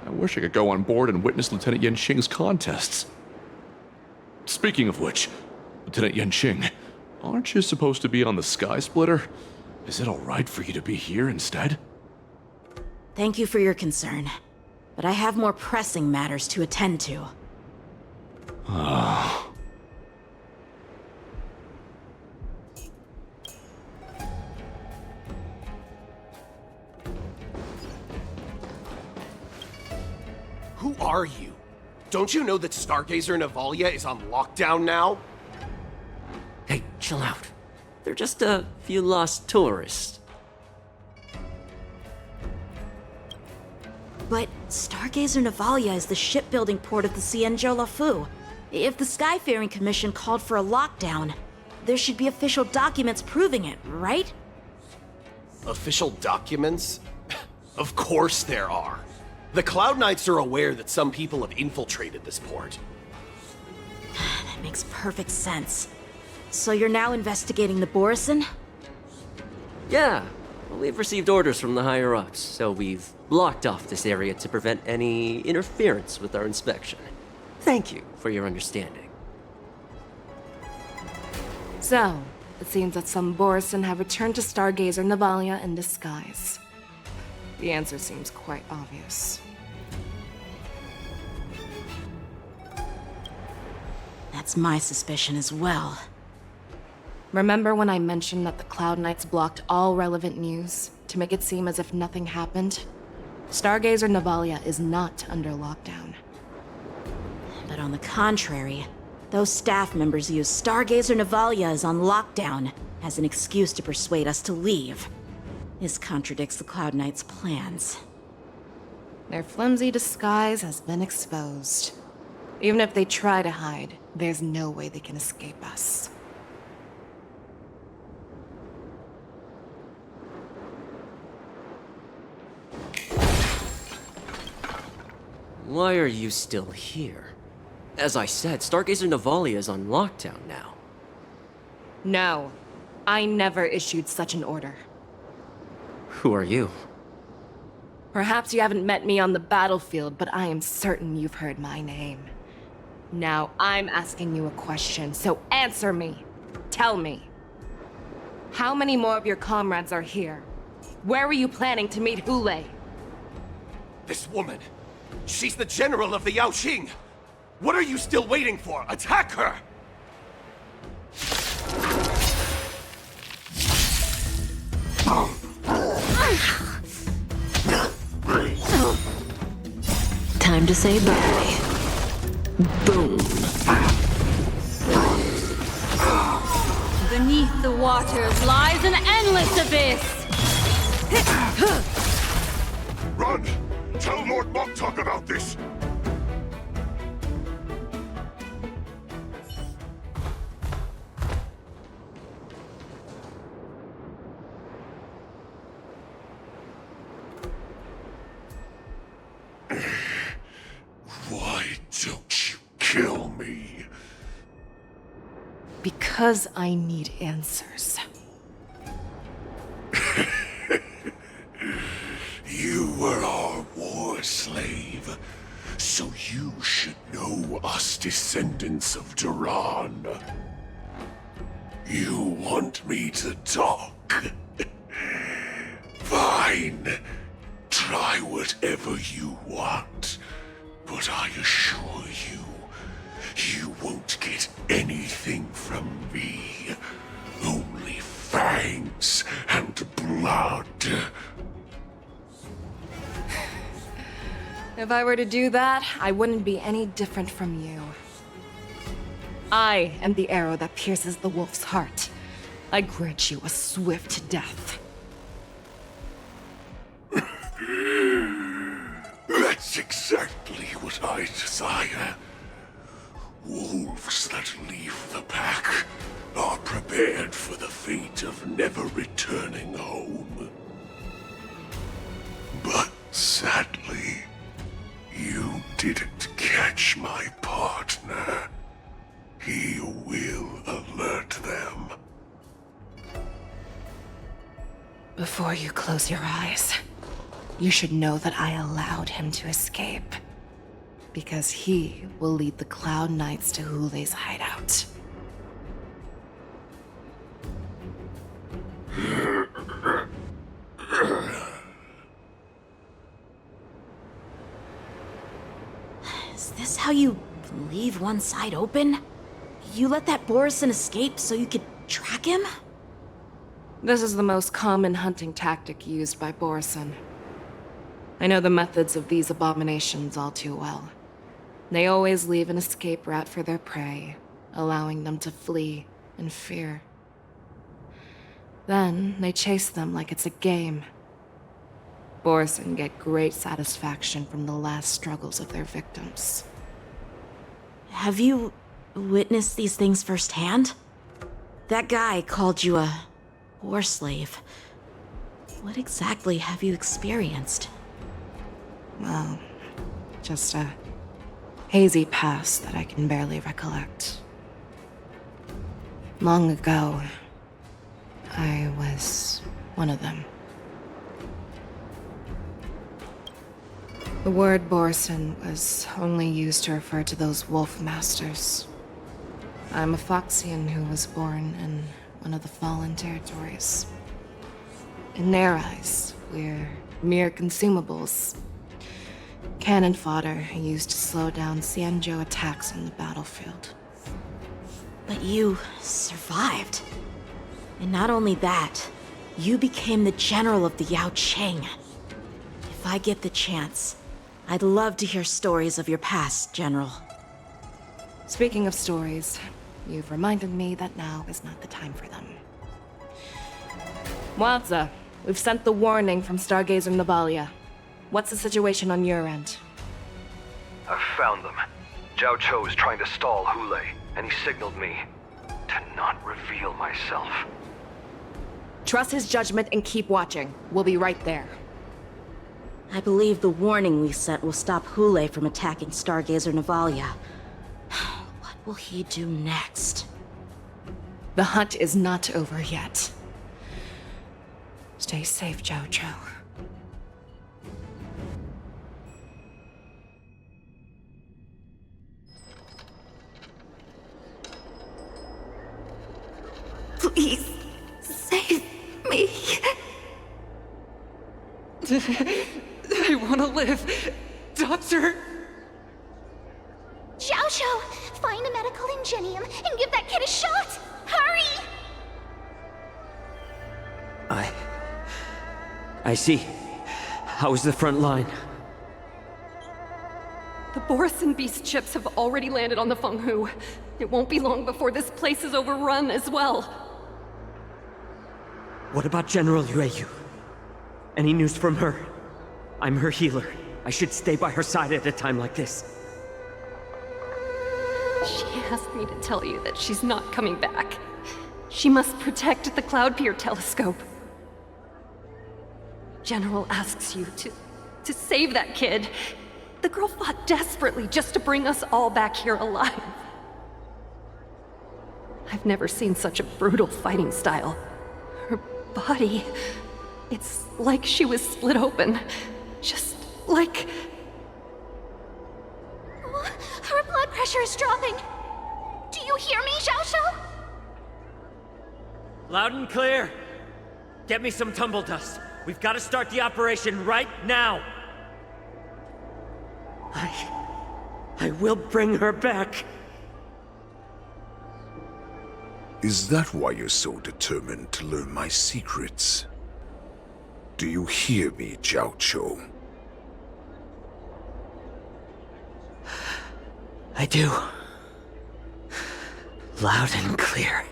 I wish I could go on board and witness Lieutenant Yenqing's contests. Speaking of which, Lieutenant Yenqing, aren't you supposed to be on the Sky Splitter? Is it alright for you to be here instead? Thank you for your concern, but I have more pressing matters to attend to. Who are you? Don't you know that Stargazer Navalia is on lockdown now? Hey, chill out. They're just a few lost tourists. But Stargazer Navalia is the shipbuilding port of the Xianzhou Luofu. If the Skyfaring Commission called for a lockdown, there should be official documents proving it, right? Official documents? Of course there are. The Cloud Knights are aware that some people have infiltrated this port. That makes perfect sense. So you're now investigating the Borison? Yeah, we've received orders from the higher-ups, so we've blocked off this area to prevent any interference with our inspection. Thank you for your understanding. So, it seems that some Borison have returned to Stargazer Navalia in disguise. The answer seems quite obvious. That's my suspicion as well. Remember when I mentioned that the Cloud Knights blocked all relevant news to make it seem as if nothing happened? Stargazer Navalia is not under lockdown. But on the contrary, those staff members use Stargazer Navalia is on lockdown as an excuse to persuade us to leave. This contradicts the Cloud Knights' plans. Their flimsy disguise has been exposed. Even if they try to hide, there's no way they can escape us. Why are you still here? As I said, Stargazer Navalia is on lockdown now. No, I never issued such an order. Who are you? Perhaps you haven't met me on the battlefield, but I am certain you've heard my name. Now I'm asking you a question, so answer me. Tell me. How many more of your comrades are here? Where were you planning to meet Hulei? This woman, she's the general of the Yaoqing. What are you still waiting for? Attack her! Time to say bye. Boom. Beneath the waters lies an endless abyss! Run! Tell Lord Moktok about this! Why don't you kill me? Because I need answers. You were our war slave, so you should know us descendants of Duran. You want me to talk? Fine. Try whatever you want. But I assure you, you won't get anything from me. Only fangs and blood. If I were to do that, I wouldn't be any different from you. I am the arrow that pierces the wolf's heart. I grant you a swift death. That's exactly what I desire. Wolves that leave the pack are prepared for the fate of never returning home. But sadly, you didn't catch my partner. He will alert them. Before you close your eyes, you should know that I allowed him to escape. Because he will lead the Cloud Knights to Hulei's hideout. Is this how you leave one side open? You let that Borison escape so you could track him? This is the most common hunting tactic used by Borison. I know the methods of these abominations all too well. They always leave an escape route for their prey, allowing them to flee in fear. Then they chase them like it's a game. Borison get great satisfaction from the last struggles of their victims. Have you witnessed these things firsthand? That guy called you a war slave. What exactly have you experienced? Well, just a hazy past that I can barely recollect. Long ago, I was one of them. The word Borison was only used to refer to those wolf masters. I'm a Foxian who was born in one of the fallen territories. In their eyes, we're mere consumables. Cannon fodder used to slow down Xianzhou attacks on the battlefield. But you survived. And not only that, you became the general of the Yao Cheng. If I get the chance, I'd love to hear stories of your past, General. Speaking of stories, you've reminded me that now is not the time for them. Wadza, we've sent the warning from Stargazer Navalia. What's the situation on your end? I've found them. Zhao Cho is trying to stall Hulei, and he signaled me to not reveal myself. Trust his judgment and keep watching. We'll be right there. I believe the warning we sent will stop Hulei from attacking Stargazer Navalia. What will he do next? The hunt is not over yet. Stay safe, Zhao Cho. Please, save me. I want to live. Doctor! Zhao Cho, find a medical ingenium and give that kid a shot! Hurry! I see. How's the front line? The Borison beast chips have already landed on the Fenghu. It won't be long before this place is overrun as well. What about General Yueyu? Any news from her? I'm her healer. I should stay by her side at a time like this. She asked me to tell you that she's not coming back. She must protect the Cloudpeer telescope. General asks you to save that kid. The girl fought desperately just to bring us all back here alive. I've never seen such a brutal fighting style. Her body, it's like she was split open. Just like... Her blood pressure is dropping. Do you hear me, Zhao Cho? Loud and clear. Get me some tumble dust. We've got to start the operation right now. I will bring her back. Is that why you're so determined to learn my secrets? Do you hear me, Zhao Cho? I do. Loud and clear.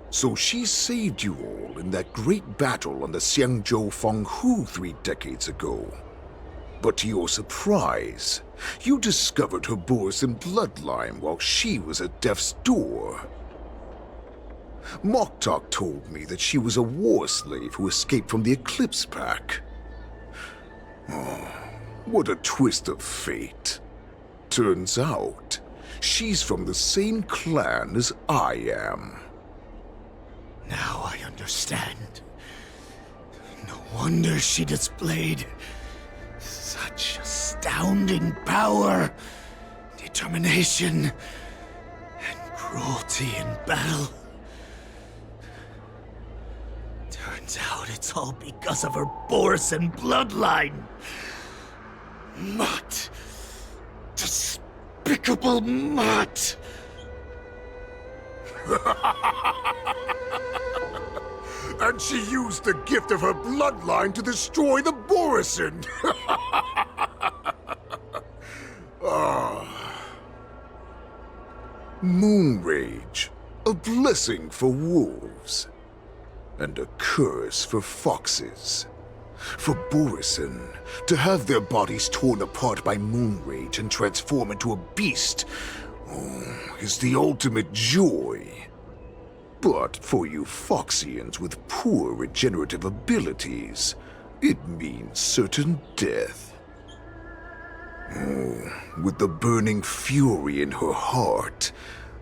So she saved you all in that great battle on the Xianzhou Fenghu 3 decades ago. But to your surprise, you discovered her Borison bloodline while she was at death's door. Moktok told me that she was a war slave who escaped from the Eclipse Pack. Oh, what a twist of fate. Turns out, she's from the same clan as I am. Now I understand. No wonder she displayed such astounding power, determination, and cruelty in battle. Turns out it's all because of her Borison bloodline. Mutt. Despicable mutt. And she used the gift of her bloodline to destroy the Borison. Moon Rage, a blessing for wolves, and a curse for foxes. For Borison, to have their bodies torn apart by Moon Rage and transform into a beast is the ultimate joy. But for you Foxians with poor regenerative abilities, it means certain death. With the burning fury in her heart,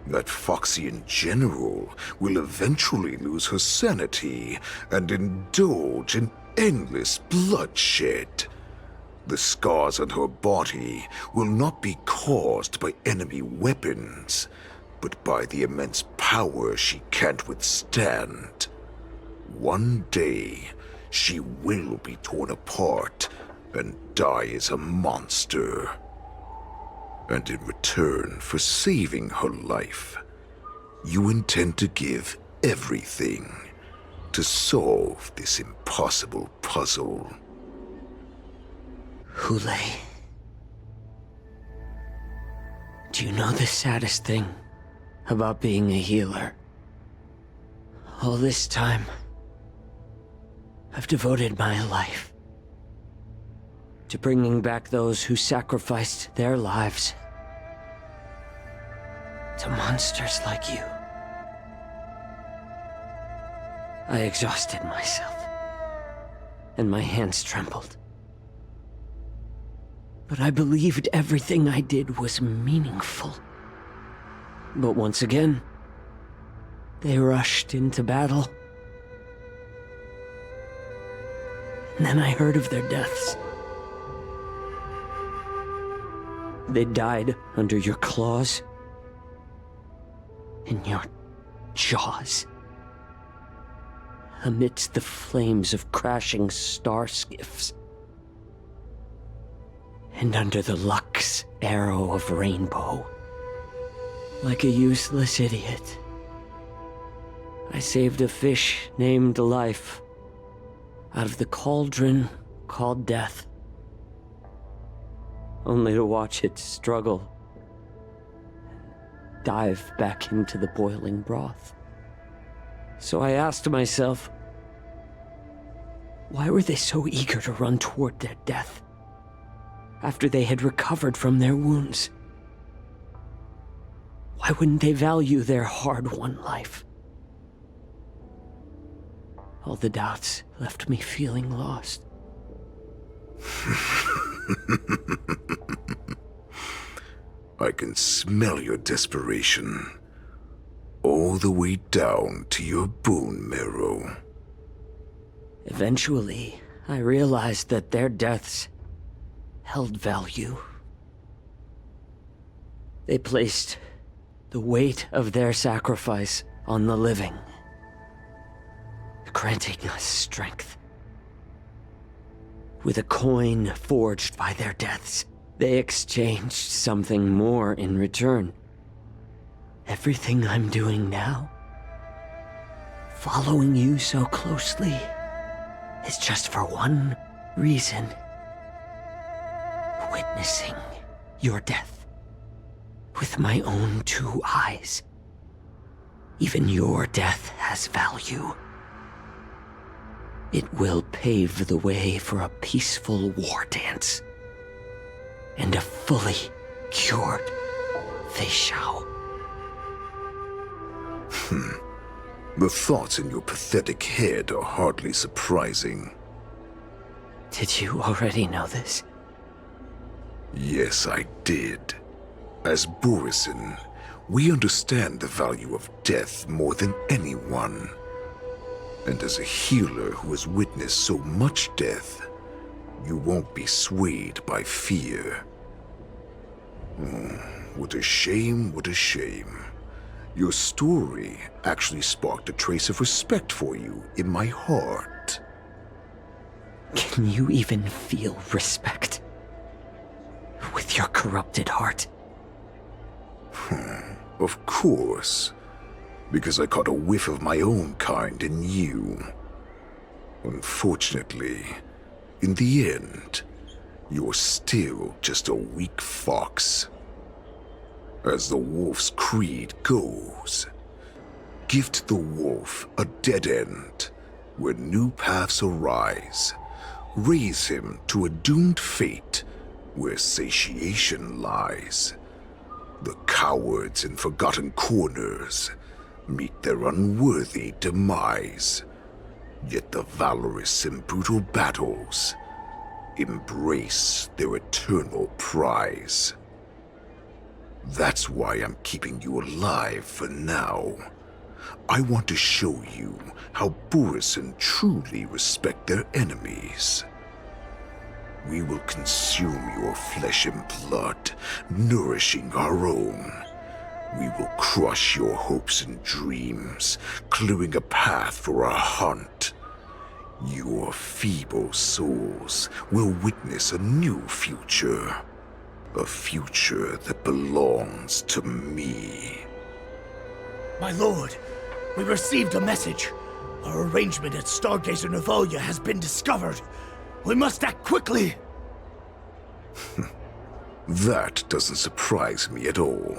that Foxian general will eventually lose her sanity and indulge in endless bloodshed. The scars on her body will not be caused by enemy weapons, but by the immense power she can't withstand. One day, she will be torn apart and die as a monster. And in return for saving her life, you intend to give everything to solve this impossible puzzle. Hule, do you know the saddest thing about being a healer? All this time, I've devoted my life to bringing back those who sacrificed their lives to monsters like you. I exhausted myself, and my hands trembled. But I believed everything I did was meaningful. But once again, they rushed into battle. And then I heard of their deaths. They died under your claws, in your jaws, amidst the flames of crashing star skiffs, and under the Lux arrow of Rainbow. Like a useless idiot, I saved a fish named Life out of the cauldron called Death, only to watch it struggle and dive back into the boiling broth. So I asked myself, why were they so eager to run toward their death after they had recovered from their wounds? Why wouldn't they value their hard-won life? All the doubts left me feeling lost. I can smell your desperation, all the way down to your bone marrow. Eventually, I realized that their deaths held value. They placed the weight of their sacrifice on the living, granting us strength. With a coin forged by their deaths, they exchanged something more in return. Everything I'm doing now, following you so closely, is just for one reason. Witnessing your death with my own two eyes. Even your death has value. It will pave the way for a peaceful war dance and a fully cured Fei Shao. The thoughts in your pathetic head are hardly surprising. Did you already know this? Yes, I did. As Borison, we understand the value of death more than anyone. And as a healer who has witnessed so much death, you won't be swayed by fear. What a shame, what a shame. Your story actually sparked a trace of respect for you in my heart. Can you even feel respect? With your corrupted heart? Of course. Because I caught a whiff of my own kind in you. Unfortunately, in the end, you're still just a weak fox. As the wolf's creed goes, gift the wolf a dead end where new paths arise. Raise him to a doomed fate where satiation lies. The cowards in forgotten corners meet their unworthy demise. Yet the valorous in brutal battles embrace their eternal prize. That's why I'm keeping you alive for now. I want to show you how Borisin truly respect their enemies. We will consume your flesh and blood, nourishing our own. We will crush your hopes and dreams, clearing a path for our hunt. Your feeble souls will witness a new future. A future that belongs to me. My lord, we received a message. Our arrangement at Stargazer Navalia has been discovered. We must act quickly. That doesn't surprise me at all.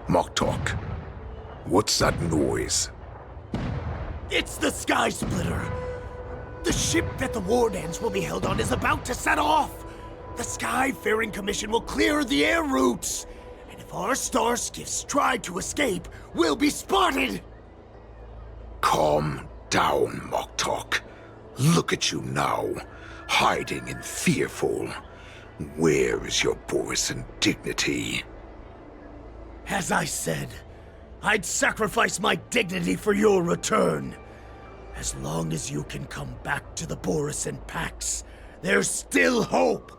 Moktok, what's that noise? It's the Sky Splitter. The ship that the Wardens will be held on is about to set off. The Skyfaring Commission will clear the air routes. And if our star skiffs try to escape, we'll be spotted. Calm down, Moktok. Look at you now, hiding and fearful. Where is your Borisin dignity? As I said, I'd sacrifice my dignity for your return. As long as you can come back to the Borisin Pax, there's still hope.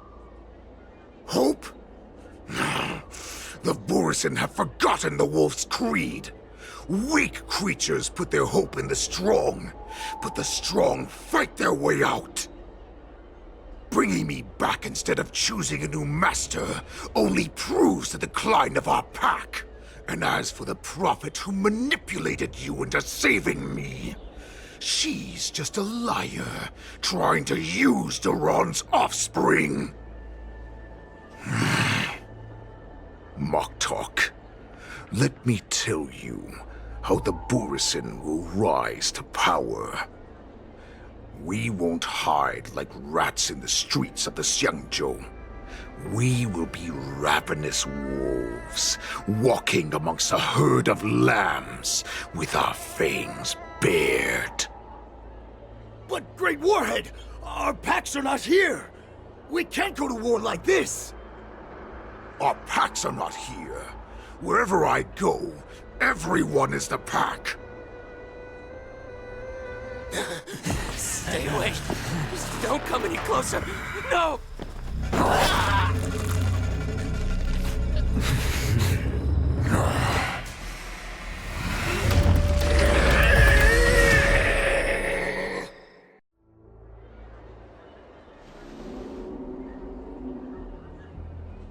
Hope? The Borisin have forgotten the wolf's creed. Weak creatures put their hope in the strong, but the strong fight their way out. Bringing me back instead of choosing a new master only proves the decline of our pack. And as for the prophet who manipulated you into saving me, she's just a liar trying to use Duran's offspring. Moktok, let me tell you how the Borisin will rise to power. We won't hide like rats in the streets of the Xiangzhou. We will be ravenous wolves, walking amongst a herd of lambs with our fangs bared. But Great Warhead, our packs are not here. We can't go to war like this. Our packs are not here. Wherever I go, everyone is the pack. Stay away. Just don't come any closer. No!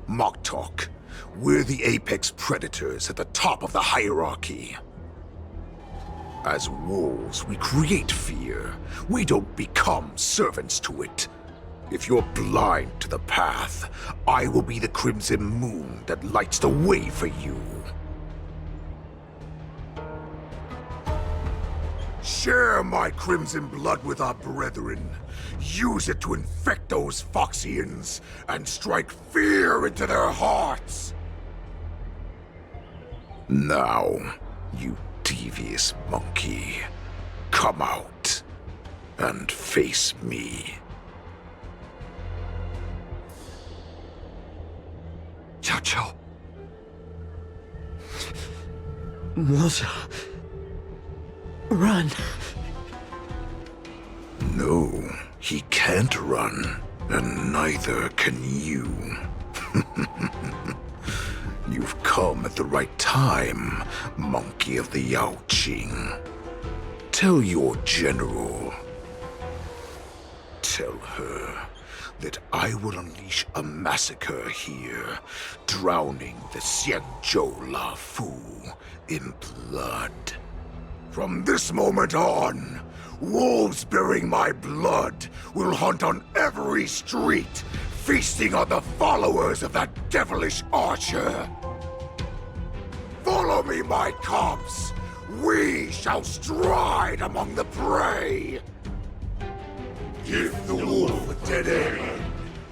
Moktok, we're the apex predators at the top of the hierarchy. As wolves, we create fear. We don't become servants to it. If you're blind to the path, I will be the crimson moon that lights the way for you. Share my crimson blood with our brethren. Use it to infect those Foxians and strike fear into their hearts. Now, you devious monkey, come out and face me. Moza. run. No, he can't run, and neither can you. You've come at the right time, Monkey of the Yaoqing. Tell your general. Tell her that I will unleash a massacre here, drowning the Xianzhou Lafu in blood. From this moment on, wolves bearing my blood will hunt on every street, feasting on the followers of that devilish archer. Follow me, my cubs! We shall stride among the prey! Give the wolf a dead end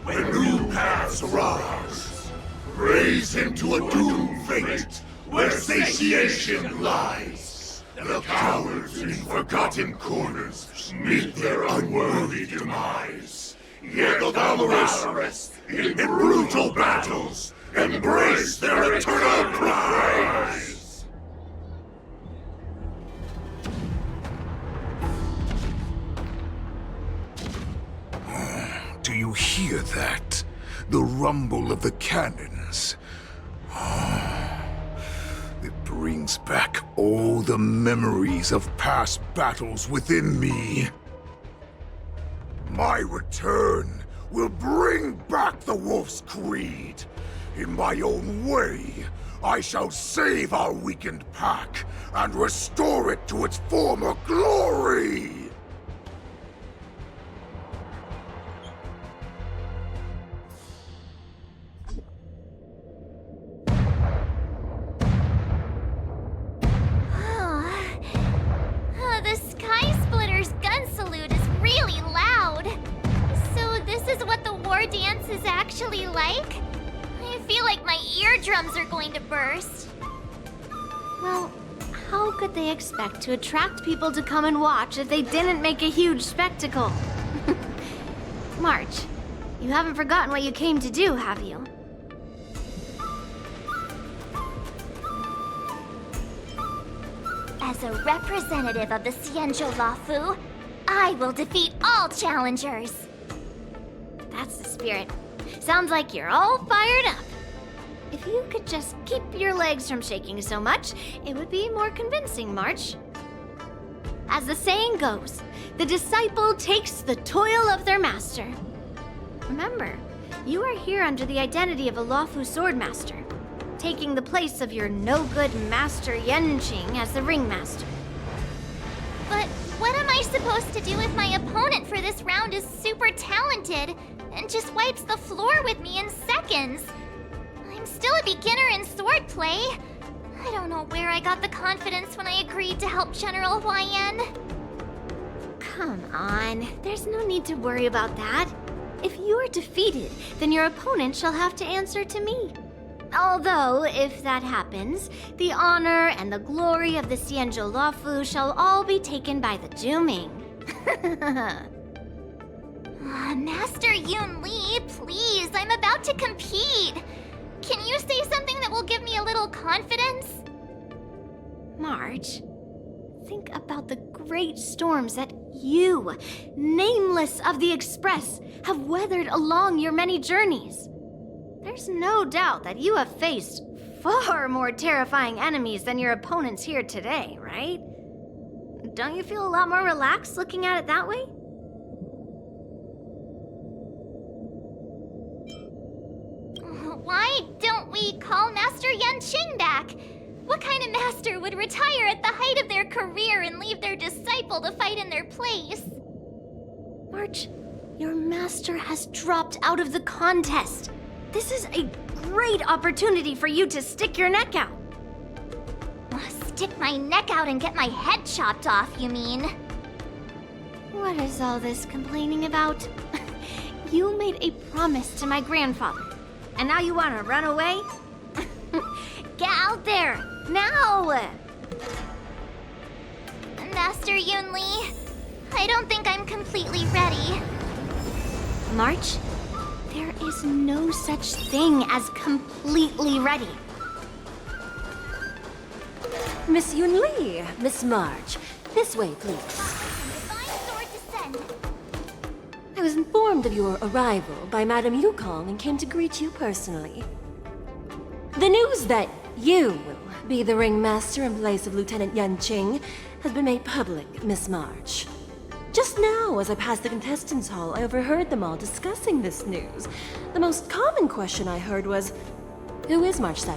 when new paths arise. Raise him to a doomed fate where satiation lies. The cowards in forgotten corners meet their unworthy demise. Yet the valorous in brutal battles embrace their eternal prize. Do you hear that? The rumble of the cannons. It brings back all the memories of past battles within me. My return will bring back the Wolf's Creed. In my own way, I shall save our weakened pack and restore it to its former glory! The Sky Splitter's gun salute is really loud. So this is what the war dance is actually like? I feel like my eardrums are going to burst. Well, how could they expect to attract people to come and watch if they didn't make a huge spectacle? March, you haven't forgotten what you came to do, have you? As a representative of the Xianzhou Lafu, I will defeat all challengers. That's the spirit. Sounds like you're all fired up. If you could just keep your legs from shaking so much, it would be more convincing, March. As the saying goes, the disciple takes the toil of their master. Remember, you are here under the identity of a Lafu swordmaster, taking the place of your no-good master Yanqing as the ringmaster. But what am I supposed to do if my opponent for this round is super talented and just wipes the floor with me in seconds? I'm still a beginner in swordplay. I don't know where I got the confidence when I agreed to help General Huaiyan. Come on, there's no need to worry about that. If you are defeated, then your opponent shall have to answer to me. Although, if that happens, the honor and the glory of the Xianzhou Lafu shall all be taken by the Juming. Master Yun Li, please, I'm about to compete. Can you say something that will give me a little confidence? March, think about the great storms that you, nameless of the Express, have weathered along your many journeys. There's no doubt that you have faced far more terrifying enemies than your opponents here today, right? Don't you feel a lot more relaxed looking at it that way? Why don't we call Master Yanqing back? What kind of master would retire at the height of their career and leave their disciple to fight in their place? March, your master has dropped out of the contest. This is a great opportunity for you to stick your neck out. Stick my neck out and get my head chopped off, you mean? What is all this complaining about? You made a promise to my grandfather, and now you want to run away? Get out there, now! Master Yun Li, I don't think I'm completely ready. March? There is no such thing as completely ready. Miss Yun Li, Miss March, This way, please. I was informed of your arrival by Madame Yukong and came to greet you personally. The news that you will be the ringmaster in place of Lieutenant Yan Qing has been made public, Miss March. Just now, as I passed the contestants' hall, I overheard them all discussing this news. The most common question I heard was, who is March 7th?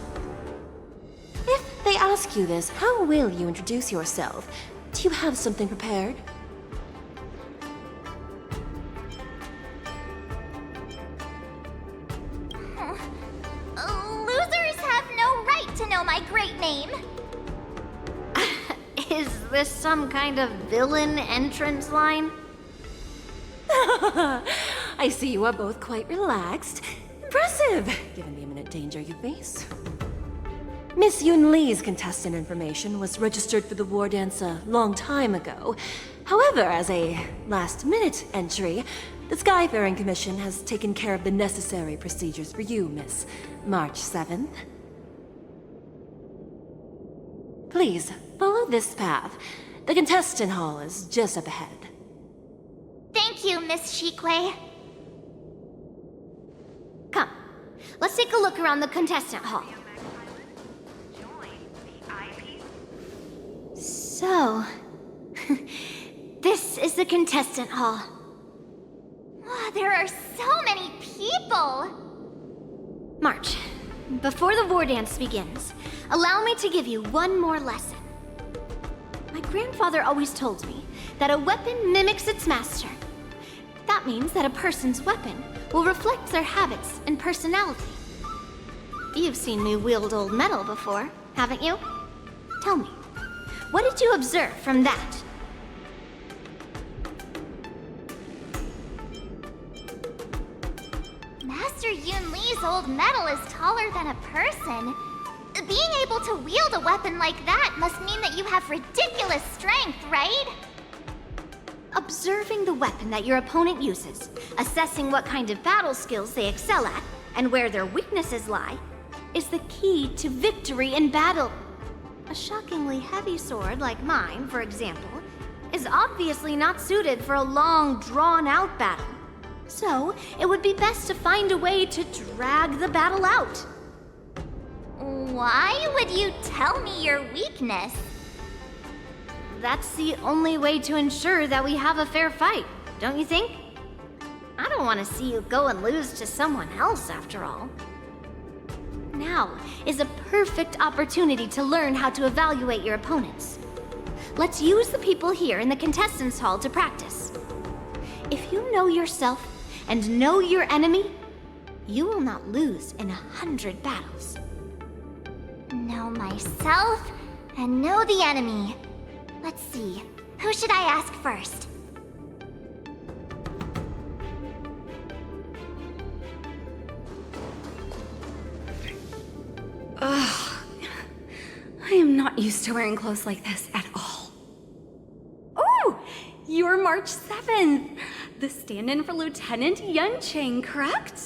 If they ask you this, how will you introduce yourself? Do you have something prepared? Losers have no right to know my great name. Is this some kind of villain entrance line? I see you are both quite relaxed. Impressive, given the imminent danger you face. Miss Yun Li's contestant information was registered for the war dance a long time ago. However, as a last-minute entry, the Skyfaring Commission has taken care of the necessary procedures for you, Miss March 7th. Please, follow this path. The contestant hall is just up ahead. Thank you, Miss Shikwe. Come, let's take a look around the contestant hall. So, this is the contestant hall. Oh, there are so many people! March, before the war dance begins, allow me to give you one more lesson. My grandfather always told me that a weapon mimics its master. That means that a person's weapon will reflect their habits and personality. You've seen me wield old metal before, haven't you? Tell me, what did you observe from that? Master Yun Li's old metal is taller than a person. Being able to wield a weapon like that must mean that you have ridiculous strength, right? Observing the weapon that your opponent uses, assessing what kind of battle skills they excel at, and where their weaknesses lie, is the key to victory in battle. A shockingly heavy sword like mine, for example, is obviously not suited for a long, drawn-out battle. So, it would be best to find a way to drag the battle out. Why would you tell me your weakness? That's the only way to ensure that we have a fair fight, don't you think? I don't want to see you go and lose to someone else, after all. Now is a perfect opportunity to learn how to evaluate your opponents. Let's use the people here in the contestants' hall to practice. If you know yourself and know your enemy, you will not lose in 100 battles. Know myself and know the enemy. Let's see, who should I ask first? Ugh. I am not used to wearing clothes like this at all. Oh! You're March 7th! The stand-in for Lieutenant Yanqing, correct?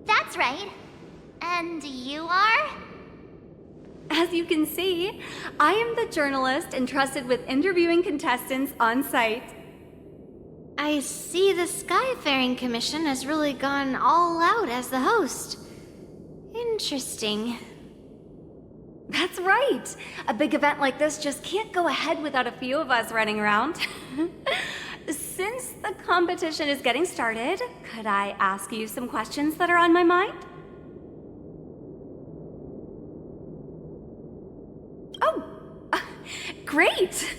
That's right. And you are? As you can see, I am the journalist entrusted with interviewing contestants on site. I see the Skyfaring Commission has really gone all out as the host. Interesting. That's right. A big event like this just can't go ahead without a few of us running around. Since the competition is getting started, could I ask you some questions that are on my mind? Oh, great!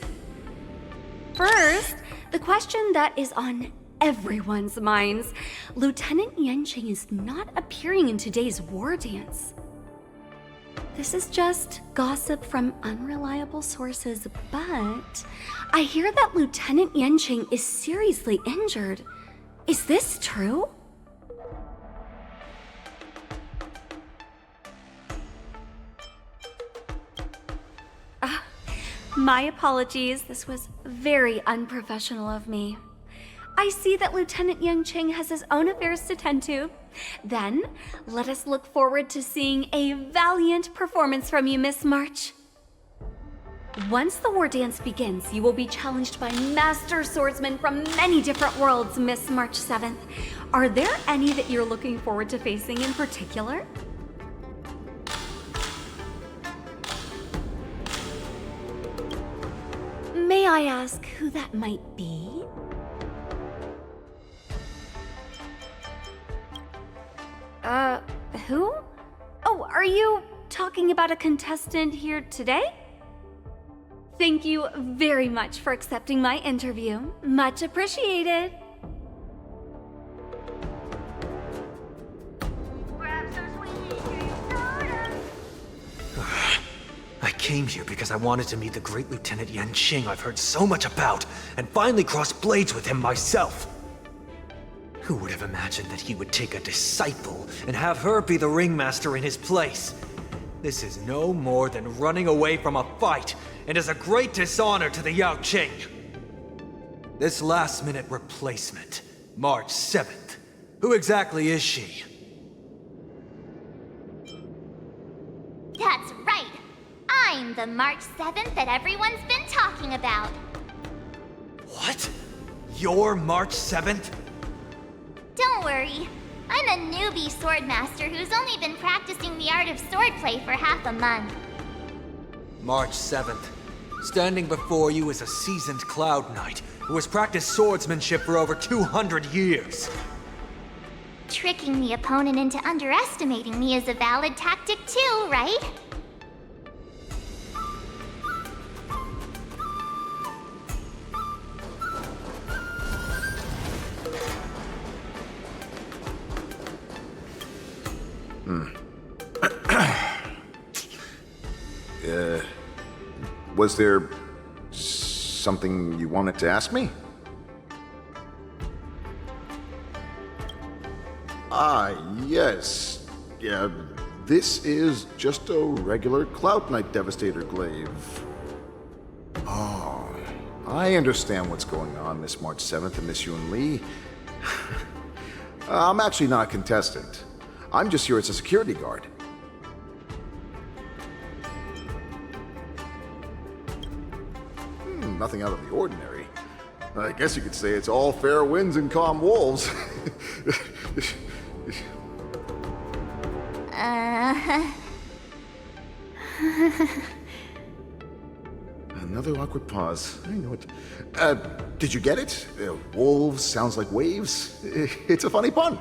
First, the question that is on everyone's minds. Lieutenant Yanqing is not appearing in today's war dance. This is just gossip from unreliable sources, but I hear that Lieutenant Yanqing is seriously injured. Is this true? My apologies. This was very unprofessional of me. I see that Lieutenant Yanqing has his own affairs to tend to. Then, let us look forward to seeing a valiant performance from you, Miss March. Once the war dance begins, you will be challenged by master swordsmen from many different worlds, Miss March 7th. Are there any that you're looking forward to facing in particular? May I ask who that might be? Who? Oh, are you talking about a contestant here today? Thank you very much for accepting my interview. Much appreciated. I came here because I wanted to meet the great Lieutenant Yanqing I've heard so much about, and finally cross blades with him myself. Who would have imagined that he would take a disciple and have her be the ringmaster in his place? This is no more than running away from a fight, and is a great dishonor to the Yao Qing. This last-minute replacement, March 7th, who exactly is she? That's right! I'm the March 7th that everyone's been talking about. What? You're March 7th? Don't worry. I'm a newbie swordmaster who's only been practicing the art of swordplay for half a month. March 7th. Standing before you is a seasoned Cloud Knight who has practiced swordsmanship for over 200 years. Tricking the opponent into underestimating me is a valid tactic too, right? Was there something you wanted to ask me? Yes. Yeah, this is just a regular Cloud Knight Devastator glaive. Oh, I understand what's going on, Miss March 7th and Miss Yun Li. I'm actually not a contestant. I'm just here as a security guard. Nothing out of the ordinary. I guess you could say it's all fair winds and calm wolves. Another awkward pause. I know it. Did you get it? Wolves sounds like waves. It's a funny pun.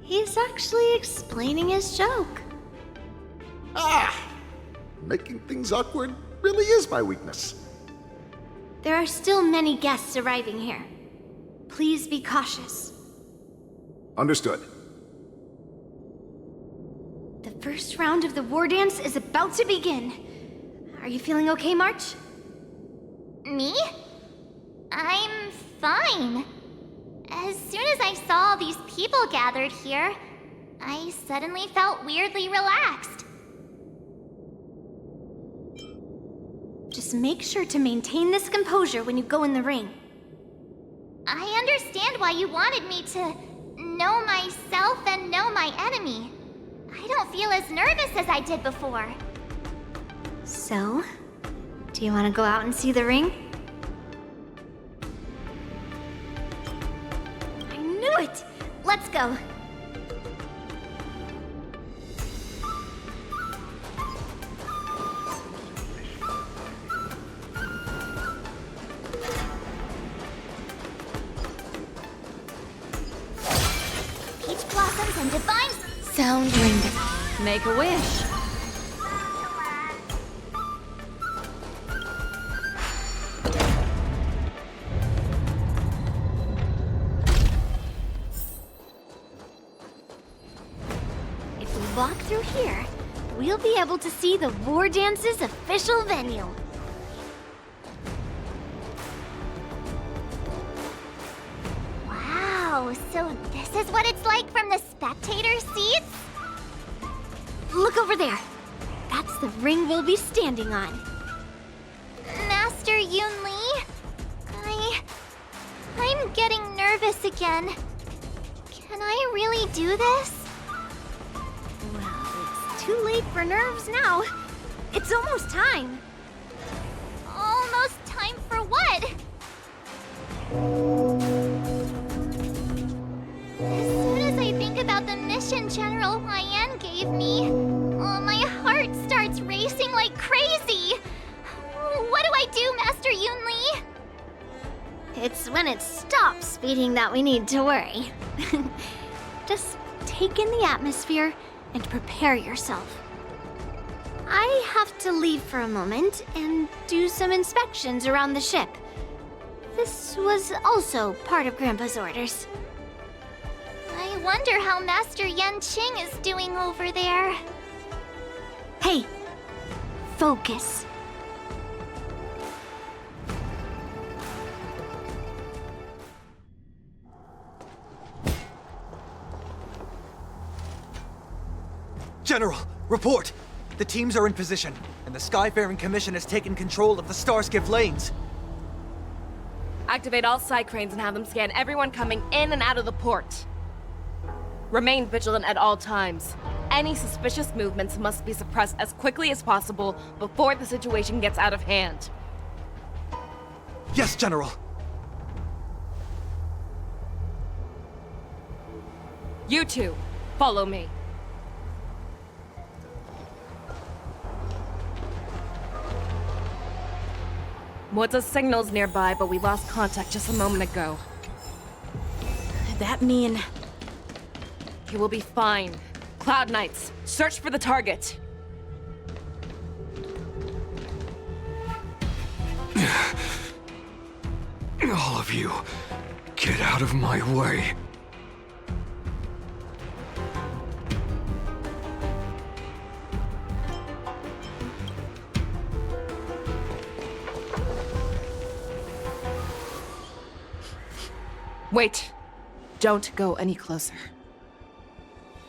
He's actually explaining his joke. Making things awkward really is my weakness. There are still many guests arriving here. Please be cautious. Understood. The first round of the war dance is about to begin. Are you feeling okay, March? Me? I'm fine. As soon as I saw all these people gathered here, I suddenly felt weirdly relaxed. Just make sure to maintain this composure when you go in the ring. I understand why you wanted me to know myself and know my enemy. I don't feel as nervous as I did before. So, do you want to go out and see the ring? I knew it! Let's go. And divine sound ring. Make a wish. If we walk through here, we'll be able to see the War Dance's official venue. Wow, so this is what it's like from the spectator seats? Look over there. That's the ring we'll be standing on. Master Yun Li? I'm getting nervous again. Can I really do this? Well, it's too late for nerves now. It's almost time. As soon as I think about the mission General Hyen gave me, my heart starts racing like crazy. What do I do, Master Yunli? It's when it stops speeding that we need to worry. Just take in the atmosphere and prepare yourself. I have to leave for a moment and do some inspections around the ship. This was also part of Grandpa's orders. I wonder how Master Yanqing is doing over there. Hey, focus. General, report! The teams are in position, and the Skyfaring Commission has taken control of the Starskiff lanes. Activate all side cranes and have them scan everyone coming in and out of the port. Remain vigilant at all times. Any suspicious movements must be suppressed as quickly as possible before the situation gets out of hand. Yes, General! You two, follow me. What's signals nearby, but we lost contact just a moment ago. That mean... You will be fine. Cloud Knights, search for the target. All of you, get out of my way. Wait. Don't go any closer.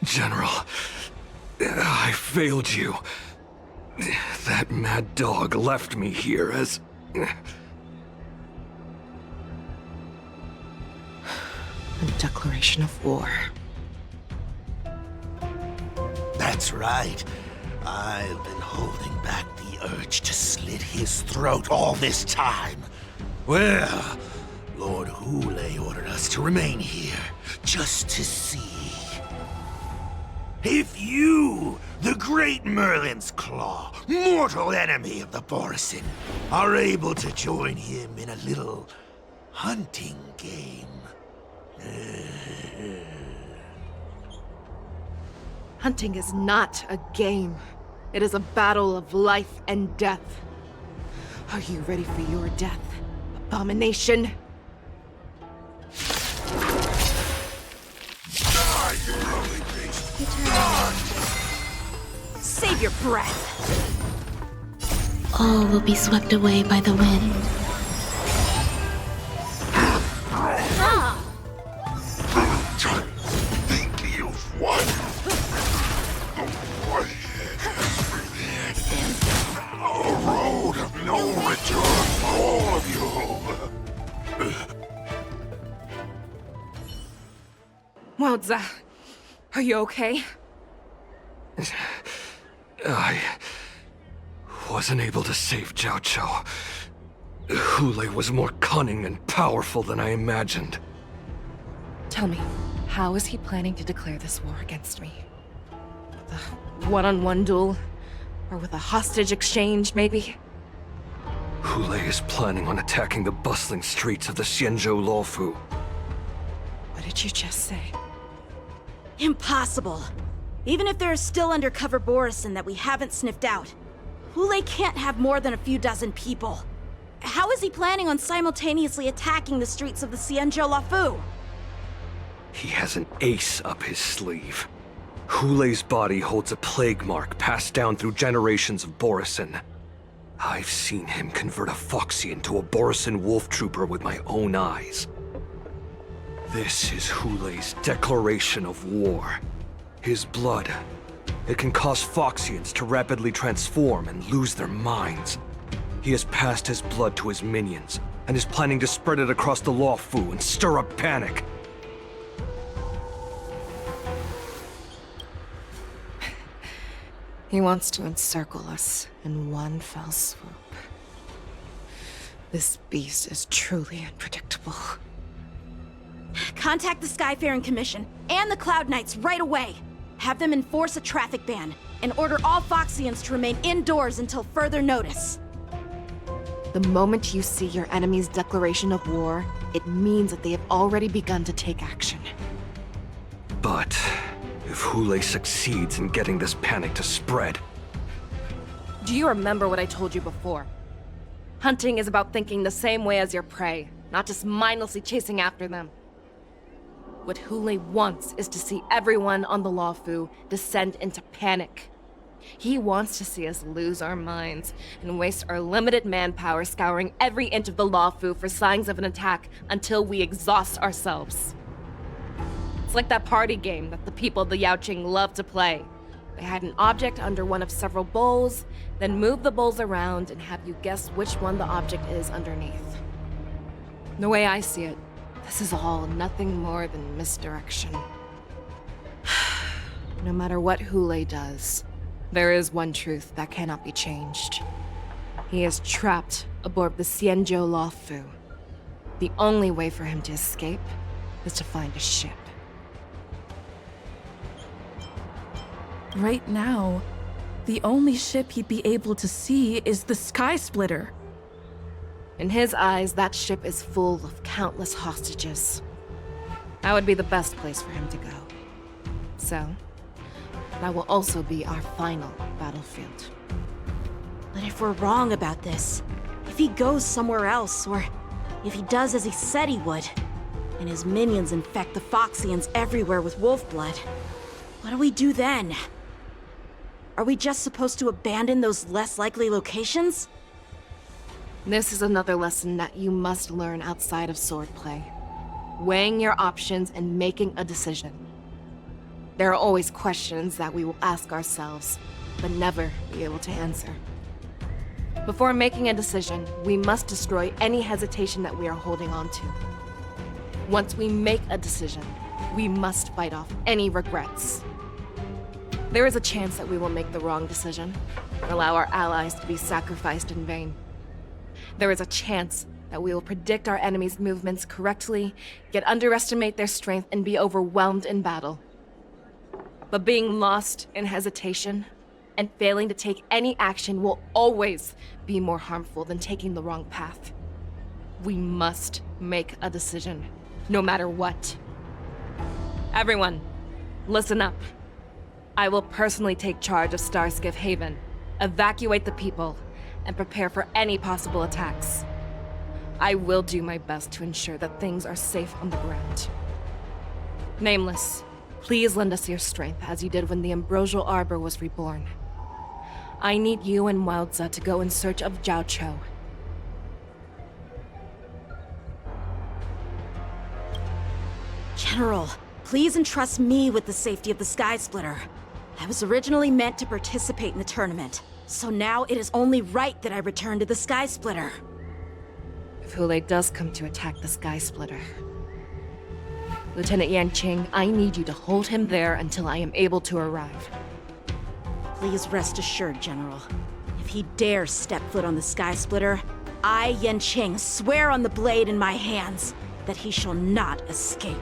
General, I failed you. That mad dog left me here as... A declaration of war. That's right. I've been holding back the urge to slit his throat all this time. Well, Lord Hule ordered us to remain here, just to see. If you, the great Merlin's Claw, mortal enemy of the Borisin, are able to join him in a little hunting game. Hunting is not a game. It is a battle of life and death. Are you ready for your death, abomination? Save your breath. All will be swept away by the wind. Think you've won. A road of no return for all of you. Wowza, are you okay? I wasn't able to save Jiao Chou. Hule was more cunning and powerful than I imagined. Tell me, how is he planning to declare this war against me? With a one-on-one duel? Or with a hostage exchange, maybe? Hule is planning on attacking the bustling streets of the Xianzhou Luofu. What did you just say? Impossible. Even if there is still undercover Borisin that we haven't sniffed out, Hule can't have more than a few dozen people. How is he planning on simultaneously attacking the streets of the Xianzhou Luofu? He has an ace up his sleeve. Hule's body holds a plague mark passed down through generations of Borisin. I've seen him convert a Foxy into a Borisin wolf trooper with my own eyes. This is Hule's declaration of war. His blood. It can cause Foxians to rapidly transform and lose their minds. He has passed his blood to his minions, and is planning to spread it across the Luofu and stir up panic. He wants to encircle us in one fell swoop. This beast is truly unpredictable. Contact the Skyfaring Commission and the Cloud Knights right away. Have them enforce a traffic ban and order all Foxians to remain indoors until further notice. The moment you see your enemy's declaration of war, it means that they have already begun to take action. But if Hulei succeeds in getting this panic to spread... Do you remember what I told you before? Hunting is about thinking the same way as your prey, not just mindlessly chasing after them. What Hulei wants is to see everyone on the Luofu descend into panic. He wants to see us lose our minds and waste our limited manpower scouring every inch of the Luofu for signs of an attack until we exhaust ourselves. It's like that party game that the people of the Yaoqing love to play. They hide an object under one of several bowls, then move the bowls around and have you guess which one the object is underneath. The way I see it, this is all nothing more than misdirection. No matter what Hulei does, there is one truth that cannot be changed. He is trapped aboard the Xianzhou Luofu. The only way for him to escape is to find a ship. Right now, the only ship he'd be able to see is the Sky Splitter. In his eyes, that ship is full of countless hostages. That would be the best place for him to go. So, that will also be our final battlefield. But if we're wrong about this, if he goes somewhere else, or if he does as he said he would, and his minions infect the Foxians everywhere with wolf blood, what do we do then? Are we just supposed to abandon those less likely locations? This is another lesson that you must learn outside of swordplay. Weighing your options and making a decision. There are always questions that we will ask ourselves, but never be able to answer. Before making a decision, we must destroy any hesitation that we are holding on to. Once we make a decision, we must fight off any regrets. There is a chance that we will make the wrong decision, allow our allies to be sacrificed in vain. There is a chance that we will predict our enemies' movements correctly, yet underestimate their strength and be overwhelmed in battle. But being lost in hesitation and failing to take any action will always be more harmful than taking the wrong path. We must make a decision, no matter what. Everyone, listen up. I will personally take charge of Starskiff Haven, evacuate the people, and prepare for any possible attacks. I will do my best to ensure that things are safe on the ground. Nameless, please lend us your strength as you did when the Ambrosial Arbor was reborn. I need you and Wildza to go in search of Zhao Cho. General, please entrust me with the safety of the Sky Splitter. I was originally meant to participate in the tournament, so now it is only right that I return to the Sky Splitter. If Hulei does come to attack the Sky Splitter, Lieutenant Yanqing, I need you to hold him there until I am able to arrive. Please rest assured, General. If he dares step foot on the Sky Splitter, I, Yanqing, swear on the blade in my hands that he shall not escape.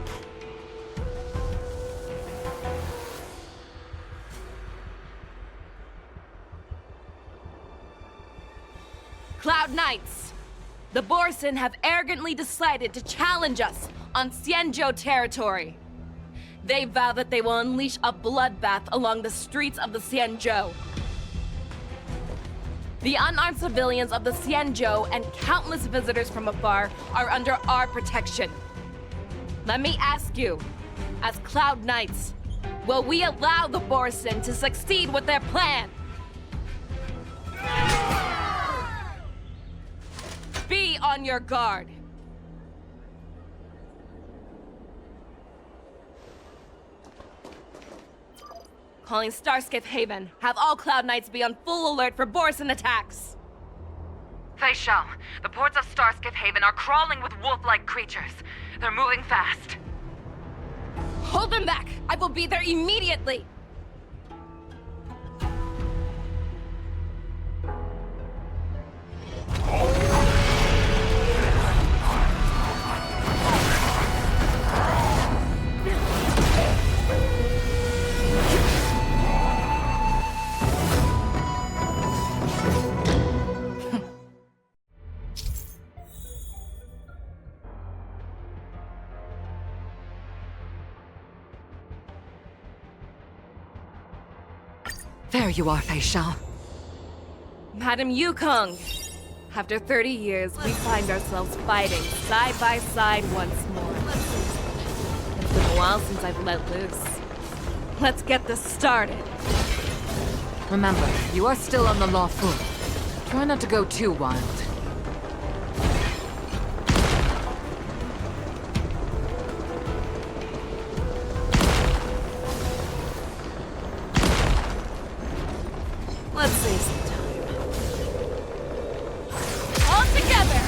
Cloud Knights! The Borson have arrogantly decided to challenge us on Xianzhou territory. They vow that they will unleash a bloodbath along the streets of the Xianzhou. The unarmed civilians of the Xianzhou and countless visitors from afar are under our protection. Let me ask you, as Cloud Knights, will we allow the Borson to succeed with their plan? Be on your guard. Calling Starskiff Haven. Have all Cloud Knights be on full alert for Borson attacks. Fei Shao, the ports of Starskiff Haven are crawling with wolf-like creatures. They're moving fast. Hold them back! I will be there immediately! There you are, Fei Xiao. Madam Yukong! After 30 years, we find ourselves fighting side by side once more. It's been a while since I've let loose. Let's get this started. Remember, you are still on the lawful. Try not to go too wild. Let's save some time. All together!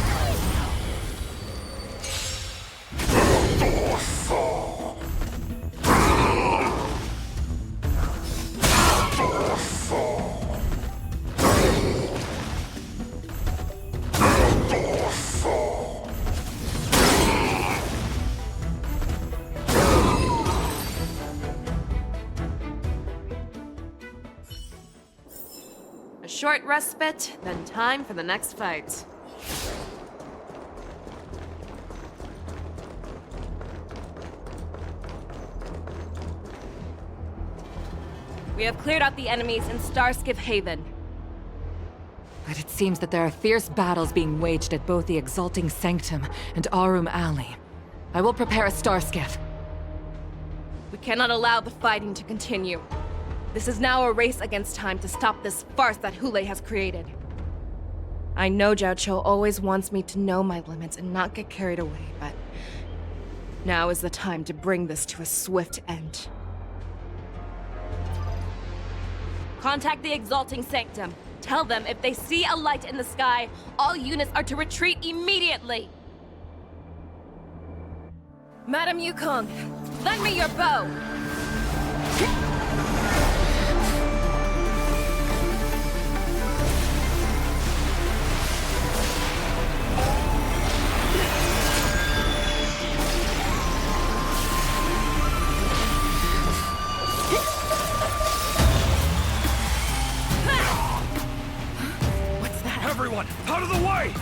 A short respite, then time for the next fight. We have cleared out the enemies in Starskiff Haven. But it seems that there are fierce battles being waged at both the Exalting Sanctum and Arum Alley. I will prepare a Starskiff. We cannot allow the fighting to continue. This is now a race against time to stop this farce that Hulei has created. I know Zhao Cho always wants me to know my limits and not get carried away, but now is the time to bring this to a swift end. Contact the Exalting Sanctum. Tell them if they see a light in the sky, all units are to retreat immediately. Madam Yukong, lend me your bow. Everyone, out of the way!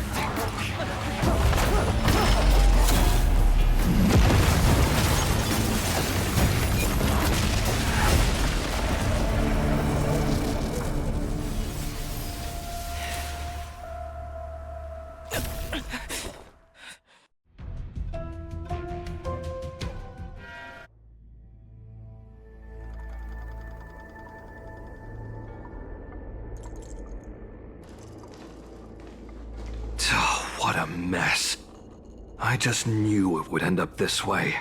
What a mess. I just knew it would end up this way.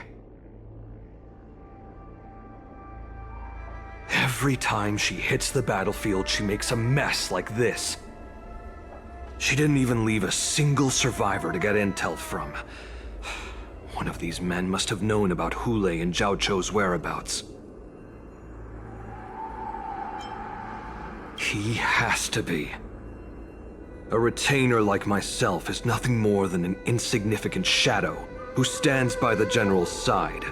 Every time she hits the battlefield, she makes a mess like this. She didn't even leave a single survivor to get intel from. One of these men must have known about Hulei and Zhao Cho's whereabouts. He has to be. A retainer like myself is nothing more than an insignificant shadow who stands by the General's side.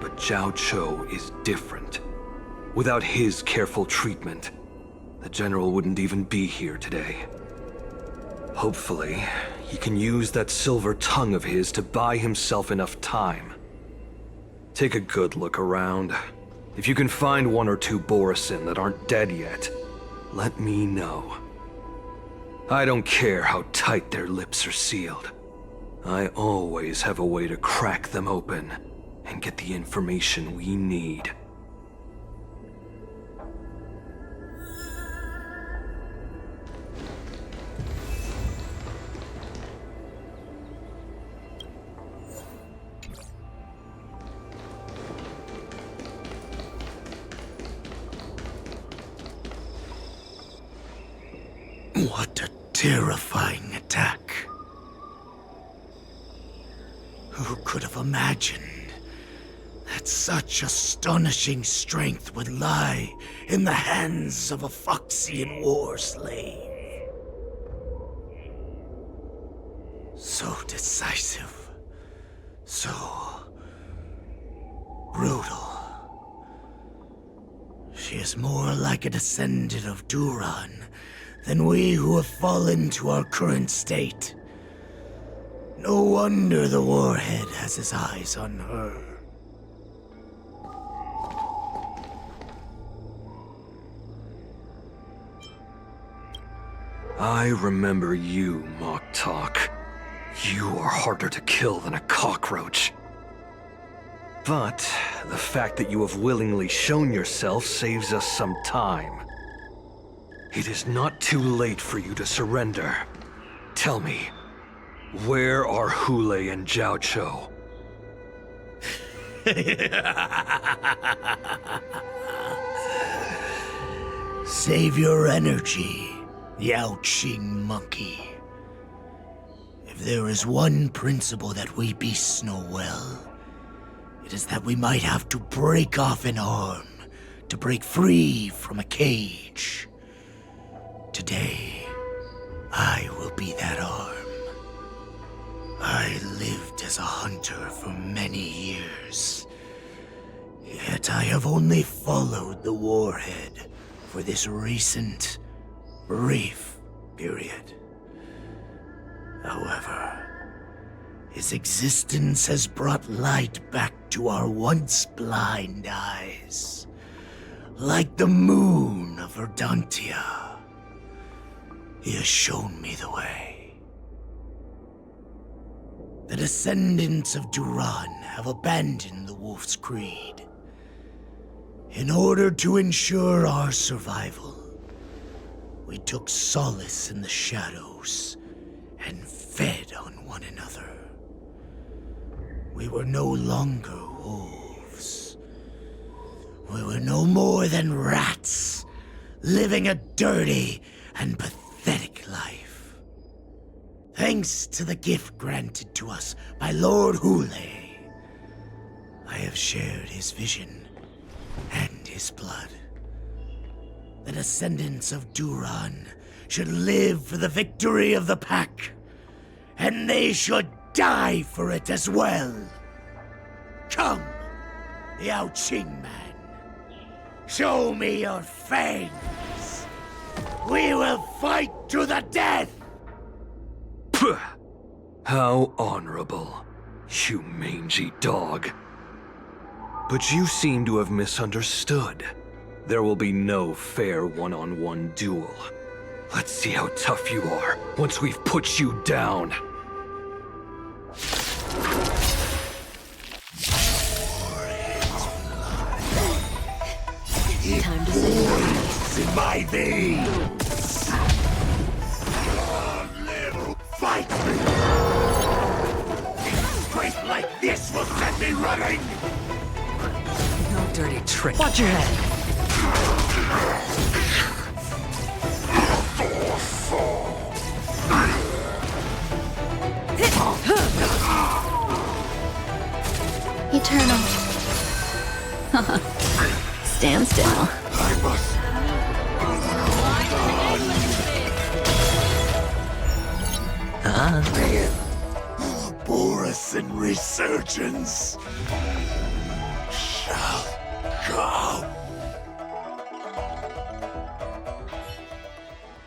But Zhao Cho is different. Without his careful treatment, the General wouldn't even be here today. Hopefully, he can use that silver tongue of his to buy himself enough time. Take a good look around. If you can find one or two Borisin that aren't dead yet, let me know. I don't care how tight their lips are sealed. I always have a way to crack them open and get the information we need. What a terrifying attack. Who could have imagined that such astonishing strength would lie in the hands of a Foxian war slave? So decisive, so brutal. She is more like a descendant of Duran than we who have fallen to our current state. No wonder the Warhead has his eyes on her. I remember you, Mock Talk. You are harder to kill than a cockroach. But the fact that you have willingly shown yourself saves us some time. It is not too late for you to surrender. Tell me, where are Hule and Zhao Cho? Save your energy, Yao Qing monkey. If there is one principle that we beasts know well, it is that we might have to break off an arm to break free from a cage. Today, I will be that arm. I lived as a hunter for many years, yet I have only followed the warhead for this recent, brief period. However, his existence has brought light back to our once blind eyes, like the moon of Verdantia. He has shown me the way. The descendants of Duran have abandoned the Wolf's Creed. In order to ensure our survival, we took solace in the shadows and fed on one another. We were no longer wolves. We were no more than rats, living a dirty and pathetic life. Thanks to the gift granted to us by Lord Hule, I have shared his vision and his blood. The descendants of Duran should live for the victory of the pack, and they should die for it as well. Come, Yao Qing man. Show me your fangs. We will fight to the death! Puh! How honorable, you mangy dog. But you seem to have misunderstood. There will be no fair one-on-one duel. Let's see how tough you are once we've put you down. Time to say in my veins. Fight me! Strength like this will set me running! No dirty trick. Watch your head. Eternal. Stand still. I must. Boris and resurgence shall come.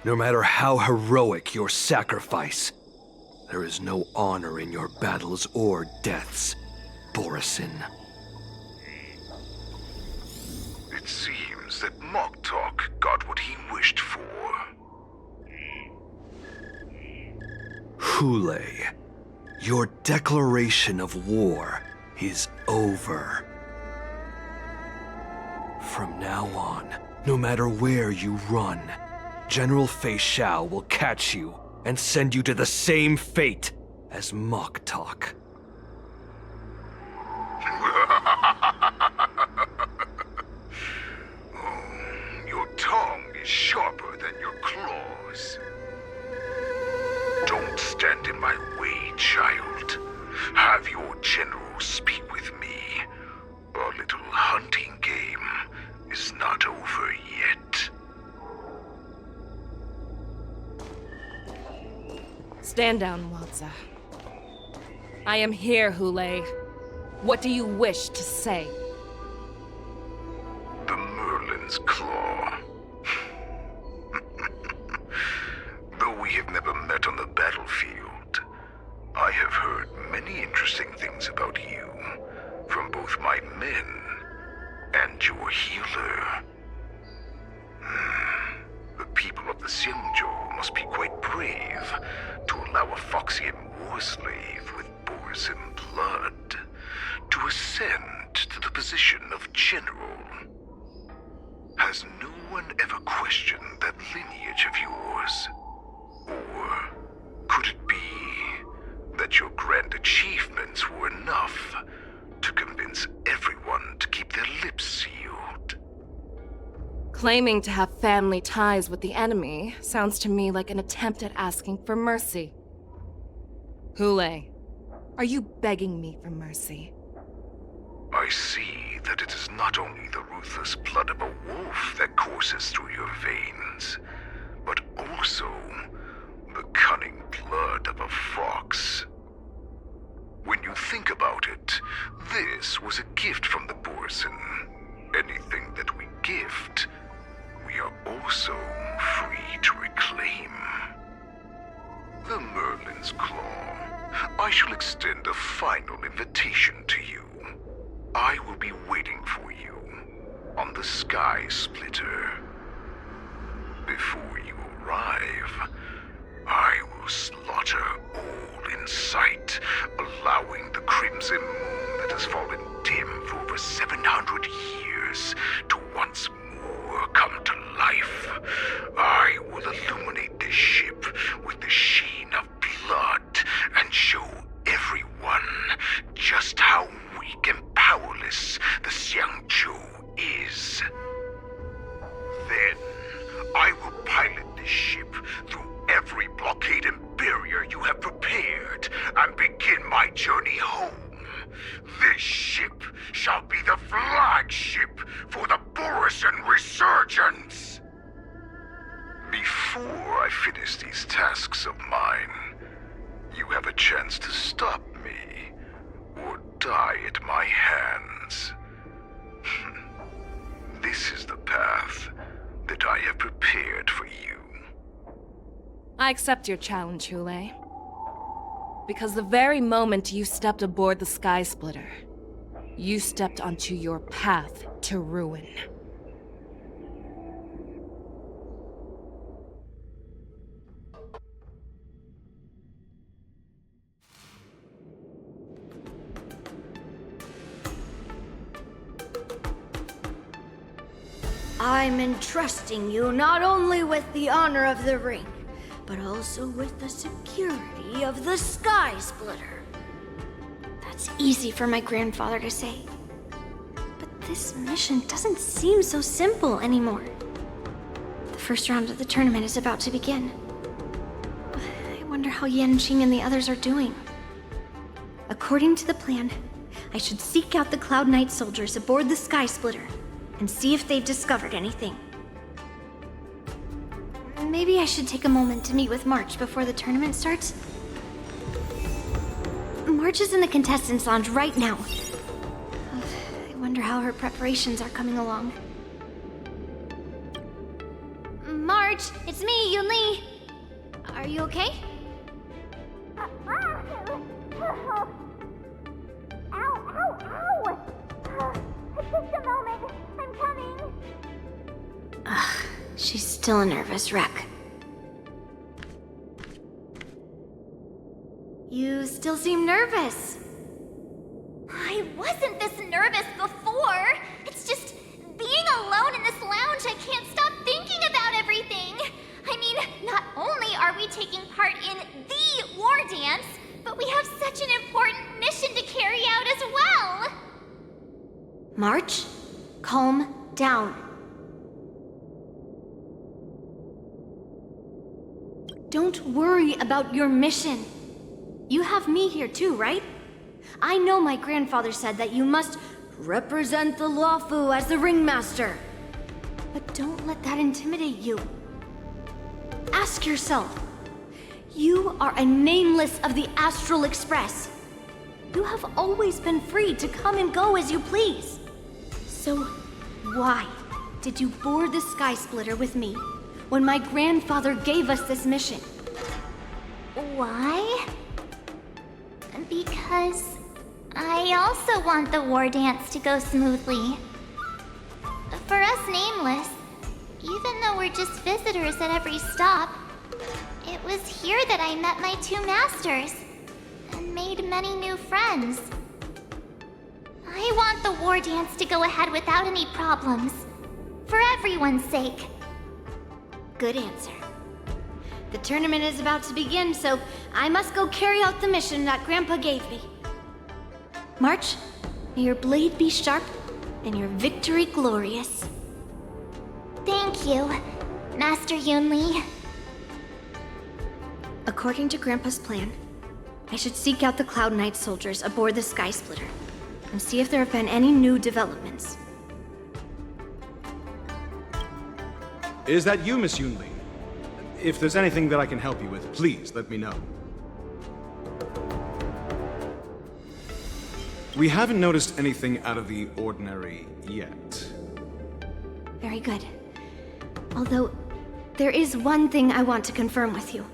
No matter how heroic your sacrifice, there is no honor in your battles or deaths, Borisin. It seems that Mock Talk got what he wished for. Hule, your declaration of war is over. From now on, no matter where you run, General Fei Xiao will catch you and send you to the same fate as Mock Talk. Your tongue is sharper than your claws. Don't stand in my way, child. Have your general speak with me. Our little hunting game is not over yet. Stand down, Walza. I am here, Hule. What do you wish to say? The Merlin's Claw. Though we have never met on the battlefield, I have heard many interesting things about you from both my men and your healer. The people of the Xingzhou must be quite brave to allow a Foxian war slave with Borisin blood to ascend to the position of general. Has no one ever questioned that lineage of yours? Or could it be that your grand achievements were enough to convince everyone to keep their lips sealed? Claiming to have family ties with the enemy sounds to me like an attempt at asking for mercy. Hule, are you begging me for mercy? I see that it is not only the ruthless blood of a wolf that courses through your veins, but also the cunning blood of a fox. When you think about it, this was a gift from the Borisin. Anything that we gift, we are also free to reclaim. The Merlin's Claw. I shall extend a final invitation to you. I will be waiting for you on the Sky Splitter. Before you arrive, I will slaughter all in sight, allowing the crimson moon that has fallen dim for over 700 years to once more come to life. I will illuminate this ship with the sheen of blood and show everyone just how weak and powerless the Xiangzhou is. Then, I will pilot this ship through every blockade and barrier you have prepared and begin my journey home. This ship shall be the flagship for the Borisin Resurgence. Before I finish these tasks of mine, you have a chance to stop me or die at my hands. This is the path that I have prepared for you. I accept your challenge, Hule. Because the very moment you stepped aboard the Sky Splitter, you stepped onto your path to ruin. I'm entrusting you not only with the honor of the ring, but also with the security of the Sky Splitter. That's easy for my grandfather to say. But this mission doesn't seem so simple anymore. The first round of the tournament is about to begin. I wonder how Yanqing and the others are doing. According to the plan, I should seek out the Cloud Knight soldiers aboard the Sky Splitter and see if they've discovered anything. Maybe I should take a moment to meet with March before the tournament starts. March is in the contestants' lounge right now. I wonder how her preparations are coming along. March, it's me, Yunli. Are you okay? Ow! Just a moment. I'm coming. Ugh, she's still a nervous wreck. You still seem nervous. I wasn't this nervous before. It's just being alone in this lounge, I can't stop thinking about everything. I mean, not only are we taking part in the war dance, but we have such an important mission to carry out as well. March, calm down. Don't worry about your mission. You have me here too, right? I know my grandfather said that you must represent the Luofu as the ringmaster. But don't let that intimidate you. Ask yourself, you are a nameless of the Astral Express. You have always been free to come and go as you please. So why did you board the Sky Splitter with me when my grandfather gave us this mission? Why? Because I also want the war dance to go smoothly. For us Nameless, even though we're just visitors at every stop, It was here that I met my two masters and made many new friends. I want the war dance to go ahead without any problems, for everyone's sake. Good answer. The tournament is about to begin, so I must go carry out the mission that Grandpa gave me. March, may your blade be sharp and your victory glorious. Thank you, Master Yunli. According to Grandpa's plan, I should seek out the Cloud Knight soldiers aboard the Sky Splitter and see if there have been any new developments. Is that you, Miss Yunli? If there's anything that I can help you with, please let me know. We haven't noticed anything out of the ordinary yet. Very good. Although, there is one thing I want to confirm with you.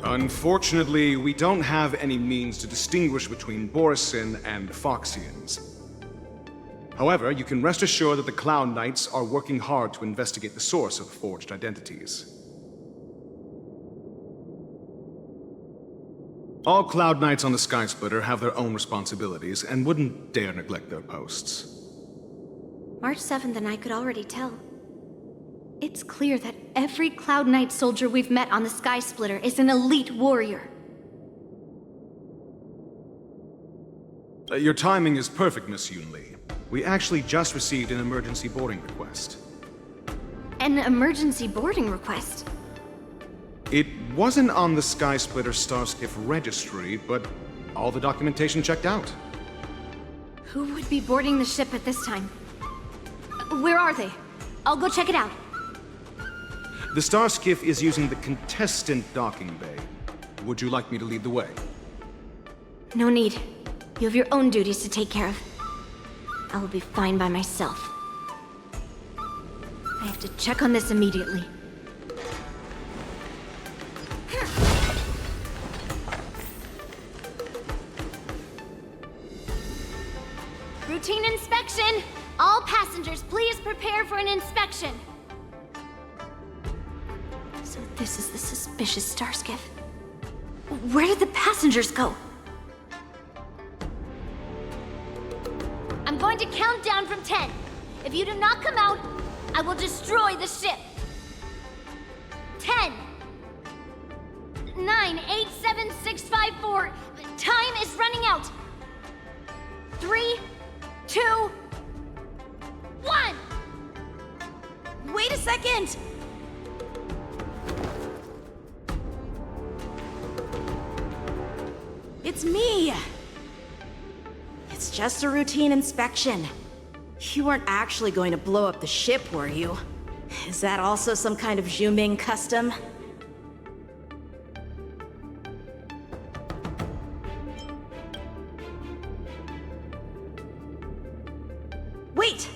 Unfortunately, we don't have any means to distinguish between Borisin and Foxians. However, you can rest assured that the Cloud Knights are working hard to investigate the source of forged identities. All Cloud Knights on the Sky Splitter have their own responsibilities and wouldn't dare neglect their posts. March 7th and I could already tell. It's clear that every Cloud Knight soldier we've met on the Sky Splitter is an elite warrior. Your timing is perfect, Miss Yunli. We actually just received an emergency boarding request. An emergency boarding request? It wasn't on the Sky Splitter Starskiff registry, but all the documentation checked out. Who would be boarding the ship at this time? Where are they? I'll go check it out. The Starskiff is using the contestant docking bay. Would you like me to lead the way? No need. You have your own duties to take care of. I will be fine by myself. I have to check on this immediately. Routine inspection! All passengers, please prepare for an inspection. So this is the suspicious Starskiff. Where did the passengers go? I'm going to count down from 10. If you do not come out, I will destroy the ship. 10, 9, 8, 7, 6, 5, 4. Time is running out. 3, 2, 1. Wait a second! It's me! It's just a routine inspection. You weren't actually going to blow up the ship, were you? Is that also some kind of Zhuming custom? Wait!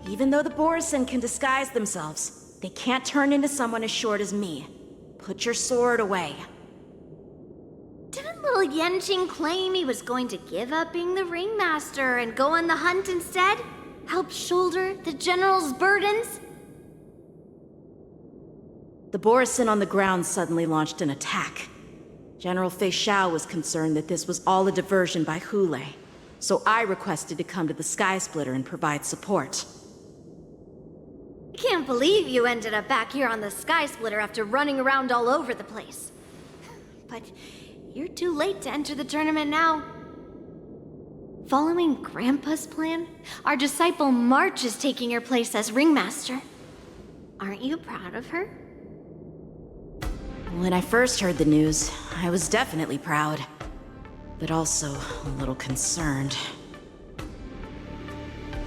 Even though the Borisin can disguise themselves, they can't turn into someone as short as me. Put your sword away. Didn't little Yanqing claim he was going to give up being the ringmaster and go on the hunt instead? Help shoulder the general's burdens? The Borisin on the ground suddenly launched an attack. General Fei Xiao was concerned that this was all a diversion by Hulei, so I requested to come to the Sky Splitter and provide support. I can't believe you ended up back here on the Sky Splitter after running around all over the place. But you're too late to enter the tournament now. Following Grandpa's plan, our disciple March is taking your place as ringmaster. Aren't you proud of her? When I first heard the news, I was definitely proud, but also a little concerned.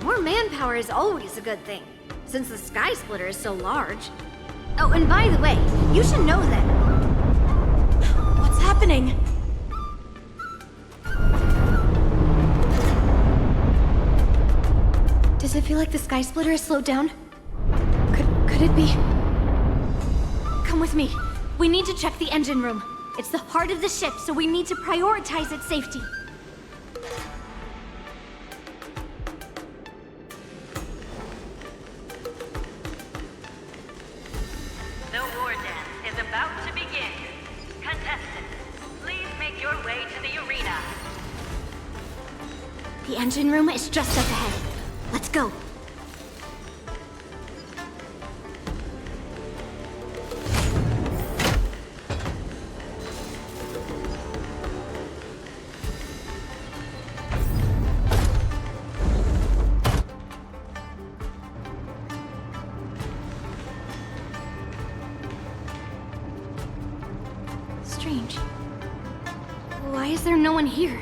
More manpower is always a good thing, since the Sky Splitter is so large. Oh, and by the way, you should know that... What's happening? Does it feel like the Sky Splitter has slowed down? Could it be? Come with me. We need to check the engine room. It's the heart of the ship, so we need to prioritize its safety. engine room is just up ahead. Let's go. Strange. Why is there no one here?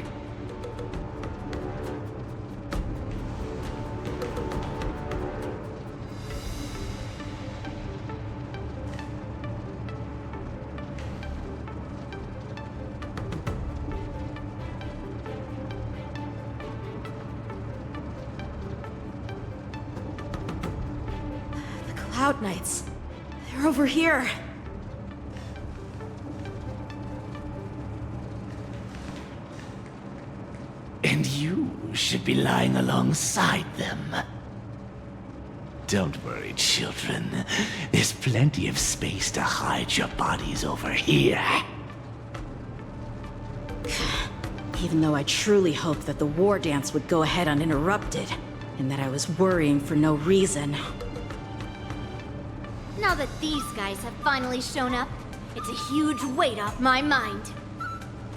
Cloud Knights. They're over here. And you should be lying alongside them. Don't worry, children. There's plenty of space to hide your bodies over here. Even though I truly hoped that the war dance would go ahead uninterrupted, and that I was worrying for no reason. Now that these guys have finally shown up, it's a huge weight off my mind.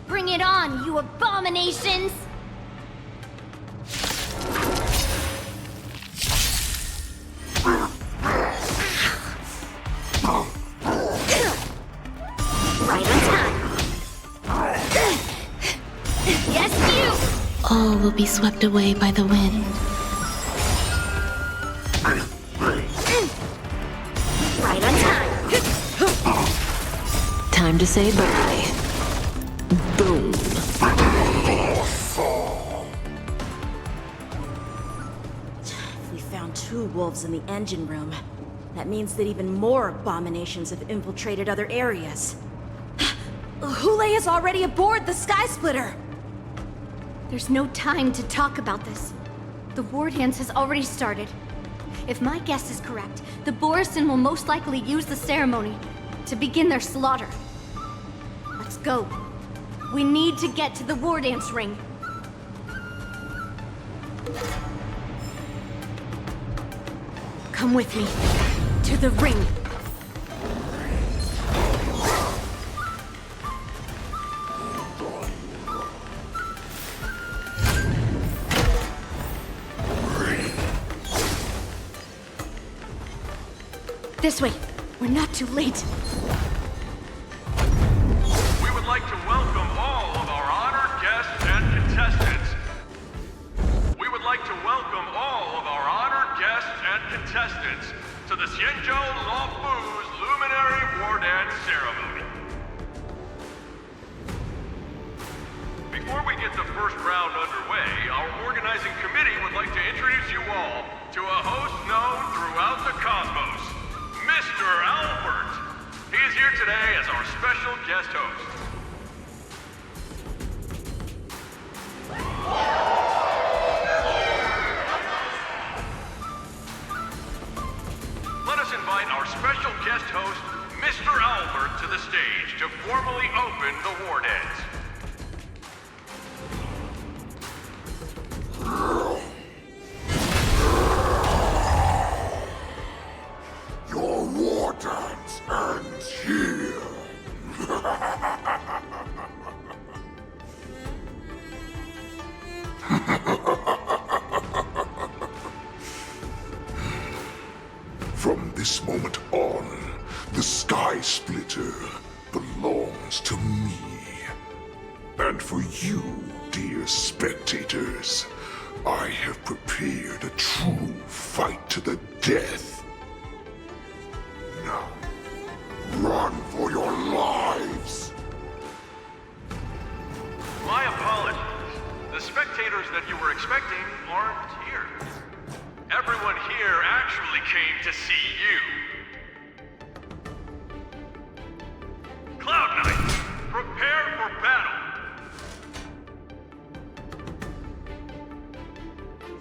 Bring it on, you abominations! Right on time. Yes, you! All will be swept away by the wind. Right on time. Time to say bye. Boom. If we found 2 wolves in the engine room, that means that even more abominations have infiltrated other areas. Hule is already aboard the Sky Splitter! There's no time to talk about this. The war dance has already started. If my guess is correct, the Borisin will most likely use the ceremony to begin their slaughter. Let's go. We need to get to the war dance ring. Come with me. To the ring. This way. We're not too late. We would like to welcome all of our honored guests and contestants. We would like to welcome all of our honored guests and contestants to the Xianzhou Luofu's Luminary War Dance Ceremony. Before we get the first round underway, our organizing committee would like to introduce you all to a host known throughout the cosmos, Mr. Albert. He is here today as our special guest host. Let us invite our special guest host, Mr. Albert, to the stage to formally open the war dance. Your war dance ends here. From this moment on, the Sky Splitter belongs to me. And for you, dear spectators, I have prepared a true fight to the death. Now, run for your lives! My apologies. The spectators that you were expecting aren't here. Everyone here actually came to see you. Cloud Knights, prepare for battle!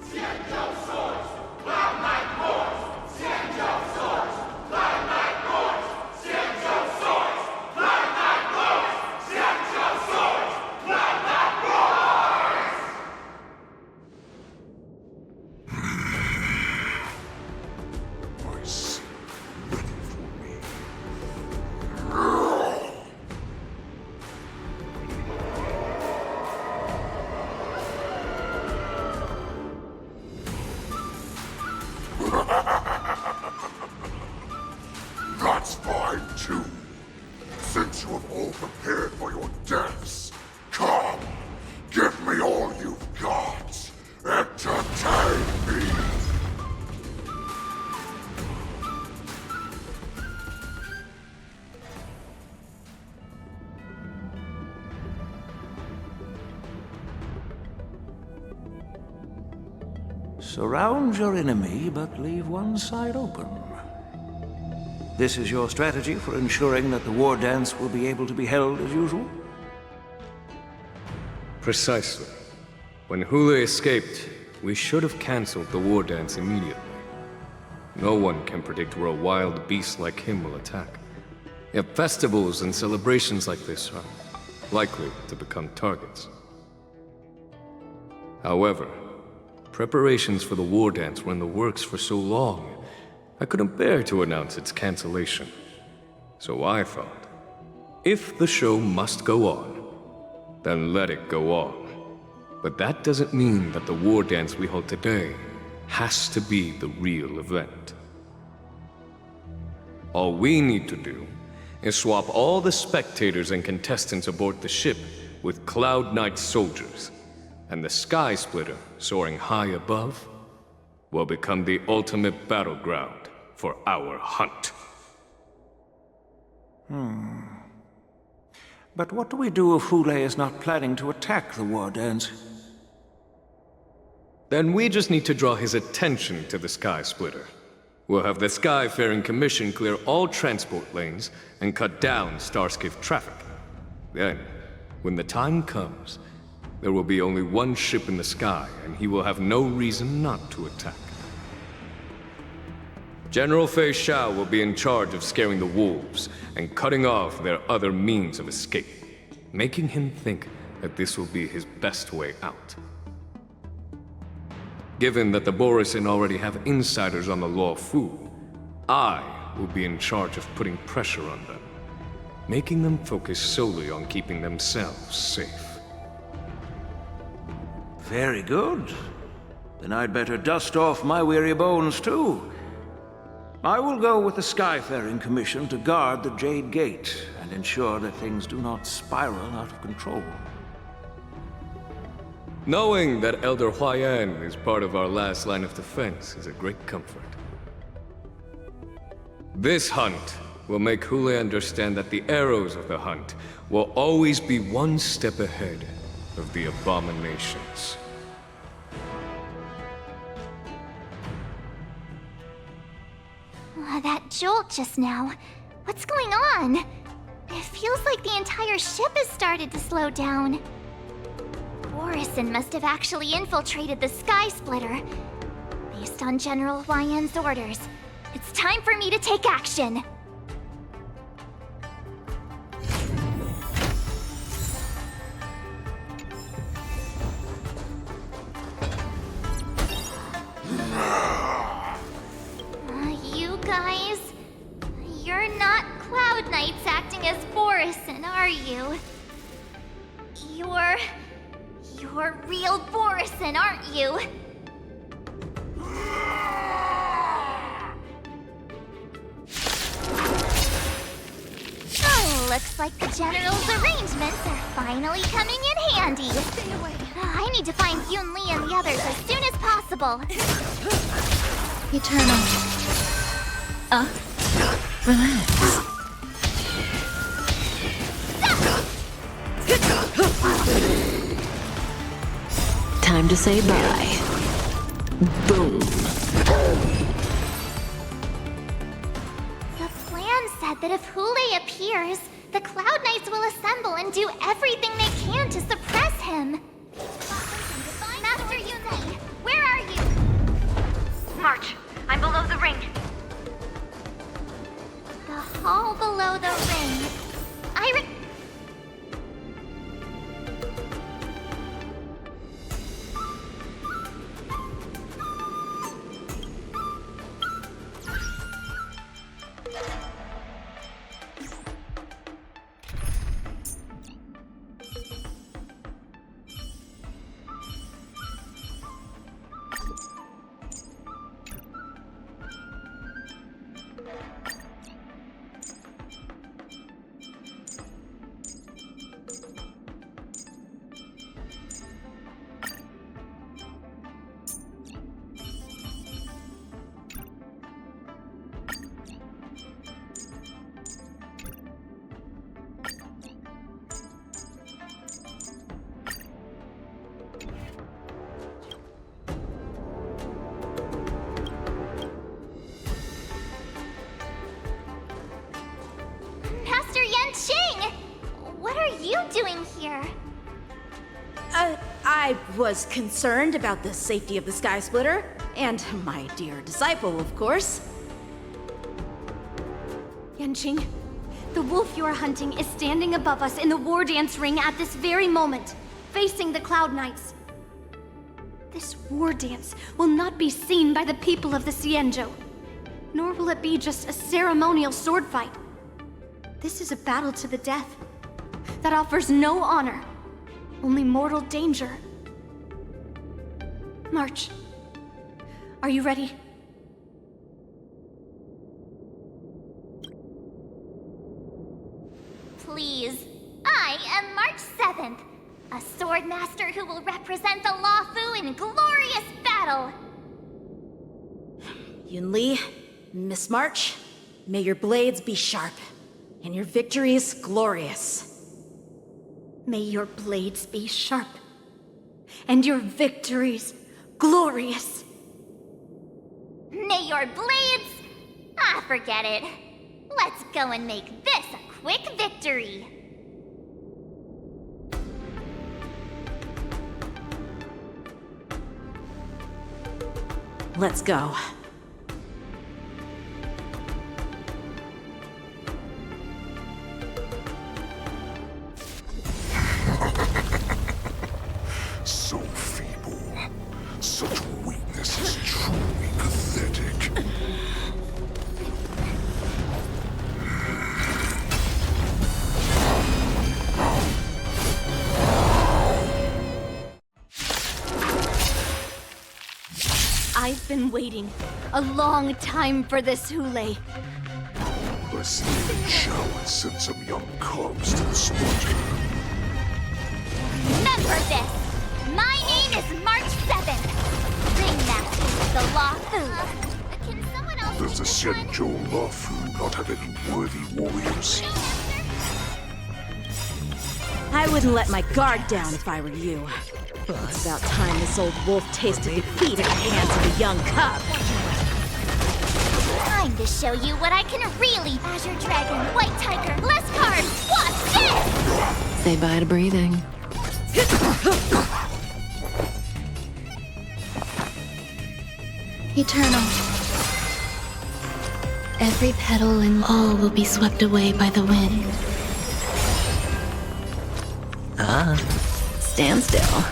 Xianzhou swords, Cloud Knight roars! Xianzhou swords, Cloud Knight roars! Xianzhou swords, Cloud Knight roars! Xianzhou swords, Cloud Knight roars! Surround your enemy, but leave one side open. This is your strategy for ensuring that the war dance will be able to be held as usual? Precisely. When Hule escaped, we should have cancelled the war dance immediately. No one can predict where a wild beast like him will attack. Yet festivals and celebrations like this are likely to become targets. However, preparations for the war dance were in the works for so long, I couldn't bear to announce its cancellation. So I thought, if the show must go on, then let it go on. But that doesn't mean that the war dance we hold today has to be the real event. All we need to do is swap all the spectators and contestants aboard the ship with Cloud Knight soldiers, and the Sky Splitter, soaring high above, will become the ultimate battleground for our hunt. But what do we do if Hule is not planning to attack the war dance? Then we just need to draw his attention to the Sky Splitter. We'll have the Skyfaring Commission clear all transport lanes and cut down Starskiff traffic. Then, when the time comes, there will be only one ship in the sky, and he will have no reason not to attack. General Fei Xiao will be in charge of scaring the wolves and cutting off their other means of escape, making him think that this will be his best way out. Given that the Borisin already have insiders on the Law Fu, I will be in charge of putting pressure on them, making them focus solely on keeping themselves safe. Very good. Then I'd better dust off my weary bones too. I will go with the Skyfaring Commission to guard the Jade Gate and ensure that things do not spiral out of control. Knowing that Elder Huayan is part of our last line of defense is a great comfort. This hunt will make Hule understand that the arrows of the hunt will always be one step ahead of the abominations. That jolt just now. What's going on? It feels like the entire ship has started to slow down. Borisin must have actually infiltrated the Sky Splitter. Based on General Huayan's orders, it's time for me to take action. You guys, you're not Cloud Knights acting as Borisin, are you? You're real Borisin, aren't you? Oh, looks like the General's arrangements are finally coming in handy. Stay away. I need to find Yun Li and the others as soon as possible. Eternal. Relax. Time to say bye. Boom. The plan said that if Hule appears, the Cloud Knights will assemble and do everything they can to suppress him. Master Yun Li, where are you? March, I'm below the ring. The hall below the ring. here? I was concerned about the safety of the Sky Splitter, and my dear disciple, of course. Yanqing, the wolf you're hunting is standing above us in the war dance ring at this very moment, facing the Cloud Knights. This war dance will not be seen by the people of the Xianzhou, nor will it be just a ceremonial sword fight. This is a battle to the death that offers no honor, only mortal danger. March. Are you ready? Please. I am March 7th, a sword master who will represent the Luofu in glorious battle. Yunli, Miss March, may your blades be sharp, and your victories glorious. May your blades be sharp, and your victories glorious. May your blades... Ah, forget it. Let's go and make this a quick victory. Let's go. So feeble. Such weakness is truly pathetic. I've been waiting a long time for this, Hule. I see that Shao has sent some young cubs to the slaughter. Remember this! My name is March 7th! Ringmaster of the Luofu. Can someone else... Does the Xianzhou Luofu not have any worthy warriors? I wouldn't let my guard down if I were you. It's about time this old wolf tasted defeat at the hands of a young cub. Time to show you what I can really... Azure Dragon, White Tiger, less cards, watch this! Say bye to breathing. Eternal. Every petal and all will be swept away by the wind. Ah. Stand still.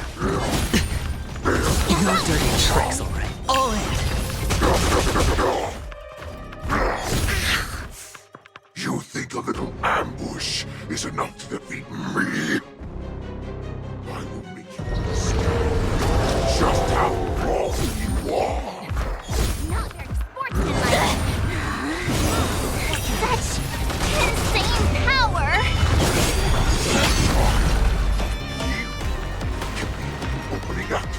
No dirty tricks, alright. All in. You think a little ambush is enough to defeat me? I will make you understand just how wrong you are. Not very sportsmanlike. Such insane power! Opening act.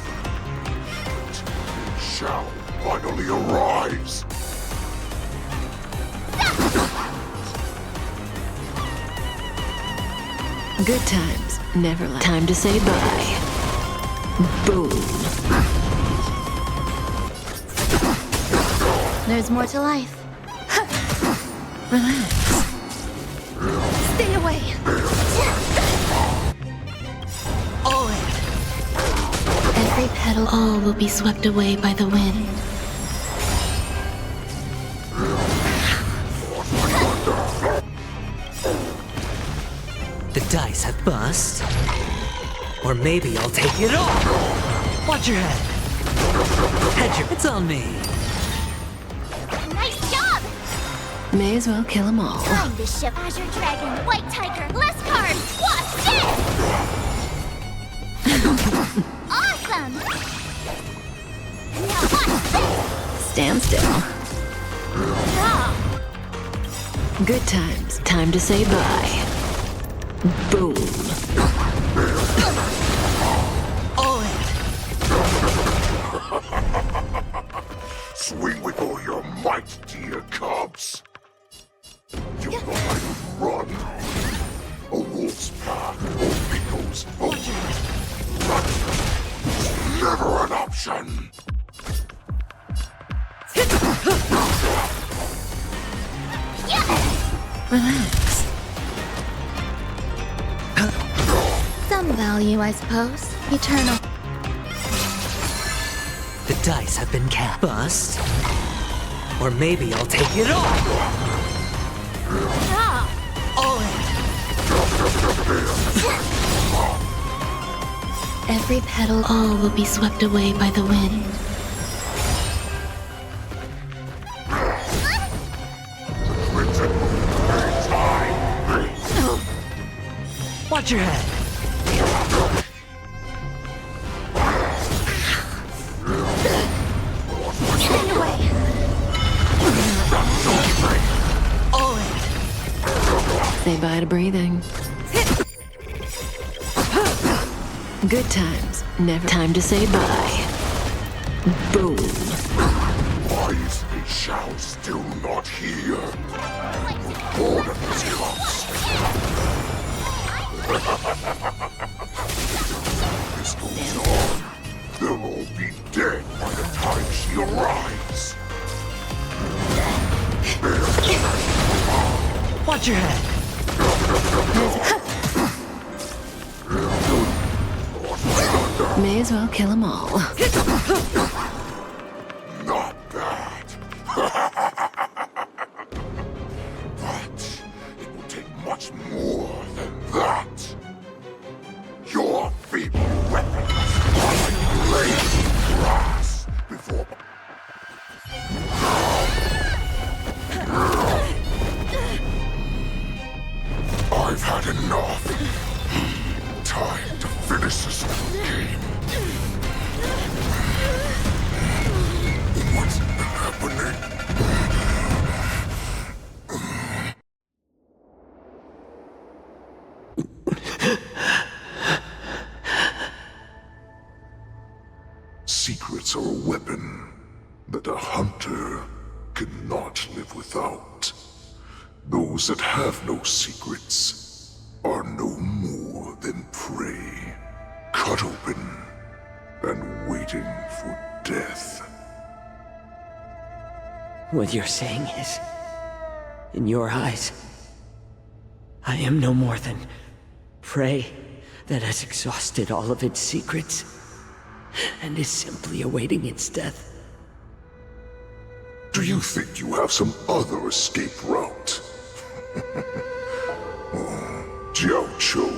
Shao finally arrives. Good times, never last. Time to say bye. Boom. There's more to life. Relax. Stay away! All in. Every petal, all will be swept away by the wind. The dice have bust. Or maybe I'll take it all. Watch your head. Head your... It's on me. Nice job! May as well kill them all. Time to show Azure Dragon, White Tiger, less cards, watch this! Awesome! Now watch this! Stand still. Ah. Good times, time to say bye. Boom. All in. Swing with all your might, dear cubs. You thought I would run. A wolf's path goes forward. But never an option. Relax. So, value, I suppose. Eternal. The dice have been cast. Bust. Or maybe I'll take it all. All in. Every petal, all will be swept away by the wind. Watch your head. Stand away. All in. Say bye to breathing. Good times. Never time to say bye. Boom. Why is the Shao still not here? Bored of this cost. This goes on. They'll all be dead by the time she arrives. Watch your head. May as well kill them all. Not bad. But it will take much more than that. Your feeble weapons are like blades of grass before... I've had enough. Time to finish this game. What's happening? Secrets are a weapon that a hunter cannot live without. Those that have no secrets are no more than prey, cut open and waiting for death. What you're saying is, in your eyes, I am no more than prey that has exhausted all of its secrets and is simply awaiting its death. Do you think you have some other escape route? Oh, Jiao Cho,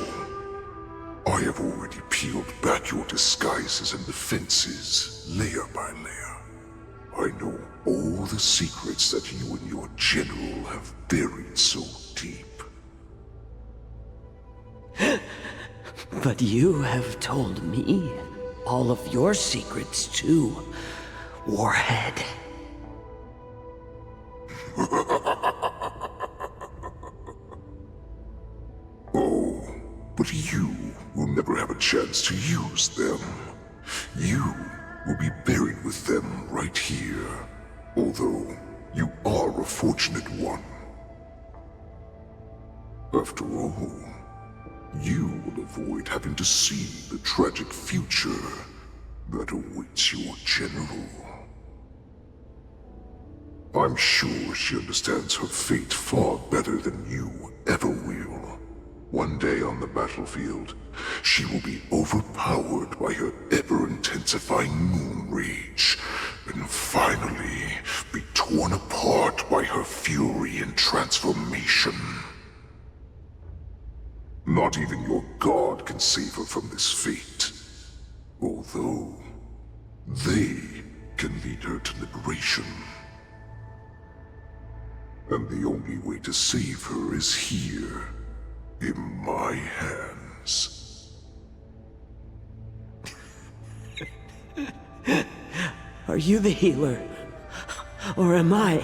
I have already peeled back your disguises and defenses, layer by layer. I know all the secrets that you and your general have buried so deep. But you have told me all of your secrets too, Warhead. Oh, but you will never have a chance to use them. You will be buried with them right here, although you are a fortunate one. After all, you will avoid having to see the tragic future that awaits your general. I'm sure she understands her fate far better than you ever will. One day on the battlefield, she will be overpowered by her ever-intensifying moon rage, and finally be torn apart by her fury and transformation. Not even your god can save her from this fate, although they can lead her to liberation. And the only way to save her is here, in my hands. Are you the healer? Or am I?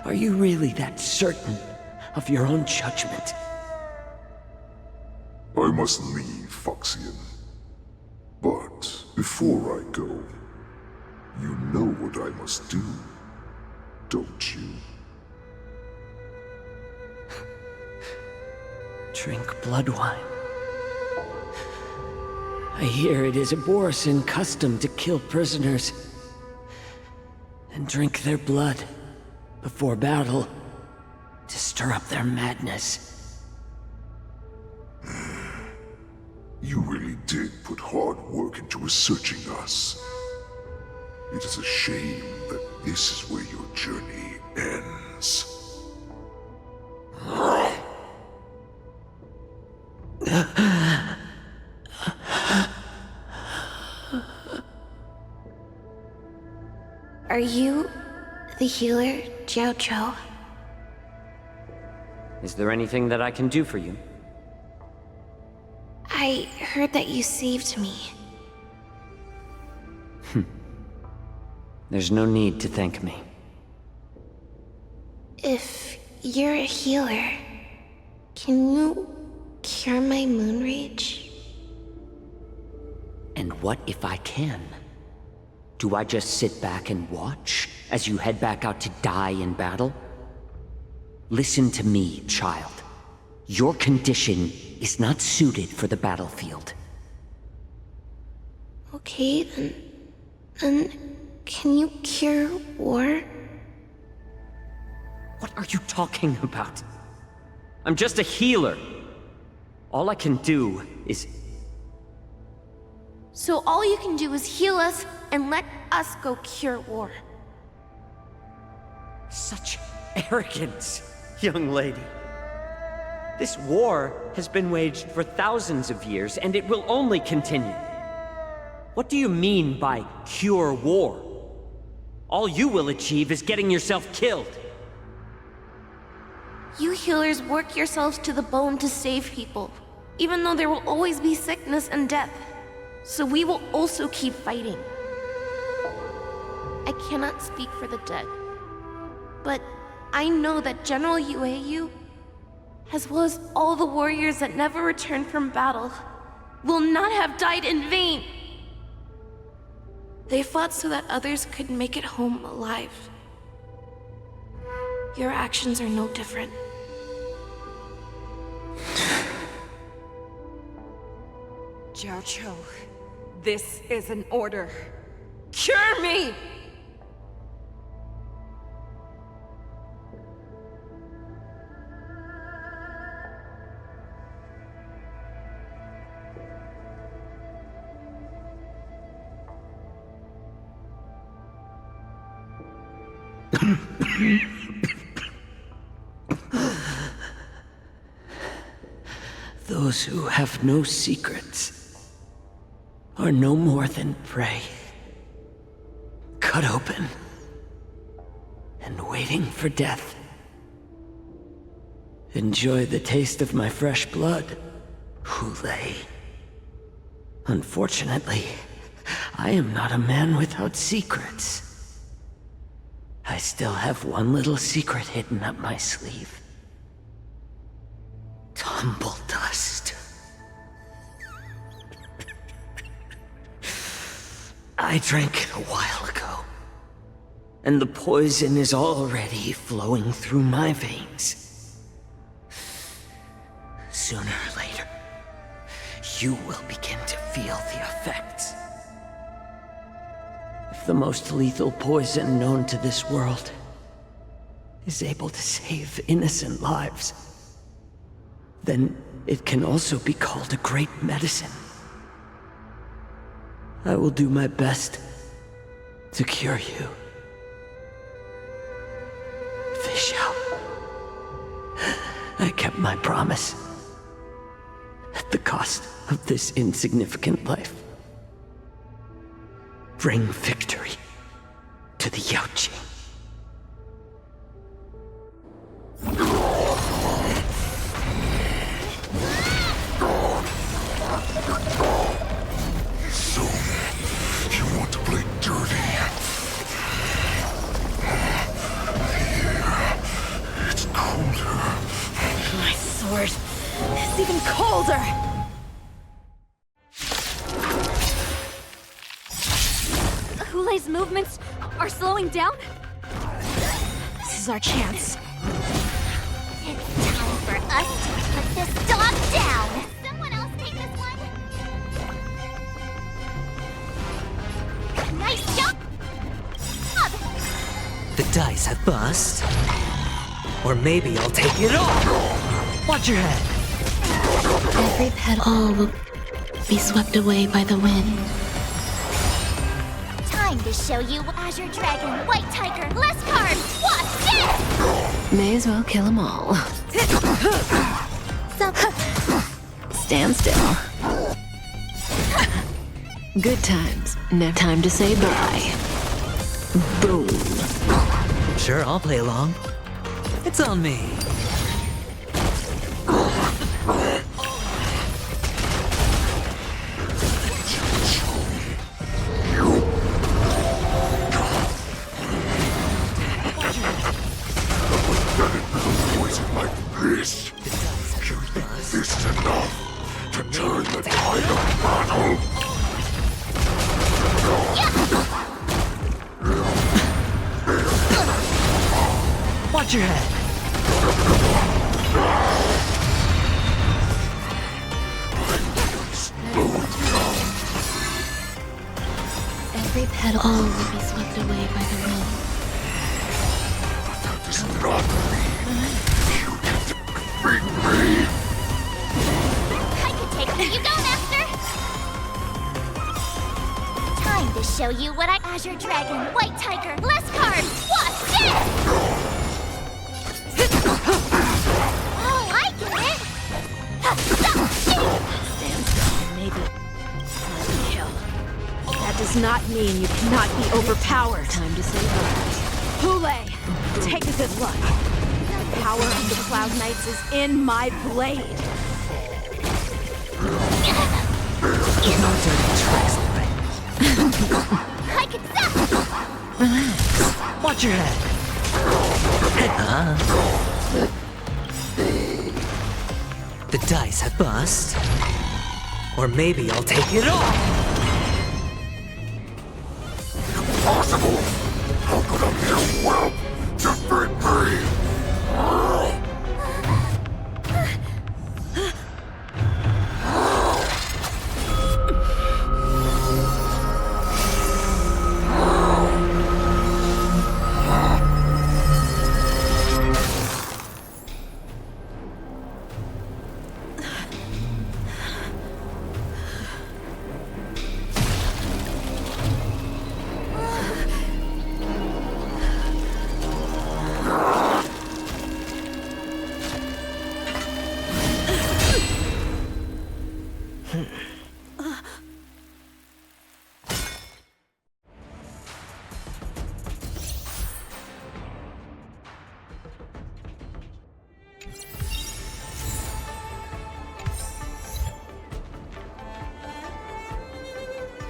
Are you really that certain of your own judgment? I must leave, Foxian. But before I go, you know what I must do, don't you? Drink blood wine. I hear it is a Borisin custom to kill prisoners and drink their blood before battle to stir up their madness. You really did put hard work into researching us. It is a shame that this is where your journey ends. Are you the healer, Jiao Cho? Is there anything that I can do for you? I heard that you saved me. There's no need to thank me. If you're a healer, can you cure my moon rage? And what if I can? Do I just sit back and watch as you head back out to die in battle? Listen to me, child. Your condition is not suited for the battlefield. Okay, then can you cure war? What are you talking about? I'm just a healer. All I can do is... So all you can do is heal us and let us go cure war. Such arrogance, young lady. This war has been waged for thousands of years, and it will only continue. What do you mean by cure war? All you will achieve is getting yourself killed. You healers work yourselves to the bone to save people, even though there will always be sickness and death. So we will also keep fighting. I cannot speak for the dead, but I know that General Yueyu, as well as all the warriors that never returned from battle, will not have died in vain. They fought so that others could make it home alive. Your actions are no different. Jiao Cho, this is an order. Cure me! Those who have no secrets are no more than prey. Cut open and waiting for death. Enjoy the taste of my fresh blood, Hulei. Unfortunately, I am not a man without secrets. I still have one little secret hidden up my sleeve. Tumble dust. I drank it a while ago, and the poison is already flowing through my veins. Sooner or later, you will begin to feel the effects. If the most lethal poison known to this world is able to save innocent lives, then it can also be called a great medicine. I will do my best to cure you. Fish out. I kept my promise. At the cost of this insignificant life. Bring victory to the Yaoqing. So, you want to play dirty? Here, it's colder. My sword is even colder! Hulei's movements are slowing down? This is our chance. It's time for us to put this dog down! Someone else take this one? Nice job! The dice have bust. Or maybe I'll take it all. Watch your head. Every petal all will be swept away by the wind. Time to show you Azure Dragon, White Tiger, less carbs, what's dead? May as well kill them all. Stand still. Good times. No time to say bye. Boom. Sure, I'll play along. It's on me. This is enough to turn the tide of battle. Watch your head. Every petal will be swept away by the wind. That does not mean you can defeat me. I can take it. You go, Master! Time to show you what Azure Dragon, White Tiger, less carbs, what's dead? Oh, I get it! Stand still, maybe. Let me kill. That does not mean you cannot be overpowered. Time to say bye. Hule, take a good look. The power of the Cloud Knights is in my blade. No dirty tricks, alright? I can zap! Relax. Watch your head. The dice have bust. Or maybe I'll take it all. Impossible! How could a mere whelp defeat me?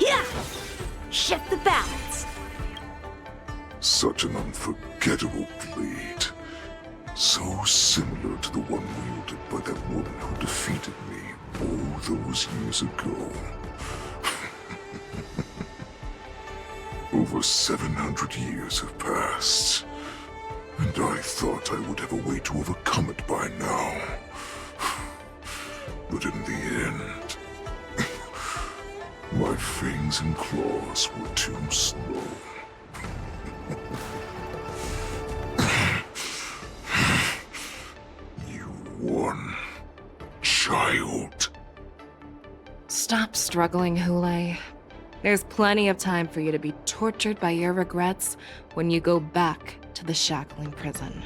Yeah! Shift the balance. Such an unforgettable blade. So similar to the one wielded by that woman who defeated me all those years ago. Over 700 years have passed, and I thought I would have a way to overcome it by now. But in the end, my fangs and claws were too slow. You won, child. Stop struggling, Hule. There's plenty of time for you to be tortured by your regrets when you go back to the shackling prison.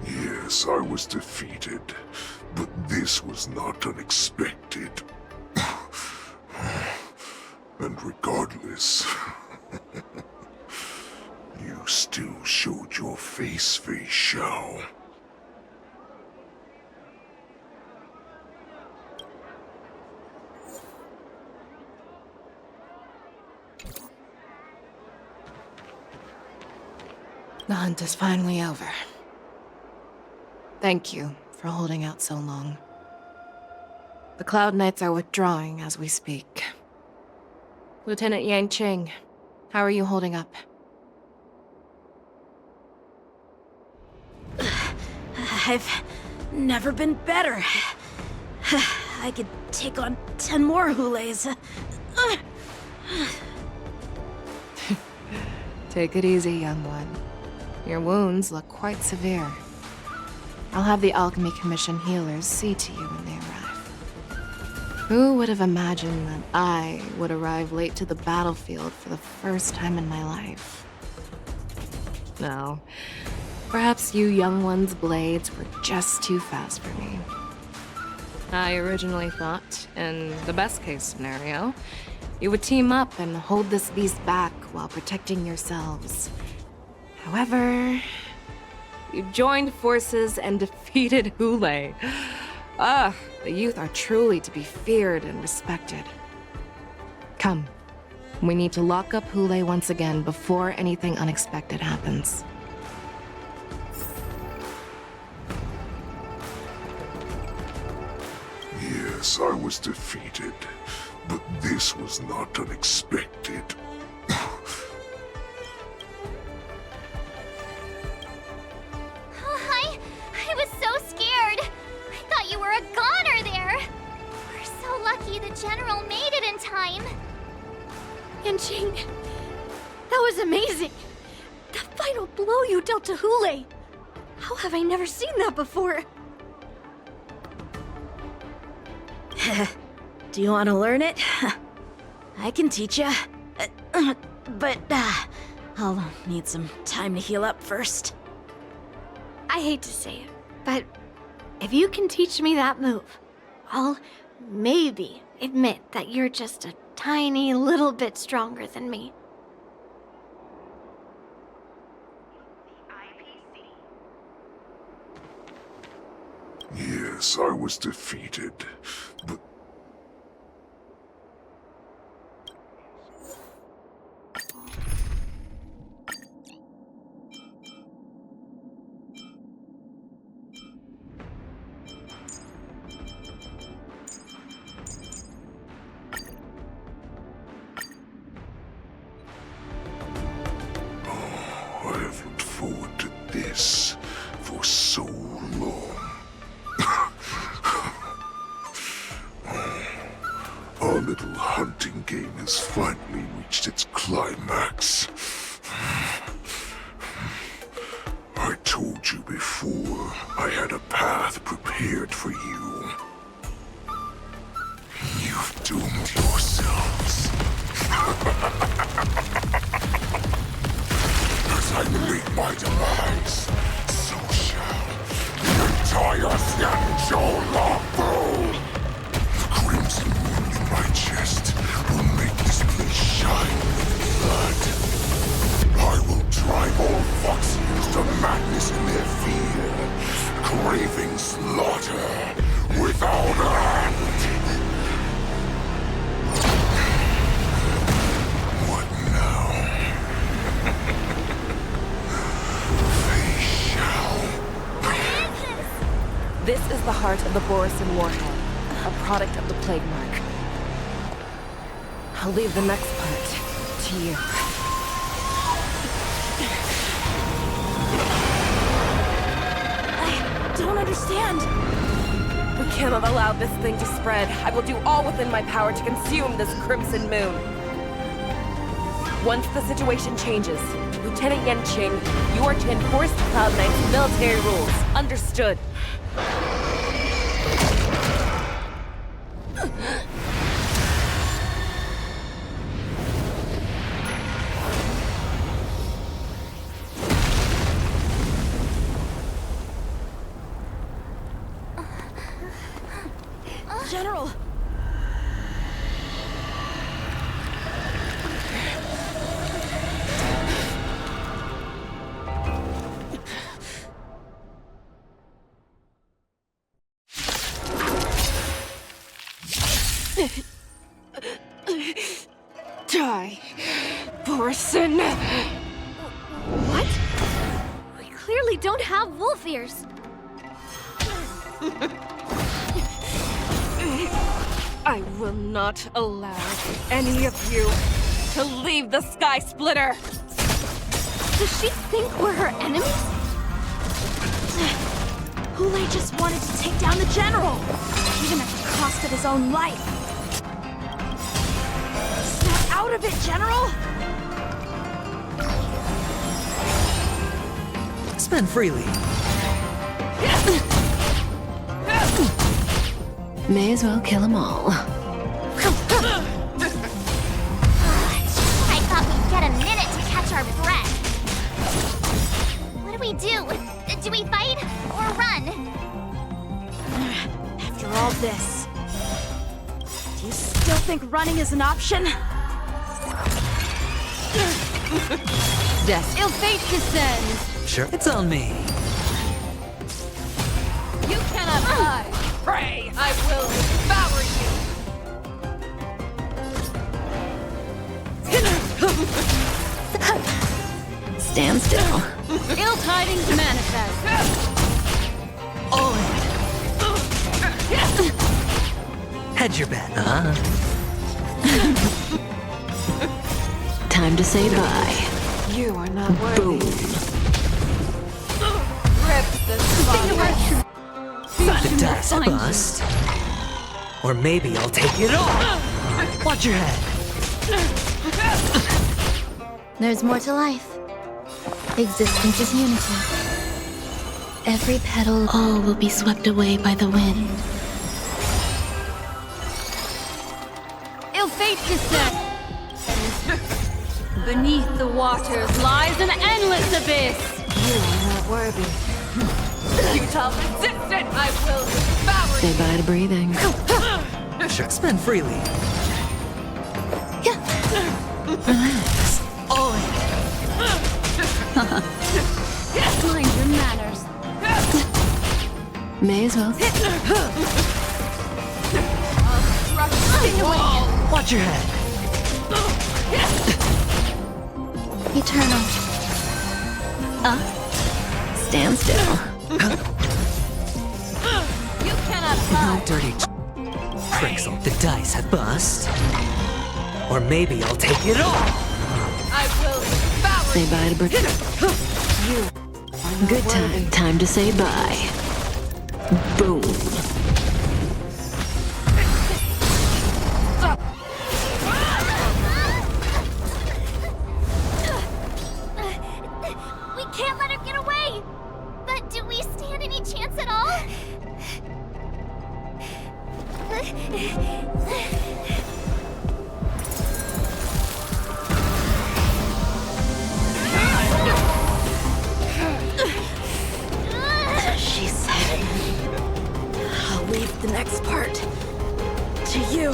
Yes, I was defeated, but this was not unexpected. And regardless, you still showed your face, Fei Xiao. The hunt is finally over. Thank you for holding out so long. The Cloud Knights are withdrawing as we speak. Lieutenant Yang Qing, how are you holding up? I've never been better. I could take on 10 more Hules. Take it easy, young one. Your wounds look quite severe. I'll have the Alchemy Commission healers see to you when they arrive. Who would have imagined that I would arrive late to the battlefield for the first time in my life? No. Perhaps you young ones' blades were just too fast for me. I originally thought, in the best-case scenario, you would team up and hold this beast back while protecting yourselves. However, you joined forces and defeated Hule. The youth are truly to be feared and respected. Come, we need to lock up Hule once again before anything unexpected happens. Yes, I was defeated, but this was not unexpected. I was so scared. I thought you were a goner there. We're so lucky the General made it in time. Yanqing, that was amazing. The final blow you dealt to Hule. How have I never seen that before? Do you want to learn it? I can teach you. But I'll need some time to heal up first. I hate to say it, but if you can teach me that move, I'll maybe admit that you're just a tiny little bit stronger than me. Yes, I was defeated, but... I have looked forward to this for so long. Our little hunting game has finally reached its climax. I told you before, I had a path prepared for you. You've doomed yourselves. As I meet my demise, so shall the entire Xianzhou Longbow. The crimson moon in my chest will make this place shine with blood. I will drive all Foxians to madness in their fear, craving slaughter without end. What now? They shall. This is the heart of the Borisin Warhead, a product of the Plague Mark. I'll leave the next part to you. I don't understand. We cannot allow this thing to spread. I will do all within my power to consume this crimson moon. Once the situation changes, Lieutenant Yanqing, you are to enforce the Cloud Knight's military rules. Understood. General! Die, Borisin! What? We clearly don't have wolf ears. I will not allow any of you to leave the Sky Splitter! Does she think we're her enemies? Hule just wanted to take down the General, even at the cost of his own life. Snap out of it, General! Spend freely. May as well kill them all. we do? Do we fight or run? After all this, do you still think running is an option? Death. Ill fate descends! Sure, it's on me. You cannot hide! Pray! I will devour you! Stand still. Ill tidings manifest! All in. Hedge your bet, huh? Time to say bye. You are not worthy. Boom. Rip the spotlight. The dice bust. Or maybe I'll take it all. Watch your head. There's more to life. Existence is unity. Every petal, all will be swept away by the wind. Ill fate descends! Beneath the waters lies an endless abyss! You are not worthy. Futile resistance! I will devour Say bye to breathing. Sure, spend freely. Relax. All in. Mind your manners. May as well. Watch your head. Eternal. Stand still. You cannot No hide! dirty tricks on the dice have bust. Or maybe I'll take it all. I will devour Say bye to breathing. you. Good time. Time to say bye. Boom. We can't let her get away! But do we stand any chance at all? She said, I'll leave the next part to you.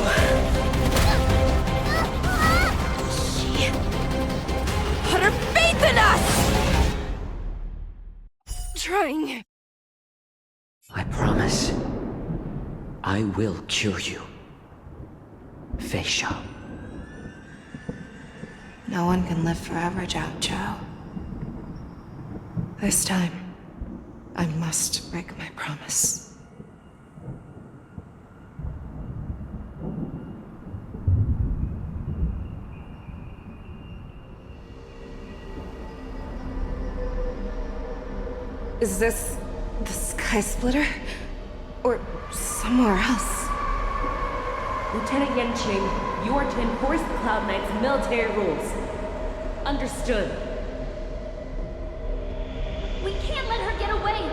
She put her faith in us! Trying. I promise. I will cure you. Feisha. No one can live forever, Zhao Zhao. This time, I must break my promise. Is this the Sky Splitter? Or somewhere else? Lieutenant Yanqing, you are to enforce the Cloud Knight's military rules. Understood. We can't let her get away!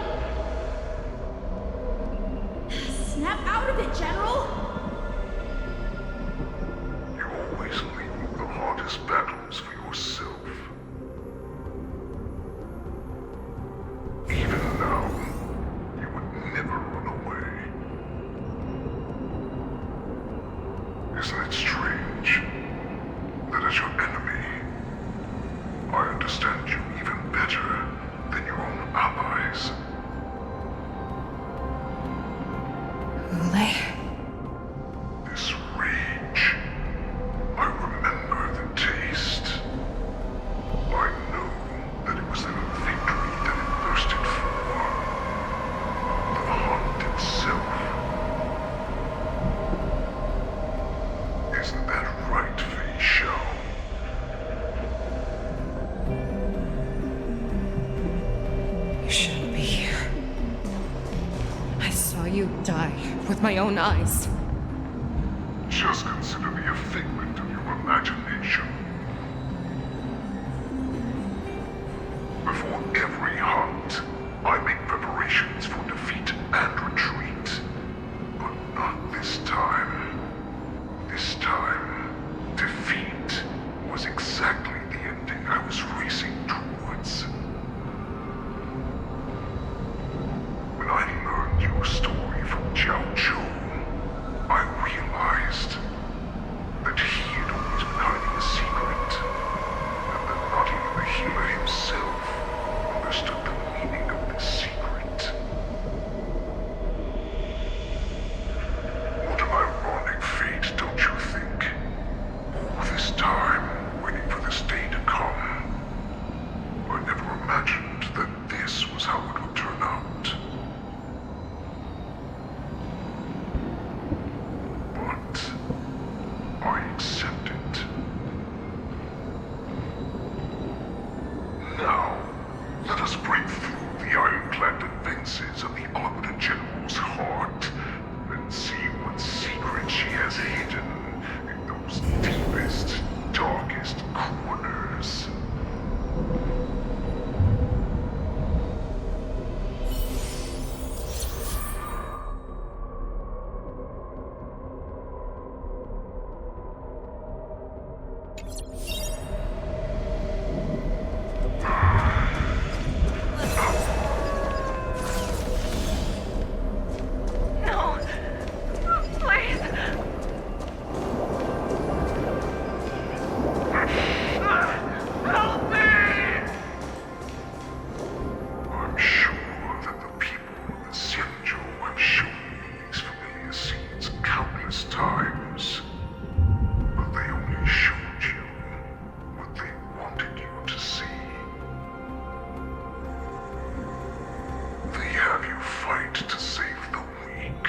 Snap out of it, General! You always leave the hardest battles for yourself. Even now, you would never run away. Isn't it strange that as your enemy, I understand you even better than your own allies? Ule? This rage, I remember the taste. I know that it was the victory that it thirsted for. The hunt itself. Isn't that right, Fei Shao? You shouldn't be here. I saw you die with my own eyes. Just consider me a figment of your imagination. Before every hunt, I make preparations for defeat and retreat. But not this time. This time, defeat was exactly the ending I was racing towards. fight to save the weak.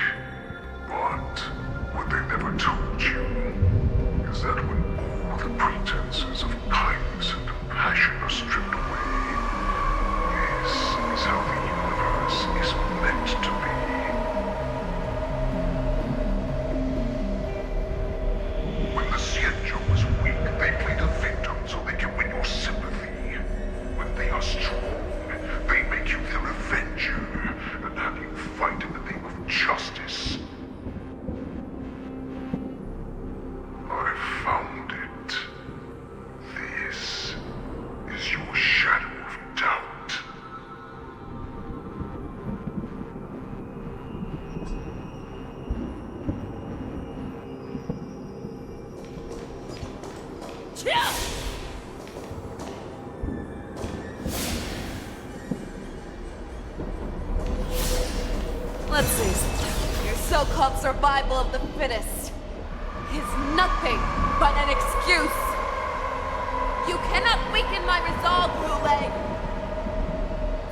But what they never told you is that when all the pretenses of kindness and compassion are stripped away, this is how the universe is meant to be. When the Xianzhou is weak, they play the victim so they can win your sympathy. When they are strong, they make you their avenger and have you fight in the name of justice. I found it. This is your shadow of doubt. Let's see. Your so-called survival of the fittest is nothing but an excuse. You cannot weaken my resolve, Wu-Lei.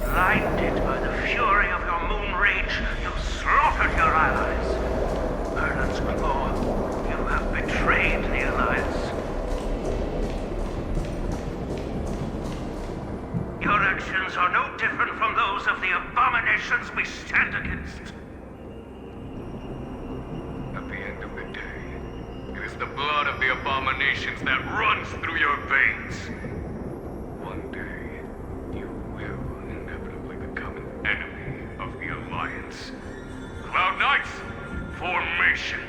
Blinded by the fury of your moon rage, you slaughtered your allies. Erland's Claw, you have betrayed the Alliance. Your actions are no different from those of the abominations we stand against. At the end of the day, it is the blood of the abominations that runs through your veins. One day, you will inevitably become an enemy of the Alliance. Cloud Knights, formation!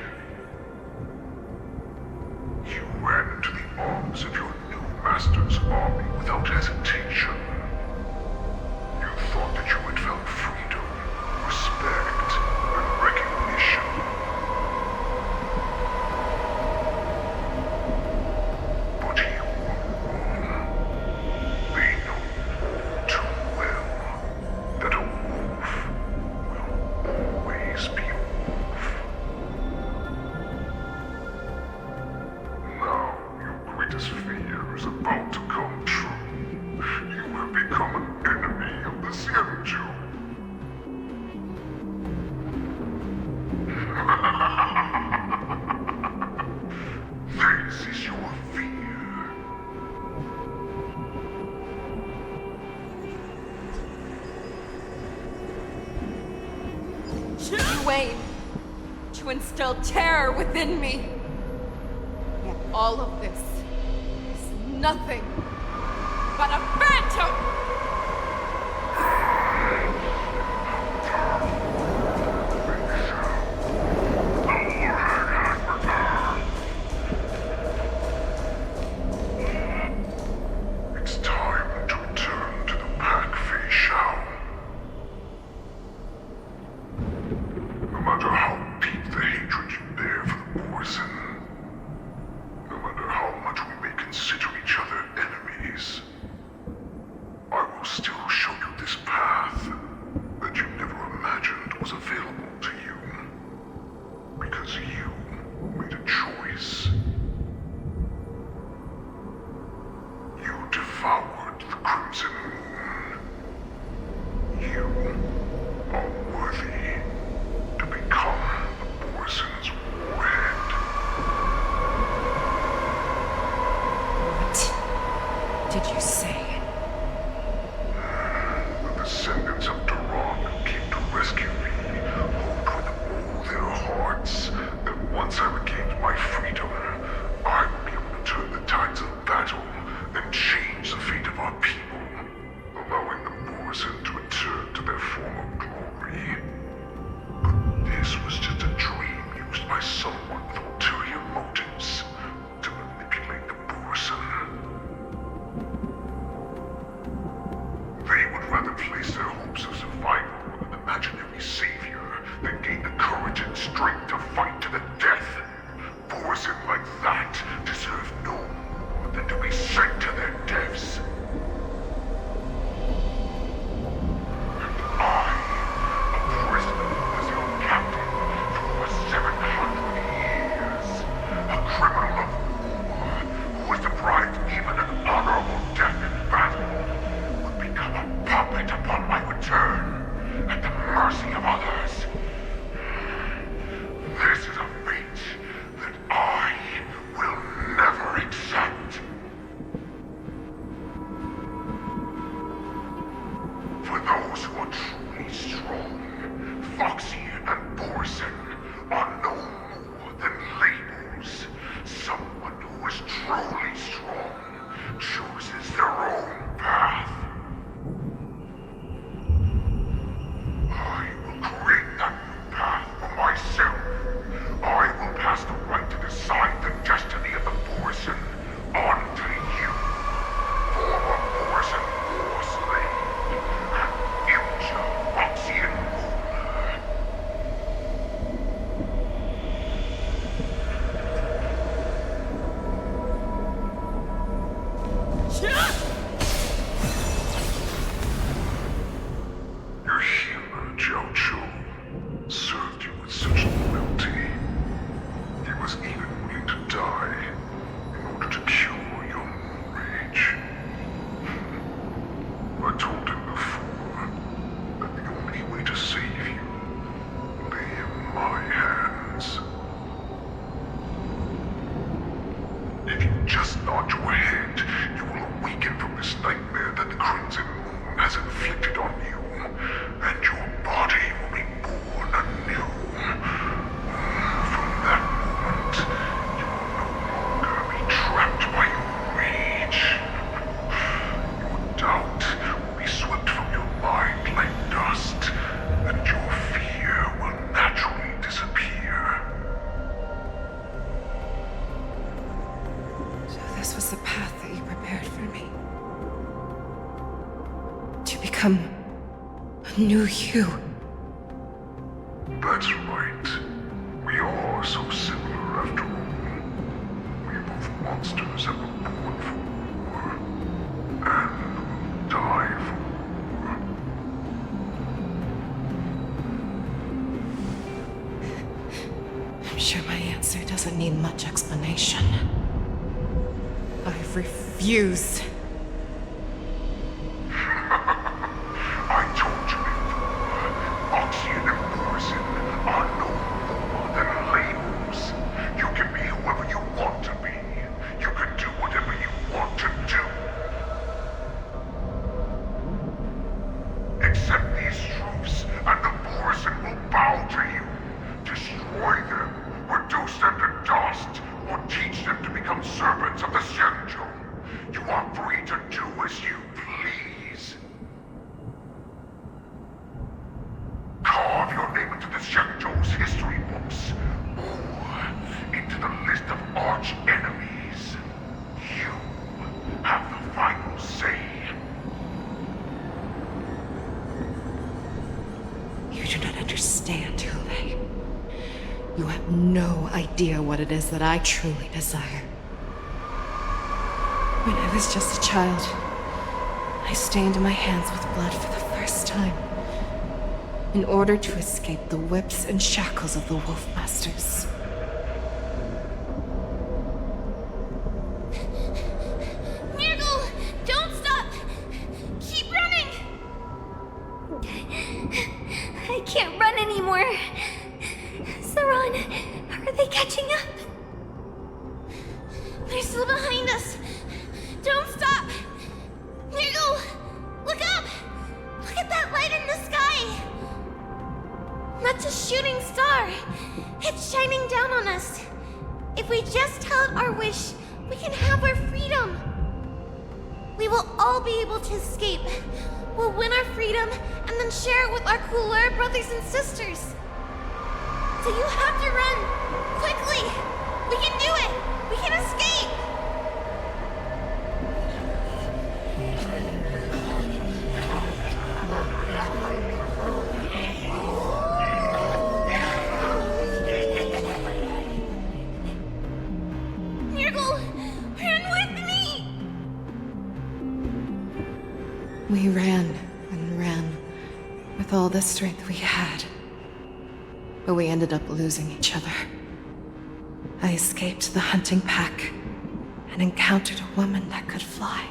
You ran into the arms of your new master's army without hesitation. You thought that you had found freedom, respect, and recognition. But you were wrong. They know too well that a wolf will always be a wolf. Now your greatest fear is about to come true. You have become an enemy of the Xianzhou. This is your fear. You aim to instill terror within me. Yet all of this is nothing but a phantom! It's time to return to the pack, Fei Shao. No matter how deep the hatred you bear for the Borson, no matter how much we may consider each other enemies, I will still show you this path that you never imagined was available to you. Because you made a choice. You devoured the Crimson Moon. You are worthy to become the Borson's warhead. What did you say? The descendants of Duran who came to rescue me hoped with all their hearts that once I regained my freedom, I would be able to turn the tides of battle and change the fate of our people, allowing the Borson to return to their former glory. But this was just a dream used by someone with ulterior motives to manipulate the Borson. They would rather place their hopes of survival on an imaginary savior than gain the courage and strength to fight to the death. Borson like that deserve no more than to be sent to their deaths. And I, a prisoner who was your captain for over 700 years, a criminal of war who was deprived even an honorable death in battle, would become a puppet upon my return, and the mercy of others. This is a fate that I will never accept. For those who are truly strong, Foxy and Borson are no more than labels. Someone who is truly strong chooses their own path. I will create that new path for myself. I will pass the right to decide the destiny of the Borson on to you. Former Borson war slave and future Foxian ruler. Your healer, Zhao Chu, served you with such loyalty. He was even willing to die in order to cure your rage. I told him before that the only way to save you lay in my hands. If you just nod your head, you will awaken from this nightmare that the Crimson Moon has inflicted on you, and your body will be born anew. From that moment, you will no longer be trapped by your rage. Your doubt will be swept from your mind like dust, and your fear will naturally disappear. So this was the path that you prepared for me. To become a new you. That's right. We are so similar after all. We are both monsters that were born for war, and will die for war. I'm sure my answer doesn't need much explanation. I refuse. I told you before, Foxian and Borson are no more than labels. You can be whoever you want to be. You can do whatever you want to do. Accept these truths, and the Borson will bow to you. Destroy them, reduce them to dust, or teach them to become servants of the Xianzhou. You are free to do as you please. Carve your name into the Xianzhou's history books, or into the list of arch enemies. You have the final say. You do not understand, Hule. You have no idea what it is that I truly desire. When I was just a child, I stained my hands with blood for the first time, in order to escape the whips and shackles of the Wolf Masters. Nurgle, don't stop! Keep running! I can't run anymore. Saran, are they catching up? They're still behind us. Don't stop! Nurgle, look up! Look at that light in the sky! That's a shooting star. It's shining down on us. If we just tell it our wish, we can have our freedom. We will all be able to escape. We'll win our freedom and then share it with our cooler brothers and sisters. So you have to run. Quickly! We can do it! We can escape! Nurgle, run with me! We ran and ran with all the strength we had. But we ended up losing each other. I escaped the hunting pack and encountered a woman that could fly.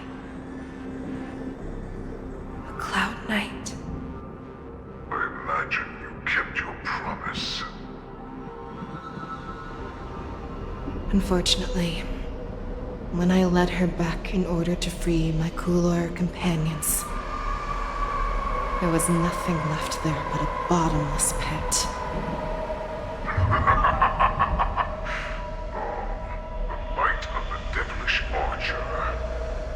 A Cloud Knight. I Unfortunately, when I led her back in order to free my Kulor companions, there was nothing left there but a bottomless pit. The light of the devilish archer.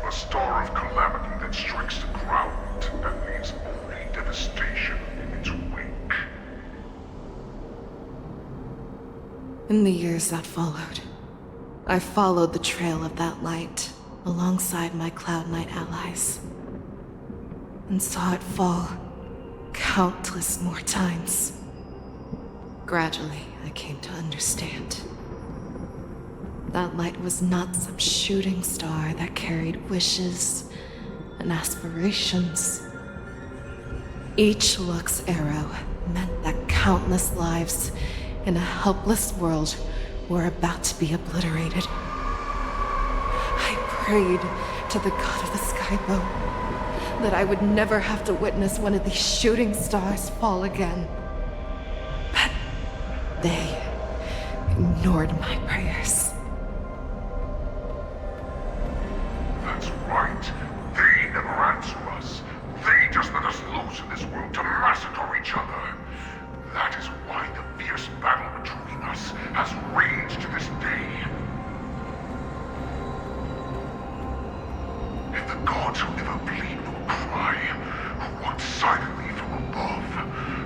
A star of calamity that strikes the ground and leaves only devastation in its wake. In the years that followed, I followed the trail of that light alongside my Cloud Knight allies, and saw it fall countless more times. Gradually, I came to understand. That light was not some shooting star that carried wishes and aspirations. Each Lux arrow meant that countless lives in a helpless world were about to be obliterated. I prayed to the god of the skybow that I would never have to witness one of these shooting stars fall again. But they ignored my prayers. That's right. They never answer us. They just let us loose in this world to massacre each other. That is why the fierce battle between us has raged to this day. If the gods who never bleed nor cry, who watch silently from above,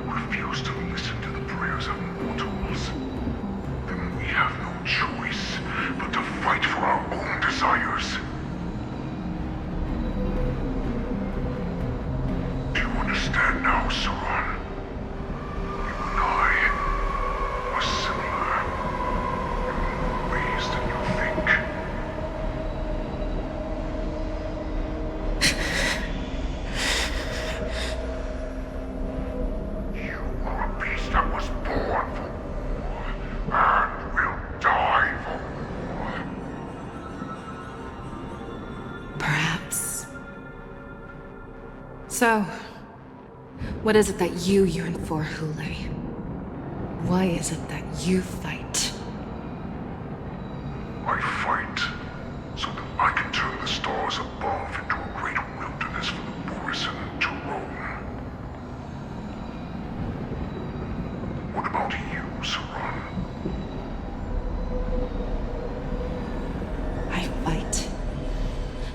refuse to listen to the prayers of mortals, then we have no choice but to fight for our own desires. Do you understand now, Saran? You and I are similar in more ways than you think. You are a beast that was born for war, and will die for war. Perhaps. So, what is it that you yearn for, Hule? Why is it that you fight? I fight so that I can turn the stars above into a great wilderness for the Borisin to roam. What about you, Saran? I fight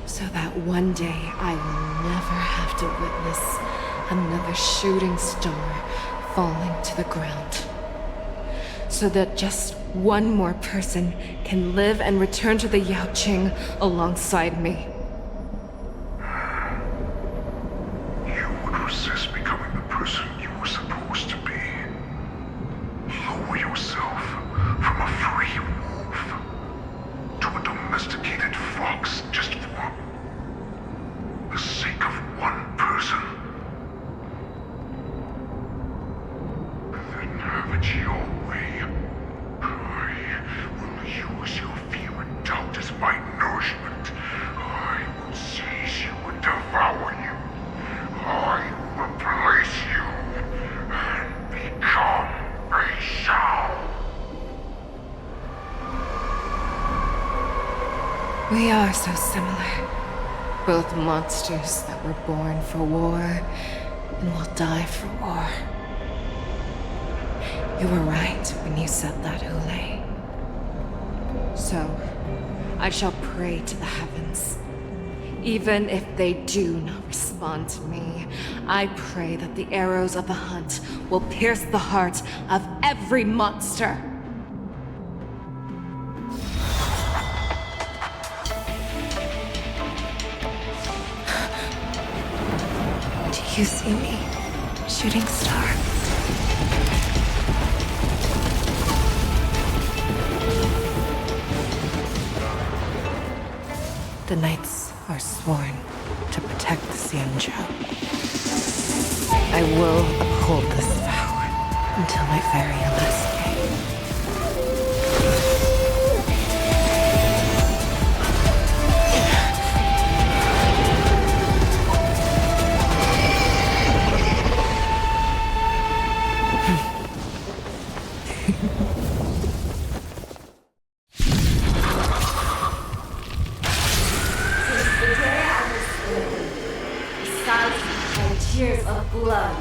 so that one day I will never have to witness another shooting star falling to the ground. So that just one more person can live and return to the Yaoqing alongside me. You would resist becoming the person you were supposed to be. Lower yourself from a free wolf to a domesticated fox just for the sake of one person. Then have it your way. I will use your fear and doubt as my nourishment. I will seize you and devour you. I will replace you and become a Shao. We are so similar. Both monsters that were born for war and will die for war. You were right when you said that, Hule. So, I shall pray to the heavens. Even if they do not respond to me, I pray that the arrows of the hunt will pierce the heart of every monster. Do you see me, shooting star? The knights are sworn to protect the Xianzhou. I will uphold this vow until my very last day. blood,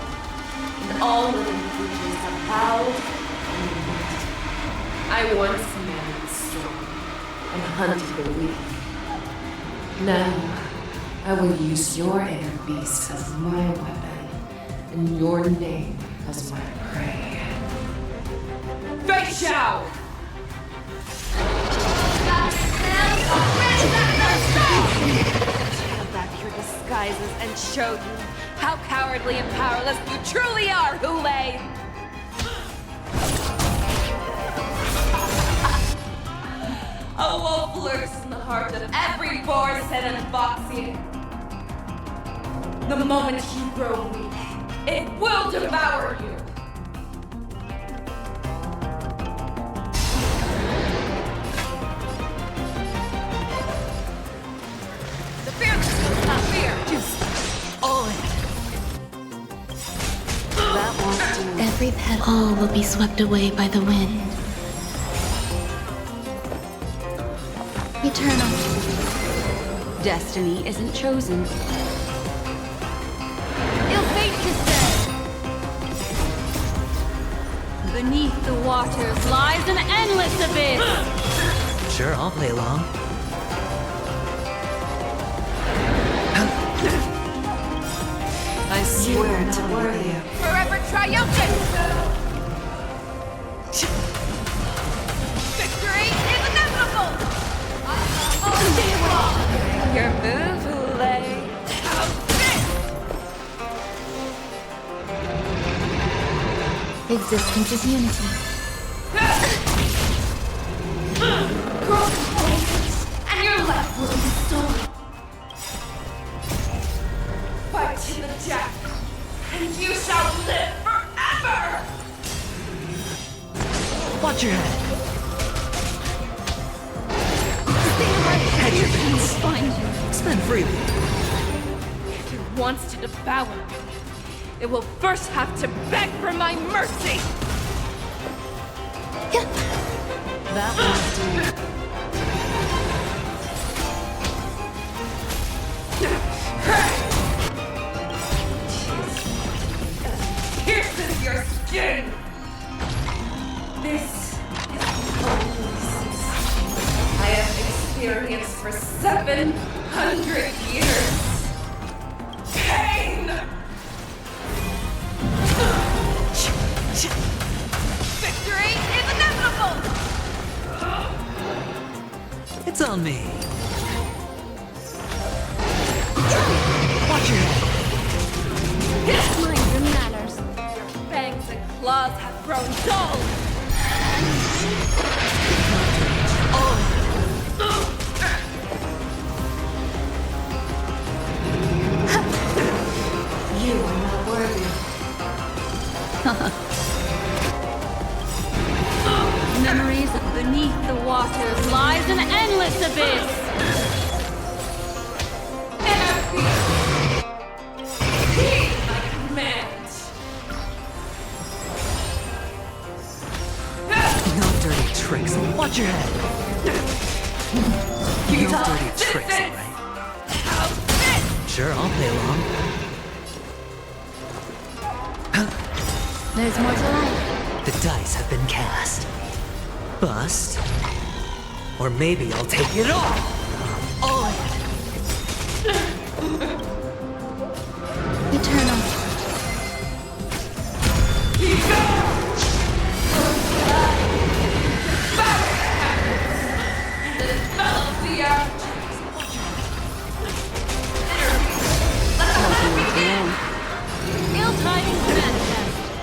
and all living creatures have bowed and bowed. I once married strong and hunted the weak. Now, I will use your inner beast as my weapon, and your name as my prey. Fei Xiao! Take back your disguises and show you how cowardly and powerless you truly are, Hule! A wolf lurks in the heart of every Borson and Foxian. The moment you grow weak, it will devour you! The fearless will not fear! Just all in. That won't do. Every petal, all will be swept away by the wind. Eternal. Destiny isn't chosen. Ill-fate is dead. Beneath the waters lies an endless abyss. Sure, I'll play along. I swear to worthy of Forever triumphant! Victory is inevitable! Your move, Hule. How's this? Existence is unity. And your life will be stolen. Fight to the death, and you shall live forever! Watch your head. Hedge your bets. Find you. Spend freely. If it wants to devour me, it will first have to beg for my mercy! that won't do. Pierces your skin! This is homelessness I have experienced for 700 years. Pain! Victory is inevitable! It's on me. Watch your head. Mind your manners. Your fangs and claws have grown dull! You are not worthy. Memories of beneath the waters lies an endless abyss. Heed my command! No dirty tricks. Watch your head. You No thought dirty tricks, this alright? How's this? Sure, I'll play along. There's more to life. The dice have been cast. Bust. Or maybe I'll take it all. All in. Eternal.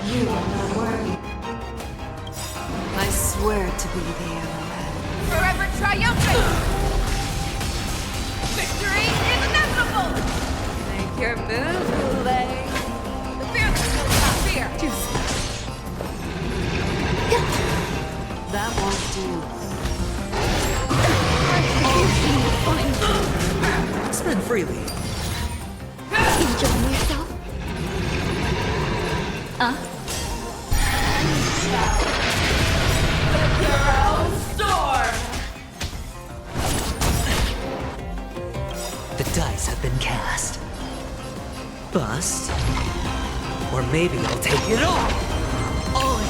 You are not worthy. I swear to be the arrowhead. Forever triumphant! Victory is inevitable! Make your move, Hule. The fearless will not fear! That won't do. Spend freely. Enjoying yourself? Your own storm! The dice have been cast. Bust. Or maybe I'll take it all! All in!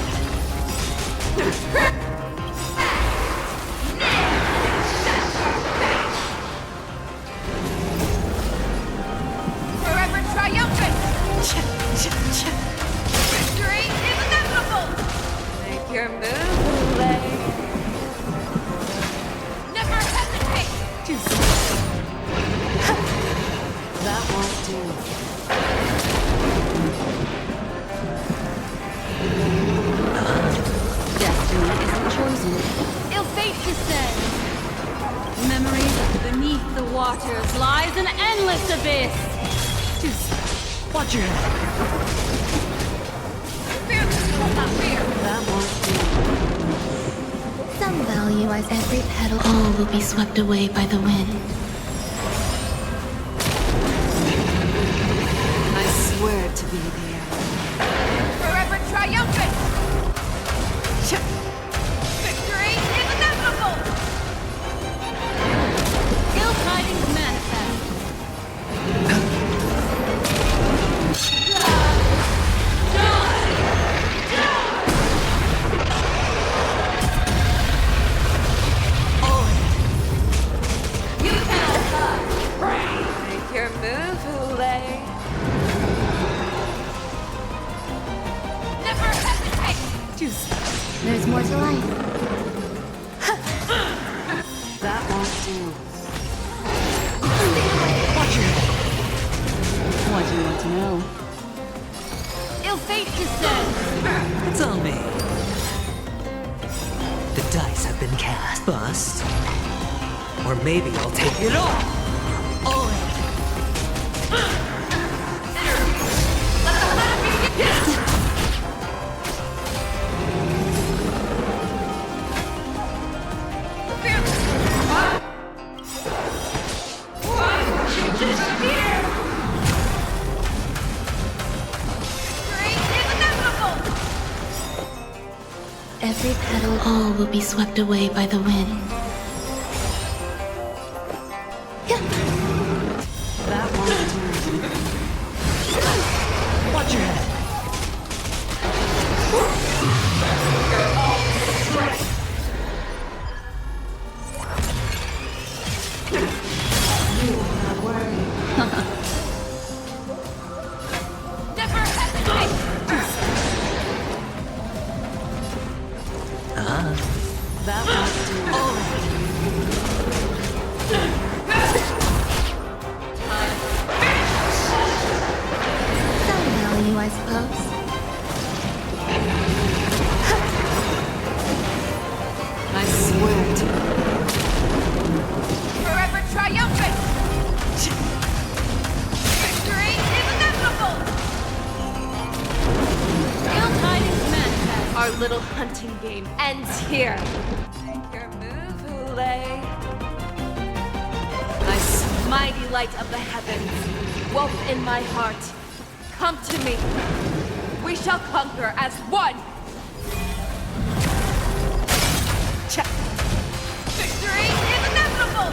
Forever triumphant! Victory is inevitable! Make your move, Lay. Never hesitate! That won't do. Destiny isn't chosen. Ill fate descends. Memories of beneath the waters lies an endless abyss. Watch your head! That won't Some value as every petal. All will be swept away by the wind. I swear to be there. Forever triumphant! Victory is inevitable! Ill tidings manifest. You cannot hide! Make your move, Lay. Never hesitate! There's more to life. That won't do. Watch your head! What do you want to know? Ill fate descends. It's on me. The dice have been cast. Bust. Or maybe I'll take it all! All in! Every petal, all will be swept away by the wind. That won't do. Watch your head! You are not worthy. Never hesitate! That won't do. Some value, I suppose. I swear to Forever triumphant! Victory is inevitable! Ill tidings manifest. Our little hunting game ends here. Make your move, Lay. Mighty light of the heavens, wolf in my heart, come to me. We shall conquer as one. Victory is inevitable!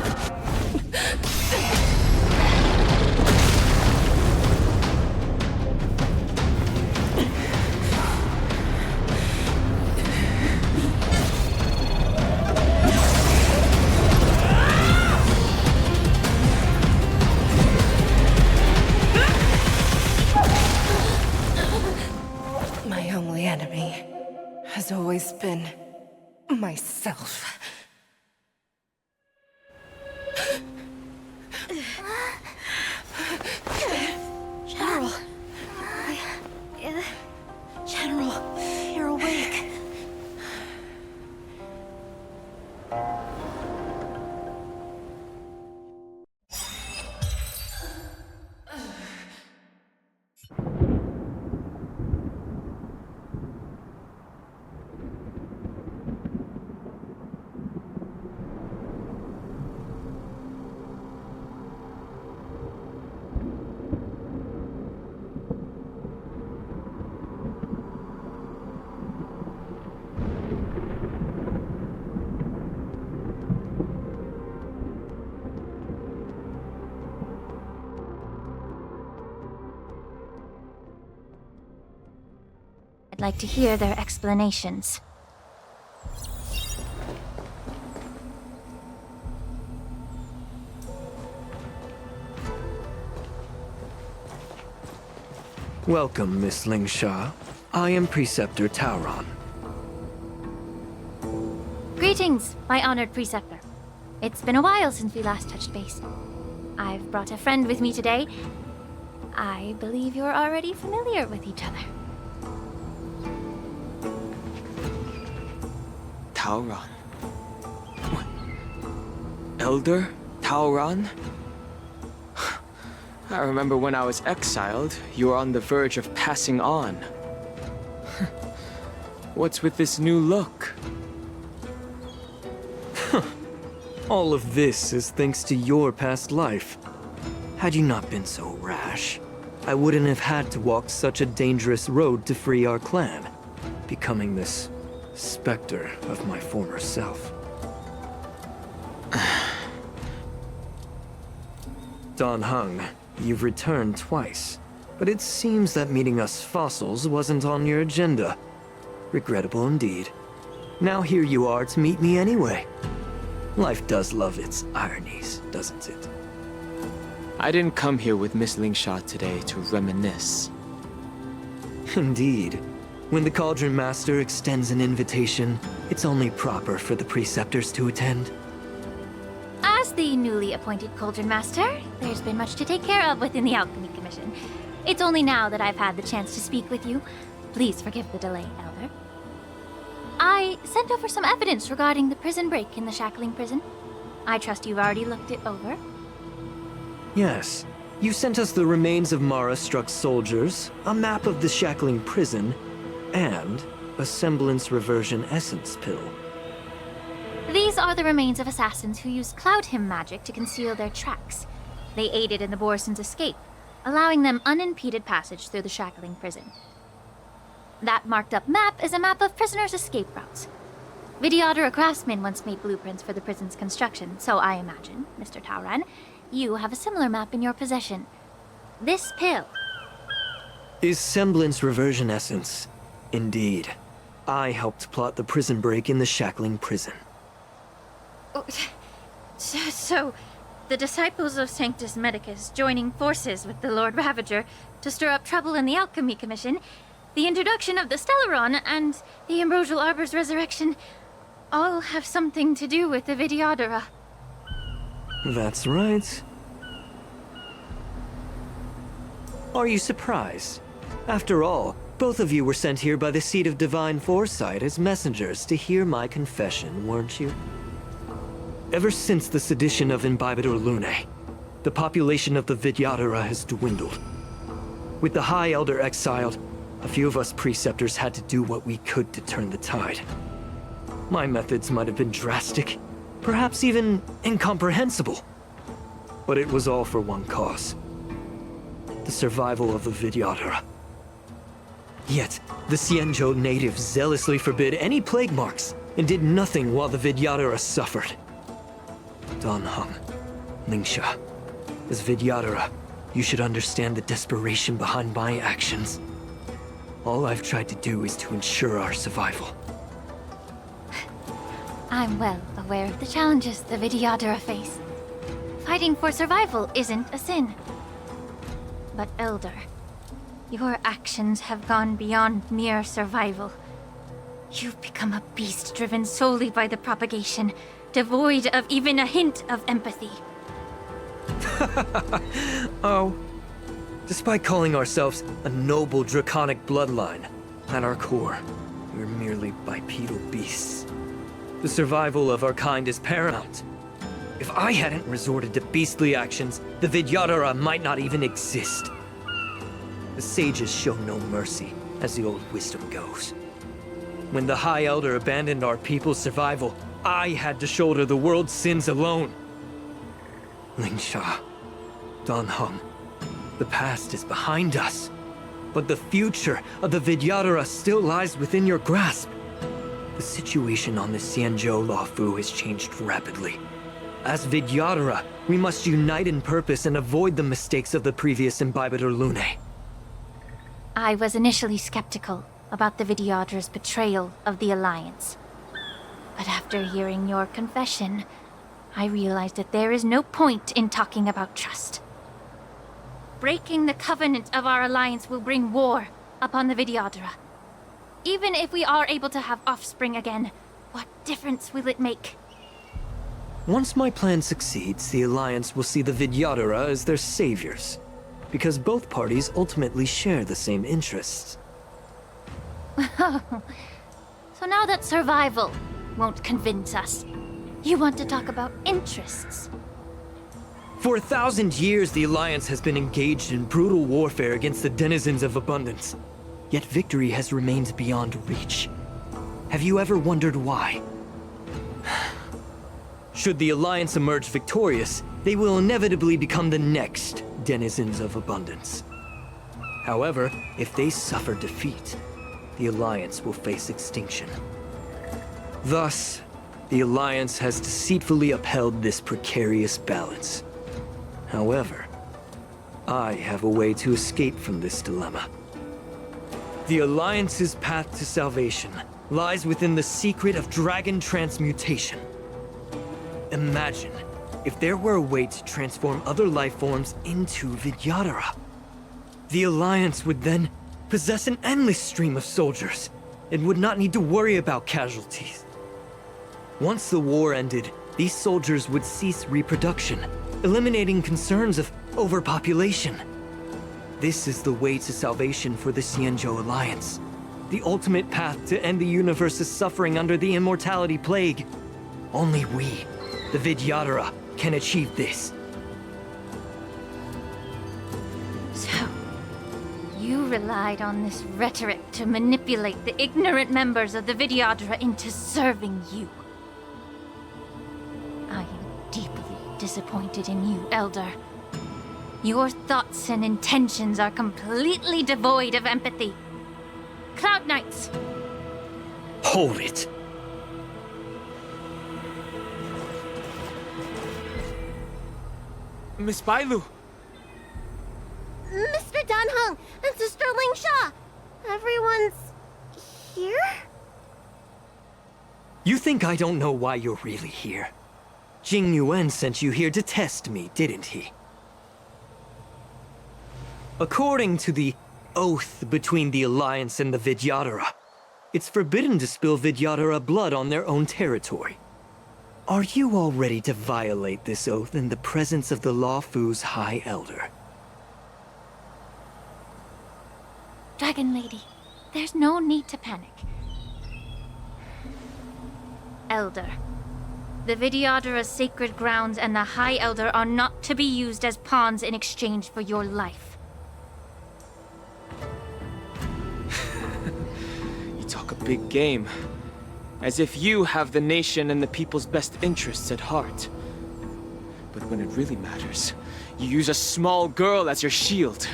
My only enemy has always been myself. General. General, you're awake. like to hear their explanations. Welcome, Miss Lingsha. I am Preceptor Tauron. Greetings, my honored Preceptor. It's been a while since we last touched base. I've brought a friend with me today. I believe you're already familiar with each other. Tauron? What? Elder Tauron? I remember when I was exiled, you were on the verge of passing on. What's with this new look? All of this is thanks to your past life. Had you not been so rash, I wouldn't have had to walk such a dangerous road to free our clan, becoming this specter of my former self. Dan Heng, you've returned twice, but it seems that meeting us fossils wasn't on your agenda. Regrettable indeed. Now here you are to meet me anyway. Life does love its ironies, doesn't it? I didn't come here with Miss Lingsha today to reminisce. Indeed. When the Cauldron Master extends an invitation, it's only proper for the Preceptors to attend. As the newly appointed Cauldron Master, there's been much to take care of within the Alchemy Commission. It's only now that I've had the chance to speak with you. Please forgive the delay, Elder. I sent over some evidence regarding the prison break in the Shackling Prison. I trust you've already looked it over. Yes. You sent us the remains of Mara-struck soldiers, a map of the Shackling Prison, and a semblance reversion essence pill. These are the remains of assassins who used Cloud Hymn magic to conceal their tracks. They aided in the Borisons' escape, allowing them unimpeded passage through the Shackling Prison. That marked-up map is a map of prisoners' escape routes. Vidyadhara craftsmen once made blueprints for the prison's construction, so I imagine, Mr. Tauron, you have a similar map in your possession. This pill is semblance reversion essence. Indeed. I helped plot the prison break in the Shackling Prison. So, the disciples of Sanctus Medicus joining forces with the Lord Ravager to stir up trouble in the Alchemy Commission, the introduction of the Stellaron, and the Ambrosial Arbor's resurrection all have something to do with the Vidyadhara. That's right. Are you surprised? After all, both of you were sent here by the Seat of Divine Foresight as messengers to hear my confession, weren't you? Ever since the sedition of Imbibitor Lunae, the population of the Vidyadhara has dwindled. With the High Elder exiled, a few of us Preceptors had to do what we could to turn the tide. My methods might have been drastic, perhaps even incomprehensible. But it was all for one cause. The survival of the Vidyadhara. Yet, the Xianzhou natives zealously forbid any plague marks and did nothing while the Vidyadhara suffered. Dan Heng, Lingsha, as Vidyadhara, you should understand the desperation behind my actions. All I've tried to do is to ensure our survival. I'm well aware of the challenges the Vidyadhara face. Fighting for survival isn't a sin. But Elder, your actions have gone beyond mere survival. You've become a beast driven solely by the propagation, devoid of even a hint of empathy. Oh. Despite calling ourselves a noble draconic bloodline, at our core, we're merely bipedal beasts. The survival of our kind is paramount. If I hadn't resorted to beastly actions, the Vidyadhara might not even exist. The sages show no mercy, as the old wisdom goes. When the High Elder abandoned our people's survival, I had to shoulder the world's sins alone. Lingsha, Dan Heng, the past is behind us, but the future of the Vidyadhara still lies within your grasp. The situation on the Xianzhou Luofu has changed rapidly. As Vidyadhara, we must unite in purpose and avoid the mistakes of the previous Imbibitor Lunae. I was initially skeptical, about the Vidyadra's betrayal of the Alliance. But after hearing your confession, I realized that there is no point in talking about trust. Breaking the covenant of our alliance will bring war upon the Vidyadhara. Even if we are able to have offspring again, what difference will it make? Once my plan succeeds, the Alliance will see the Vidyadhara as their saviors, because both parties ultimately share the same interests. So now that survival won't convince us, you want to talk about interests? For 1,000 years, the Alliance has been engaged in brutal warfare against the denizens of abundance. Yet victory has remained beyond reach. Have you ever wondered why? Should the Alliance emerge victorious, they will inevitably become the next denizens of abundance. However, if they suffer defeat, the Alliance will face extinction. Thus, the Alliance has deceitfully upheld this precarious balance. However, I have a way to escape from this dilemma. The Alliance's path to salvation lies within the secret of dragon transmutation. Imagine if there were a way to transform other life forms into Vidyadhara. The Alliance would then possess an endless stream of soldiers and would not need to worry about casualties. Once the war ended, these soldiers would cease reproduction, eliminating concerns of overpopulation. This is the way to salvation for the Xianzhou Alliance. The ultimate path to end the universe's suffering under the immortality plague. Only we, the Vidyadhara, can achieve this. So, you relied on this rhetoric to manipulate the ignorant members of the Vidyadhara into serving you. I am deeply disappointed in you, Elder. Your thoughts and intentions are completely devoid of empathy. Cloud Knights! Hold it! Miss Bailu! Mr. Danheng and Sister Lingsha! Everyone's here? You think I don't know why you're really here? Jing Yuan sent you here to test me, didn't he? According to the oath between the Alliance and the Vidyadhara, it's forbidden to spill Vidyadhara blood on their own territory. Are you all ready to violate this oath in the presence of the Lawfu's High Elder? Dragon Lady, there's no need to panic. Elder, the Vidyadhara's sacred grounds and the High Elder are not to be used as pawns in exchange for your life. Talk a big game. As if you have the nation and the people's best interests at heart. But when it really matters, you use a small girl as your shield.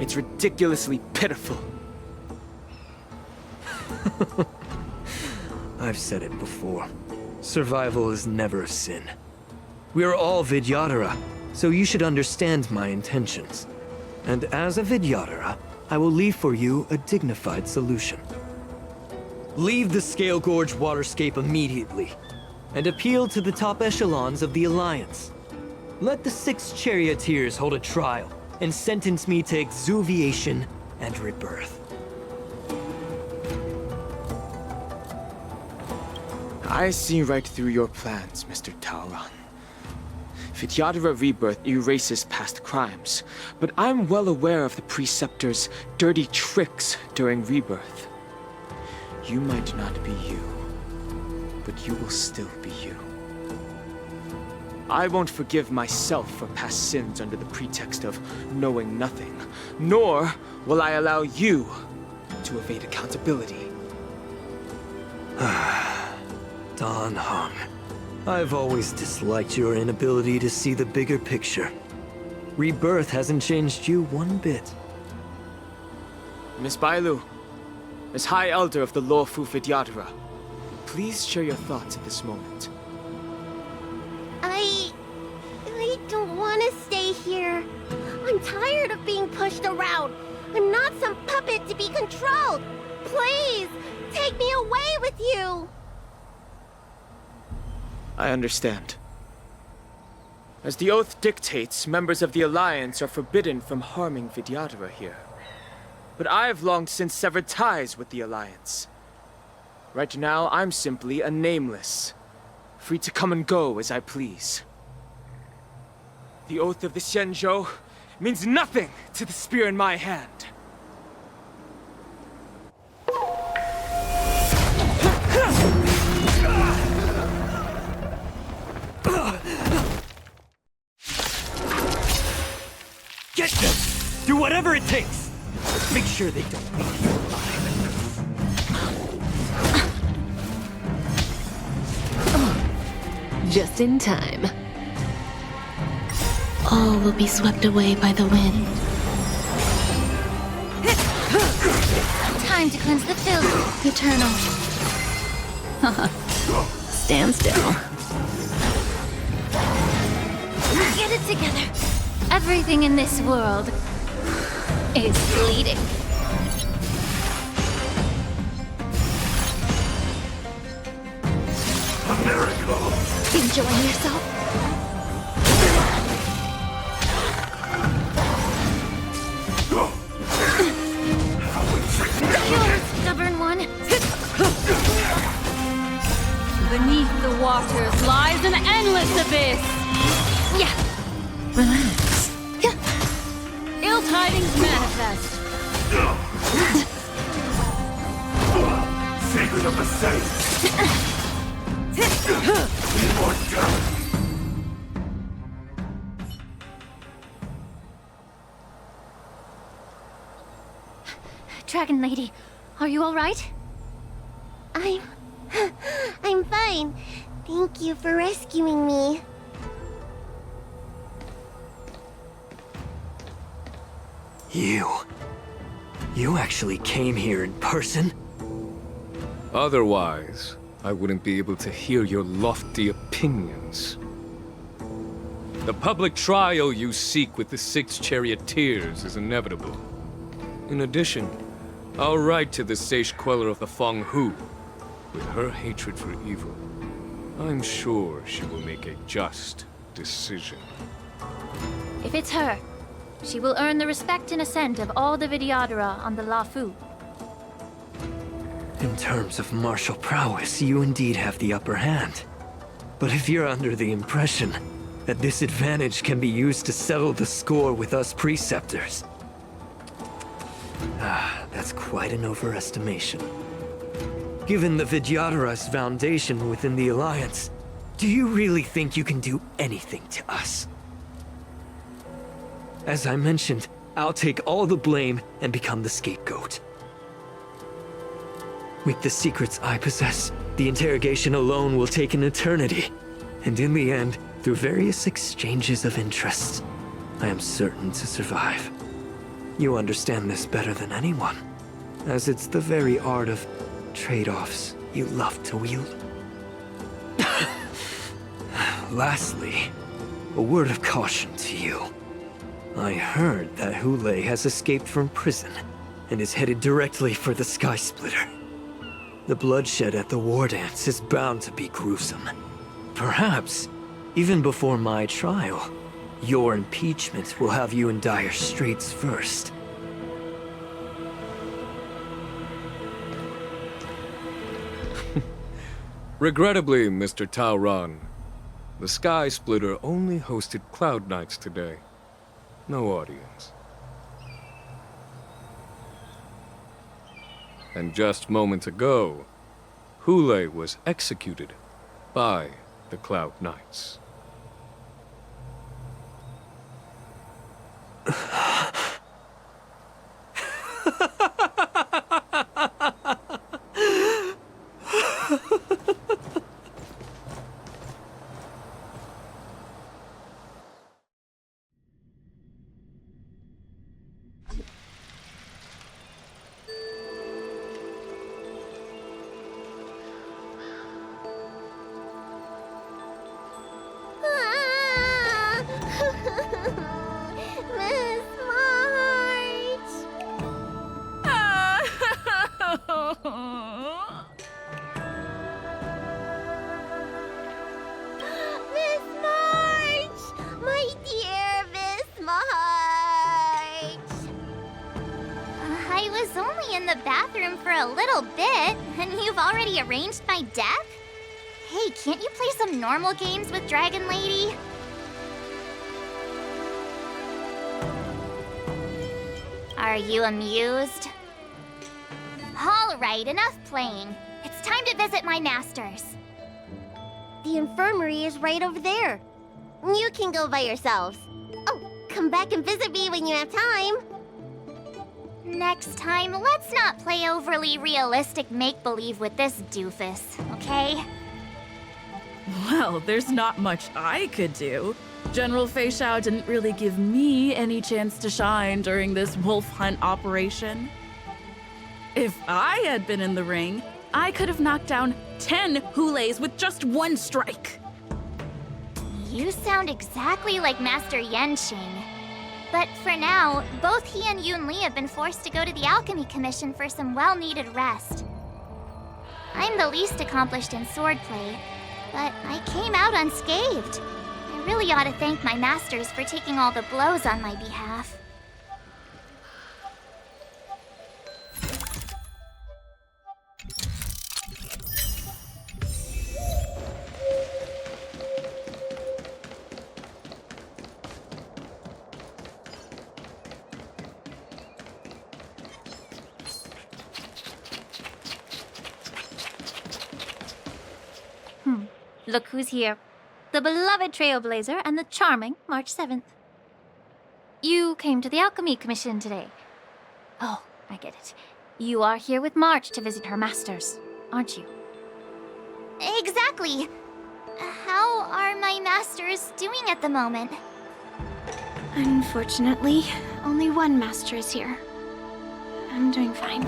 It's ridiculously pitiful. I've said it before. Survival is never a sin. We're all Vidyadhara, so you should understand my intentions. And as a Vidyadhara, I will leave for you a dignified solution. Leave the Scale Gorge waterscape immediately, and appeal to the top echelons of the Alliance. Let the 6 charioteers hold a trial, and sentence me to exuviation and rebirth. I see right through your plans, Mr. Taoran. Vidyadhara rebirth erases past crimes, but I'm well aware of the Preceptor's dirty tricks during rebirth. You might not be you, but you will still be you. I won't forgive myself for past sins under the pretext of knowing nothing, nor will I allow you to evade accountability. Danheng. I've always disliked your inability to see the bigger picture. Rebirth hasn't changed you one bit. Miss Bailu, as High Elder of the Lawfu Vidyadhara, please share your thoughts at this moment. I don't want to stay here. I'm tired of being pushed around. I'm not some puppet to be controlled! Please, take me away with you! I understand. As the oath dictates, members of the Alliance are forbidden from harming Vidyadhara here. But I've long since severed ties with the Alliance. Right now, I'm simply a nameless, free to come and go as I please. The oath of the Xianzhou means nothing to the spear in my hand. Get them! Do whatever it takes! Make sure they don't leave you alive. Just in time. All will be swept away by the wind. Time to cleanse the filth. Eternal. Stand still. Get it together. Everything in this world is bleeding. Enjoying yourself? You stubborn one. Beneath the waters lies an endless abyss. Yeah. Relax. Ill tidings manifest. Secret of the saints! Dragon Lady, are you all right? I'm fine. Thank you for rescuing me. You actually came here in person? Otherwise, I wouldn't be able to hear your lofty opinions. The public trial you seek with the 6 charioteers is inevitable. In addition, I'll write to the Sage Queller of the Feng Hu. With her hatred for evil, I'm sure she will make a just decision. If it's her, she will earn the respect and assent of all the Vidyadhara on the Lafu. In terms of martial prowess, you indeed have the upper hand. But if you're under the impression that this advantage can be used to settle the score with us preceptors, that's quite an overestimation. Given the Vidyadhara's foundation within the Alliance, do you really think you can do anything to us? As I mentioned, I'll take all the blame and become the scapegoat. With the secrets I possess, the interrogation alone will take an eternity. And in the end, through various exchanges of interest, I am certain to survive. You understand this better than anyone, as it's the very art of trade-offs you love to wield. Lastly, a word of caution to you. I heard that Hule has escaped from prison and is headed directly for the Sky Splitter. The bloodshed at the war dance is bound to be gruesome. Perhaps, even before my trial, your impeachment will have you in dire straits first. Regrettably, Mr. Taoran, the Sky Splitter only hosted Cloud Knights today. No audience. And just moments ago, Hule was executed by the Cloud Knights. Miss March! I was only in the bathroom for a little bit, and you've already arranged my death? Hey, can't you play some normal games with Dragon Lady? Are you amused? Alright, enough playing. It's time to visit my masters. The infirmary is right over there. You can go by yourselves. Oh, come back and visit me when you have time. Next time, let's not play overly realistic make-believe with this doofus, okay? Well, there's not much I could do. General Fei Xiao didn't really give me any chance to shine during this wolf hunt operation. If I had been in the ring, I could have knocked down 10 Hulays with just one strike. You sound exactly like Master Yenqing. But for now, both he and Yun Li have been forced to go to the Alchemy Commission for some well-needed rest. I'm the least accomplished in swordplay, but I came out unscathed. I really ought to thank my masters for taking all the blows on my behalf. Look who's here. The beloved Trailblazer and the charming March 7th. You came to the Alchemy Commission today. Oh, I get it. You are here with March to visit her masters, aren't you? Exactly. How are my masters doing at the moment? Unfortunately, only one master is here. I'm doing fine.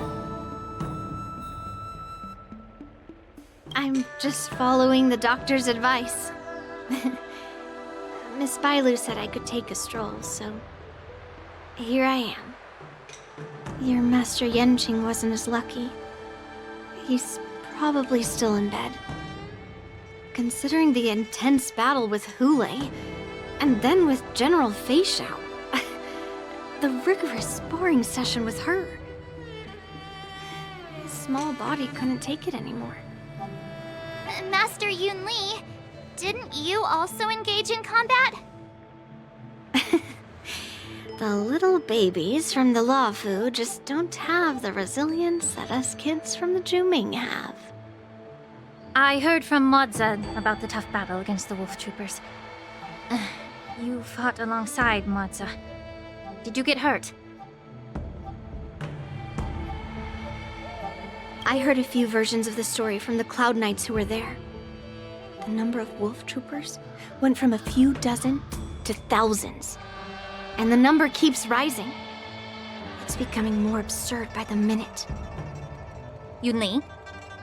I'm just following the doctor's advice. Miss Bailu said I could take a stroll, so here I am. Your Master Yenqing wasn't as lucky. He's probably still in bed. Considering the intense battle with Hulei, and then with General Fei Xiao, the rigorous sparring session with her. His small body couldn't take it anymore. Master Yun Li, didn't you also engage in combat? The little babies from the Luofu just don't have the resilience that us kids from the Zhuming have. I heard from Moza about the tough battle against the wolf troopers. You fought alongside Moza. Did you get hurt? I heard a few versions of the story from the Cloud Knights who were there. The number of wolf troopers went from a few dozen to thousands. And the number keeps rising. It's becoming more absurd by the minute. Yun Li,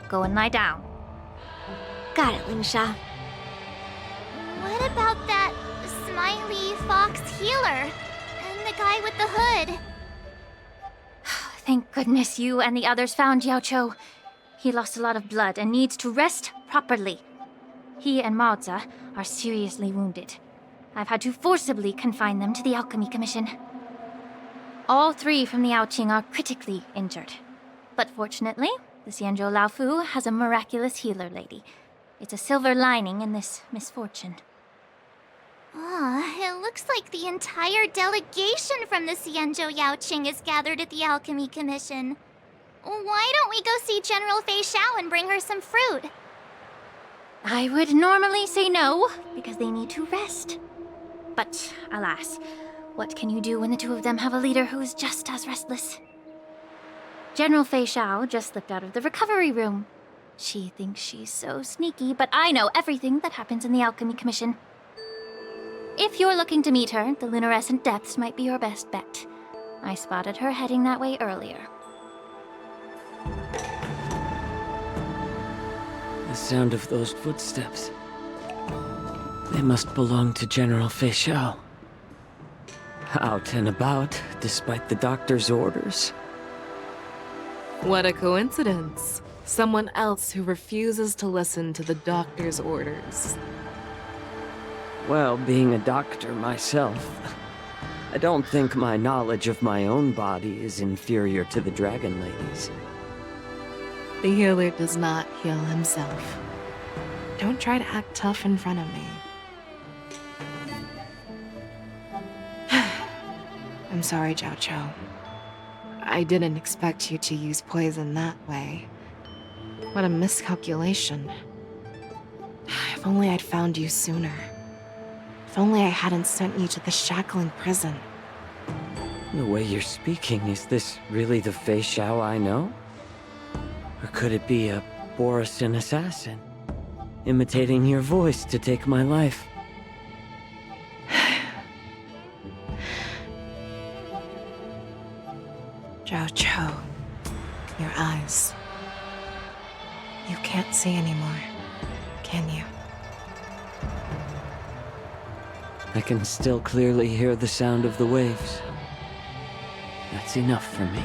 go and lie down. Got it, Lingsha. What about that smiley fox healer? And the guy with the hood? Thank goodness you and the others found Yao Cho. He lost a lot of blood and needs to rest properly. He and Maoza are seriously wounded. I've had to forcibly confine them to the Alchemy Commission. All three from the Yaoqing are critically injured. But fortunately, the Xianzhou Laofu has a miraculous healer lady. It's a silver lining in this misfortune. It looks like the entire delegation from the Xianzhou Yaoqing is gathered at the Alchemy Commission. Why don't we go see General Fei Xiao and bring her some fruit? I would normally say no, because they need to rest. But alas, what can you do when the two of them have a leader who is just as restless? General Fei Xiao just slipped out of the recovery room. She thinks she's so sneaky, but I know everything that happens in the Alchemy Commission. If you're looking to meet her, the luminescent depths might be your best bet. I spotted her heading that way earlier. The sound of those footsteps. They must belong to General Fei Xiao. Out and about, despite the doctor's orders. What a coincidence. Someone else who refuses to listen to the doctor's orders. Well, being a doctor myself, I don't think my knowledge of my own body is inferior to the Dragon Lady's. The healer does not heal himself. Don't try to act tough in front of me. I'm sorry, Zhao Cho. I didn't expect you to use poison that way. What a miscalculation. If only I'd found you sooner. If only I hadn't sent you to the shackling prison. The way you're speaking, is this really the Fei Xiao I know? Or could it be a Borisin assassin, imitating your voice to take my life? Zhao Cho, your eyes. You can't see anymore, can you? I can still clearly hear the sound of the waves. That's enough for me.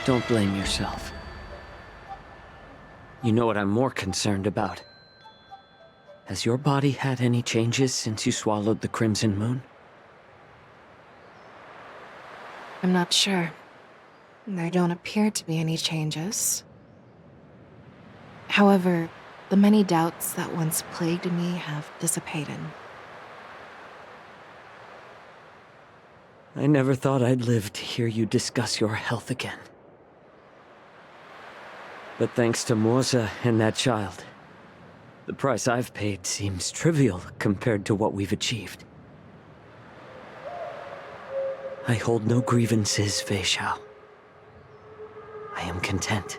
Don't blame yourself. You know what I'm more concerned about? Has your body had any changes since you swallowed the Crimson Moon? I'm not sure. There don't appear to be any changes. However, the many doubts that once plagued me have dissipated. I never thought I'd live to hear you discuss your health again. But thanks to Morza and that child, the price I've paid seems trivial compared to what we've achieved. I hold no grievances, Fei Xiao. I am content.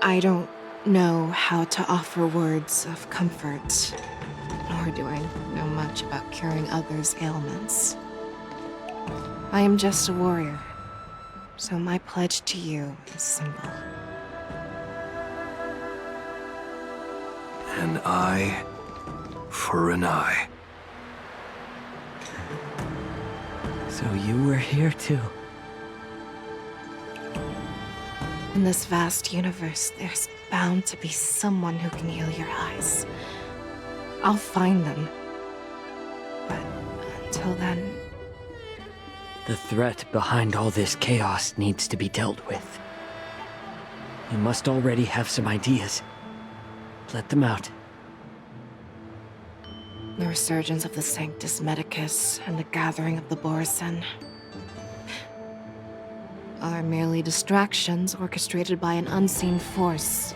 I don't know how to offer words of comfort, nor do I know much about curing others' ailments. I am just a warrior, so my pledge to you is simple. An eye for an eye. So you were here too. In this vast universe, there's bound to be someone who can heal your eyes. I'll find them. But until then... The threat behind all this chaos needs to be dealt with. You must already have some ideas. Let them out. The resurgence of the Sanctus Medicus and the gathering of the Borisin are merely distractions orchestrated by an unseen force,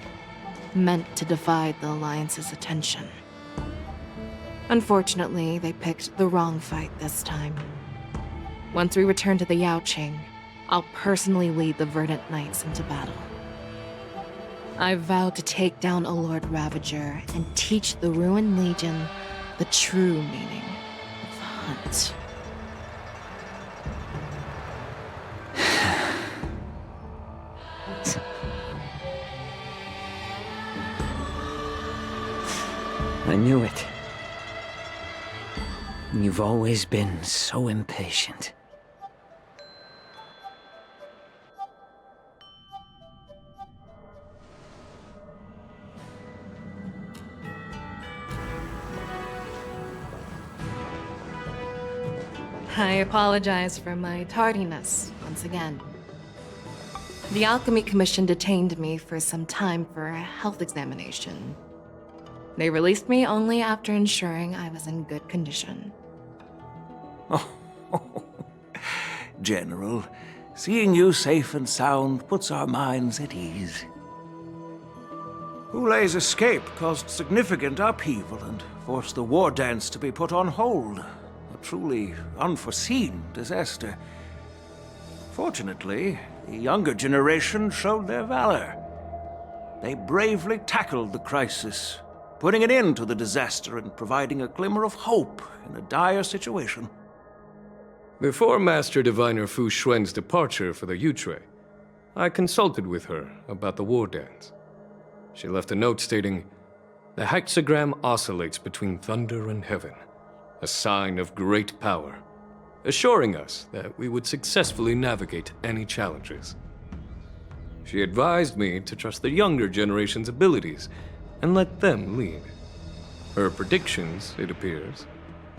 meant to divide the Alliance's attention. Unfortunately, they picked the wrong fight this time. Once we return to the Yaoqing, I'll personally lead the Verdant Knights into battle. I vow to take down a Lord Ravager and teach the Ruined Legion the true meaning of the hunt. I knew it. You've always been so impatient. I apologize for my tardiness once again. The Alchemy Commission detained me for some time for a health examination. They released me only after ensuring I was in good condition. General, seeing you safe and sound puts our minds at ease. Hulei's escape caused significant upheaval and forced the war dance to be put on hold. A truly unforeseen disaster. Fortunately, the younger generation showed their valor. They bravely tackled the crisis, putting an end to the disaster and providing a glimmer of hope in a dire situation. Before Master Diviner Fu Xuan's departure for the Yutre, I consulted with her about the war dance. She left a note stating, "The hexagram oscillates between thunder and heaven, a sign of great power," assuring us that we would successfully navigate any challenges. She advised me to trust the younger generation's abilities and let them lead. Her predictions, it appears,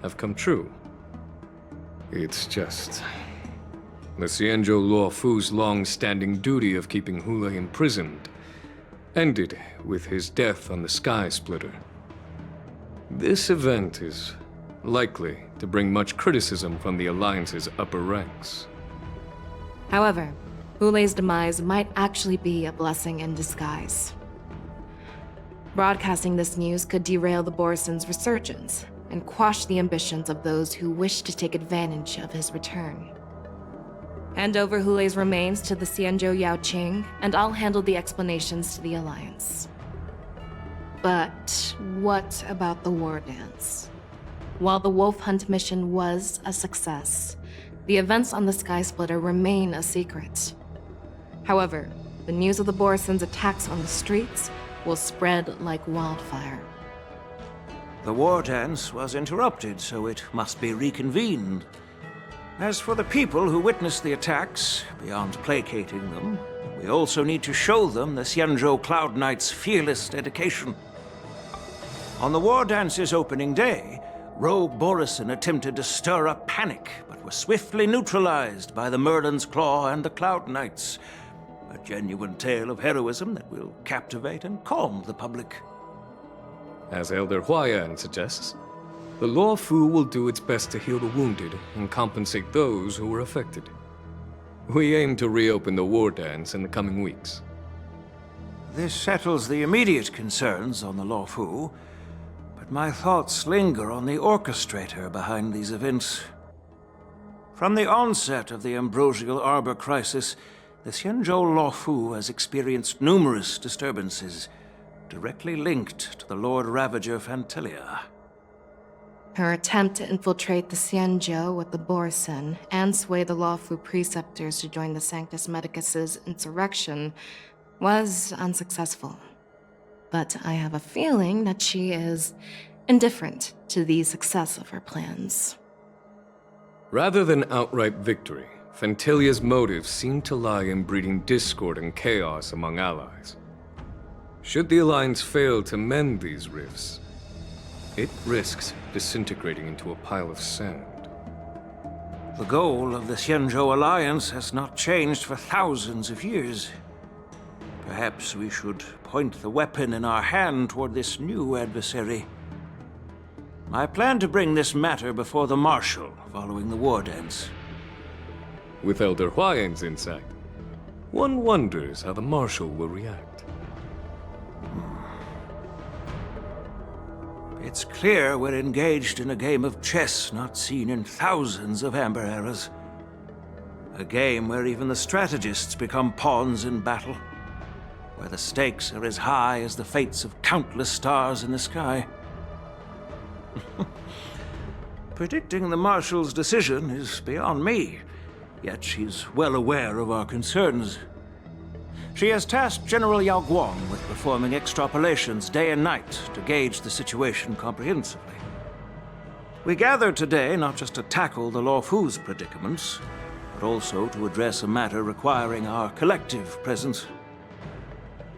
have come true. It's just... the Xianzhou Luofu's long-standing duty of keeping Hula imprisoned ended with his death on the Sky Splitter. This event is likely to bring much criticism from the Alliance's upper ranks. However, Hule's demise might actually be a blessing in disguise. Broadcasting this news could derail the Borison's resurgence and quash the ambitions of those who wish to take advantage of his return. Hand over Hule's remains to the Xianzhou Yaoqing, and I'll handle the explanations to the Alliance. But what about the war dance? While the Wolf Hunt mission was a success, the events on the Sky Splitter remain a secret. However, the news of the Borison's attacks on the streets will spread like wildfire. The war dance was interrupted, so it must be reconvened. As for the people who witnessed the attacks, beyond placating them, we also need to show them the Xianzhou Cloud Knight's fearless dedication. On the war dance's opening day, Rogue Borison attempted to stir up panic, but was swiftly neutralized by the Merlin's Claw and the Cloud Knights. A genuine tale of heroism that will captivate and calm the public. As Elder Huayan suggests, the Luofu will do its best to heal the wounded and compensate those who were affected. We aim to reopen the war dance in the coming weeks. This settles the immediate concerns on the Luofu, but my thoughts linger on the orchestrator behind these events. From the onset of the Ambrosial Arbor crisis, the Xianzhou Luofu has experienced numerous disturbances, directly linked to the Lord Ravager Fantilia. Her attempt to infiltrate the Xianzhou with the Borison and sway the Luofu preceptors to join the Sanctus Medicus's insurrection was unsuccessful. But I have a feeling that she is indifferent to the success of her plans. Rather than outright victory, Fantilia's motives seem to lie in breeding discord and chaos among allies. Should the Alliance fail to mend these rifts, it risks disintegrating into a pile of sand. The goal of the Xianzhou Alliance has not changed for thousands of years. Perhaps we should point the weapon in our hand toward this new adversary. I plan to bring this matter before the Marshal following the war dance. With Elder Huayan's insight, one wonders how the Marshal will react. It's clear we're engaged in a game of chess not seen in thousands of Amber eras. A game where even the strategists become pawns in battle. Where the stakes are as high as the fates of countless stars in the sky. Predicting the Marshal's decision is beyond me, yet she's well aware of our concerns. She has tasked General Yao Guang with performing extrapolations day and night to gauge the situation comprehensively. We gathered today not just to tackle the Luofu's predicaments, but also to address a matter requiring our collective presence.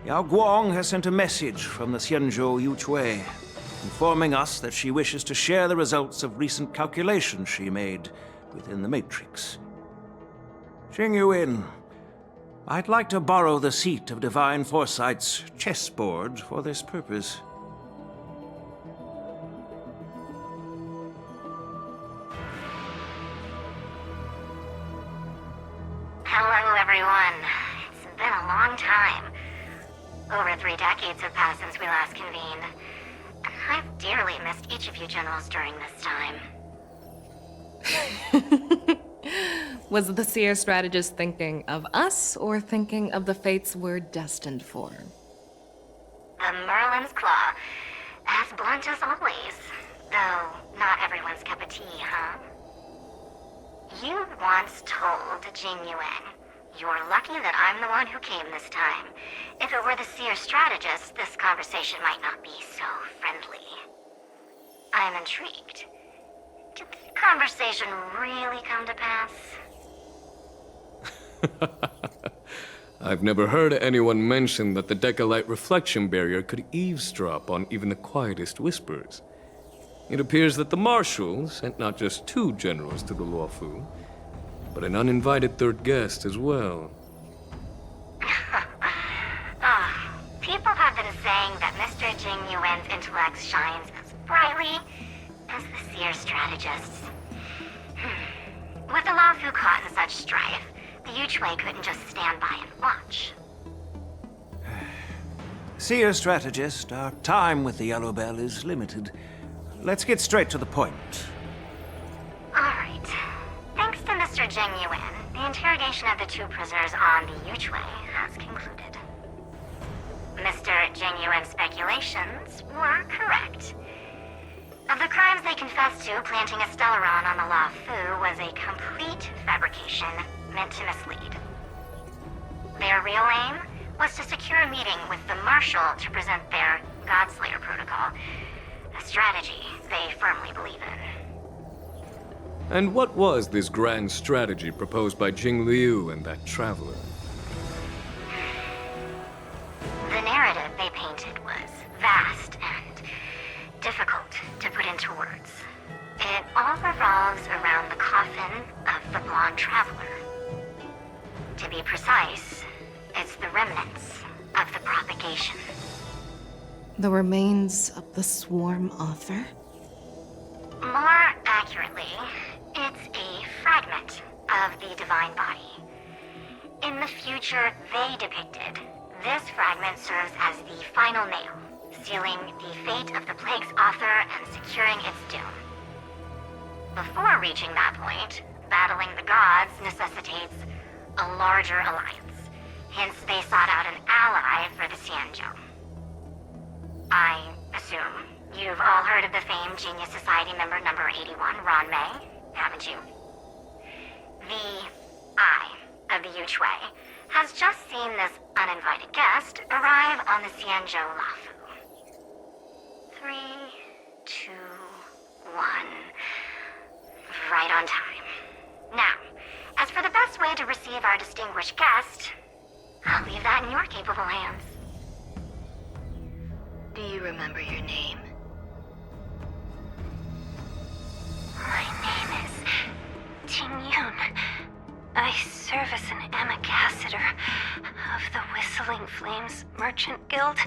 Yao Guang has sent a message from the Xianzhou Yuchui, informing us that she wishes to share the results of recent calculations she made within the Matrix. Xing Yuin, I'd like to borrow the seat of Divine Foresight's chessboard for this purpose. Hello, everyone. It's been a long time. Over 3 decades have passed since we last convened. I've dearly missed each of you generals during this time. Was the Seer strategist thinking of us or thinking of the fates we're destined for? The Merlin's Claw. As blunt as always. Though, not everyone's cup of tea, huh? You once told Jing Yuan, "You're lucky that I'm the one who came this time. If it were the Seer strategist, this conversation might not be so friendly." I'm intrigued. Did the conversation really come to pass? I've never heard anyone mention that the Decalite reflection barrier could eavesdrop on even the quietest whispers. It appears that the Marshal sent not just 2 generals to the Luofu, but an uninvited 3rd guest as well. People have been saying that Mr. Jing Yuan's intellect shines as brightly as the seer strategist's. With the Luofu caught in such strife, the Yuchwei couldn't just stand by and watch. Seer strategist, our time with the Yellow Bell is limited. Let's get straight to the point. Alright. Thanks to Mr. Jing Yuan, the interrogation of the 2 prisoners on the Yuchwei has concluded. Mr. Jing Yuan's speculations were correct. Of the crimes they confessed to, planting a Stellaron on the Luofu was a complete fabrication meant to mislead. Their real aim was to secure a meeting with the Marshal to present their Godslayer protocol, a strategy they firmly believe in. And what was this grand strategy proposed by Jing Liu and that traveler? The narrative they painted was vast and difficult to put into words. It all revolves around the coffin of the blonde traveler. To be precise, it's the remnants of the propagation. The remains of the Swarm author? More accurately, it's a fragment of the Divine Body. In the future they depicted, this fragment serves as the final nail, sealing the fate of the Plague's author and securing its doom. Before reaching that point, battling the gods necessitates a larger alliance. Hence, they sought out an ally for the Xianzhou. I assume you've all heard of the famed Genius Society member number 81, Ron Mei, haven't you? The Eye of the Yuchwei has just seen this uninvited guest arrive on the Xianzhou Luofu. 3, 2, 1. Right on time. Now, as for the best way to receive our distinguished guest, I'll leave that in your capable hands. Do you remember your name? My name is Ting Yun. I serve as an ambassador of the Whistling Flames Merchant Guild.